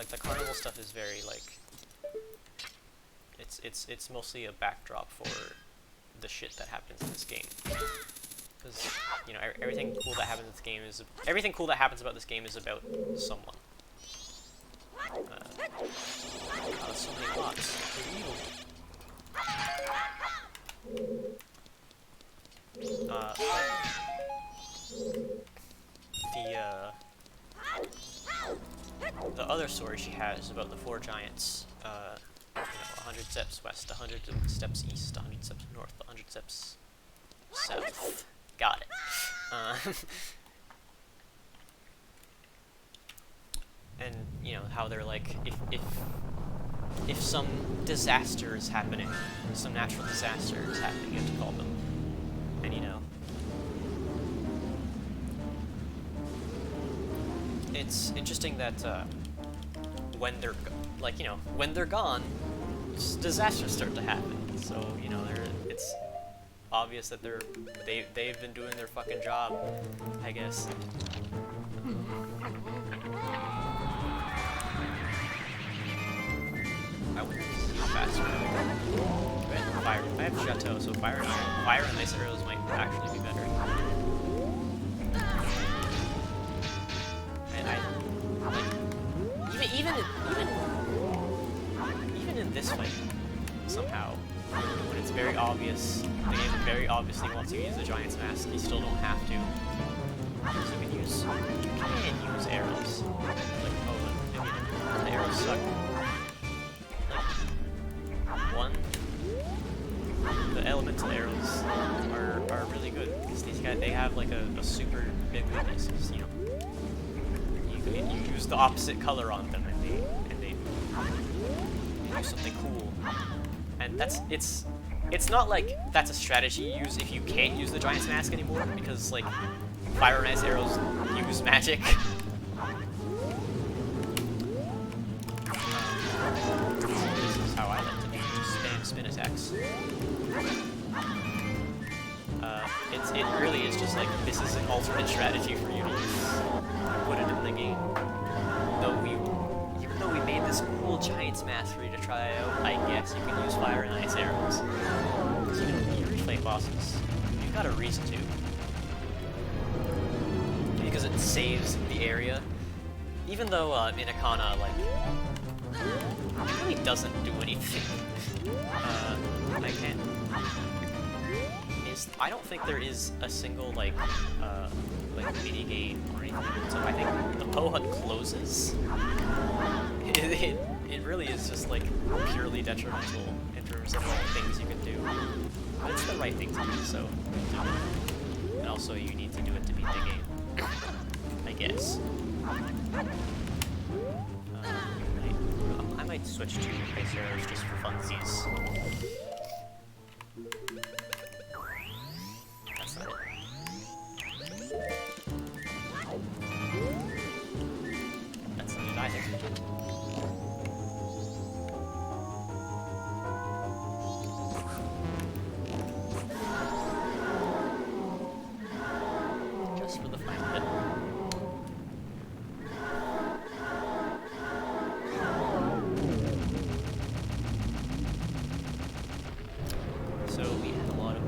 Speaker 1: the carnival stuff is very like it's mostly a backdrop for the shit that happens in this game. Because you know everything cool that happens in this game is about this game is about someone. So many bots. They're evil. The other story she has is about the four giants. You know, 100 steps west, 100 steps east, 100 steps north, 100 steps south. Got it. And you know how they're like, if some disaster is happening, some natural disaster is happening, you have to call them. And you know, it's interesting that when they're when they're gone, disasters start to happen. So you know, it's obvious that they've been doing their fucking job, I guess. I wonder how fast we're going. Fire. I have Chateau, so fire and ice arrows might actually be better. And I like even in this fight somehow, when it's very obvious, the game very obviously wants you to use the Giant's Mask, you still don't have to. So you can use arrows. Like the arrows suck. The elemental arrows are really good because these guys, they have like a super big weakness. You know, you use the opposite color on them and they do something cool. And it's not like that's a strategy you use if you can't use the Giant's Mask anymore, because like fire and ice arrows use magic. This is how I like to do spin attacks. It really is just like, this is an alternate strategy for you to put it in the game. Even though we made this cool Giant's Mask for you to try out, I guess you can use fire and ice arrows. Because you know, you replay bosses, you've got a reason to. Because it saves the area. Even though Minakana, like, it really doesn't do anything. I don't think there is a single like mini game or anything. So I think the Poe Hut closes. It really is just like purely detrimental in terms of like things you can do. But it's the right thing to do, so do it. And also you need to do it to beat the game, I guess. I might switch to ice arrows just for funsies. That's not it. That's not it either. Just for the final hit. So we have a lot of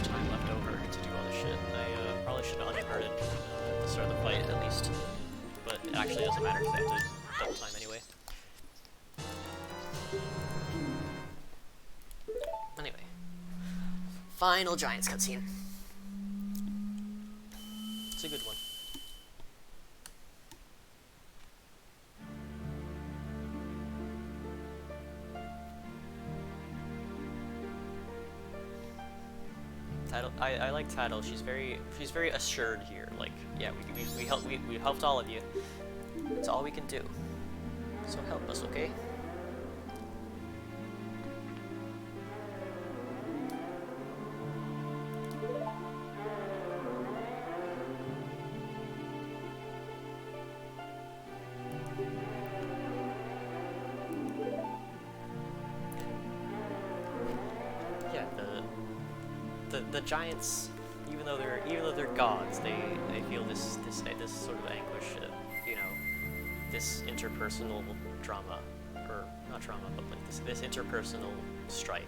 Speaker 1: time left over to do all this shit. I probably should have unconverted at the start of the fight at least, but it actually doesn't matter because I have to double time anyway. Anyway, final Giants cutscene. It's a good one. Title, I like Title. She's very assured here. Like, yeah, we helped all of you. It's all we can do. So help us, okay? Yeah, the giants, even though they're gods, they feel this sort of anguish, you know, this interpersonal drama, or not drama, but like this interpersonal strife,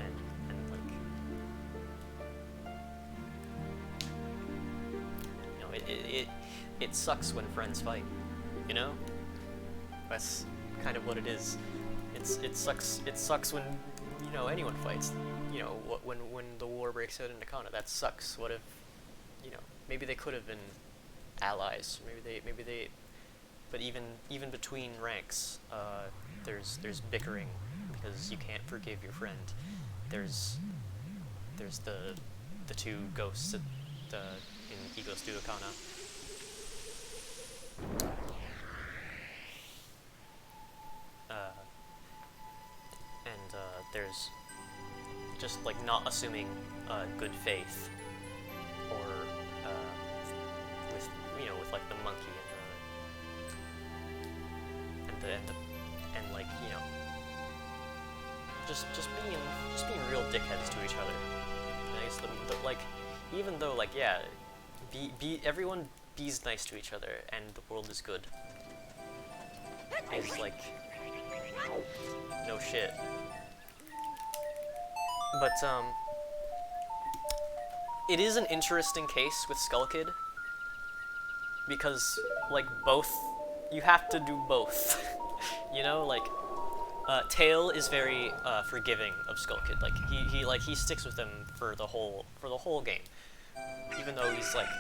Speaker 1: and like, you know, it sucks when friends fight, you know. That's kind of what it is. It sucks when, you know, anyone fights. You know, when the war breaks out in Nakana, that sucks. What if, you know, maybe they could have been allies. Maybe they, but even between ranks, there's bickering because you can't forgive your friend. There's the two ghosts in Egos Duokana. There's just like not assuming good faith, or with, you know, with like the monkey and like, you know, just being real dickheads to each other. And I guess the like, even though like, yeah, everyone be's nice to each other and the world is good. It's like, no shit. But, it is an interesting case with Skull Kid, because, like, you have to do both, you know, like, Tail is very, forgiving of Skull Kid, like, he sticks with him for the whole game, even though he's, like,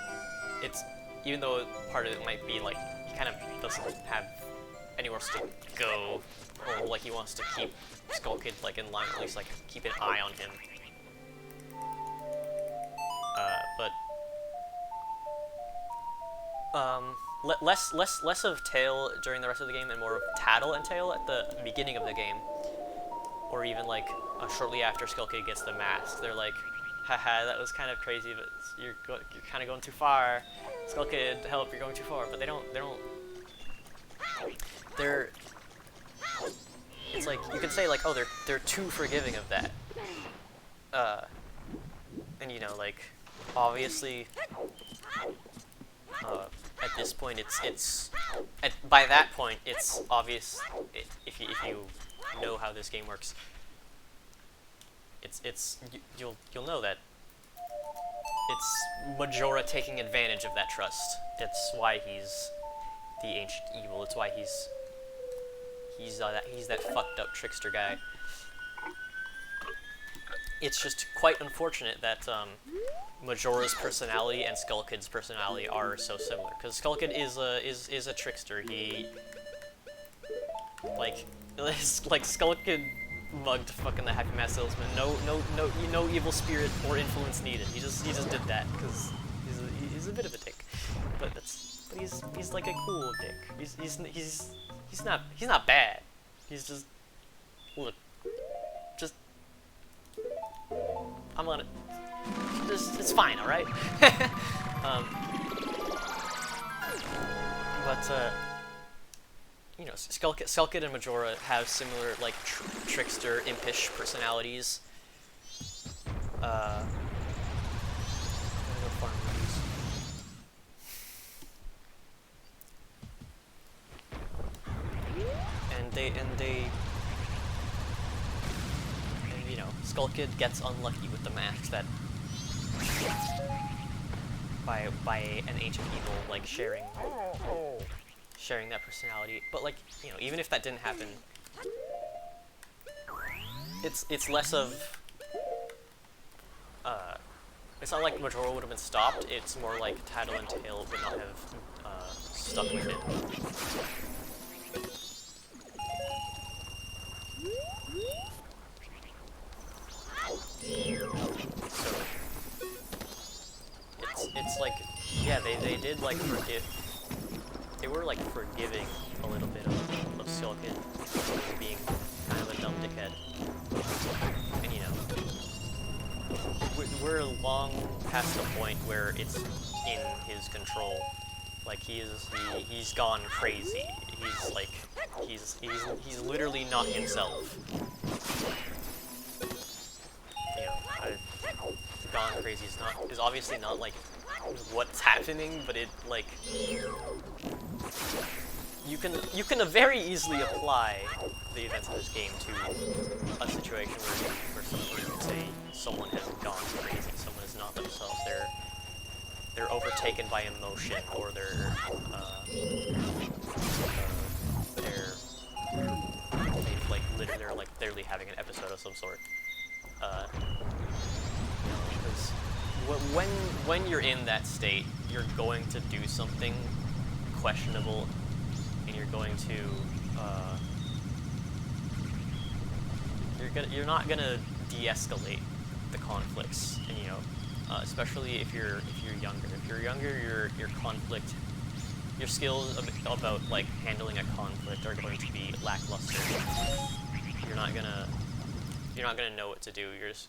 Speaker 1: even though part of it might be, like, he kind of doesn't have anywhere else to go, or, like, he wants to keep Skull Kid, like, in line, at least, like, keep an eye on him. But less of Tail during the rest of the game, and more of Tattle and Tail at the beginning of the game, or even like shortly after Skull Kid gets the mask. They're like, haha, that was kind of crazy, but you're kind of going too far. Skull Kid, help, you're going too far. But it's like, you could say like, oh, they're too forgiving of that. And you know, like, obviously, at this point, by that point, it's obvious, if you know how this game works, you'll know that it's Majora taking advantage of that trust. It's why he's the ancient evil. It's why he's that fucked up trickster guy. It's just quite unfortunate that Majora's personality and Skull Kid's personality are so similar, because Skull Kid is a trickster. He like Skull Kid mugged fucking the Happy Mask Salesman. No evil spirit or influence needed. He just did that because he's a bit of a dick, but he's like a cool dick. He's not bad. He's just, look, just, I'm gonna, just, it's fine, all right. But you know, Skull Kid and Majora have similar, like, trickster, impish personalities. I'm gonna go farm these. And you know, Skull Kid gets unlucky with the mask that by an ancient evil, like, sharing that personality. But, like, you know, even if that didn't happen, it's less of It's not like Majora would have been stopped, it's more like Tattle and Tail would not have stuck with it. So, it's like, yeah, they did like they were like forgiving a little bit of Skull Kid being kind of a dumb dickhead. And you know, we're long past the point where it's in his control. Like he's gone crazy. He's like he's literally not himself. You know, gone crazy is obviously not like what's happening, but it like you can very easily apply the events of this game to a situation where you could say someone has gone crazy, someone is not themselves, they're overtaken by emotion, or they're like literally having an episode of some sort. You know, because when you're in that state, you're going to do something questionable, and you're going to you're not gonna de-escalate the conflicts, and you know, especially if you're younger. If you're younger, your conflict, your skills about like handling a conflict are going to be lackluster. You're not gonna know what to do. You're just,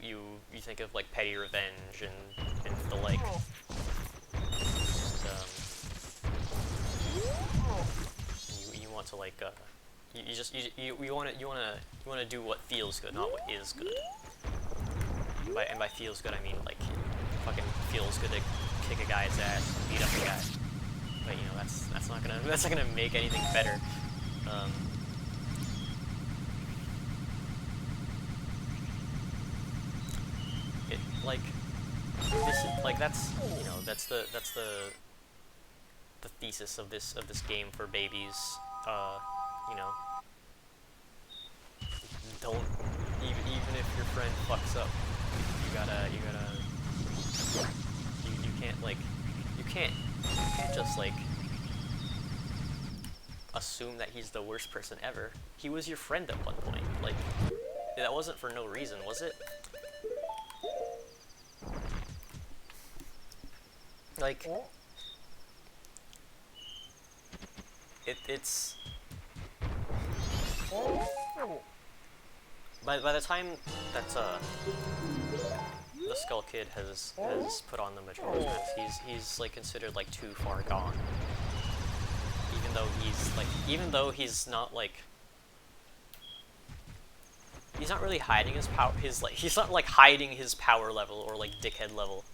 Speaker 1: you think of like petty revenge and the like. And you want to like you want to do what feels good, not what is good. And by feels good, I mean like it fucking feels good to kick a guy's ass, beat up a guy. But you know, that's not gonna make anything better. It like this is like that's you know that's the thesis of this game for babies. You know, don't even if your friend fucks up, you can't like you can't just like assume that he's the worst person ever. He was your friend at one point. Like, that wasn't for no reason, was it? Like, it's by the time that the Skull Kid has put on the majoras, he's like considered like too far gone. Even though he's not like he's not really hiding his power. He's not like hiding his power level or like dickhead level.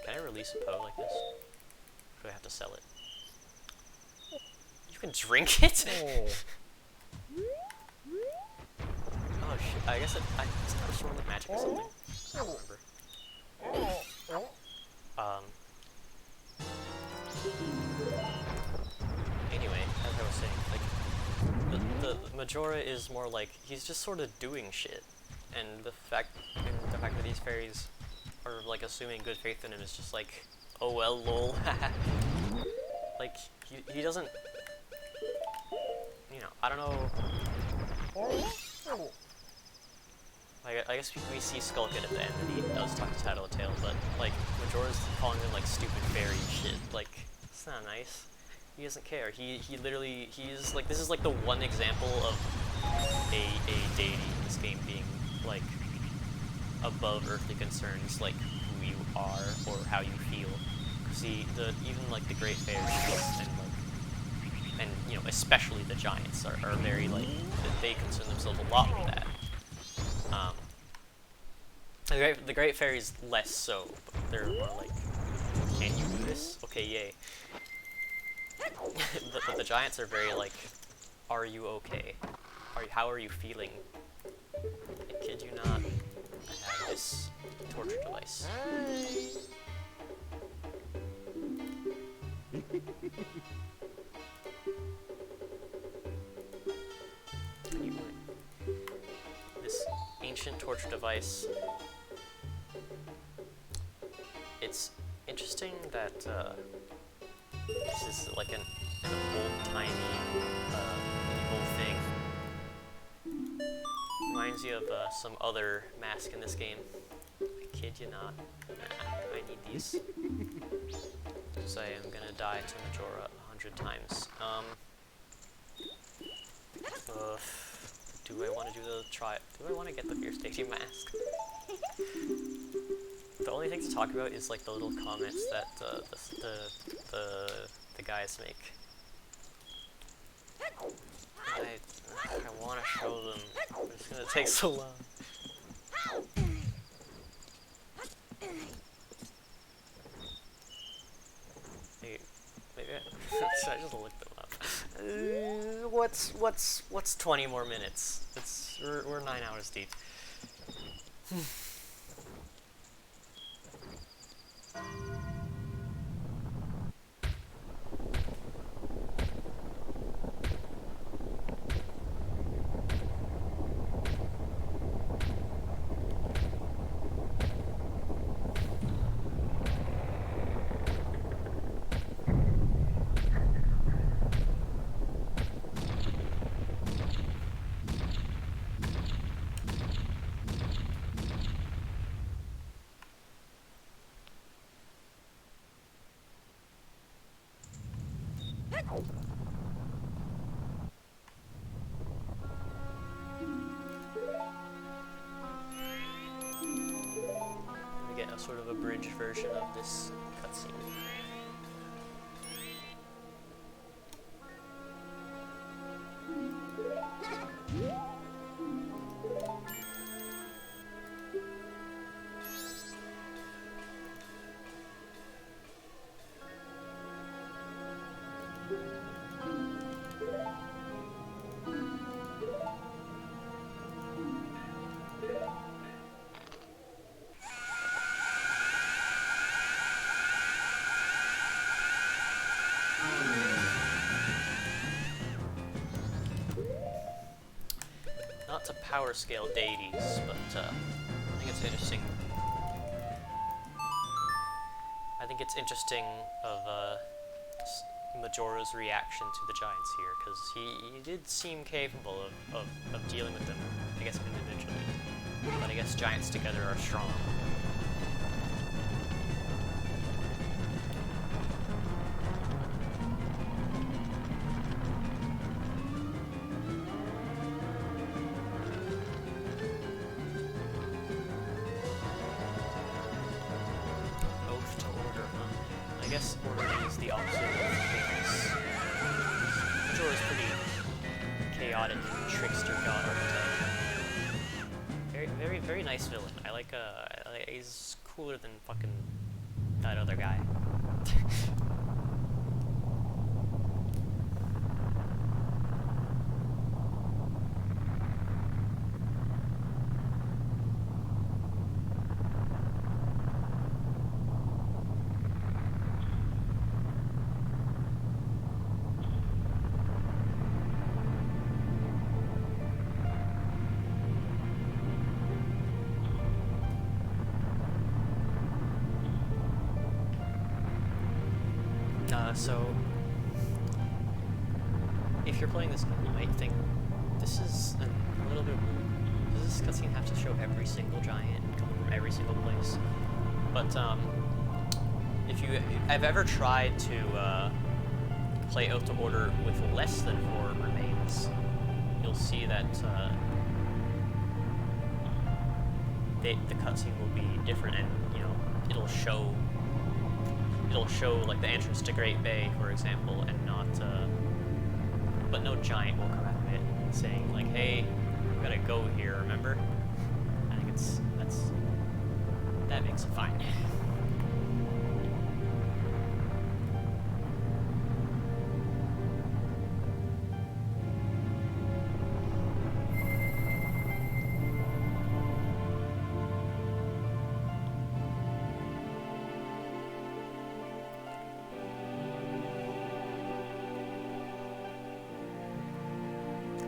Speaker 1: Can I release a Poe like this? Or do I have to sell it? You can drink it? Oh shit, I guess it's not a sword with magic or something. I don't remember. Anyway, as I was saying, like, the Majora is more like, he's just sort of doing shit. And the fact that these fairies are, like, assuming good faith in him is just like, oh well, lol. Like, he doesn't, you know, I don't know. I guess we see Skull Kid at the end, and he does talk to Tattletale, but, like, Majora's calling him, like, stupid fairy shit. Like, it's not nice. He doesn't care. He literally, he's, like, this is, like, the one example of a deity in this game being, like, above earthly concerns, like, who you are, or how you feel. Because even, like, the Great Fairies, and, you know, especially the Giants, are very, like, they concern themselves a lot with that. The Great Fairies less so, but they're more like, can you do this? Okay, yay. but the Giants are very like, are you okay? How are you feeling? I kid you not, I have this torture device. This ancient torture device It's interesting that this is like an old-timey evil thing. Reminds you of some other mask in this game. I kid you not. Nah, I need these. So I am gonna die to Majora 100 times. Do I want to do the try? Do I want to get the Fierce Stadium mask? The only thing to talk about is like the little comments that the guys make. I want to show them, but it's gonna take so long. Maybe I just looked them up. What's 20 more minutes? We're 9 hours deep. We get a sort of abridged version of this cutscene. Not to power scale deities, but I think it's interesting. I think it's interesting of Majora's reaction to the giants here, because he did seem capable of dealing with them, I guess individually. But I guess giants together are strong. I guess order is the opposite of chaos. Majora's pretty chaotic trickster god archetype. Very nice villain. I like he's cooler than fucking that other guy. So, if you're playing this, you might think this is a little bit. Does this cutscene have to show every single giant coming from every single place? But if you have ever tried to play out to order with less than 4 remains, you'll see that the cutscene will be different, and it'll show like the entrance to Great Bay, for example, and not but no giant will come out of it saying like, hey, we gotta go here, remember? I think that makes it fine.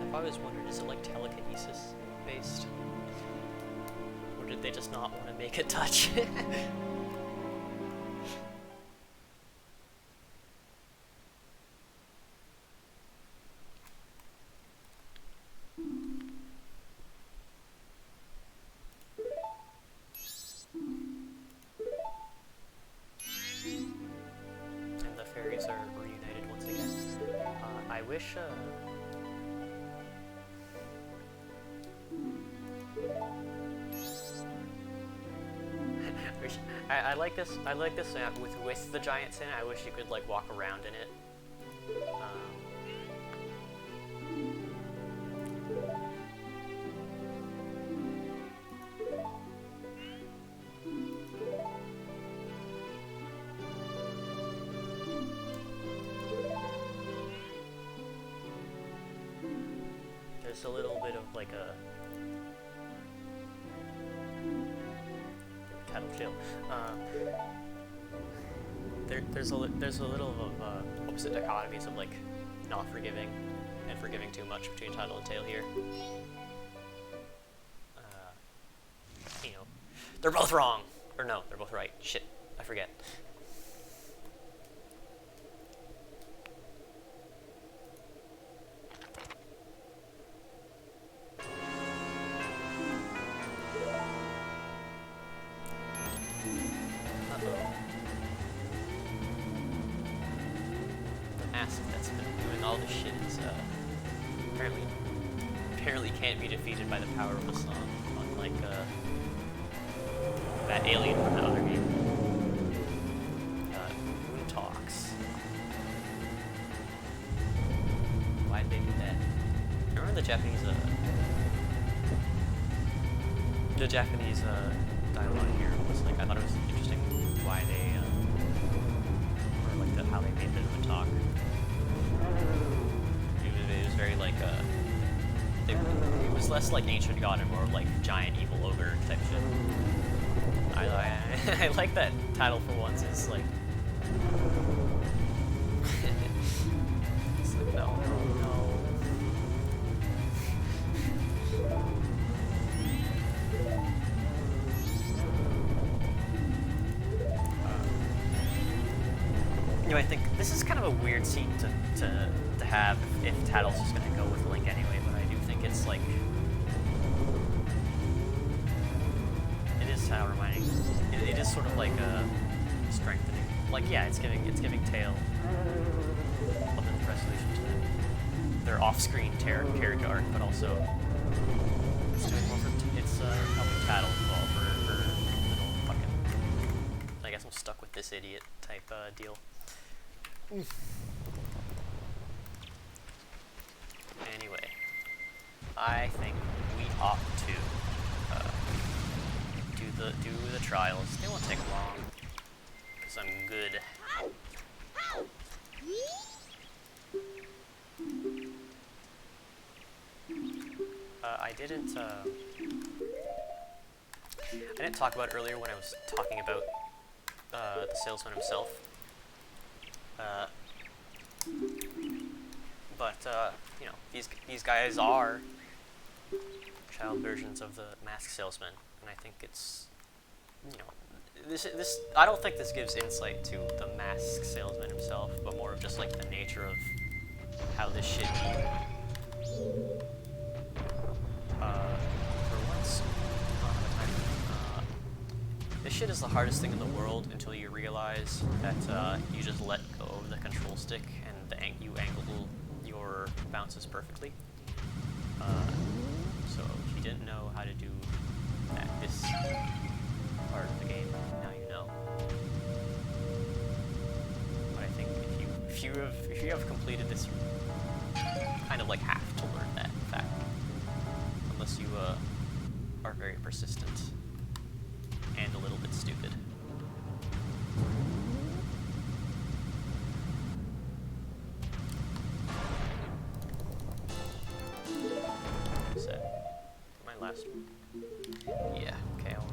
Speaker 1: I always wondered, is it like telekinesis based? Or did they just not want to make a touch. And the fairies are reunited once again. I wish, I like this. I like this map with the giant sin. I wish you could like walk around in it. There's a little bit of like a cattle chill. There's a little of opposite dichotomies of like not forgiving and forgiving too much between title and tail here. You know, they're both wrong, or no, they're both right. Shit, I forget. That's been doing all this shit is apparently can't be defeated by the power of a song, unlike that alien from the other game. Moon talks. Why'd they do that? I remember the Japanese dialogue here was like, I thought it was interesting why they or like how they made the Moon talk. It was very like it was less like ancient god and more like giant evil ogre type shit. I like that title for once. It's like, it's like no. You know, I think this is kind of a weird scene to have if Tattle's just gonna go with Link anyway, but I do think it's like it is Tattle reminding. It is sort of like a strengthening. Like yeah, it's giving Tail a little resolution to them. Their off-screen character arc, but also it's doing more for it's helping Tattle evolve for little fucking. I guess I'm stuck with this idiot type deal. Anyway, I think we ought to do the trials. They won't take long, because I'm good. I didn't talk about it earlier when I was talking about the salesman himself. But you know, these guys are child versions of the mask salesman, and I think it's, you know, this I don't think this gives insight to the mask salesman himself, but more of just like the nature of how this shit for once, this shit is the hardest thing in the world until you realize that you just let go of the control stick and you angle your bounces perfectly. So if you didn't know how to do this part of the game, now you know. But I think if you have completed this, you kind of like have to learn that fact, unless you are very persistent and a little bit stupid. Is that my last one? Yeah, okay, I'll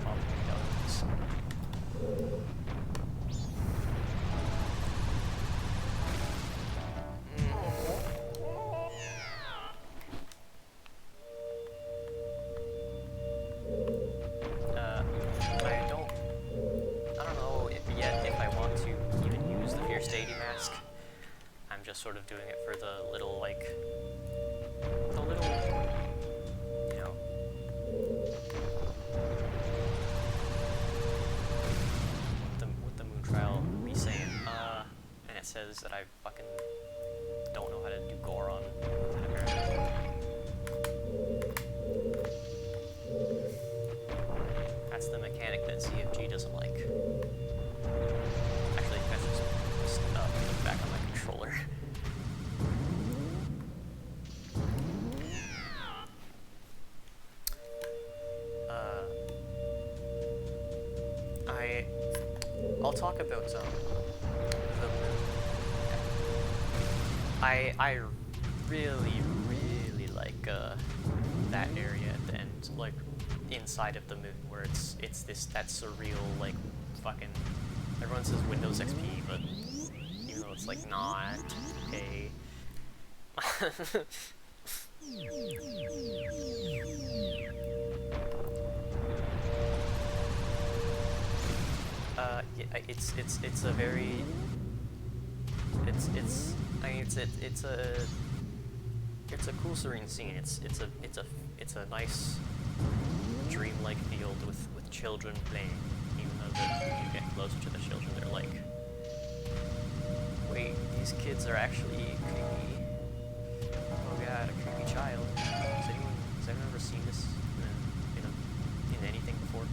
Speaker 1: go with this. sort of doing it for the little, like, the little, you know, what the moon trial be saying. And it says that I fucking don't know how to do Goron, apparently. That's the mechanic that CFG doesn't like. Actually, I should just look back on my controller. I'll talk about the moon. I really like that area at the end, like inside of the moon, where it's that surreal, like, fucking, everyone says Windows XP, but even though it's like not okay. Yeah, it's a very, I mean, it's a cool, serene scene. It's a nice dreamlike field with children playing. Even though when you get closer to the children, they're like, wait, these kids are actually creepy. Oh god, a creepy child. Has anyone ever seen this in anything before?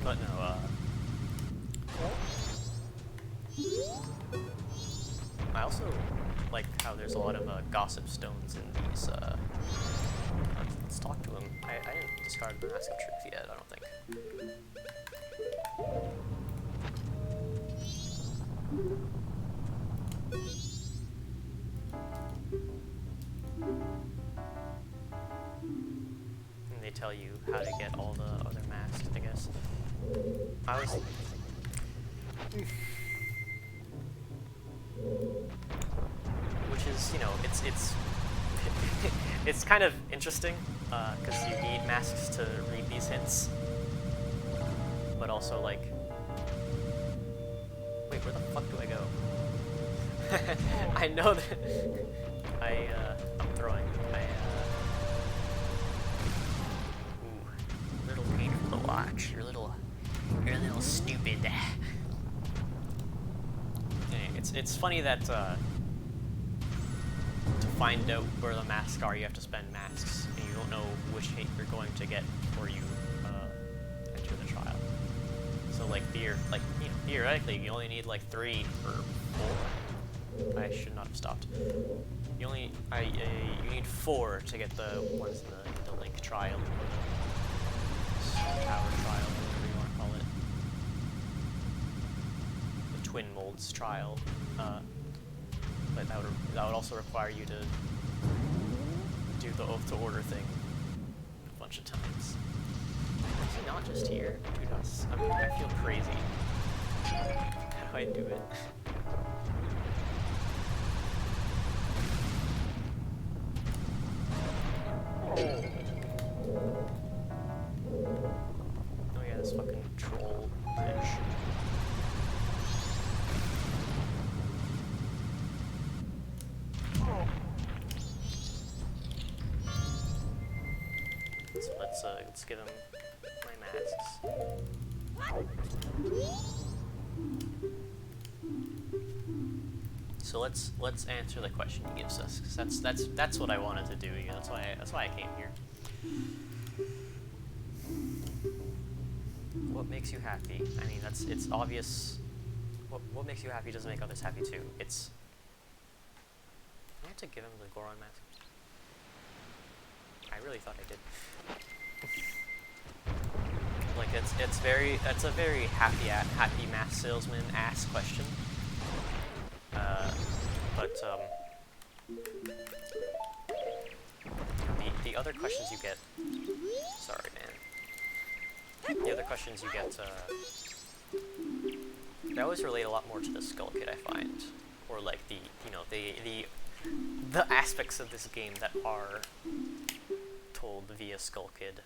Speaker 1: But no, I also like how there's a lot of gossip stones in these. Let's talk to him. I didn't discard the Mask of Truth yet, I don't think. And they tell you how to get all the other masks, I guess. I was... Which is, you know, it's it's kind of interesting, because you need masks to read these hints. But also, like... Wait, where the fuck do I go? I know that... I'm throwing. Ooh, a little painful to watch. You're a little stupid. It's funny that, to find out where the masks are, you have to spend masks, and you don't know which hint you're going to get before you, enter the trial. So, like, theoretically, you only need, like, 3 or 4. I should not have stopped. You need 4 to get the ones in the Link trial, or the Tower trial, whatever you want to call it. The Twin Molds trial. But that would also require you to do the Oath to Order thing a bunch of times. Is he not just here? Dude, I feel crazy. How do I do it? Oh yeah, this fucking troll bridge. So let's give him my masks. So let's answer the question he gives us, because that's what I wanted to do. Yeah, that's why I came here. What makes you happy? I mean, it's obvious. What makes you happy doesn't make others happy too. It's. I have to give him the Goron mask. I really thought I did. Like that's a very happy mask salesman ass question. But the other questions you get, sorry man, the other questions you get, they always relate a lot more to the Skull Kid, I find, or like the aspects of this game that are told via Skull Kid.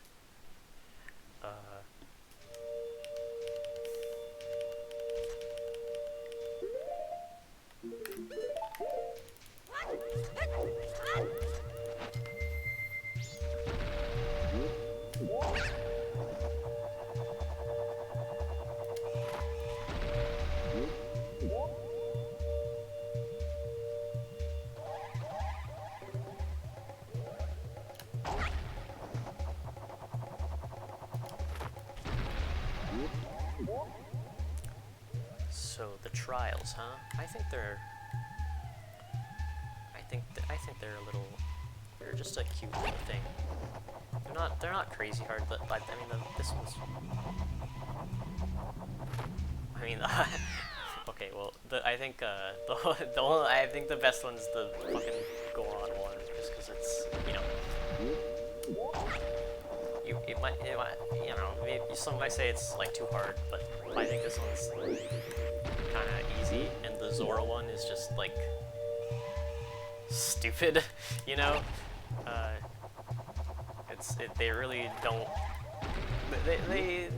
Speaker 1: So the trials, huh? I think they're they're a little, they're just a cute little thing. They're not crazy hard, but I mean this one's, I mean okay, well I think I think the best one's the fucking go on one, just because it's, you know, it might, you know, maybe some might say it's like too hard, but I think this one's kind of easy, and the Zora one is just like stupid, you know. They really don't. They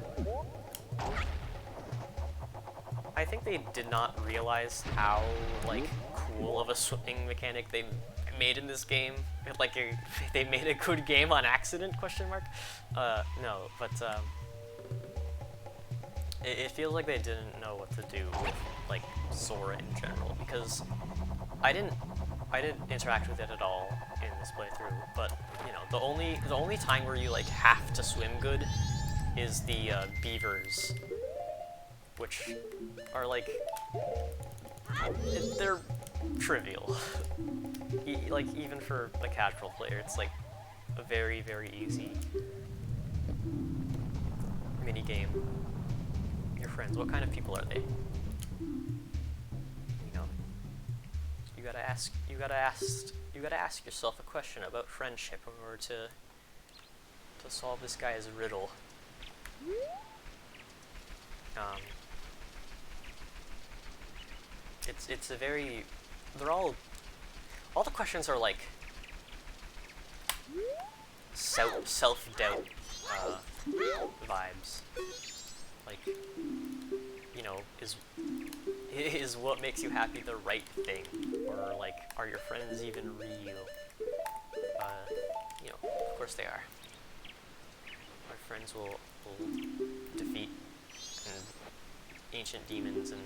Speaker 1: I think they did not realize how like cool of a swimming mechanic they made in this game. Like they made a good game on accident? Question mark. No, but it feels like they didn't know what to do with like Sora in general, because I didn't interact with it at all in this playthrough. But you know, the only time where you like have to swim good is the beavers, which are like they're trivial. Like even for a casual player, it's like a very easy mini game. Your friends, what kind of people are they? You know, you gotta ask yourself a question about friendship in order to solve this guy's riddle. It's a very, they're all the questions are like self-doubt vibes. Like, you know, is what makes you happy the right thing? Or like, are your friends even real? You know, of course they are. My friends will defeat ancient demons and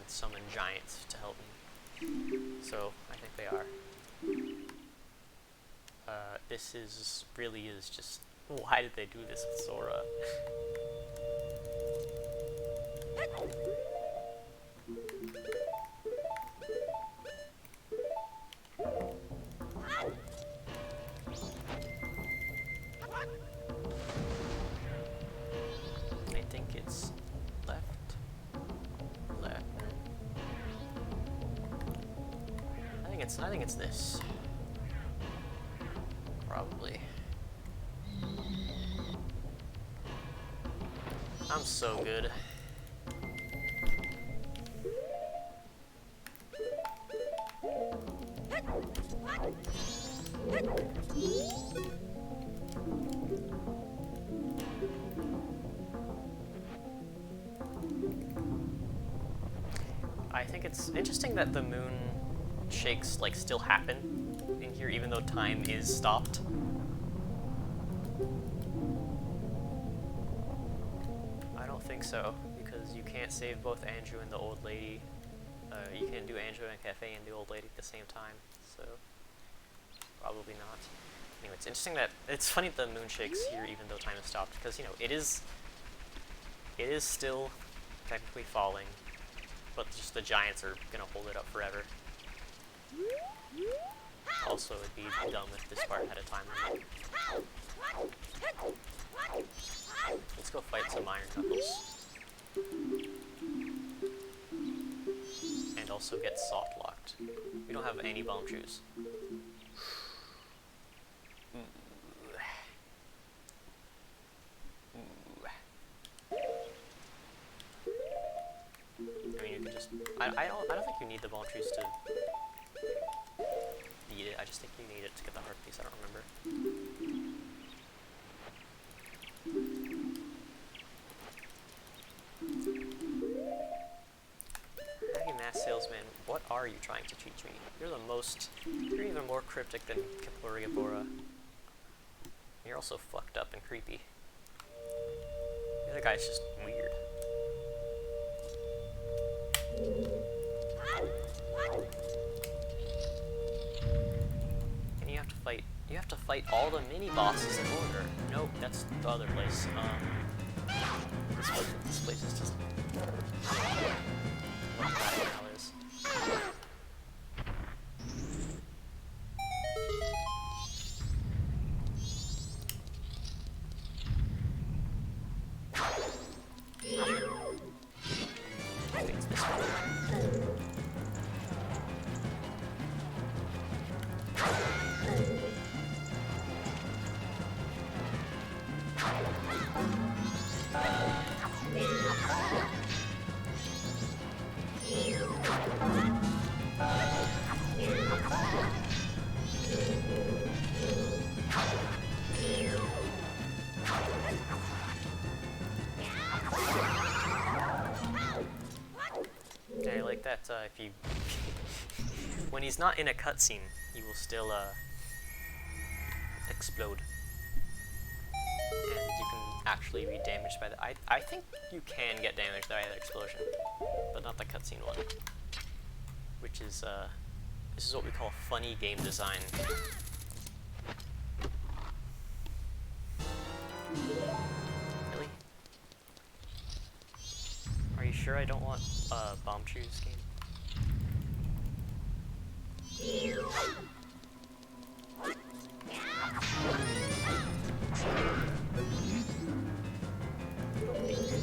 Speaker 1: summon giants to help me. So I think they are. This really is just, why did they do this with Sora? I think it's left. I think it's this. Probably. I'm so good. I think it's interesting that the moon shakes like still happen in here even though time is stopped. I don't think so, because you can't save both Andrew and the old lady. You can't do Andrew and Cafe and the old lady at the same time, so probably not. Anyway, it's interesting that it's funny that the moon shakes here even though time is stopped, because you know it is still technically falling, but just the giants are gonna hold it up forever. Also, it'd be dumb if this part had a time limit. Let's go fight some Iron Knuckles. And also get soft locked. We don't have any bomb shoes. I mean, you can just. I don't think you need the bomb shoes to beat it. I just think you need it to get the heart piece. I don't remember. Hey, mass salesman, what are are you trying to teach me? You're even more cryptic than Kaporigabora. You're also fucked up and creepy. The other guy's just weird. And you have to fight all the mini bosses in order. Nope, that's the other place. This place is just what that now is. I think it's this one. I like that if you when he's not in a cutscene, he will still explode, and you can actually be damaged by that. I think you can get damaged by that explosion, but not the cutscene one, which is this is what we call funny game design. Really? Are you sure I don't want Bomb Chew's game?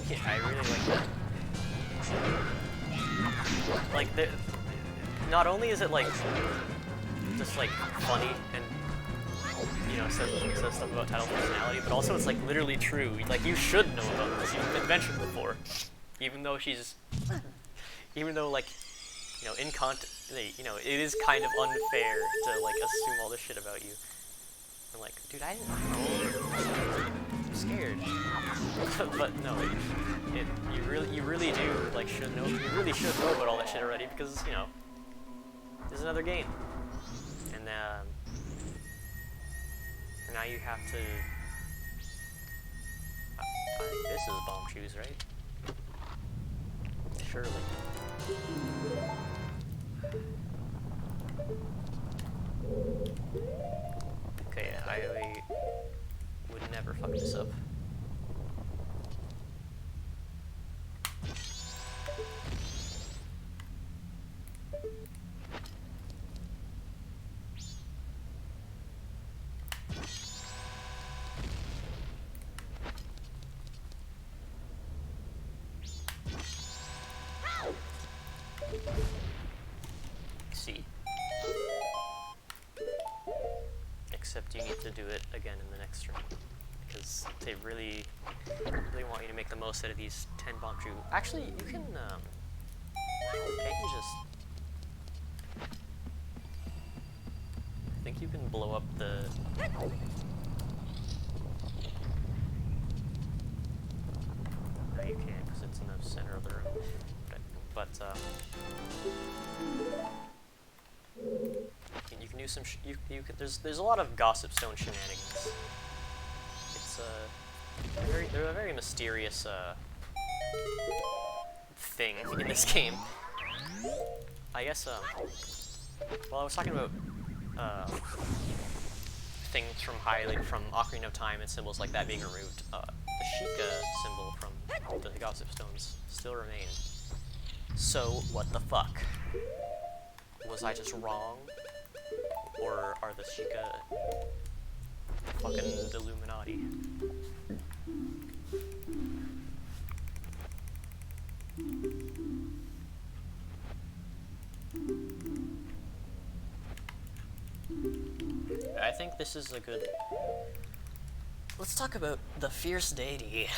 Speaker 1: Yeah, I really like that. Like, not only is it like just like funny and you know says stuff about Title's personality, but also it's like literally true. Like, you should know about this. You've been mentioned before, even though like, you know, you know, it is kind of unfair to like assume all this shit about you. I'm like, dude, I didn't know. I'm scared. But no, you really do like should know. You really should know about all that shit already, because you know there's another game, and now you have to. I think this is Bomb Chews, right? Surely. Okay, I would never fuck this up. See. Except you need to do it again in the next room, because they really want you to make the most out of these 10 bomb chew. Actually, you can, can't you just... I think you can blow up the... No, you can't, because it's in the center of the room. But you can do some. There's a lot of Gossip Stone shenanigans. It's they're a very mysterious thing in this game. I guess well, I was talking about things from Ocarina of Time and symbols like that being removed. The Sheikah symbol from the Gossip Stones still remain. So, what the fuck? Was I just wrong? Or are the Sheikah fucking Illuminati? I think this is a good... Let's talk about the fierce deity.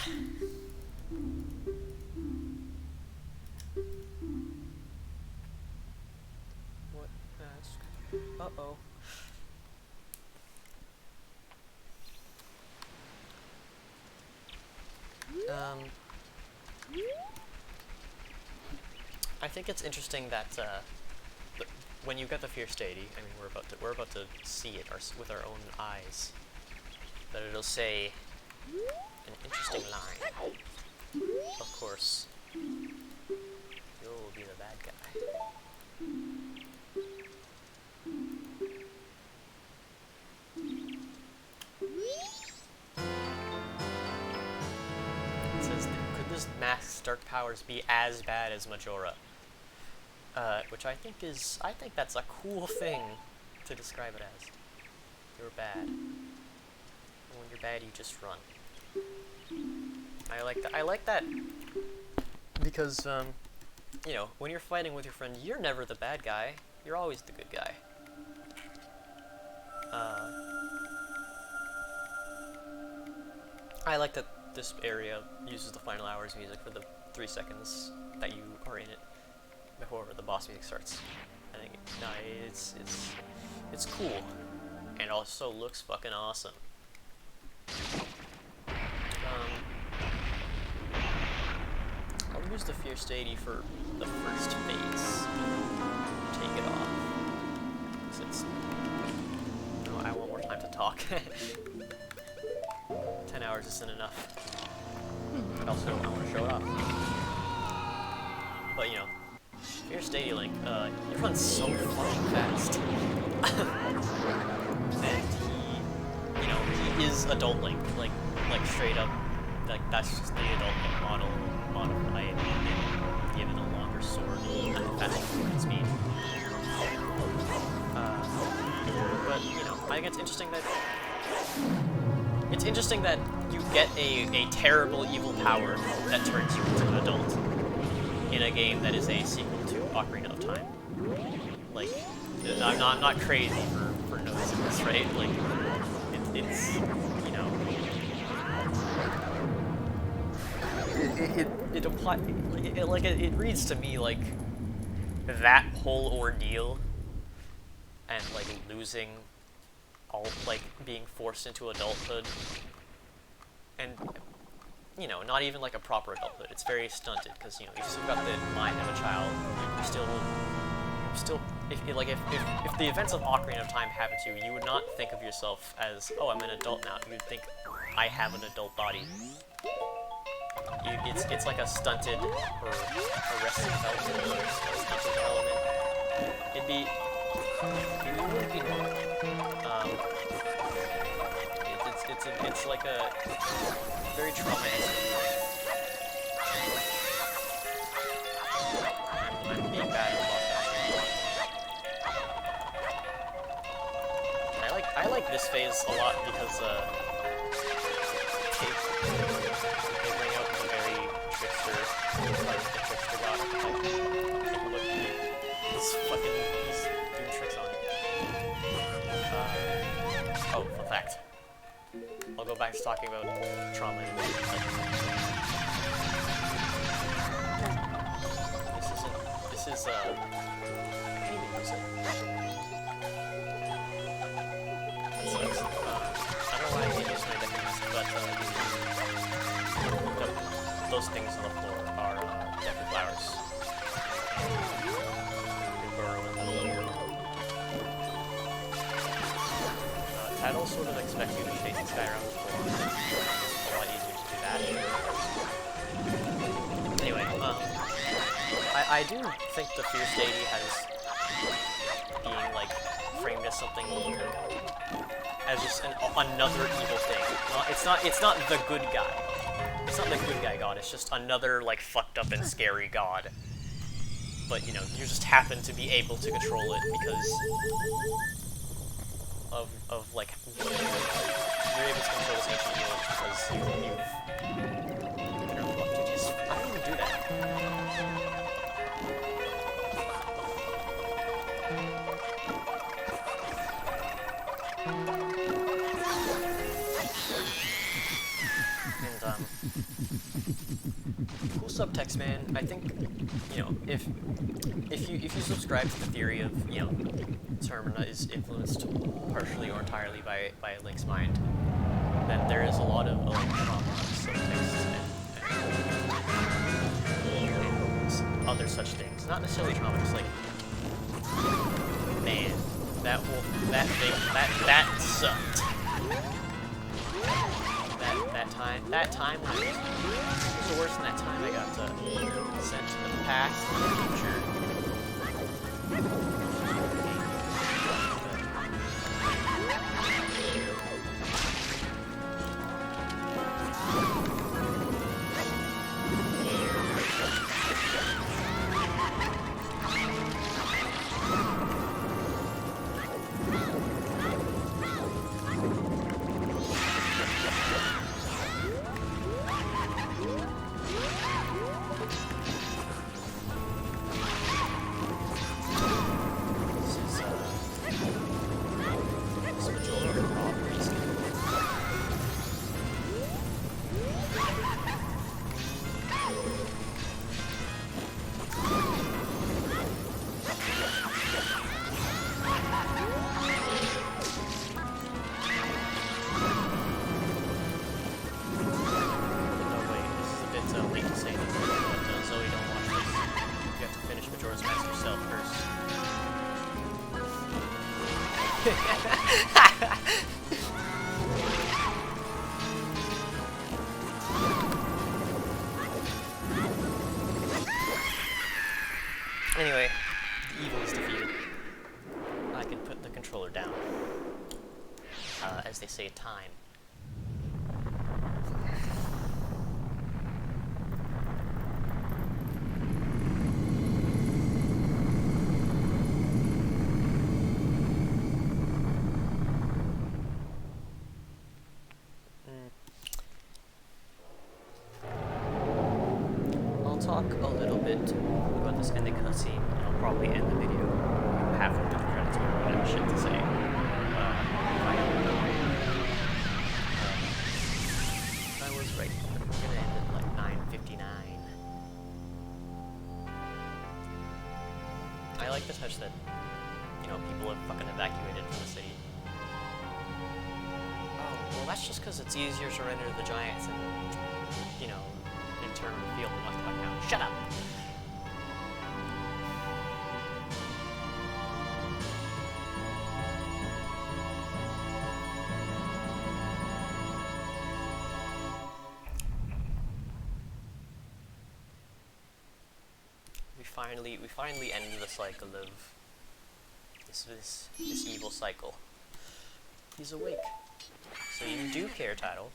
Speaker 1: Uh-oh. I think it's interesting that when you get the Fierce Deity, I mean, we're about to see it with our own eyes. That it'll say an interesting line. Of course, you'll be the bad guy. It says, could this mask's dark powers be as bad as Majora? Which I think that's a cool thing to describe it as. You're bad. And when you're bad, you just run. I like that because, you know, when you're fighting with your friend, you're never the bad guy. You're always the good guy. I like that this area uses the Final Hours music for the 3 seconds that you are in it before the boss music starts. I think it's cool, and also looks fucking awesome. I'll use the Fierce Deity for the first phase. Take it off. Since I want more time to talk. 10 hours isn't enough. But also, I want to show it off. But you know, Fierce Deity Link, he runs so fucking fast. And he, you know, he is adult Link, like straight up, like that's just the adult Link model modified and given a longer sword and faster movement speed. But you know, I think it's interesting that you get a terrible evil power that turns you into an adult in a game that is a sequel to Ocarina of Time. Like, I'm not crazy for noticing this, right? Like, it's you know, it reads to me like that whole ordeal and like losing all, like being forced into adulthood, and you know, not even like a proper adulthood. It's very stunted because you know you've still got the mind of a child. You still, if the events of Ocarina of Time happened to you, you would not think of yourself as, oh, I'm an adult now. You'd think, I have an adult body. It's like a stunted or arrested development or a stunted development. It would be normal. It's like a very traumatic. I'm being bad about that. I like this phase a lot because they bring out the very trickster god archetype. Take a look at me. He's doing tricks on it. Oh, fun fact. I'll go back to talking about trauma in a minute. This is can't even use it. That sucks. I don't know why I can't use my decks, but those things on the floor are decker flowers. You burrow into the layer. That'll sort of expect you to chase this guy around the floor. It's a lot easier to do that. Anyway, I do think the Fierce Deity has being like framed as something as just another evil thing. It's not the good guy. It's not the good guy god. It's just another like fucked up and scary god. But you know, you just happen to be able to control it because of like you're able to control this ancient evil because you've been reluctant. I don't even do that. And cool subtext, man. I think, you know, if you subscribe to the theory of, you know, Termina is influenced partially or entirely by Link's mind, then there is a lot of trauma, subtext, and other such things. Not necessarily trauma, just like Man, that sucked. That time when it was worse than that time I got sent to the past and the future. Anyway, the evil is defeated. I can put the controller down. As they say, time. I'll talk a little bit about this ending cutscene, and I'll probably end the video halfway through the credits when I have shit to say. I was right. We're gonna end at like 9:59. I like the touch that, you know, people have fucking evacuated from the city. Oh, well that's just because it's easier to render the giants and, you know, internal field and like now. Shut up! We finally end the cycle of this evil cycle. He's awake. So you do care, title.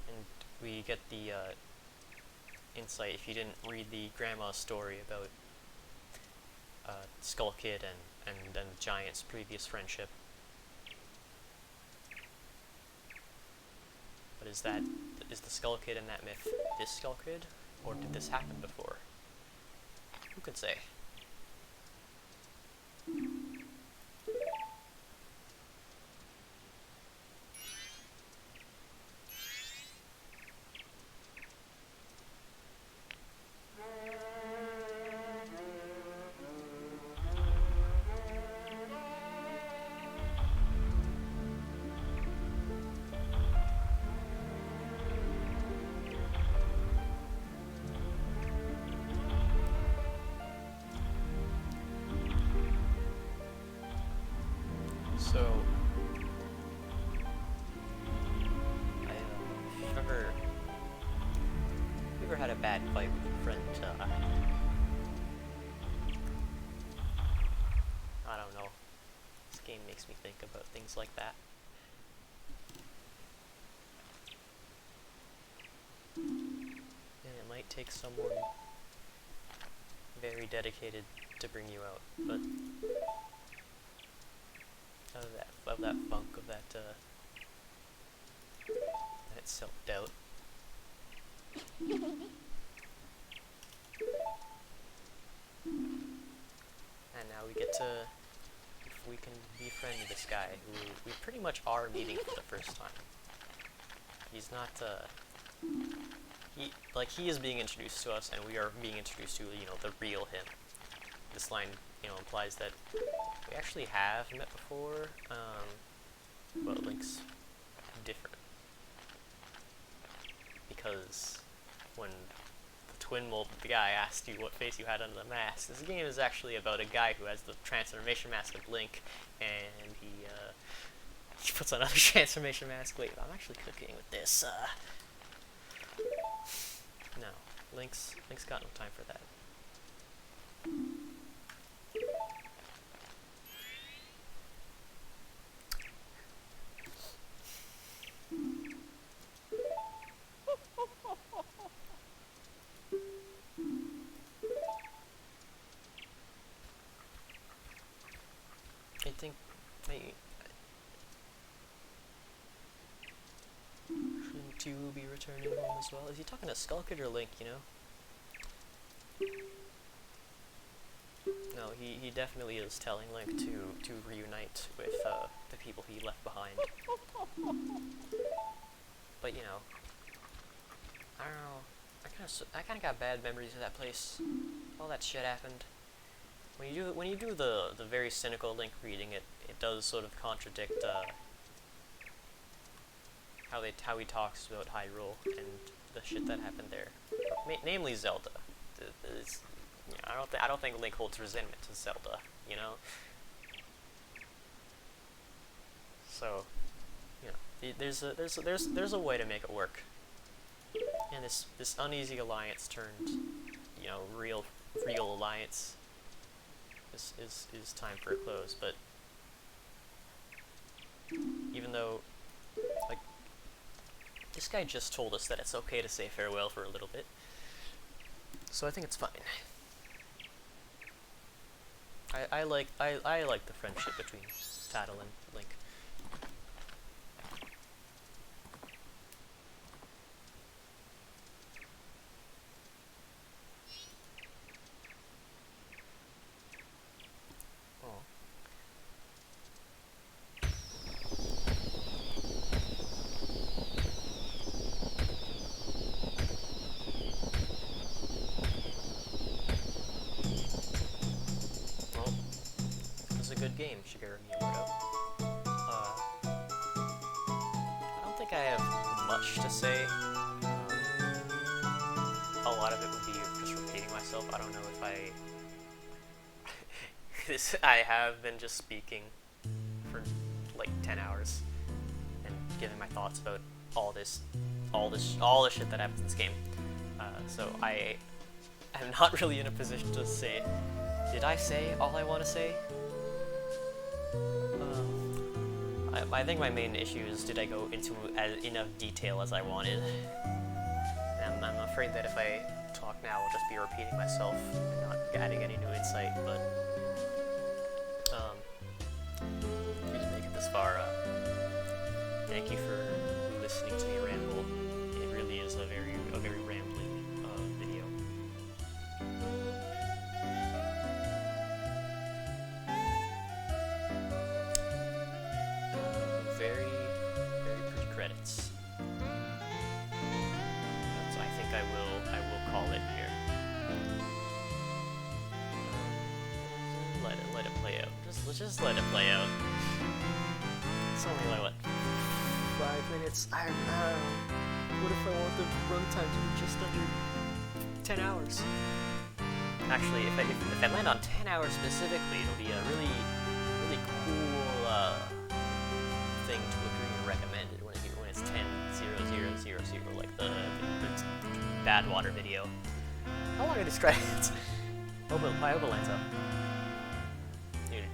Speaker 1: And we get the insight, if you didn't read the grandma's story about Skull Kid and the Giant's previous friendship. But is the Skull Kid in that myth this Skull Kid, or did this happen before? Who could say? So, if you've ever had a bad fight with your friend, I don't know. This game makes me think about things like that. And it might take someone very dedicated to bring you out, but of that funk, of that self-doubt. And now we get to, if we can befriend this guy, who we pretty much are meeting for the first time. He's not, he is being introduced to us, and we are being introduced to, you know, the real him. This line, you know, implies that we actually have met before, but Link's different. because when the twin mold guy asked you what face you had under the mask, this game is actually about a guy who has the transformation mask of Link, and he puts on another transformation mask. Wait, I'm actually cooking with this. No, Link's got no time for that. I think shouldn't you be returning home as well? Is he talking to Skull Kid or Link, you know? No, he definitely is telling Link to reunite with the people he left behind. But you know, I don't know. I kind of got bad memories of that place. All that shit happened. When you do the very cynical Link reading, it does sort of contradict how he talks about Hyrule and the shit that happened there, namely Zelda. You know, I don't think Link holds resentment to Zelda, you know. So, you know, there's a way to make it work. And this uneasy alliance turned, you know, real alliance is time for a close. But even though, like, this guy just told us that it's okay to say farewell for a little bit, so I think it's fine. I like the friendship between Tattle and Link. Good game, Shigeru Miyamoto. I don't think I have much to say. A lot of it would be just repeating myself. I don't know if I have been just speaking for like 10 hours and giving my thoughts about all the shit that happens in this game. So I am not really in a position to say, did I say all I want to say? I think my main issue is, did I go into enough detail as I wanted? And I'm afraid that if I talk now, I'll just be repeating myself and not adding any new insight, but if you did make it this far, thank you for listening to me ramble. It really is a very rambling video. Very pretty credits. So I think I will call it here. Let it play out. Just let it play out. It's only like, what, 5 minutes? I don't know. What if I want the runtime to be just under 10 hours? Actually, if I land on 10 hours specifically, it'll be a really cool thing to agree and recommend it when it's 10:00:00, like the Bad Water video. How long are these credits? I hope it lands up. Dude.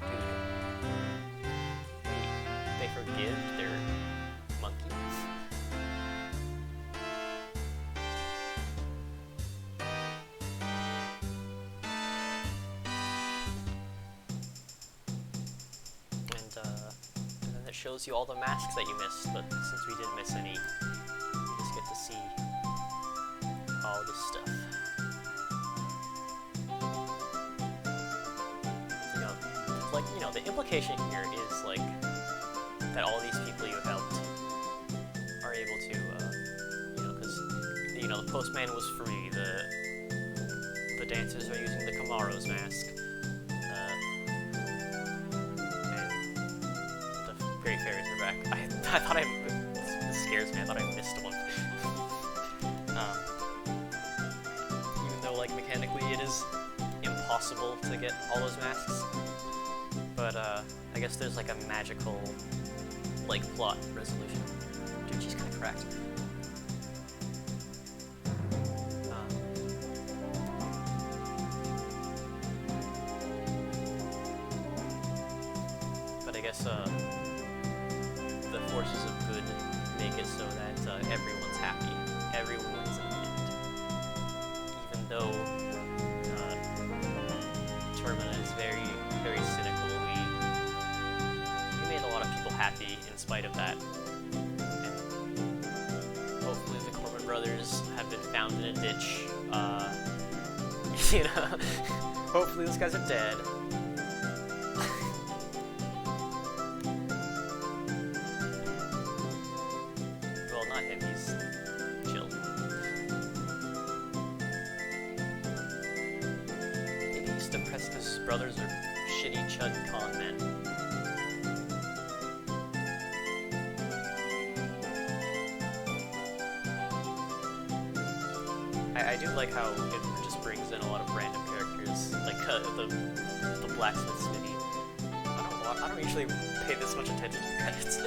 Speaker 1: They forgive their monkeys. And then it shows you all the masks that you missed, but since we didn't miss any, you just get to see all this stuff. The implication here is, like, that all these people you helped are able to, because, the postman was free, the dancers are using the Kamaro's mask, and the Great Fairies are back. I thought this scares me, I thought I missed one. like mechanically it is impossible to get all those masks. But I guess there's like a magical like plot resolution. Dude, she's kind of cracked. But I guess the forces of good make it so that everyone's happy. Everyone wins in the end. Even though Termina is very, very cynical, we made a lot of people happy in spite of that. And hopefully the Corman brothers have been found in a ditch. You know, hopefully those guys are dead. Well, not him, he's chill. Maybe the Precipice brothers are shitty chud con men. I do like how it just brings in a lot of random characters, like the blacksmith smithy. I don't usually pay this much attention to the credits.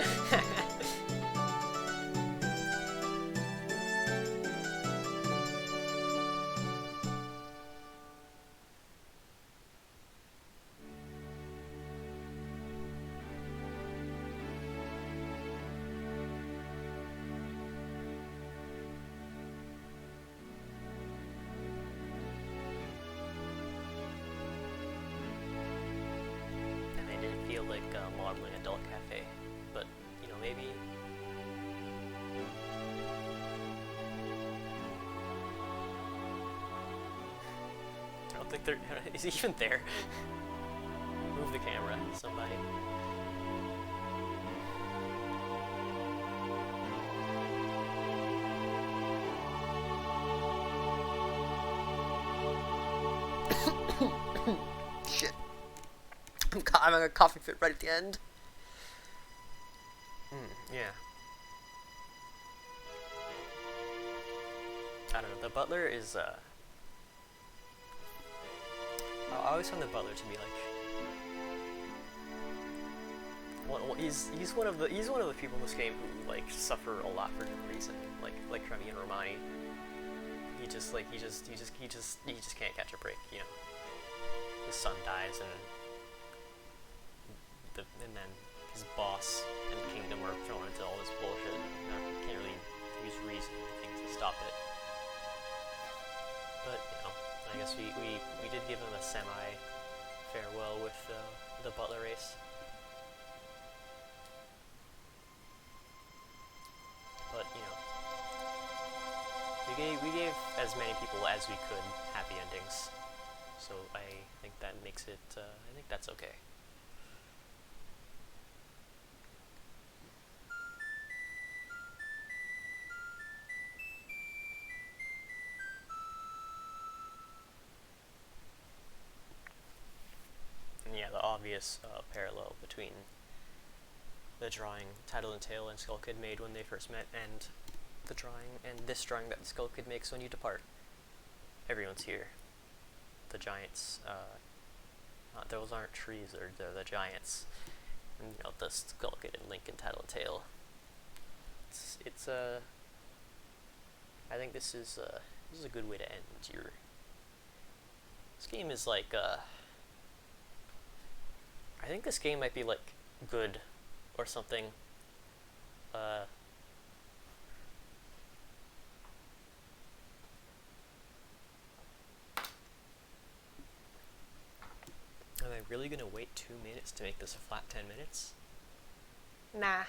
Speaker 1: Feel like modeling adult cafe, but you know, maybe I don't think is he even there? Move the camera, somebody. Shit. I'm having a coughing fit right at the end. Yeah. I don't know, the butler is, I always find the butler to be like, he's one of the people in this game who like suffer a lot for no reason, like Remy and Romani. He just can't catch a break, you know. His son dies and then his boss and the kingdom are thrown into all this bullshit. And can't really use reason and things to stop it. But you know, I guess we did give him a semi farewell with the butler race. But you know, we gave as many people as we could happy endings. So I think that makes it. I think that's okay. Yeah, the obvious parallel between the drawing Tattle and Tail and Skull Kid made when they first met, and the drawing and this drawing that the Skull Kid makes when you depart. Everyone's here. The giants, those aren't trees, they're the giants. And, you know, the Skull Kid and Link and Tattle and Tail. It's I think this is a good way to end your. This game is like I think this game might be like good or something. Am I really gonna wait 2 minutes to make this a flat 10 minutes? Nah.